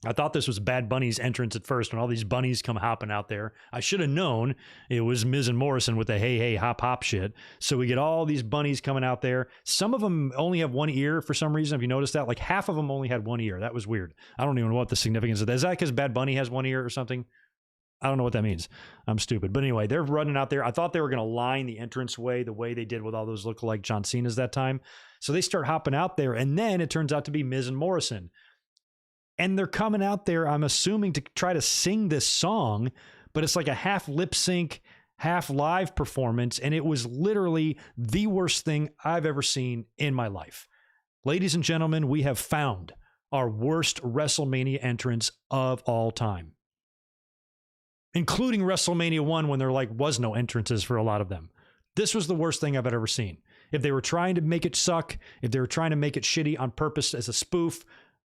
I thought this was Bad Bunny's entrance at first when all these bunnies come hopping out there. I should have known it was Miz and Morrison with the hey, hey, hop, hop shit. So we get all these bunnies coming out there. Some of them only have one ear for some reason. Have you noticed that? Like half of them only had one ear. That was weird. I don't even know what the significance of that is. That because Bad Bunny has one ear or something? I don't know what that means. I'm stupid. But anyway, they're running out there. I thought they were going to line the entranceway the way they did with all those lookalike John Cena's that time. So they start hopping out there. And then it turns out to be Miz and Morrison. And they're coming out there, I'm assuming, to try to sing this song, but it's like a half lip sync, half live performance. And it was literally the worst thing I've ever seen in my life. Ladies and gentlemen, we have found our worst WrestleMania entrance of all time, including WrestleMania 1 when there was no entrances for a lot of them. This was the worst thing I've ever seen. If they were trying to make it suck, if they were trying to make it shitty on purpose as a spoof,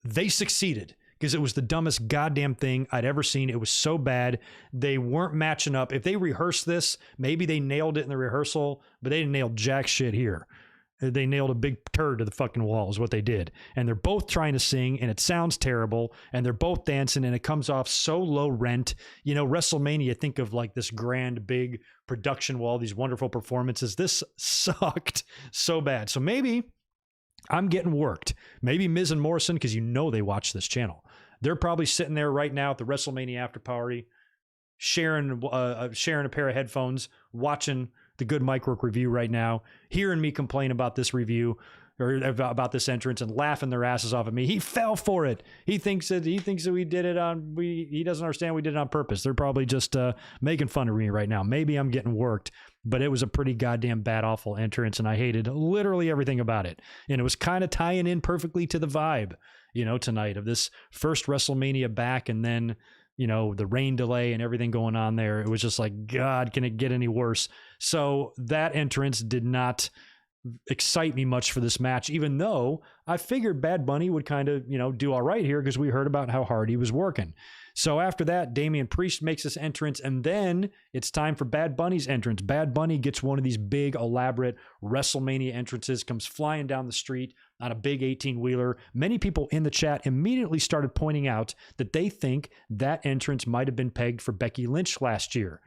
they succeeded because it was the dumbest goddamn thing I'd ever seen. It was so bad. They weren't matching up. If they rehearsed this, maybe they nailed it in the rehearsal, but they didn't nail jack shit here. They nailed a big turd to the fucking wall is what they did. And they're both trying to sing and it sounds terrible and they're both dancing and it comes off so low rent. You know, WrestleMania, think of like this grand, big production with all these wonderful performances. This sucked so bad. So maybe I'm getting worked. Maybe Miz and Morrison, because you know they watch this channel. They're probably sitting there right now at the WrestleMania after party, sharing a pair of headphones, watching the Good Mic Work review right now, hearing me complain about this review or about this entrance and laughing their asses off at me. He fell for it. He thinks that we did it on, he doesn't understand we did it on purpose. They're probably just making fun of me right now. Maybe I'm getting worked, but it was a pretty goddamn bad, awful entrance. And I hated literally everything about it. And it was kind of tying in perfectly to the vibe, you know, tonight of this first WrestleMania back. And then, you know, the rain delay and everything going on there. It was just like, God, can it get any worse? So that entrance did not excite me much for this match, even though I figured Bad Bunny would kind of, you know, do all right here because we heard about how hard he was working. So after that, Damian Priest makes his entrance, and then it's time for Bad Bunny's entrance. Bad Bunny gets one of these big, elaborate WrestleMania entrances, comes flying down the street on a big 18-wheeler. Many people in the chat immediately started pointing out that they think that entrance might have been pegged for Becky Lynch last year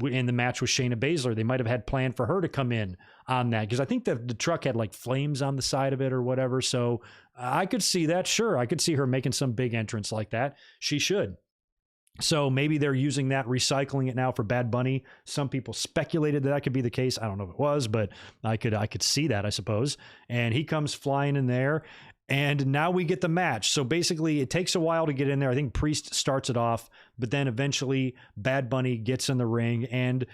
in the match with Shayna Baszler. They might have had planned for her to come in on that because I think the truck had like flames on the side of it or whatever. So I could see that. Sure, I could see her making some big entrance like that. She should. So maybe they're using that, recycling it now for Bad Bunny. Some people speculated that could be the case. I don't know if it was, but I could see that, I suppose. And he comes flying in there. And now we get the match. So basically, it takes a while to get in there. I think Priest starts it off, but then eventually Bad Bunny gets in the ring. And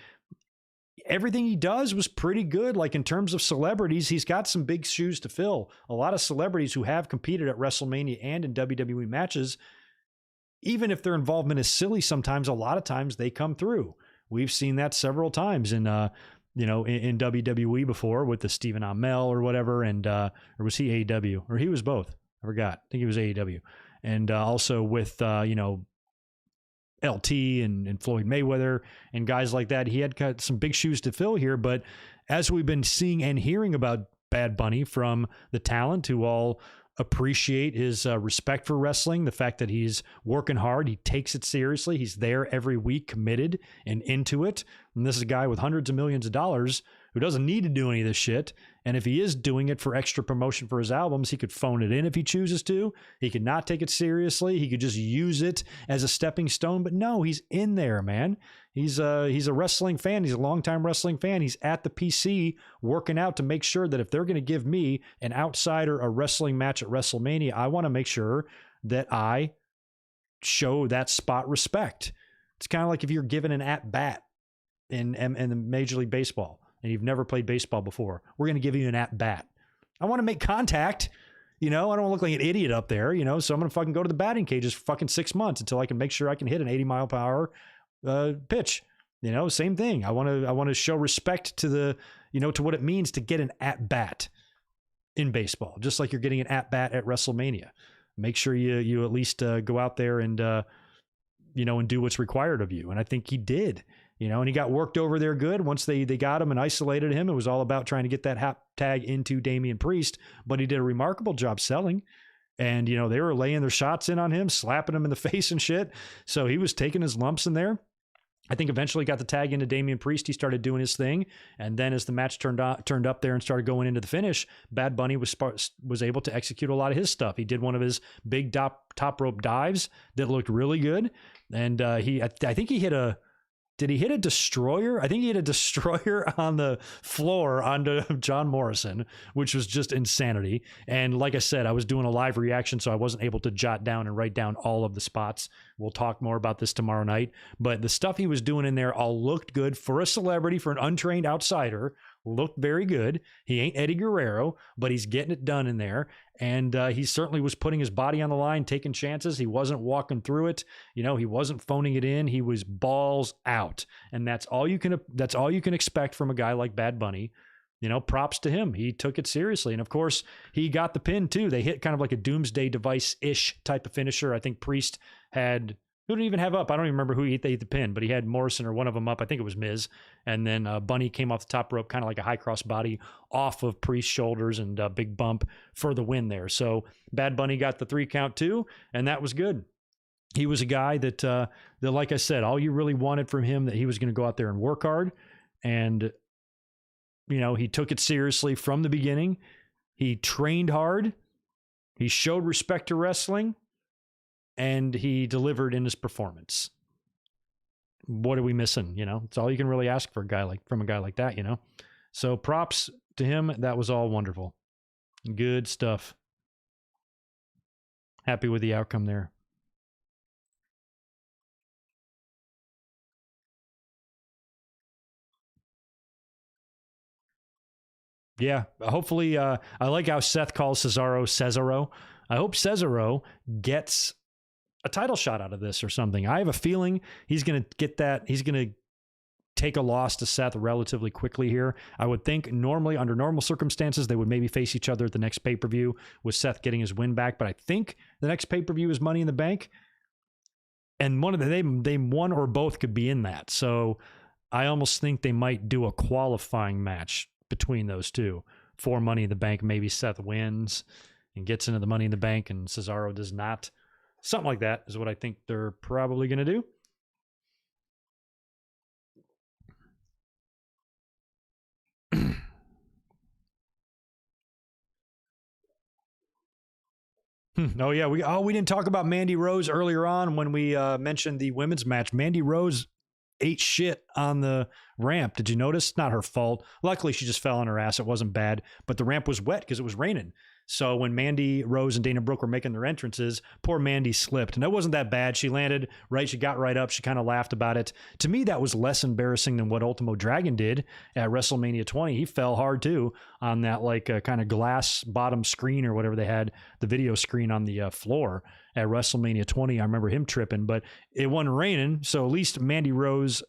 everything he does was pretty good. Like in terms of celebrities, he's got some big shoes to fill. A lot of celebrities who have competed at WrestleMania and in WWE matches, even if their involvement is silly sometimes, a lot of times they come through. We've seen that several times in WWE before with the Stephen Amell or whatever. And, or was he AEW? Or he was both. I forgot. I think he was AEW. And also with, LT and Floyd Mayweather and guys like that. He had got some big shoes to fill here. But as we've been seeing and hearing about Bad Bunny from the talent who all appreciate his respect for wrestling, the fact that he's working hard, he takes it seriously, he's there every week, committed and into it. And this is a guy with hundreds of millions of dollars who doesn't need to do any of this shit. And if he is doing it for extra promotion for his albums, he could phone it in if he chooses to. He could not take it seriously. He could just use it as a stepping stone. But no, he's in there, man. He's a wrestling fan. He's a longtime wrestling fan. He's at the PC working out to make sure that if they're going to give me, an outsider, a wrestling match at WrestleMania, I want to make sure that I show that spot respect. It's kind of like if you're given an at-bat in the Major League Baseball and you've never played baseball before, we're going to give you an at-bat. I want to make contact. You know, I don't want to look like an idiot up there, you know, so I'm going to fucking go to the batting cages for fucking 6 months until I can make sure I can hit an 80-mile-per-hour pitch. You know, same thing. I want to show respect to the, you know, to what it means to get an at-bat in baseball, just like you're getting an at-bat at WrestleMania. Make sure you at least go out there and, you know, and do what's required of you. And I think he did. You know, and he got worked over there good. Once they got him and isolated him, it was all about trying to get that tag into Damian Priest, but he did a remarkable job selling. And, you know, they were laying their shots in on him, slapping him in the face and shit. So he was taking his lumps in there. I think eventually got the tag into Damian Priest. He started doing his thing. And then as the match turned up there and started going into the finish, Bad Bunny was able to execute a lot of his stuff. He did one of his big top rope dives that looked really good. And I think he hit did he hit a destroyer? I think he hit a destroyer on the floor onto John Morrison, which was just insanity. And like I said, I was doing a live reaction, so I wasn't able to jot down and write down all of the spots. We'll talk more about this tomorrow night. But the stuff he was doing in there all looked good for a celebrity, for an untrained outsider. Looked very good. He ain't Eddie Guerrero, but he's getting it done in there. And he certainly was putting his body on the line, taking chances. He wasn't walking through it. You know, he wasn't phoning it in. He was balls out. And that's all you can expect from a guy like Bad Bunny. You know, props to him. He took it seriously. And of course, he got the pin too. They hit kind of like a doomsday device-ish type of finisher. I think Priest had... Who did he even have up? I don't even remember who they hit the pin, but he had Morrison or one of them up. I think it was Miz. And then Bunny came off the top rope, kind of like a high cross body off of Priest's shoulders, and a big bump for the win there. So Bad Bunny got the 3 count too, and that was good. He was a guy that, like I said, all you really wanted from him, that he was going to go out there and work hard. And, you know, he took it seriously from the beginning. He trained hard. He showed respect to wrestling. And he delivered in his performance. What are we missing? You know, it's all you can really ask for from a guy like that, you know? So props to him. That was all wonderful. Good stuff. Happy with the outcome there. Yeah, hopefully, I like how Seth calls Cesaro. I hope Cesaro gets a title shot out of this or something. I have a feeling he's going to get that. He's going to take a loss to Seth relatively quickly here. I would think normally, under normal circumstances, they would maybe face each other at the next pay-per-view with Seth getting his win back. But I think the next pay-per-view is Money in the Bank. And they one or both could be in that. So I almost think they might do a qualifying match between those two for Money in the Bank. Maybe Seth wins and gets into the Money in the Bank and Cesaro does not. Something like that is what I think they're probably going to do. Oh, yeah. We didn't talk about Mandy Rose earlier on when we mentioned the women's match. Mandy Rose ate shit on the ramp. Did you notice? Not her fault. Luckily, she just fell on her ass. It wasn't bad, but the ramp was wet because it was raining. So when Mandy Rose and Dana Brooke were making their entrances, poor Mandy slipped. And it wasn't that bad. She landed right. She got right up. She kind of laughed about it. To me, that was less embarrassing than what Ultimo Dragon did at WrestleMania 20. He fell hard too on that like kind of glass bottom screen or whatever they had, the video screen on the floor at WrestleMania 20. I remember him tripping, but it wasn't raining. So at least Mandy Rose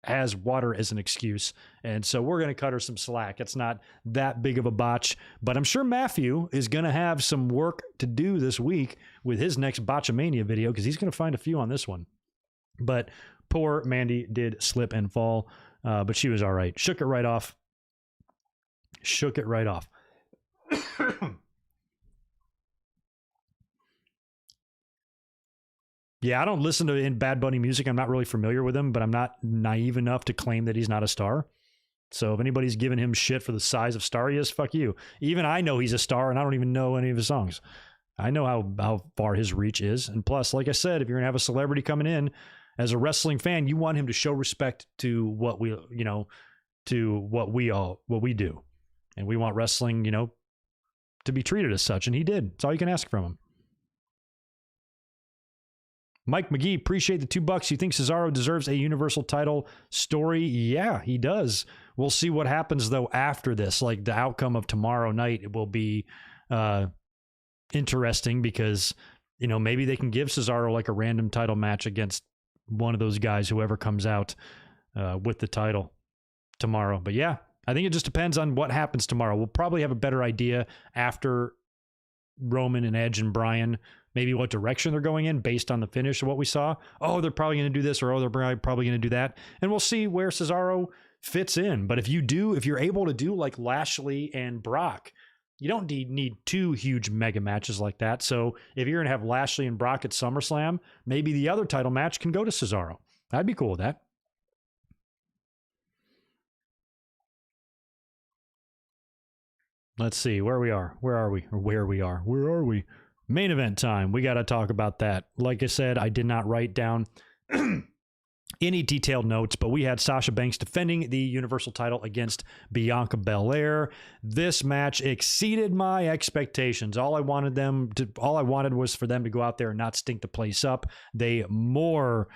has water as an excuse. And so we're going to cut her some slack. It's not that big of a botch, but I'm sure Matthew is going to have some work to do this week with his next Botchamania video, because he's going to find a few on this one. But poor Mandy did slip and fall, but she was all right. Shook it right off. Shook it right off. Yeah, I don't listen to Bad Bunny music. I'm not really familiar with him, but I'm not naive enough to claim that he's not a star. So if anybody's giving him shit for the size of star he is, fuck you. Even I know he's a star, and I don't even know any of his songs. I know how far his reach is. And plus, like I said, if you're going to have a celebrity coming in, as a wrestling fan, you want him to show respect to what we, you know, to what we do. And we want wrestling, you know, to be treated as such. And he did. That's all you can ask from him. Mike McGee, appreciate the $2. You think Cesaro deserves a Universal title story? Yeah, he does. We'll see what happens, though, after this. Like, the outcome of tomorrow night, it will be interesting because, you know, maybe they can give Cesaro, like, a random title match against one of those guys, whoever comes out with the title tomorrow. But, yeah, I think it just depends on what happens tomorrow. We'll probably have a better idea after Roman and Edge and Bryan, maybe what direction they're going in based on the finish of what we saw. Oh, they're probably going to do this, or oh, they're probably going to do that. And we'll see where Cesaro fits in. But if you're able to do like Lashley and Brock, You don't need two huge mega matches like that. So if you're going to have Lashley and Brock at SummerSlam, maybe the other title match can go to Cesaro. I'd be cool with that. Let's see where we are. Where are we? Or where we are. Where are we? Main event time. We got to talk about that. Like I said, I did not write down any detailed notes, but we had Sasha Banks defending the Universal title against Bianca Belair. This match exceeded my expectations. All I wanted was for them to go out there and not stink the place up. They more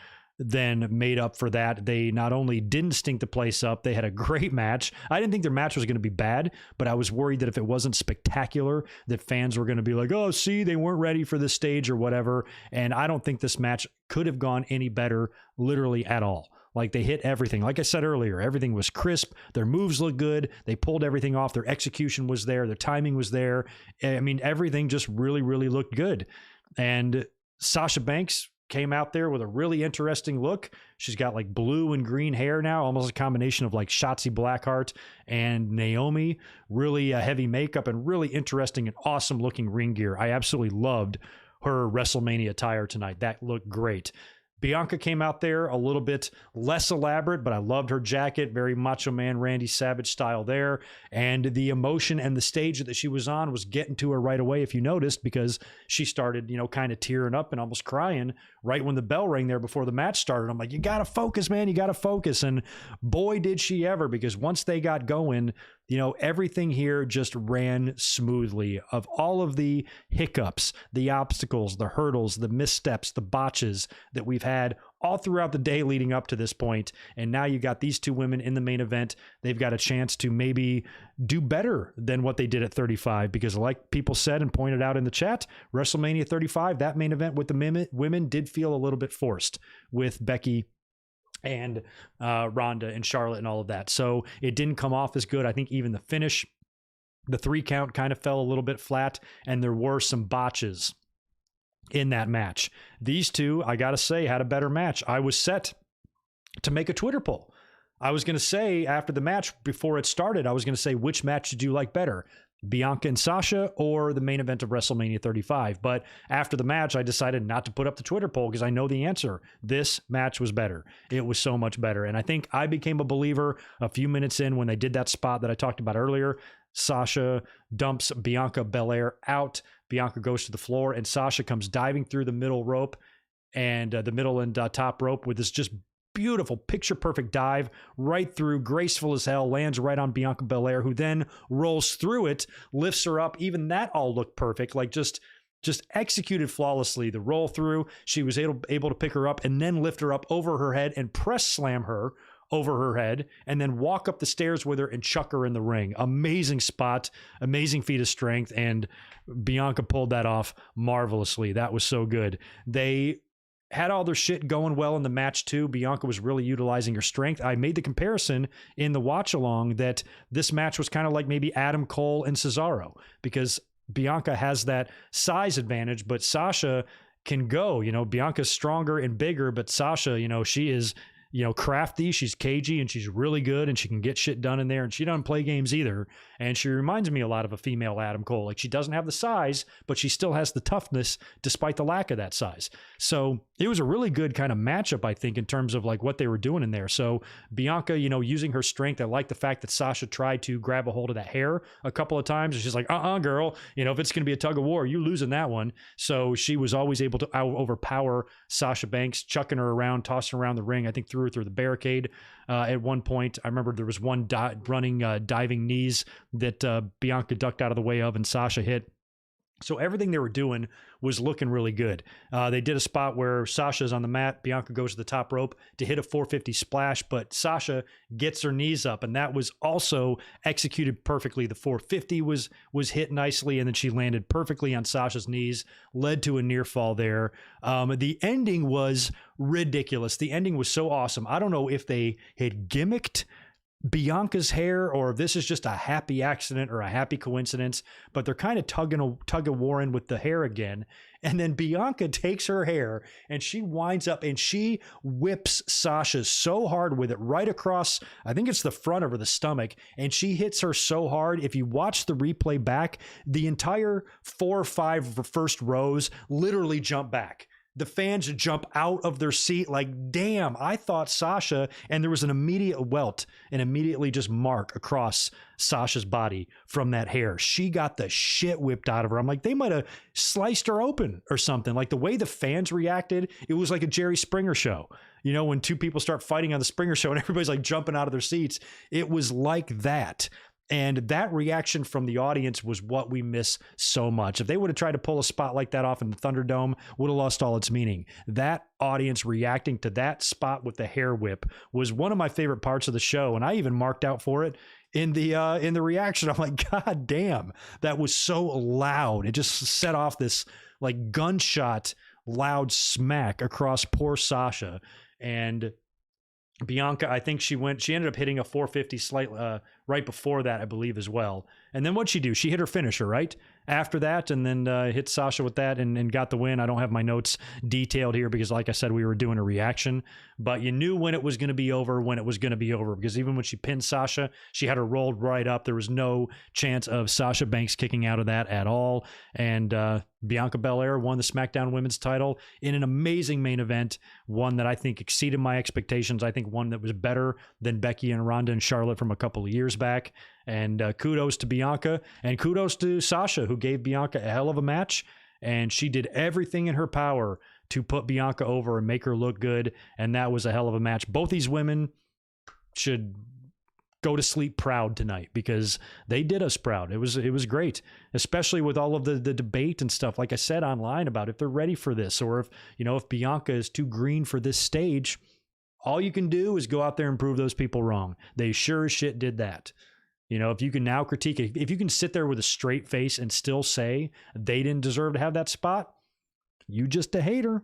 than made up for that. They not only didn't stink the place up, they had a great match. I didn't think their match was going to be bad, but I was worried that if it wasn't spectacular, that fans were going to be like, oh, see, they weren't ready for this stage or whatever. And I don't think this match could have gone any better, literally at all. Like, they hit everything. Like I said earlier, everything was crisp. Their moves looked good. They pulled everything off. Their execution was there. Their timing was there. I mean, everything just really, really looked good. And Sasha Banks came out there with a really interesting look. She's got like blue and green hair now, almost a combination of like Shotzi Blackheart and Naomi. Really heavy makeup and really interesting and awesome looking ring gear. I absolutely loved her WrestleMania attire tonight. That looked great. Bianca came out there a little bit less elaborate, but I loved her jacket. Very Macho Man Randy Savage style there. And the emotion and the stage that she was on was getting to her right away, if you noticed, because she started, kind of tearing up and almost crying right when the bell rang there before the match started. I'm like, you got to focus, man. You got to focus. And boy, did she ever, because once they got going, everything here just ran smoothly. Of all of the hiccups, the obstacles, the hurdles, the missteps, the botches that we've had all throughout the day leading up to this point. And now you got these two women in the main event. They've got a chance to maybe do better than what they did at 35, because like people said and pointed out in the chat, WrestleMania 35, that main event with the women did feel a little bit forced with Becky and Ronda and Charlotte and all of that. So it didn't come off as good. I think even the finish, the 3 count kind of fell a little bit flat, and there were some botches in that match. These two, I got to say, had a better match. I was set to make a Twitter poll. I was going to say after the match, before it started, I was going to say, which match did you like better? Bianca and Sasha or the main event of WrestleMania 35. But after the match, I decided not to put up the Twitter poll because I know the answer. This match was better. It was so much better. And I think I became a believer a few minutes in when they did that spot that I talked about earlier. Sasha dumps Bianca Belair out. Bianca goes to the floor and Sasha comes diving through the middle rope and the middle and top rope with this just beautiful, picture perfect dive right through, graceful as hell, lands right on Bianca Belair, who then rolls through it, lifts her up. Even that all looked perfect, like just executed flawlessly. The roll through, she was able to pick her up and then lift her up over her head and press slam her over her head and then walk up the stairs with her and chuck her in the ring. Amazing spot, amazing feat of strength, and Bianca pulled that off marvelously. That was so good. They had all their shit going well in the match too. Bianca was really utilizing her strength. I made the comparison in the watch along that this match was kind of like maybe Adam Cole and Cesaro, because Bianca has that size advantage, but Sasha can go. Bianca's stronger and bigger, but Sasha, she is crafty, she's cagey, and she's really good, and she can get shit done in there, and she doesn't play games either. And she reminds me a lot of a female Adam Cole. Like, she doesn't have the size, but she still has the toughness despite the lack of that size. So it was a really good kind of matchup, I think, in terms of like what they were doing in there. So Bianca, using her strength, I like the fact that Sasha tried to grab a hold of that hair a couple of times, and she's like, girl, if it's going to be a tug of war, you losing that one. So she was always able to overpower Sasha Banks, chucking her around, tossing her around the ring. I think threw her through the barricade at one point. I remember there was one diving knees that Bianca ducked out of the way of and Sasha hit. So everything they were doing was looking really good. They did a spot where Sasha's on the mat, Bianca goes to the top rope to hit a 450 splash, but Sasha gets her knees up, and that was also executed perfectly. The 450 was hit nicely, and then she landed perfectly on Sasha's knees, led to a near fall there. The ending was ridiculous. The ending was so awesome. I don't know if they had gimmicked Bianca's hair, or if this is just a happy accident or a happy coincidence, but they're kind of tug of warring with the hair again. And then Bianca takes her hair and she winds up and she whips Sasha so hard with it right across, I think it's the front of her, the stomach, and she hits her so hard. If you watch the replay back, the entire 4 or 5 first rows literally jump back. The fans jump out of their seat like, damn, I thought Sasha, and there was an immediate welt and immediately just mark across Sasha's body from that hair. She got the shit whipped out of her. I'm like, they might have sliced her open or something. Like the way the fans reacted, it was like a Jerry Springer show. You know, when 2 people start fighting on the Springer show and everybody's like jumping out of their seats, it was like that. And that reaction from the audience was what we miss so much. If they would have tried to pull a spot like that off in the Thunderdome, would have lost all its meaning. That audience reacting to that spot with the hair whip was one of my favorite parts of the show. And I even marked out for it in the reaction. I'm like, God damn, that was so loud. It just set off this like gunshot loud smack across poor Sasha. And Bianca, I think she ended up hitting a 450 right before that, I believe, as well. And then what'd she do? She hit her finisher, right? After that, and then hit Sasha with that and got the win. I don't have my notes detailed here because, like I said, we were doing a reaction. But you knew when it was going to be over, because even when she pinned Sasha, she had her rolled right up. There was no chance of Sasha Banks kicking out of that at all. And Bianca Belair won the SmackDown Women's title in an amazing main event, one that I think exceeded my expectations. I think one that was better than Becky and Ronda and Charlotte from a couple of years back. And kudos to Bianca and kudos to Sasha, who gave Bianca a hell of a match. And she did everything in her power to put Bianca over and make her look good. And that was a hell of a match. Both these women should go to sleep proud tonight because they did us proud. It was great, especially with all of the debate and stuff, like I said online, about if they're ready for this, or if Bianca is too green for this stage. All you can do is go out there and prove those people wrong. They sure as shit did that. You know, if you can now critique it, if you can sit there with a straight face and still say they didn't deserve to have that spot, you just a hater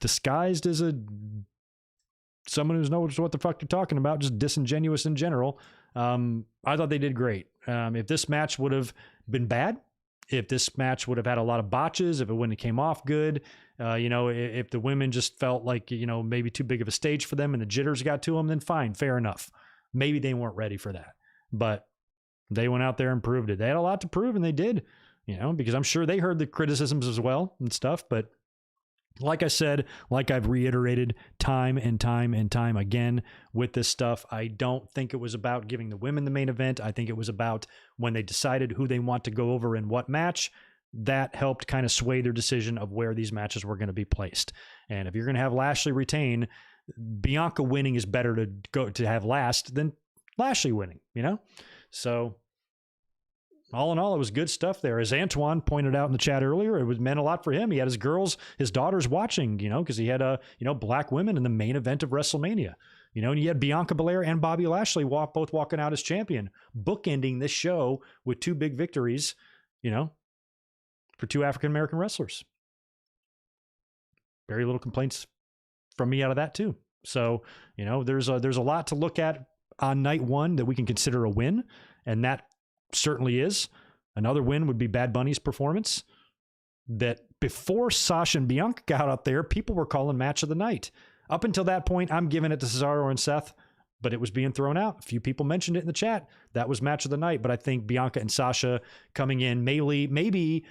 disguised as someone who knows what the fuck they're talking about, just disingenuous in general. I thought they did great. If this match would have been bad, if this match would have had a lot of botches, if it wouldn't have came off good, if the women just felt like, maybe too big of a stage for them and the jitters got to them, then fine, fair enough. Maybe they weren't ready for that. But they went out there and proved it. They had a lot to prove, and they did, because I'm sure they heard the criticisms as well and stuff. But like I said, like I've reiterated time and time and time again with this stuff, I don't think it was about giving the women the main event. I think it was about when they decided who they want to go over in what match, that helped kind of sway their decision of where these matches were going to be placed. And if you're going to have Lashley retain, Bianca winning is better to have last than Lashley winning, So all in all, it was good stuff there. As Antoine pointed out in the chat earlier, it meant a lot for him. He had his daughters watching, because he had black women in the main event of WrestleMania, and he had Bianca Belair and Bobby Lashley both walking out as champion, bookending this show with 2 big victories, for 2 African-American wrestlers. Very little complaints from me out of that too. So, there's a lot to look at on night 1 that we can consider a win, and that certainly is. Another win would be Bad Bunny's performance, that before Sasha and Bianca got out there, people were calling match of the night. Up until that point, I'm giving it to Cesaro and Seth, but it was being thrown out. A few people mentioned it in the chat. That was match of the night, but I think Bianca and Sasha coming in, maybe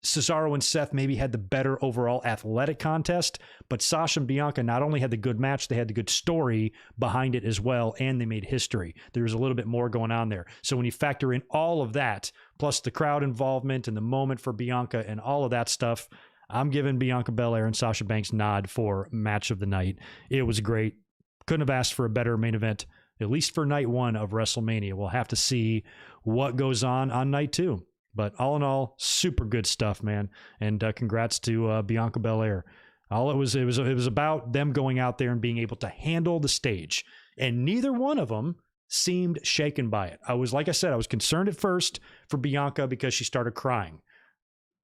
Cesaro and Seth maybe had the better overall athletic contest, but Sasha and Bianca not only had the good match, they had the good story behind it as well, and they made history. There was a little bit more going on there. So when you factor in all of that, plus the crowd involvement and the moment for Bianca and all of that stuff, I'm giving Bianca Belair and Sasha Banks nod for match of the night. It was great. Couldn't have asked for a better main event, at least for night 1 of WrestleMania. We'll have to see what goes on night 2. But all in all, super good stuff, man. And congrats to Bianca Belair. All it was about them going out there and being able to handle the stage. And neither one of them seemed shaken by it. I was concerned at first for Bianca because she started crying.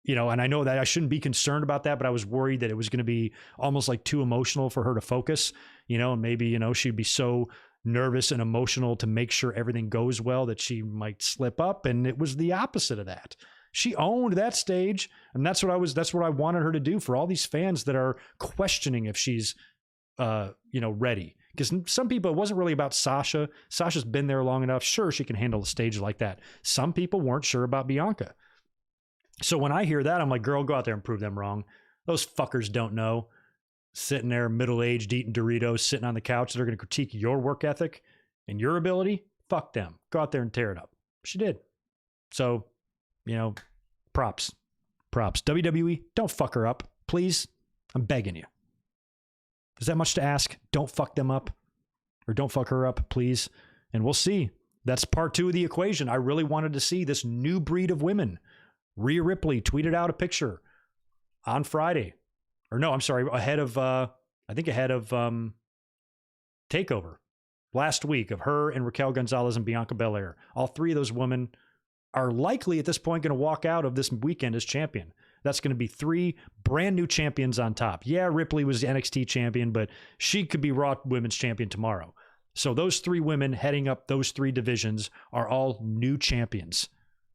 And I know that I shouldn't be concerned about that, but I was worried that it was going to be almost like too emotional for her to focus, and maybe, she'd be so nervous and emotional to make sure everything goes well, that she might slip up. And it was the opposite of that. She owned that stage. And that's what I wanted her to do for all these fans that are questioning if she's, ready. Because some people, it wasn't really about Sasha. Sasha's been there long enough. Sure, she can handle the stage like that. Some people weren't sure about Bianca. So when I hear that, I'm like, girl, go out there and prove them wrong. Those fuckers don't know. Sitting there, middle-aged, eating Doritos, sitting on the couch, that are going to critique your work ethic and your ability. Fuck them. Go out there and tear it up. She did. So, props. WWE, don't fuck her up. Please. I'm begging you. Is that much to ask? Don't fuck them up. Or don't fuck her up, please. And we'll see. That's part 2 of the equation. I really wanted to see this new breed of women. Rhea Ripley tweeted out a picture on Friday. Or no, I'm sorry, ahead of TakeOver last week, of her and Raquel Gonzalez and Bianca Belair. All 3 of those women are likely at this point going to walk out of this weekend as champion. That's going to be 3 brand new champions on top. Yeah, Ripley was the NXT champion, but she could be Raw Women's champion tomorrow. So those 3 women heading up those 3 divisions are all new champions.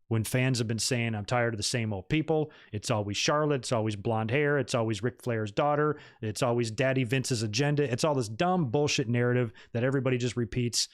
When fans have been saying, I'm tired of the same old people, it's always Charlotte, it's always blonde hair, it's always Ric Flair's daughter, it's always Daddy Vince's agenda. It's all this dumb bullshit narrative that everybody just repeats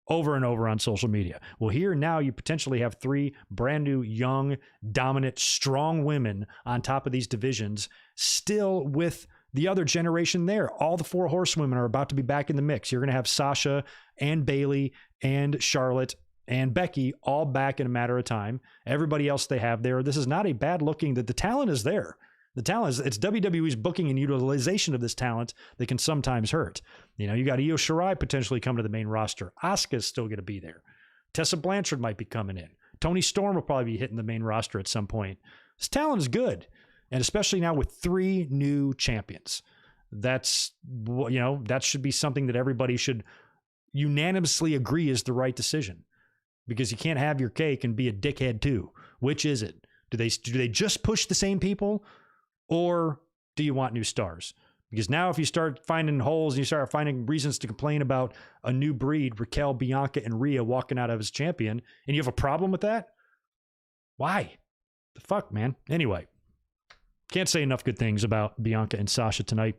over and over on social media. Well, here now you potentially have 3 brand new, young, dominant, strong women on top of these divisions, still with the other generation there. All the 4 horsewomen are about to be back in the mix. You're going to have Sasha and Bayley and Charlotte and Becky all back in a matter of time. Everybody else they have there. This is not a bad looking, that the talent is there. The talent is, it's WWE's booking and utilization of this talent that can sometimes hurt. You got Io Shirai potentially coming to the main roster. Asuka's still going to be there. Tessa Blanchard might be coming in. Toni Storm will probably be hitting the main roster at some point. This talent is good. And especially now with 3 new champions. That should be something that everybody should unanimously agree is the right decision. Because you can't have your cake and be a dickhead too. Which is it? Do they just push the same people, or do you want new stars? Because now if you start finding holes and you start finding reasons to complain about a new breed, Raquel, Bianca, and Rhea walking out of as champion, and you have a problem with that, why? The fuck, man? Anyway, can't say enough good things about Bianca and Sasha tonight.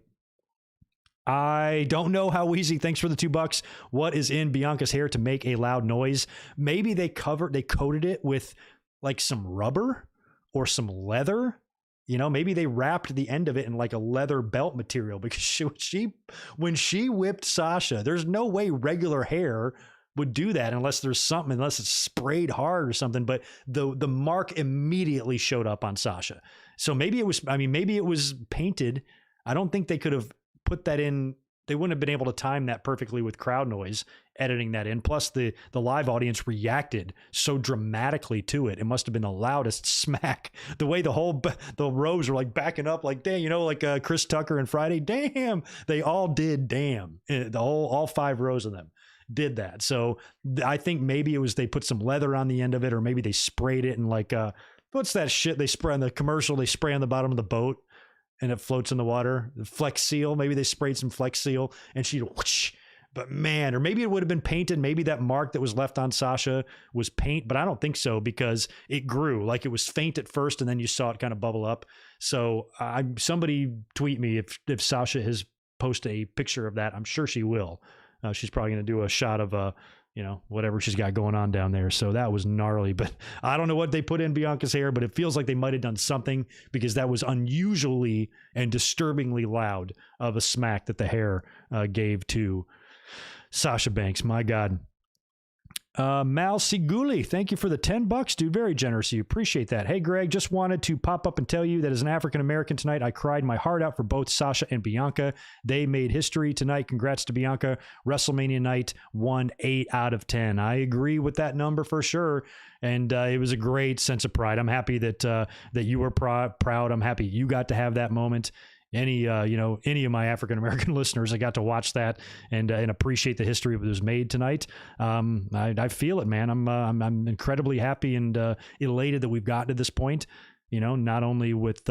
I don't know how Weezy, thanks for the $2. What is in Bianca's hair to make a loud noise? Maybe they coated it with like some rubber or some leather. Maybe they wrapped the end of it in like a leather belt material, because when she whipped Sasha, there's no way regular hair would do that unless it's sprayed hard or something. But the mark immediately showed up on Sasha. So maybe it was painted. I don't think they could have put that in. They wouldn't have been able to time that perfectly with crowd noise, editing that in. Plus the live audience reacted so dramatically to it. It must have been the loudest smack. The way the rows were like backing up, like, damn, like Chris Tucker and Friday, damn, they all did. Damn. All 5 rows of them did that. So I think maybe it was, they put some leather on the end of it, or maybe they sprayed it in like, what's that shit they spray on the commercial? They spray on the bottom of the boat and it floats in the water. The Flex Seal. Maybe they sprayed some Flex Seal and she whoosh. But man, or maybe it would have been painted. Maybe that mark that was left on Sasha was paint, but I don't think so, because it grew. Like, it was faint at first and then you saw it kind of bubble up. So somebody tweet me if Sasha has posted a picture of that. I'm sure she will. She's probably going to do a shot of whatever she's got going on down there. So that was gnarly, but I don't know what they put in Bianca's hair, but it feels like they might've done something, because that was unusually and disturbingly loud of a smack that the hair gave to Sasha Banks. My God. Mal Siguli, thank you for the $10, dude. Very generous of you. Appreciate that. Hey, Greg, just wanted to pop up and tell you that as an African-American tonight, I cried my heart out for both Sasha and Bianca. They made history tonight. Congrats to Bianca. WrestleMania night won 8 out of 10. I agree with that number for sure. And it was a great sense of pride. I'm happy that you were proud. I'm happy you got to have that moment. Any of my African-American listeners, I got to watch that and appreciate the history that was made tonight. I feel it, man. I'm incredibly happy and elated that we've gotten to this point, not only with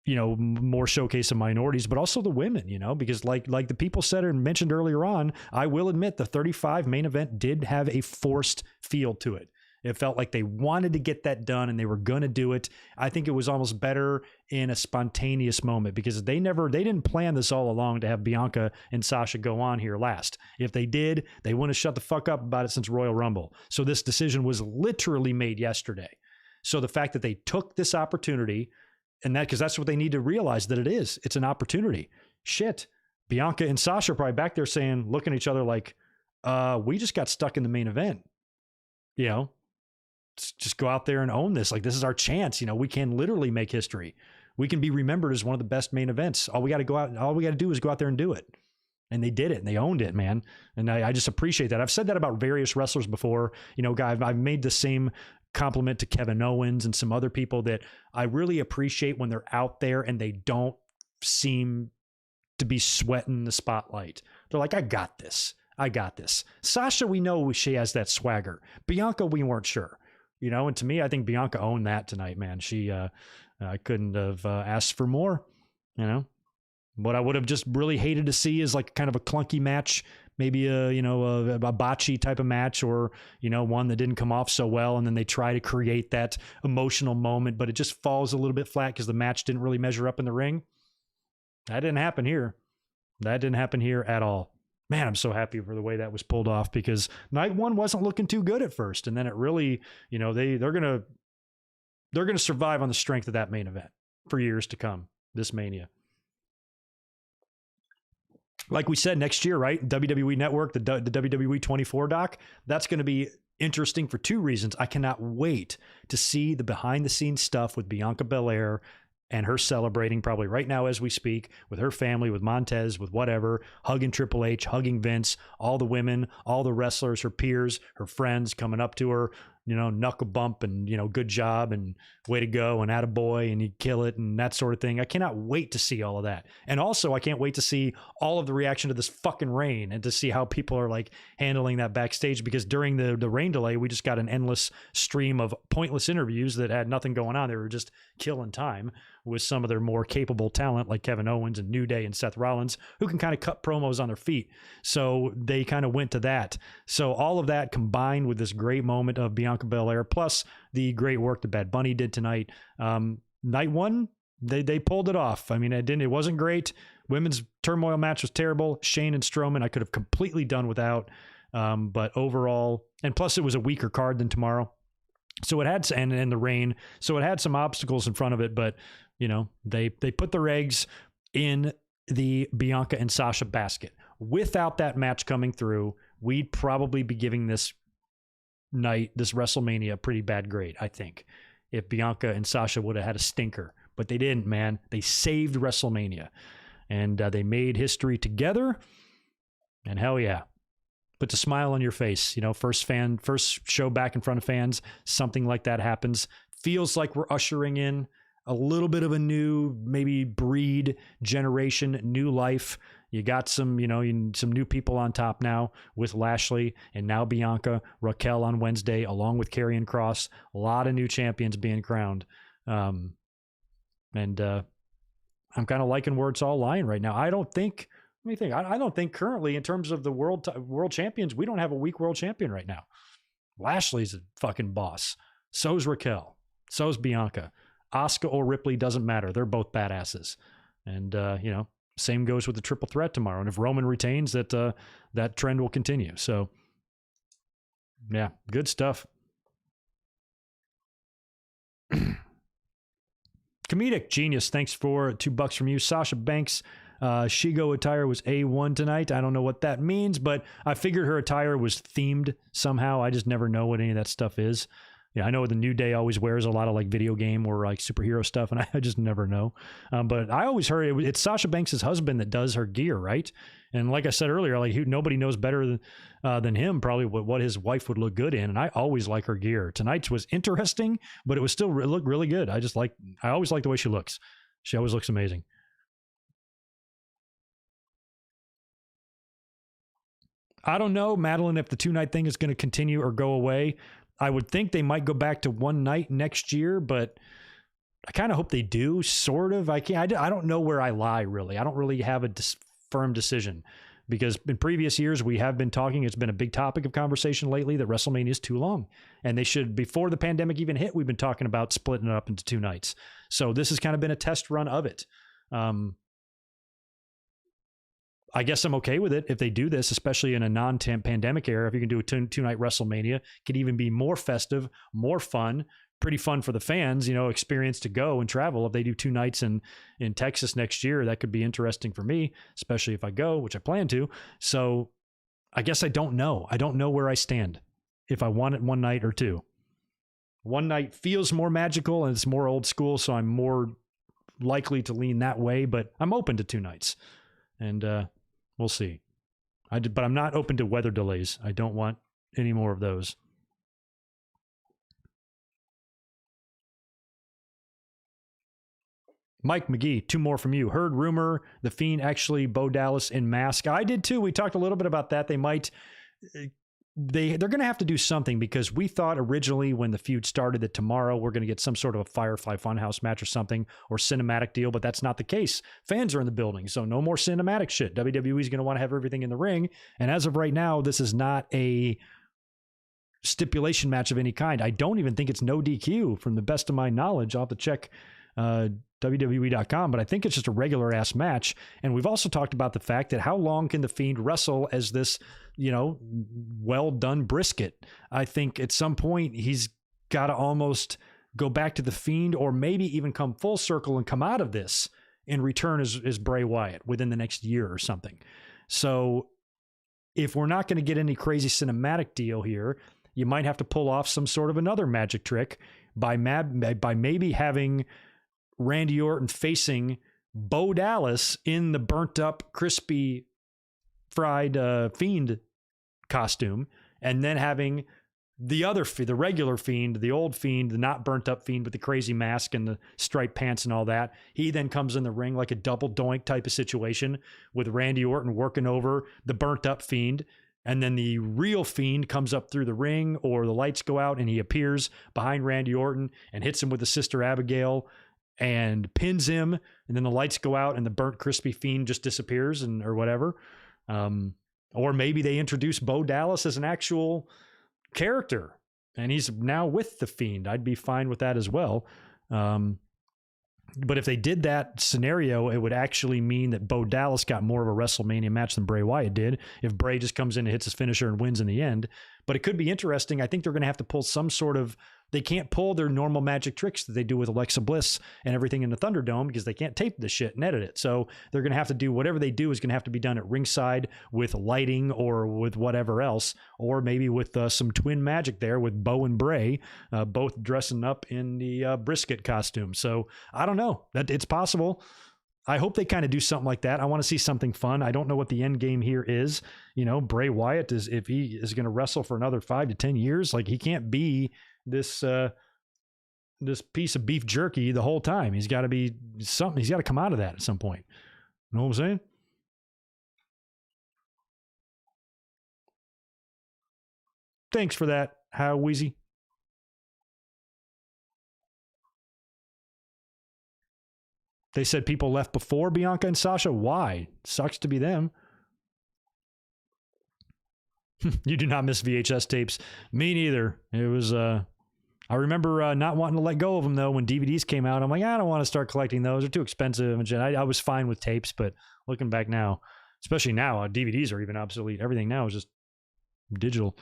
more showcase of minorities, but also the women, because like the people said and mentioned earlier on, I will admit the 35 main event did have a forced feel to it. It felt like they wanted to get that done and they were going to do it. I think it was almost better in a spontaneous moment because they didn't plan this all along to have Bianca and Sasha go on here last. If they did, they wouldn't have shut the fuck up about it since Royal Rumble. So this decision was literally made yesterday. So the fact that they took this opportunity, and because that's what they need to realize that it's an opportunity. Shit. Bianca and Sasha are probably back there looking at each other like, we just got stuck in the main event. Just go out there and own this. Like, this is our chance. We can literally make history. We can be remembered as one of the best main events. All we got to do is go out there and do it. And they did it and they owned it, man. And I just appreciate that. I've said that about various wrestlers before. I've made the same compliment to Kevin Owens and some other people that I really appreciate when they're out there and they don't seem to be sweating the spotlight. They're like, I got this. Sasha, we know she has that swagger. Bianca, we weren't sure, and to me, I think Bianca owned that tonight, man. She, I couldn't have asked for more, What I would have just really hated to see is like kind of a clunky match, maybe a botchy type of match, or, one that didn't come off so well. And then they try to create that emotional moment, but it just falls a little bit flat because the match didn't really measure up in the ring. That didn't happen here. That didn't happen here at all. Man, I'm so happy for the way that was pulled off because night one wasn't looking too good at first. And then it really, they're going to survive on the strength of that main event for years to come, this Mania. Like we said, next year, right? WWE Network, the WWE 24 doc, that's going to be interesting for two reasons. I cannot wait to see the behind the scenes stuff with Bianca Belair and her celebrating probably right now as we speak with her family, with Montez, with whatever, hugging Triple H, hugging Vince, all the women, all the wrestlers, her peers, her friends coming up to her, knuckle bump and, good job and way to go and attaboy and you kill it and that sort of thing. I cannot wait to see all of that. And also I can't wait to see all of the reaction to this fucking rain and to see how people are like handling that backstage, because during the rain delay, we just got an endless stream of pointless interviews that had nothing going on. They were just killing time with some of their more capable talent like Kevin Owens and New Day and Seth Rollins, who can kind of cut promos on their feet. So they kind of went to that. So all of that combined with this great moment of Bianca Belair, plus the great work that Bad Bunny did tonight. Night one, they pulled it off. I mean, it wasn't great. Women's turmoil match was terrible. Shane and Strowman, I could have completely done without. But overall, and plus it was a weaker card than tomorrow. So it had, and the rain. So it had some obstacles in front of it, but they put their eggs in the Bianca and Sasha basket. Without that match coming through, we'd probably be giving this night, this WrestleMania, a pretty bad grade, I think, if Bianca and Sasha would have had a stinker. But they didn't, man. They saved WrestleMania. And they made history together. And hell yeah. Puts a smile on your face. First show back in front of fans, something like that happens. Feels like we're ushering in a little bit of a new, maybe breed, generation, new life. You got some new people on top now with Lashley and now Bianca, Raquel on Wednesday, along with Karrion Kross. A lot of new champions being crowned. And I'm kind of liking where it's all lying right now. I don't think currently in terms of the world champions, we don't have a weak world champion right now. Lashley's a fucking boss. So's Raquel. So's Bianca. Asuka or Ripley, doesn't matter. They're both badasses. And, same goes with the triple threat tomorrow. And if Roman retains, that trend will continue. So, yeah, good stuff. Comedic Genius, thanks for $2 from you. Sasha Banks, Shigo attire was A1 tonight. I don't know what that means, but I figured her attire was themed somehow. I just never know what any of that stuff is. Yeah, I know the New Day always wears a lot of like video game or like superhero stuff, and I just never know. But I always heard it's Sasha Banks' husband that does her gear, right? And like I said earlier, like nobody knows better than him probably what his wife would look good in. And I always like her gear. Tonight's was interesting, but it was still looked really good. I always like the way she looks. She always looks amazing. I don't know, Madeline, if the 2-night thing is going to continue or go away. I would think they might go back to one night next year, but I kind of hope they do, sort of. I don't know where I lie, really. I don't really have a firm decision, because in previous years we have been talking, it's been a big topic of conversation lately, that WrestleMania is too long, and they should, before the pandemic even hit, we've been talking about splitting it up into 2 nights. So this has kind of been a test run of it. I guess I'm okay with it if they do this, especially in a non-pandemic era. If you can do a 2-night WrestleMania, it could even be more festive, more fun, pretty fun for the fans, experience to go and travel. If they do 2 nights in Texas next year, that could be interesting for me, especially if I go, which I plan to. So I guess I don't know. I don't know where I stand, if I want it 1 night or 2. 1 night feels more magical and it's more old school, so I'm more likely to lean that way, but I'm open to 2 nights. And we'll see. But I'm not open to weather delays. I don't want any more of those. Mike McGee, 2 more from you. Heard rumor The Fiend actually Bo Dallas in mask. I did too. We talked a little bit about that. They might... They're going to have to do something, because we thought originally when the feud started that tomorrow we're going to get some sort of a Firefly Funhouse match or something, or cinematic deal, but that's not the case. Fans are in the building, so no more cinematic shit. WWE is going to want to have everything in the ring, and as of right now, this is not a stipulation match of any kind. I don't even think it's no DQ, from the best of my knowledge. I'll have to check WWE.com, but I think it's just a regular ass match. And we've also talked about the fact that how long can the Fiend wrestle as this, well done brisket? I think at some point he's got to almost go back to the Fiend, or maybe even come full circle and come out of this and return as Bray Wyatt within the next year or something. So if we're not going to get any crazy cinematic deal here, you might have to pull off some sort of another magic trick by maybe having Randy Orton facing Bo Dallas in the burnt up, crispy, fried Fiend costume, and then having the regular Fiend, the old Fiend, the not burnt up Fiend with the crazy mask and the striped pants and all that. He then comes in the ring like a double doink type of situation, with Randy Orton working over the burnt up Fiend. And then the real Fiend comes up through the ring, or the lights go out and he appears behind Randy Orton and hits him with the Sister Abigail and pins him, and then the lights go out and the burnt crispy Fiend just disappears, or whatever. Or maybe they introduce Bo Dallas as an actual character and he's now with the Fiend. I'd be fine with that as well. But if they did that scenario, it would actually mean that Bo Dallas got more of a WrestleMania match than Bray Wyatt did, if Bray just comes in and hits his finisher and wins in the end. But it could be interesting. I think they're going to have to pull some sort of... They can't pull their normal magic tricks that they do with Alexa Bliss and everything in the Thunderdome, because they can't tape the shit and edit it. So they're going to have to do whatever they do is going to have to be done at ringside with lighting or with whatever else, or maybe with some twin magic there with Bo and Bray, both dressing up in the brisket costume. So I don't know. That it's possible. I hope they kind of do something like that. I want to see something fun. I don't know what the end game here is. You know, Bray Wyatt is, if he is going to wrestle for another 5 to 10 years, like he can't be this piece of beef jerky the whole time. He's got to be something. He's got to come out of that at some point. You know what I'm saying? Thanks for that, How Wheezy. They said people left before Bianca and Sasha. Why? Sucks to be them. You do not miss VHS tapes. Me neither. It was, I remember not wanting to let go of them, though, when DVDs came out. I'm like, I don't want to start collecting those. They're too expensive. And I was fine with tapes, but looking back now, especially now, DVDs are even obsolete. Everything now is just digital.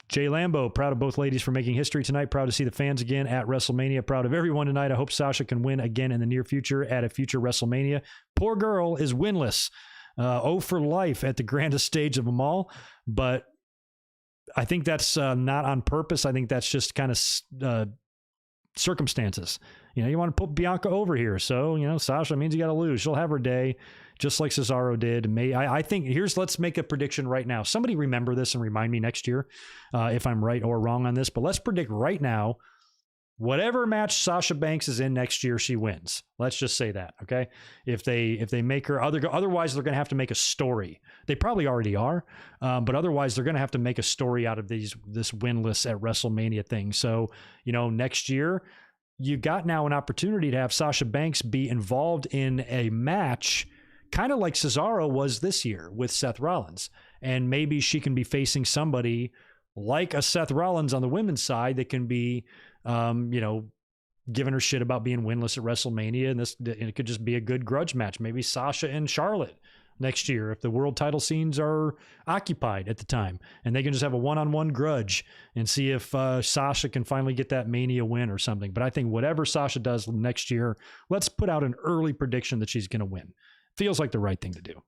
Jay Lambo, proud of both ladies for making history tonight. Proud to see the fans again at WrestleMania. Proud of everyone tonight. I hope Sasha can win again in the near future at a future WrestleMania. Poor girl is winless. 0 for life at the grandest stage of them all. But I think that's not on purpose. I think that's just kind of circumstances. You know, you want to put Bianca over here. So, you know, Sasha means you got to lose. She'll have her day, just like Cesaro did. I think let's make a prediction right now. Somebody remember this and remind me next year if I'm right or wrong on this. But let's predict right now Whatever match Sasha Banks is in next year, she wins. Let's just say that, okay? If they make her otherwise they're going to have to make a story. They probably already are, but otherwise they're going to have to make a story out of this winless at WrestleMania thing. So, next year you got now an opportunity to have Sasha Banks be involved in a match, kind of like Cesaro was this year with Seth Rollins, and maybe she can be facing somebody like a Seth Rollins on the women's side that can be, giving her shit about being winless at WrestleMania. And it could just be a good grudge match. Maybe Sasha and Charlotte next year, if the world title scenes are occupied at the time, and they can just have a one-on-one grudge and see if Sasha can finally get that Mania win or something. But I think whatever Sasha does next year, let's put out an early prediction that she's going to win. Feels like the right thing to do.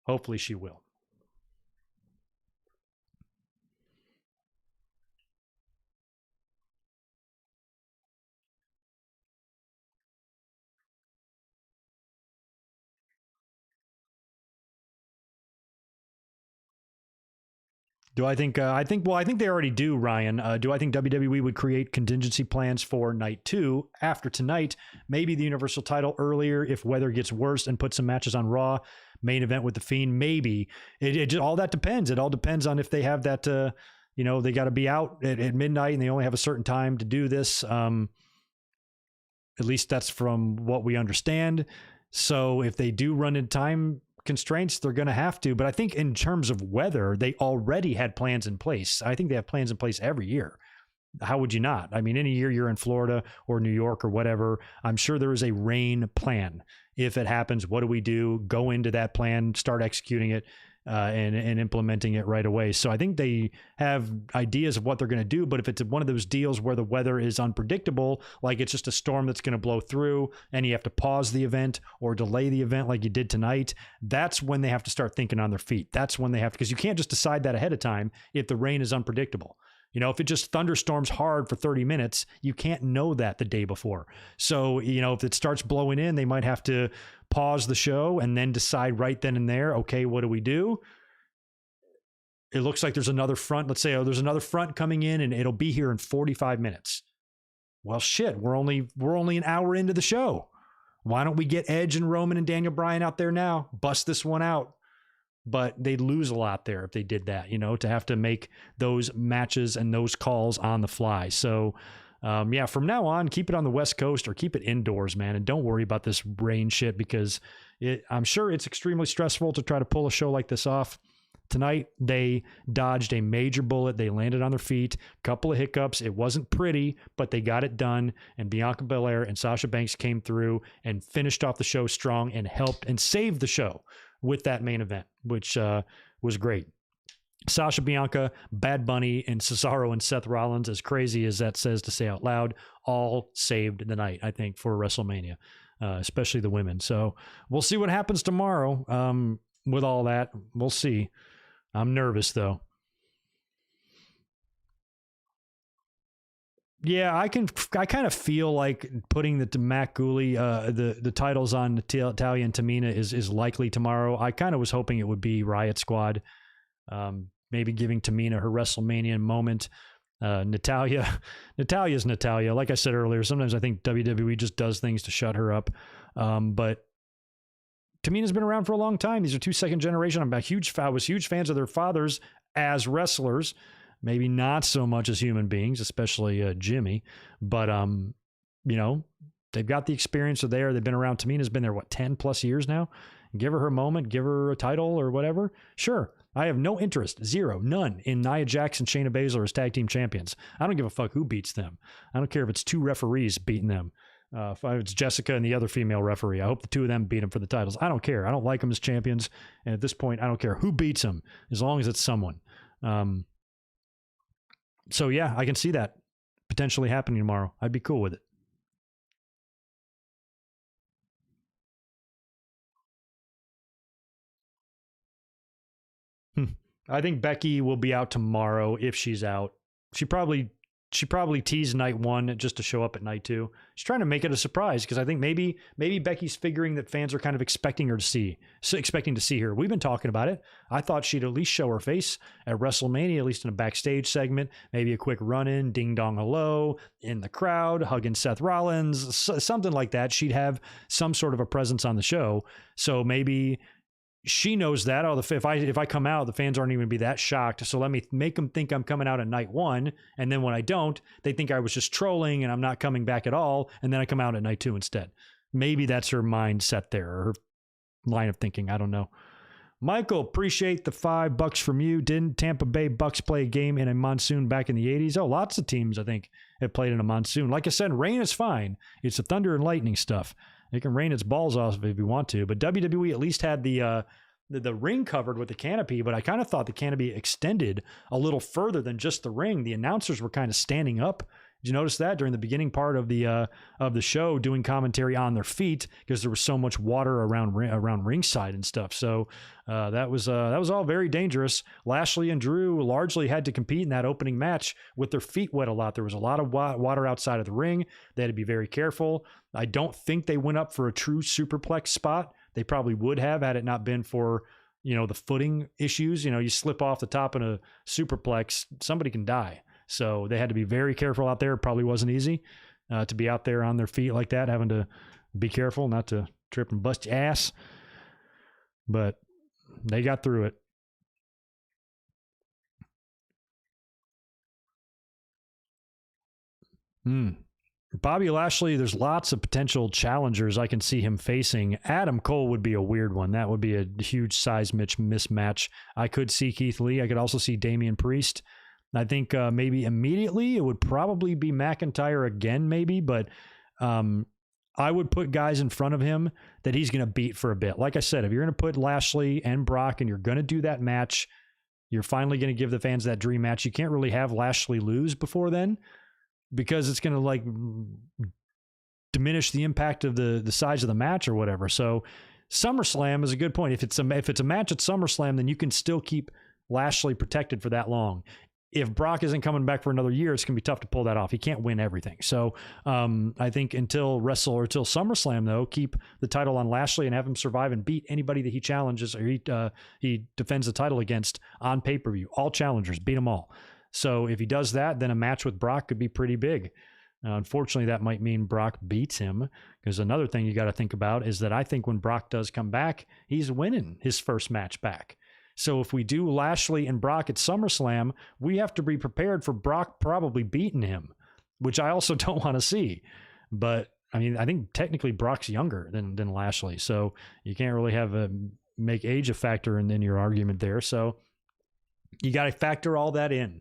Hopefully she will. Do I think, I think they already do, Ryan. Do I think WWE would create contingency plans for night 2 after tonight? Maybe the Universal title earlier if weather gets worse, and put some matches on Raw, main event with The Fiend. Maybe it just, all that depends. It all depends on if they have that, they got to be out at midnight and they only have a certain time to do this. At least that's from what we understand. So if they do run into time constraints, they're going to have to. But I think in terms of weather, they already had plans in place. I think they have plans in place every year. How would you not? I mean, any year you're in Florida or New York or whatever, I'm sure there is a rain plan. If it happens, what do we do? Go into that plan, start executing it, and implementing it right away. So I think they have ideas of what they're going to do. But if it's one of those deals where the weather is unpredictable, like it's just a storm that's going to blow through and you have to pause the event or delay the event like you did tonight, that's when they have to start thinking on their feet. That's when they have to, because you can't just decide that ahead of time if the rain is unpredictable. If it just thunderstorms hard for 30 minutes, you can't know that the day before. So, if it starts blowing in, they might have to pause the show and then decide right then and there, okay, what do we do? It looks like there's another front. Let's say, there's another front coming in and it'll be here in 45 minutes. Well, shit, we're only an hour into the show. Why don't we get Edge and Roman and Daniel Bryan out there now? Bust this one out. But they'd lose a lot there if they did that, to have to make those matches and those calls on the fly. So, from now on, keep it on the West Coast or keep it indoors, man. And don't worry about this rain shit, because I'm sure it's extremely stressful to try to pull a show like this off. Tonight, they dodged a major bullet. They landed on their feet, a couple of hiccups. It wasn't pretty, but they got it done. And Bianca Belair and Sasha Banks came through and finished off the show strong and helped and saved the show with that main event, which was great. Sasha, Bianca, Bad Bunny, and Cesaro and Seth Rollins, as crazy as that says to say out loud, all saved the night, I think, for WrestleMania, especially the women. So we'll see what happens tomorrow with all that. We'll see. I'm nervous, though. Yeah, I kind of feel like putting the Matt Gooley, the titles on Natalya and Tamina is likely tomorrow. I kind of was hoping it would be Riot Squad, maybe giving Tamina her WrestleMania moment. Natalya's Natalya. Like I said earlier, sometimes I think WWE just does things to shut her up. But Tamina's been around for a long time. These are 2 second generation. I was huge fans of their fathers as wrestlers. Maybe not so much as human beings, especially Jimmy, but they've got the experience there. They've been around. Tamina's been there 10 plus years now. Give her moment, give her a title or whatever. Sure, I have no interest, none in Nia Jax and Shayna Baszler as tag team champions. I don't give a fuck who beats them. I don't care if it's 2 referees beating them. If it's Jessica and the other female referee, I hope the 2 of them beat them for the titles. I don't care. I don't like them as champions, and at this point, I don't care who beats them as long as it's someone. So yeah, I can see that potentially happening tomorrow. I'd be cool with it. I think Becky will be out tomorrow if she's out. She probably she probably teased night 1 just to show up at night 2. She's trying to make it a surprise because I think maybe Becky's figuring that fans are kind of expecting to see her. We've been talking about it. I thought she'd at least show her face at WrestleMania, at least in a backstage segment, maybe a quick run-in, ding dong hello in the crowd, hugging Seth Rollins, something like that. She'd have some sort of a presence on the show. So maybe she knows that. Oh, if I come out, the fans aren't even going to be that shocked. So let me make them think I'm coming out at night 1. And then when I don't, they think I was just trolling and I'm not coming back at all. And then I come out at night 2 instead. Maybe that's her mindset there, or her line of thinking. I don't know. Michael, appreciate the $5 from you. Didn't Tampa Bay Bucks play a game in a monsoon back in the 80s? Oh, lots of teams, I think, have played in a monsoon. Like I said, rain is fine. It's the thunder and lightning stuff. It can rain its balls off if you want to. But WWE at least had the ring covered with the canopy, but I kind of thought the canopy extended a little further than just the ring. The announcers were kind of standing up. Did you notice that during the beginning part of the show, doing commentary on their feet because there was so much water around ringside and stuff? So that was all very dangerous. Lashley and Drew largely had to compete in that opening match with their feet wet a lot. There was a lot of water outside of the ring. They had to be very careful. I don't think they went up for a true superplex spot. They probably would have had it not been for, the footing issues. You slip off the top in a superplex, somebody can die. So they had to be very careful out there. It probably wasn't easy to be out there on their feet like that, having to be careful not to trip and bust your ass. But they got through it. Bobby Lashley, there's lots of potential challengers I can see him facing. Adam Cole would be a weird one. That would be a huge size mismatch. I could see Keith Lee. I could also see Damian Priest. I think maybe immediately it would probably be McIntyre again, maybe, but I would put guys in front of him that he's going to beat for a bit. Like I said, if you're going to put Lashley and Brock and you're going to do that match, you're finally going to give the fans that dream match. You can't really have Lashley lose before then, because it's going to diminish the impact of the size of the match or whatever. So SummerSlam is a good point. If it's a match at SummerSlam, then you can still keep Lashley protected for that long. If Brock isn't coming back for another year, it's going to be tough to pull that off. He can't win everything. So I think until SummerSlam, though, keep the title on Lashley and have him survive and beat anybody that he challenges or he defends the title against on pay-per-view. All challengers, beat them all. So if he does that, then a match with Brock could be pretty big. Unfortunately, that might mean Brock beats him, because another thing you got to think about is that I think when Brock does come back, he's winning his first match back. So if we do Lashley and Brock at SummerSlam, we have to be prepared for Brock probably beating him, which I also don't want to see. But I mean, I think technically Brock's younger than Lashley, so you can't really make age a factor in your argument there. So you got to factor all that in,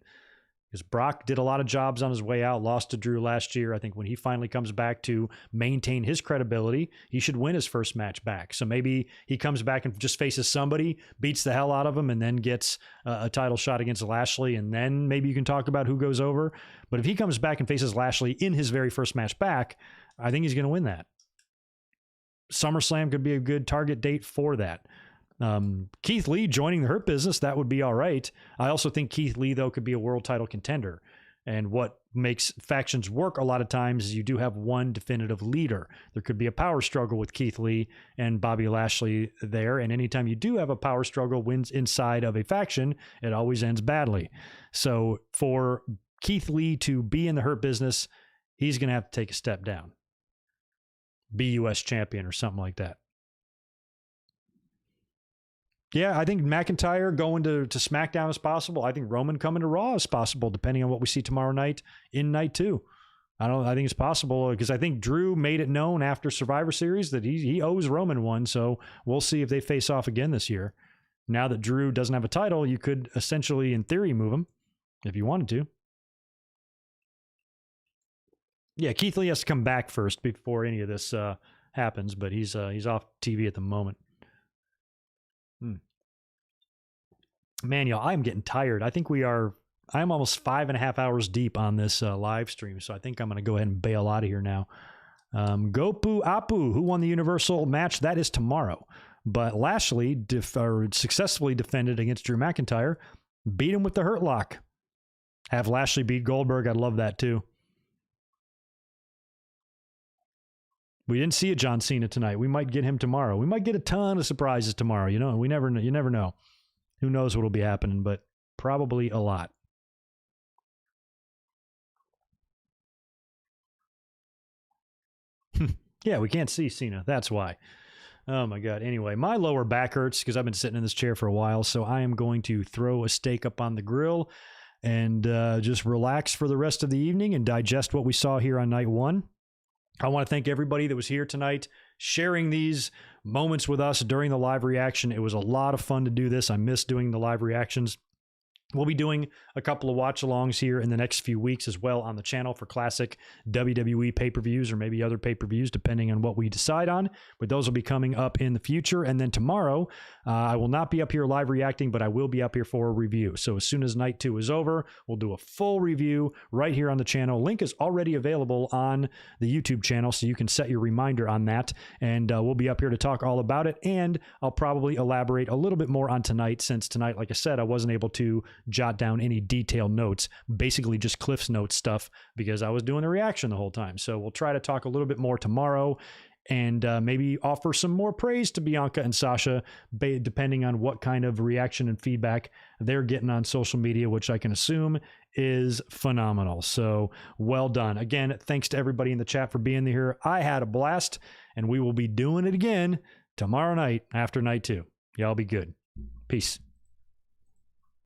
because Brock did a lot of jobs on his way out, lost to Drew last year. I think when he finally comes back to maintain his credibility, he should win his first match back. So maybe he comes back and just faces somebody, beats the hell out of him, and then gets a title shot against Lashley, and then maybe you can talk about who goes over. But if he comes back and faces Lashley in his very first match back, I think he's going to win that. SummerSlam could be a good target date for that. Keith Lee joining the Hurt Business, that would be all right. I also think Keith Lee, though, could be a world title contender. And what makes factions work a lot of times is you do have one definitive leader. There could be a power struggle with Keith Lee and Bobby Lashley there. And anytime you do have a power struggle wins inside of a faction, it always ends badly. So for Keith Lee to be in the Hurt Business, he's going to have to take a step down. Be U.S. champion or something like that. Yeah, I think McIntyre going to SmackDown is possible. I think Roman coming to Raw is possible, depending on what we see tomorrow night in night 2. I think it's possible, because I think Drew made it known after Survivor Series that he owes Roman one. So we'll see if they face off again this year. Now that Drew doesn't have a title, you could essentially, in theory, move him if you wanted to. Yeah, Keith Lee has to come back first before any of this happens, but he's off TV at the moment. Man, y'all, I'm getting tired. I think I'm almost 5.5 hours deep on this live stream, so I think I'm going to go ahead and bail out of here now. Gopu Apu, who won the Universal match? That is tomorrow. But Lashley successfully defended against Drew McIntyre, beat him with the Hurt Lock. Have Lashley beat Goldberg. I'd love that too. We didn't see a John Cena tonight. We might get him tomorrow. We might get a ton of surprises tomorrow. You know, you never know. Who knows what'll be happening, but probably a lot. Yeah, we can't see Cena. That's why. Oh my God. Anyway, my lower back hurts because I've been sitting in this chair for a while. So I am going to throw a steak up on the grill and just relax for the rest of the evening and digest what we saw here on night one. I want to thank everybody that was here tonight, sharing these moments with us during the live reaction. It was a lot of fun to do this. I miss doing the live reactions. We'll be doing a couple of watch-alongs here in the next few weeks as well on the channel for classic WWE pay-per-views or maybe other pay-per-views, depending on what we decide on. But those will be coming up in the future. And then tomorrow, I will not be up here live reacting, but I will be up here for a review. So as soon as night 2 is over, we'll do a full review right here on the channel. Link is already available on the YouTube channel, so you can set your reminder on that. And we'll be up here to talk all about it. And I'll probably elaborate a little bit more on tonight, since tonight, like I said, I wasn't able to jot down any detailed notes, basically just Cliff's Notes stuff, because I was doing the reaction the whole time. So we'll try to talk a little bit more tomorrow and maybe offer some more praise to Bianca and Sasha, depending on what kind of reaction and feedback they're getting on social media, which I can assume is phenomenal. So well done. Again, thanks to everybody in the chat for being here. I had a blast, and we will be doing it again tomorrow night after night 2. Y'all be good. Peace.